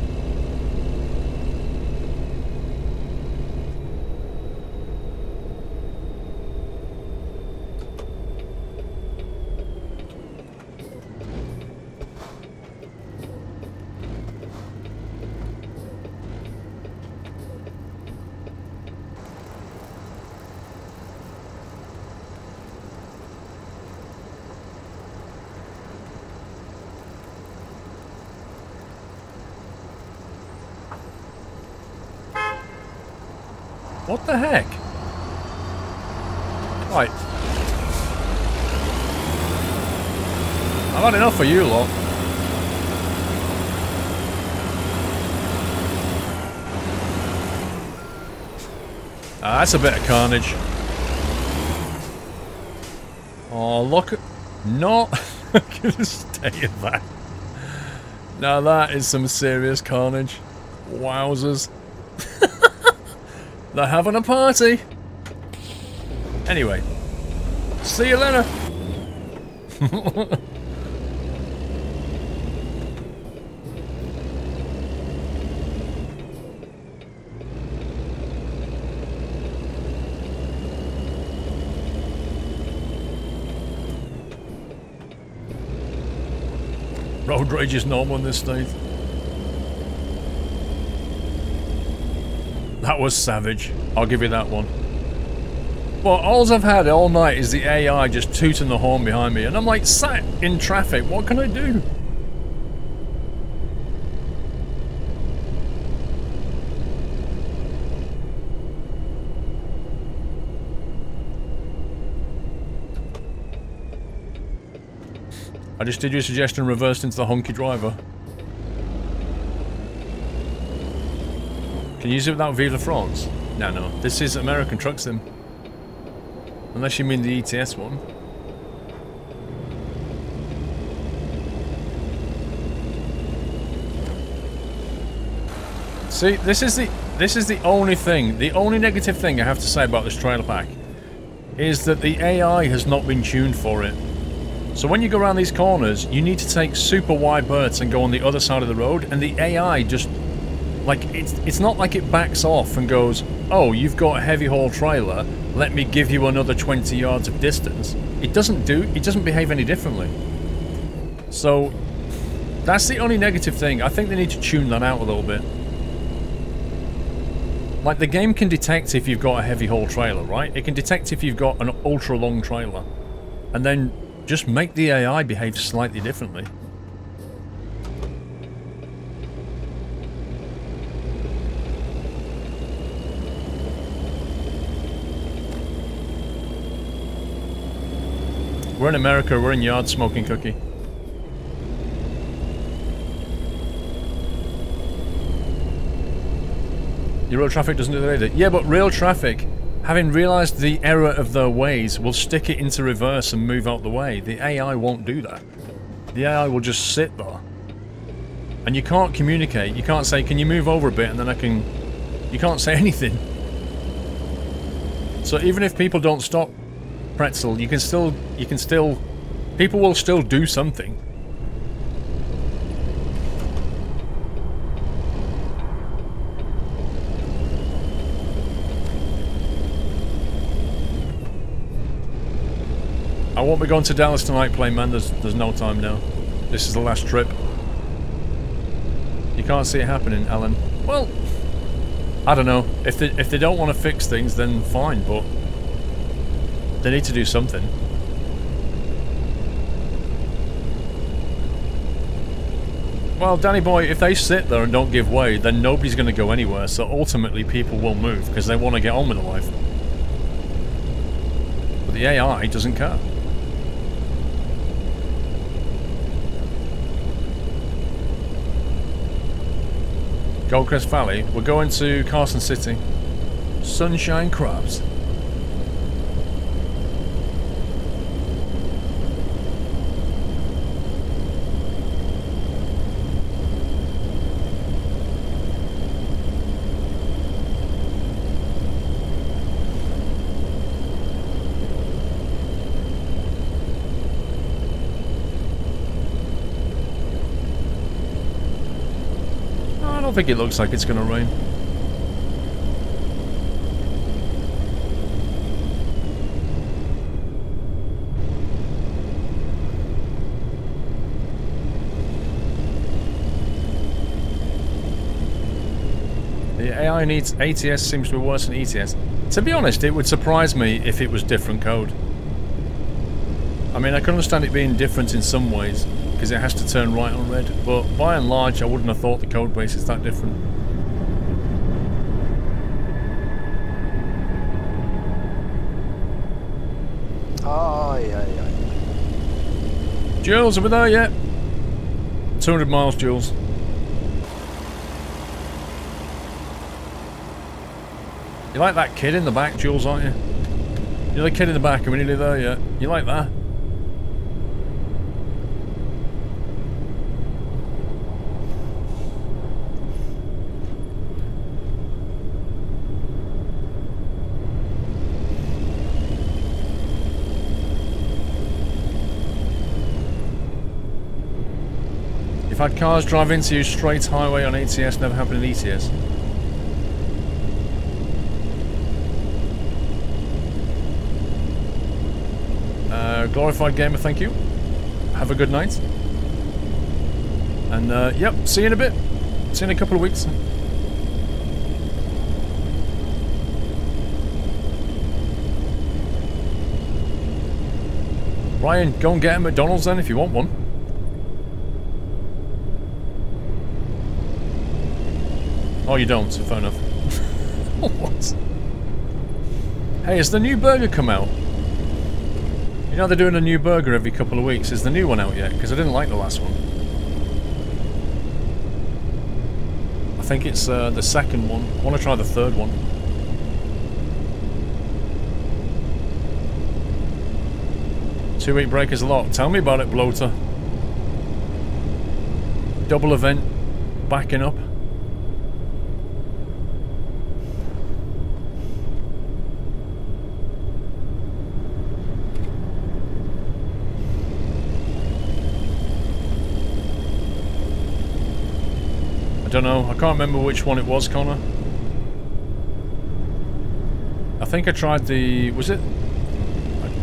What the heck? Right. I've had enough of you lot. That's a bit of carnage. Oh, look at... Not... I'm gonna stay in that. Now that is some serious carnage. Wowzers. They're having a party. Anyway. See you later. Road rage is normal in this state. That was savage. I'll give you that one. Well, all I've had all night is the AI just tooting the horn behind me, and I'm like sat in traffic. What can I do? I just did your suggestion and reversed into the honky driver. Can you use it without Vive France? No. This is American Truck Sim. Unless you mean the ETS one. See, this is the only thing, the only negative thing I have to say about this trailer pack is that the AI has not been tuned for it. So when you go around these corners, you need to take super wide berths and go on the other side of the road, and the AI just... Like, it's not like it backs off and goes, oh, you've got a heavy haul trailer, let me give you another 20 yards of distance. It doesn't behave any differently. So, that's the only negative thing. I think they need to tune that out a little bit. Like, the game can detect if you've got a heavy haul trailer, right? It can detect if you've got an ultra long trailer. And then just make the AI behave slightly differently. We're in America, we're in yard smoking cookie. Your real traffic doesn't do that either. Yeah, but real traffic, having realised the error of their ways, will stick it into reverse and move out the way. The AI won't do that. The AI will just sit there. And you can't communicate. You can't say, can you move over a bit and then I can... You can't say anything. So even if people don't stop, Pretzel, you can still, people will still do something. I won't be going to Dallas tonight, Plane Man. There's no time now. This is the last trip. You can't see it happening, Alan. Well, I don't know. If they don't want to fix things, then fine, but they need to do something. Well, Danny boy, if they sit there and don't give way, then nobody's going to go anywhere, so ultimately people will move because they want to get on with their life. But the AI doesn't care. Goldcrest Valley, we're going to Carson City. Sunshine Crabs. traffic, it looks like it's going to rain. The AI needs ATS seems to be worse than ETS. To be honest, it would surprise me if it was different code. I mean, I can understand it being different in some ways, because it has to turn right on red, but by and large, I wouldn't have thought the code base is that different. Aye, aye, aye. Jules, are we there yet? 200 miles, Jules. You like that kid in the back, Jules, aren't you? You're the kid in the back, are we nearly there yet? You like that? You've had cars drive into you straight highway on ATS, never happened in ETS. Glorified Gamer, thank you. Have a good night. And, yep, see you in a bit. See you in a couple of weeks. Ryan, go and get a McDonald's then if you want one. Oh, you don't, so fair enough. What? Hey, has the new burger come out? You know they're doing a new burger every couple of weeks. Is the new one out yet? Because I didn't like the last one. I think it's the second one. I want to try the third one. Two-week break is a lot. Tell me about it, bloater. Double event. Backing up. I don't know, I can't remember which one it was, Connor. I think I tried the... was it?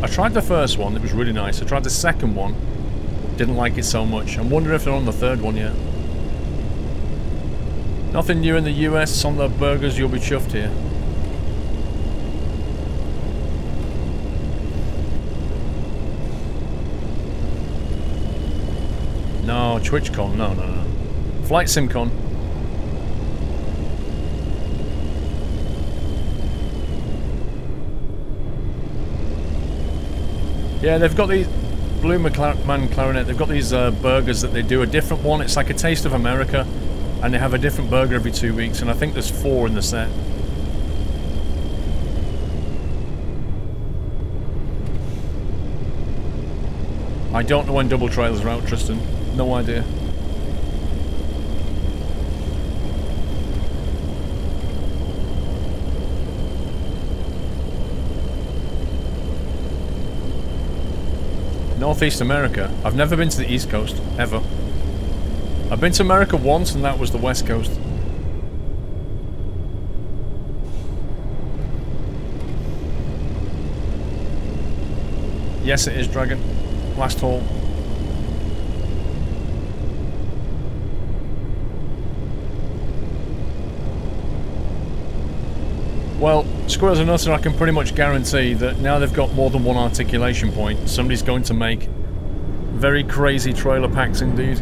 I tried the first one, it was really nice. I tried the second one, didn't like it so much. I'm wondering if they're on the third one yet. Nothing new in the US on the burgers, you'll be chuffed here. No, TwitchCon, no. Flight SimCon. Yeah, they've got these Blue Man Clarinet. They've got these burgers that they do a different one. It's like a Taste of America, and they have a different burger every 2 weeks. And I think there's 4 in the set. I don't know when double trailers are out, Tristan. No idea. Northeast America. I've never been to the East Coast, ever. I've been to America once, and that was the West Coast. Yes, it is, Dragon. Last haul. Well, Squirrels and Nutter, I can pretty much guarantee that now they've got more than one articulation point, somebody's going to make very crazy trailer packs indeed.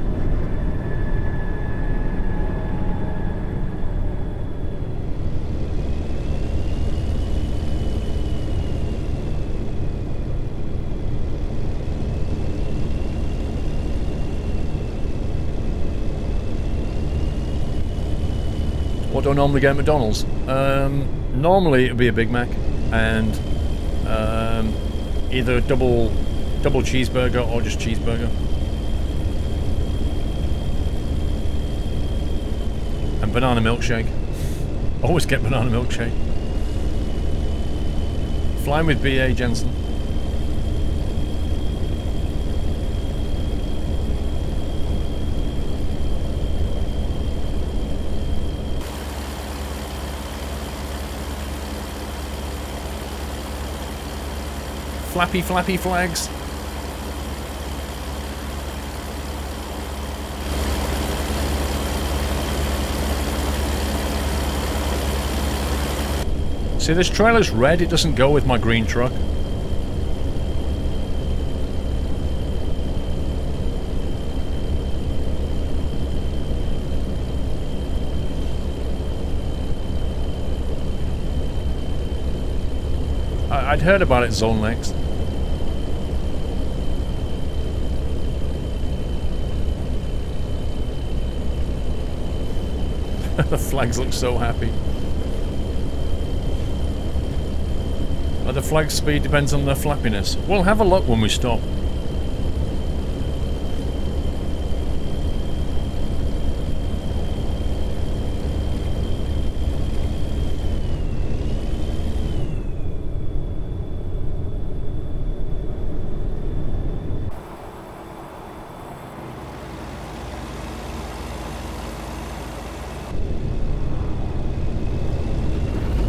What do I normally get at McDonald's? Normally it would be a Big Mac and either a double cheeseburger or just cheeseburger. And banana milkshake. Always get banana milkshake. Flying with BA Jensen. Flappy, flappy flags. See, this trailer's red, it doesn't go with my green truck. I'd heard about it Zone Next. The flags look so happy. The flag speed depends on the flappiness. We'll have a look when we stop.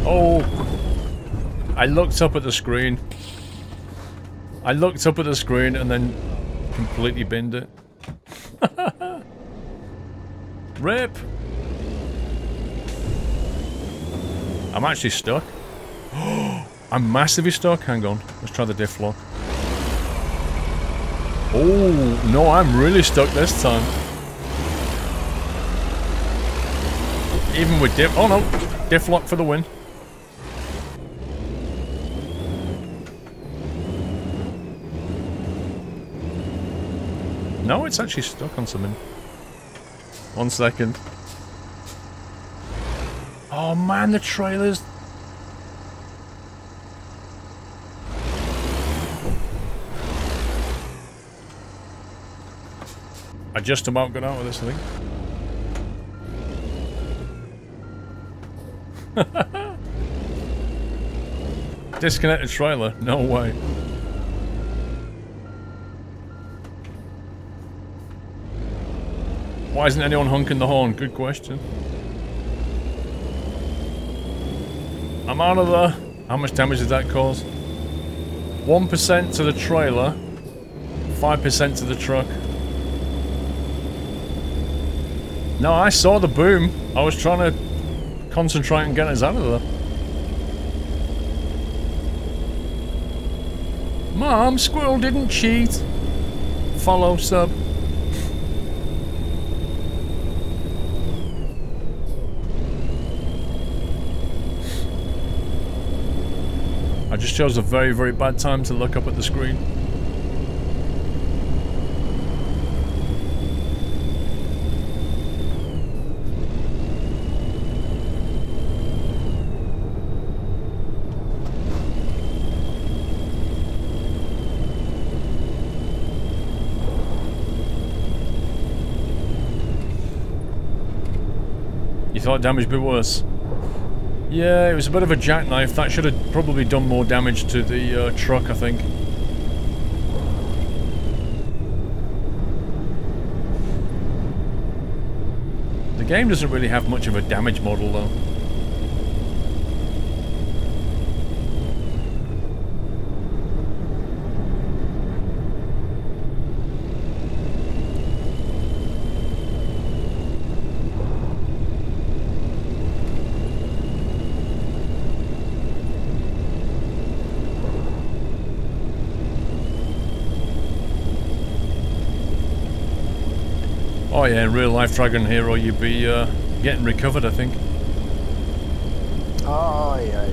Oh! I looked up at the screen. I looked up at the screen and then completely binned it. RIP! I'm actually stuck. I'm massively stuck. Hang on. Let's try the diff lock. Oh, no, I'm really stuck this time. Even with diff... Oh, no. Diff lock for the win. No, it's actually stuck on something. 1 second. Oh man, the trailers. I just about got out of this thing. Disconnected trailer? No way. Why isn't anyone honking the horn? Good question. I'm out of there. How much damage did that cause? 1% to the trailer, 5% to the truck. No, I saw the boom. I was trying to concentrate and get us out of there. Mom, Squirrel didn't cheat. Follow, sub. I just chose a very, very bad time to look up at the screen. You thought damage would be worse? Yeah, it was a bit of a jackknife. That should have probably done more damage to the truck, I think. The game doesn't really have much of a damage model, though. Oh yeah, in real life Dragon Hero you'd be getting recovered, I think. Oh, yeah.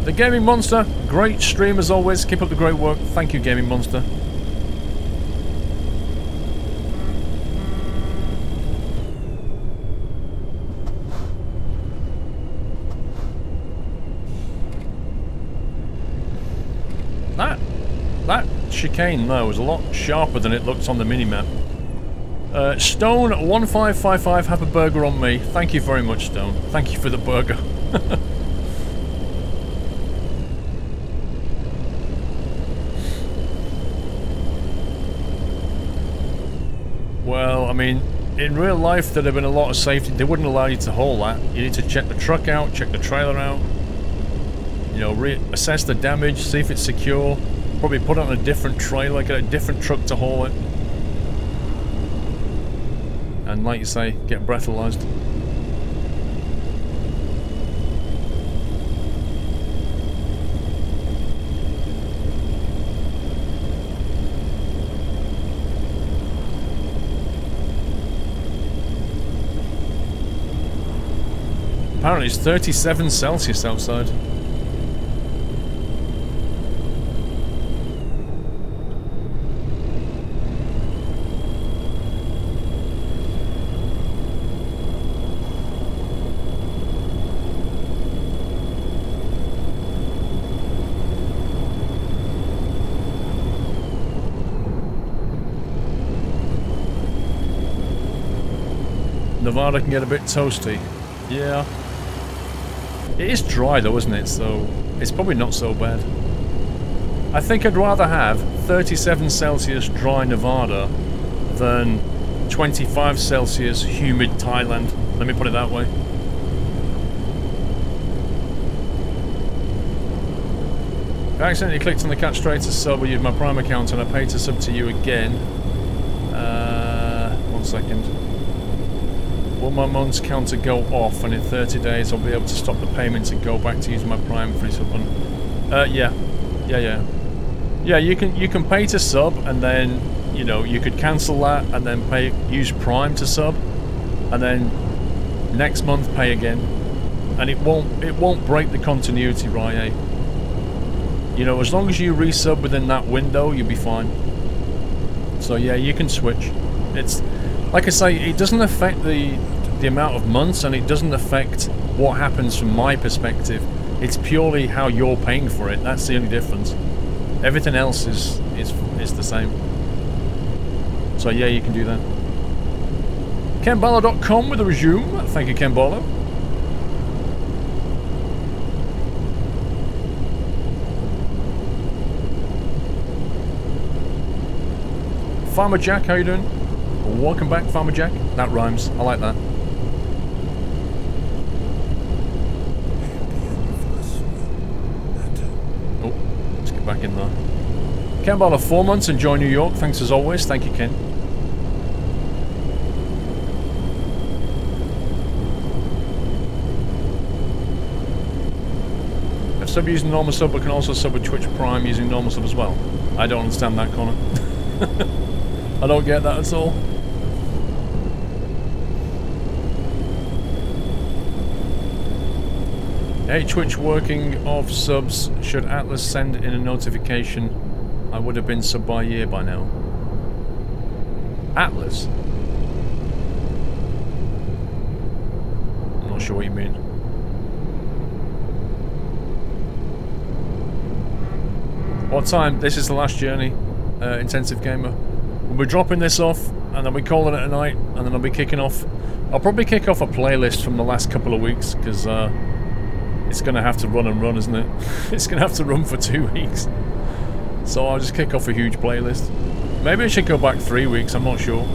The Gaming Monster, great stream as always. Keep up the great work. Thank you, Gaming Monster. That chicane there was a lot sharper than it looked on the minimap. Stone1555, have a burger on me. Thank you very much, Stone. Thank you for the burger. Well, I mean, in real life there'd have been a lot of safety. They wouldn't allow you to haul that. You need to check the truck out, check the trailer out. You know, assess the damage, see if it's secure. Probably put it on a different trailer, get a different truck to haul it. And like you say, get breathalyzed. Apparently it's 37 Celsius outside. Nevada can get a bit toasty. Yeah. It is dry though, isn't it? So it's probably not so bad. I think I'd rather have 37 Celsius dry Nevada than 25 Celsius humid Thailand. Let me put it that way. If I accidentally clicked on the Catch Straight to sub or used my Prime account and I paid to sub to you again. 1 second. Will my month's counter go off and in 30 days I'll be able to stop the payments and go back to using my Prime free sub on? Yeah, you can pay to sub and then, you know, you could cancel that and then use Prime to sub and then next month pay again. And it won't break the continuity, right, eh? You know, as long as you resub within that window, you'll be fine. So yeah, you can switch. It's like I say, it doesn't affect the amount of months, and it doesn't affect what happens from my perspective. It's purely how you're paying for it. That's the only difference. Everything else is the same. So yeah, you can do that. KenBarlow.com with a resume. Thank you, Ken Barlow. Farmer Jack, how you doing? Welcome back, Farmer Jack. That rhymes. I like that. Oh, let's get back in there. Ken Barlow, 4 months, enjoy New York. Thanks as always. Thank you, Ken. If sub using normal sub, but can also sub with Twitch Prime using normal sub as well. I don't understand that, Connor. I don't get that at all. Hey, Twitch working off subs. Should Atlas send in a notification? I would have been sub by year by now. Atlas? I'm not sure what you mean. What time? This is the last journey. Intensive Gamer. We'll be dropping this off, and then we call it a night, and then I'll be kicking off. I'll probably kick off a playlist from the last couple of weeks, because it's going to have to run and run, isn't it? It's going to have to run for 2 weeks. So I'll just kick off a huge playlist. Maybe I should go back 3 weeks, I'm not sure.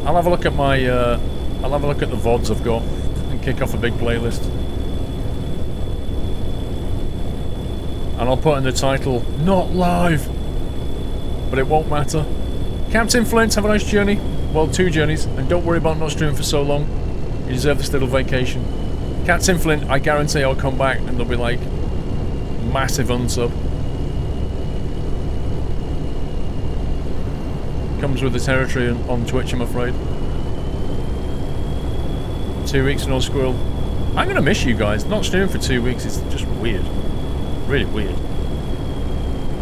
I'll have a look at my, I'll have a look at the VODs I've got, and kick off a big playlist. And I'll put in the title, not live! But it won't matter. Captain Flint, have a nice journey. Well, 2 journeys. And don't worry about not streaming for so long. You deserve this little vacation. Captain Flint, I guarantee I'll come back and there'll be like massive unsub. Comes with the territory on Twitch, I'm afraid. 2 weeks no Squirrel. I'm gonna miss you guys. Not streaming for 2 weeks is just weird. Really weird.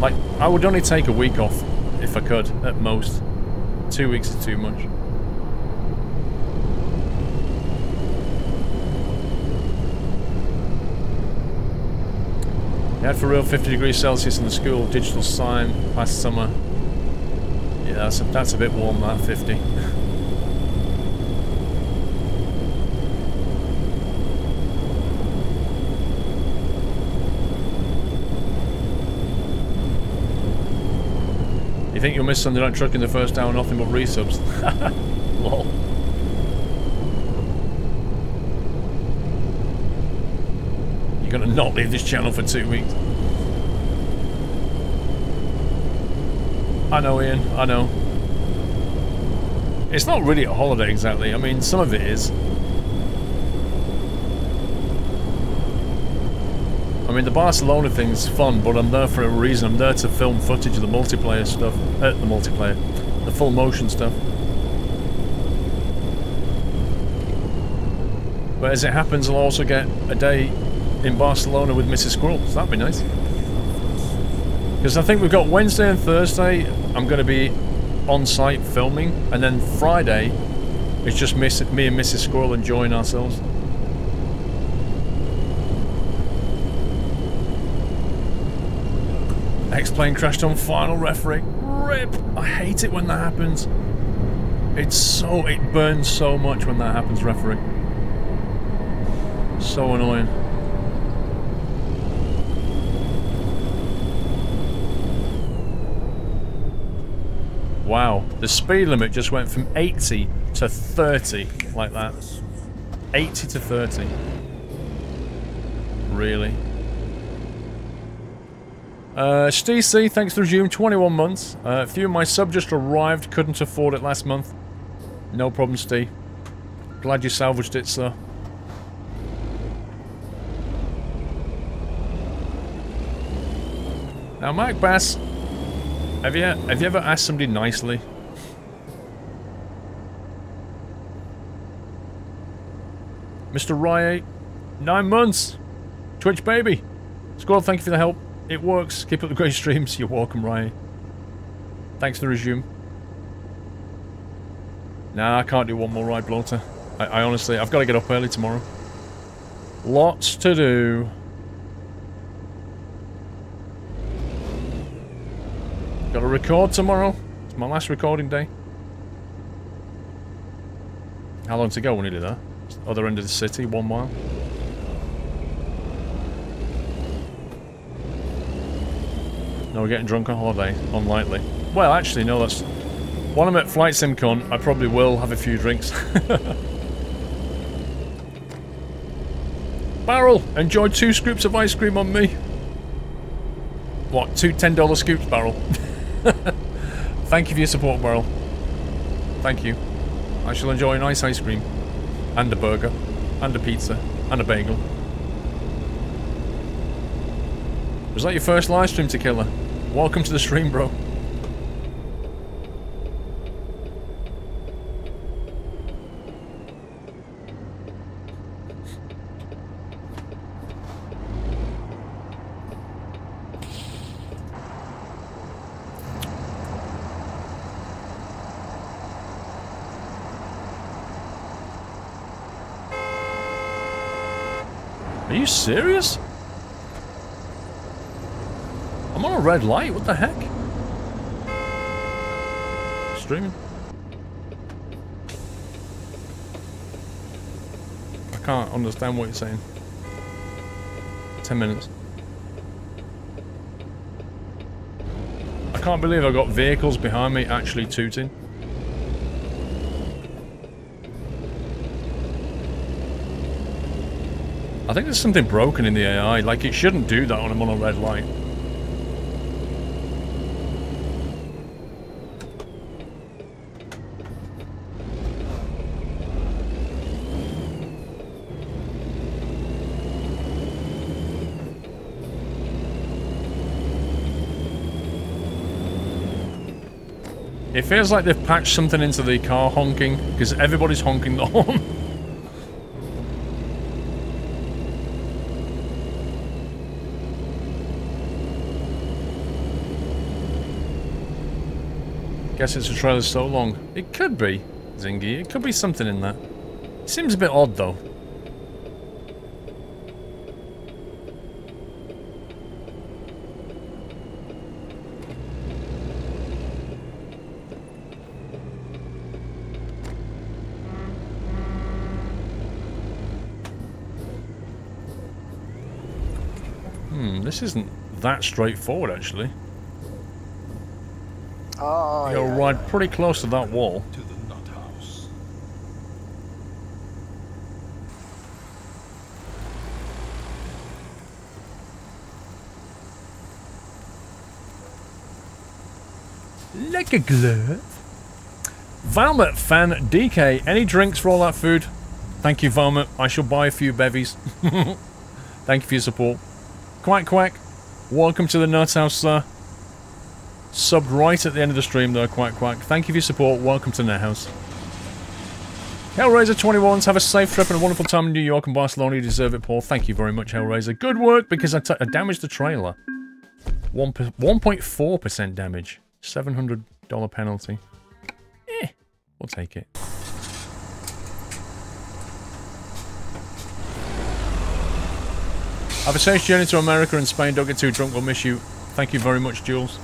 Like, I would only take a week off if I could, at most. 2 weeks is too much. You had for real 50 degrees Celsius in the school digital sign last summer. Yeah, that's a bit warm, that 50. You think you'll miss Sunday Night Truck in the first hour, nothing but resubs? Lol. Gonna not leave this channel for 2 weeks. I know, Ian, I know. It's not really a holiday exactly. I mean, some of it is. I mean, the Barcelona thing's fun, but I'm there for a reason. I'm there to film footage of the multiplayer stuff. The full motion stuff. But as it happens, I'll also get a day in Barcelona with Mrs. Squirrel, so that'd be nice. Because I think we've got Wednesday and Thursday, I'm going to be on site filming, and then Friday, it's just me and Mrs. Squirrel enjoying ourselves. X-Plane crashed on final referee. RIP! I hate it when that happens. It burns so much when that happens, referee. So annoying. Wow, the speed limit just went from 80 to 30, like that. 80 to 30. Really? Steve C, thanks for the resume, 21 months. A few of my subs just arrived, couldn't afford it last month. No problem, Steve. Glad you salvaged it, sir. Now, Mike Bass, have you ever asked somebody nicely? Mr. Riot, 9 months. Twitch baby. Squirrel, thank you for the help. It works. Keep up the great streams. You're welcome, Riot. Thanks for the resume. Nah, I can't do one more ride, bloater. I honestly, I've got to get up early tomorrow. Lots to do. Got to record tomorrow. It's my last recording day. How long to go when you do that? Other end of the city, 1 mile. No, we're getting drunk on holiday. Unlikely. Well, actually, no, that's... When I'm at Flight SimCon, I probably will have a few drinks. Barrel! Enjoy 2 scoops of ice cream on me. What, 2 $10 scoops, Barrel? Thank you for your support, Barrel. Thank you. I shall enjoy a nice ice cream. And a burger. And a pizza. And a bagel. Was that your first live stream, Tequila? Welcome to the stream, bro. Are you serious? I'm on a red light, what the heck? Streaming. I can't understand what you're saying. 10 minutes. I can't believe I've got vehicles behind me actually tooting. I think there's something broken in the AI, like it shouldn't do that when I'm on a red light. It feels like they've patched something into the car honking, because everybody's honking the horn. Guess it's a trailer so long. It could be, Zingy. It could be something in that. Seems a bit odd, though. This isn't that straightforward, actually. Oh, You'll yeah, ride yeah. pretty close to that wall. To the nut house. Like a glove. Valmet fan DK, any drinks for all that food? Thank you, Valmet. I shall buy a few bevies. Thank you for your support. Quack Quack, welcome to the Nut House, sir. Subbed right at the end of the stream there, Quack Quack. Thank you for your support. Welcome to Net House. Hellraiser 21s, have a safe trip and a wonderful time in New York and Barcelona. You deserve it, Paul. Thank you very much, Hellraiser. Good work, because I damaged the trailer. 1.4% damage. $700 penalty. We'll take it. Have a safe journey to America and Spain. Don't get too drunk, we'll miss you. Thank you very much, Jules.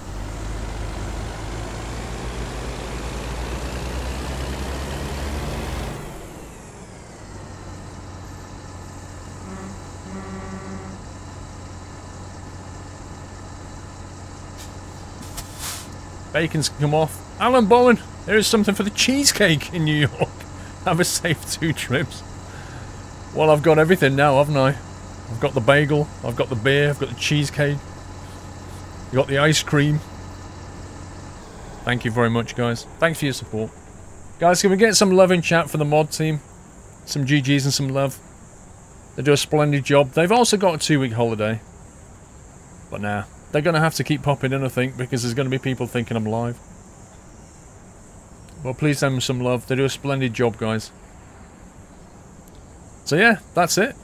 Bacon's come off. Alan Bowen, there is something for the cheesecake in New York. Have a safe 2 trips. Well, I've got everything now, haven't I? I've got the bagel, I've got the beer, I've got the cheesecake. I've got the ice cream. Thank you very much, guys. Thanks for your support. Guys, can we get some love in chat for the mod team? Some GGs and some love. They do a splendid job. They've also got a 2-week holiday. But nah. They're going to have to keep popping in, I think, because there's going to be people thinking I'm live. Well, please send them some love. They do a splendid job, guys. So yeah, that's it.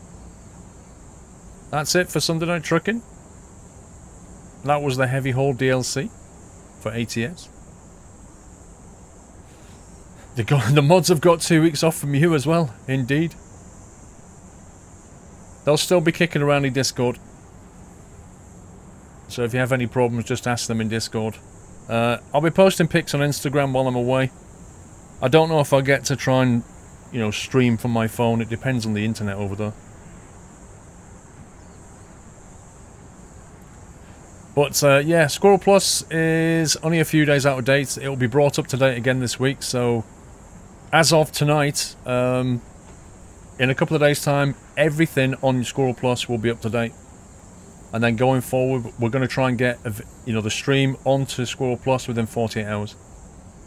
That's it for Sunday Night Trucking. That was the Heavy Haul DLC for ATS. The mods have got 2 weeks off from you as well, indeed. They'll still be kicking around in Discord. So if you have any problems, just ask them in Discord. I'll be posting pics on Instagram while I'm away. I don't know if I'll get to try and, you know, stream from my phone. It depends on the internet over there. But yeah, SquirrelPlus is only a few days out of date. It will be brought up to date again this week. So as of tonight, in a couple of days' time, everything on SquirrelPlus will be up to date. And then going forward, we're going to try and get, you know, the stream onto SquirrelPlus within 48 hours.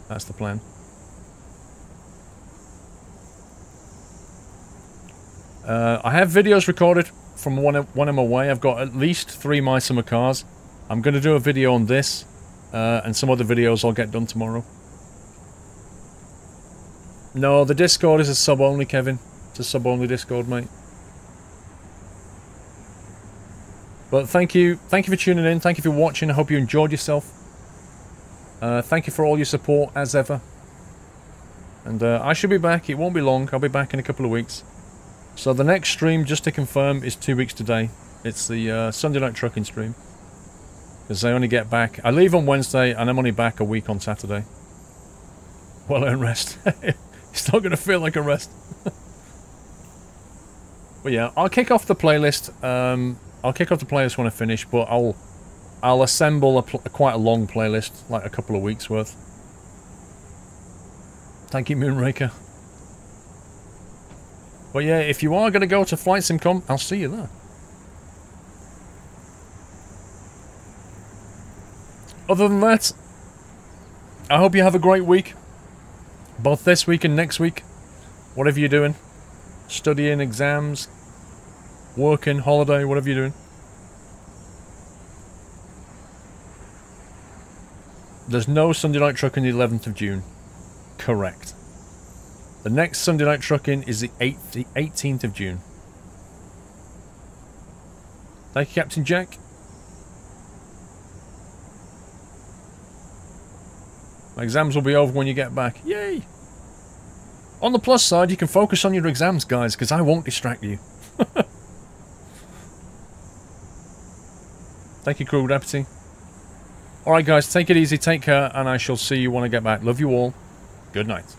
That's the plan. I have videos recorded from when I'm away. I've got at least 3 My Summer Cars. I'm going to do a video on this, and some other videos I'll get done tomorrow. No, the Discord is a sub-only, Kevin. It's a sub-only Discord, mate. But thank you for tuning in, thank you for watching, I hope you enjoyed yourself. Thank you for all your support, as ever. And I should be back, it won't be long, I'll be back in a couple of weeks. So the next stream, just to confirm, is 2 weeks today. It's the Sunday Night Trucking stream. Because I only get back, I leave on Wednesday, and I'm only back a week on Saturday. Well-earned rest. It's not going to feel like a rest. But yeah, I'll kick off the playlist. I'll kick off the playlist when I finish, but I'll assemble quite a long playlist, like a couple of weeks worth. Thank you, Moonraker. But yeah, if you are going to go to Flight Sim.com, I'll see you there. Other than that, I hope you have a great week. Both this week and next week. Whatever you're doing. Studying, exams, working, holiday, whatever you're doing. There's no Sunday Night Trucking the 11th of June. Correct. The next Sunday Night Trucking is the 18th of June. Thank you, Captain Jack. My exams will be over when you get back. Yay! On the plus side, you can focus on your exams, guys, because I won't distract you. Thank you, Cruel Deputy. Alright, guys, take it easy, take care, and I shall see you when I get back. Love you all. Good night.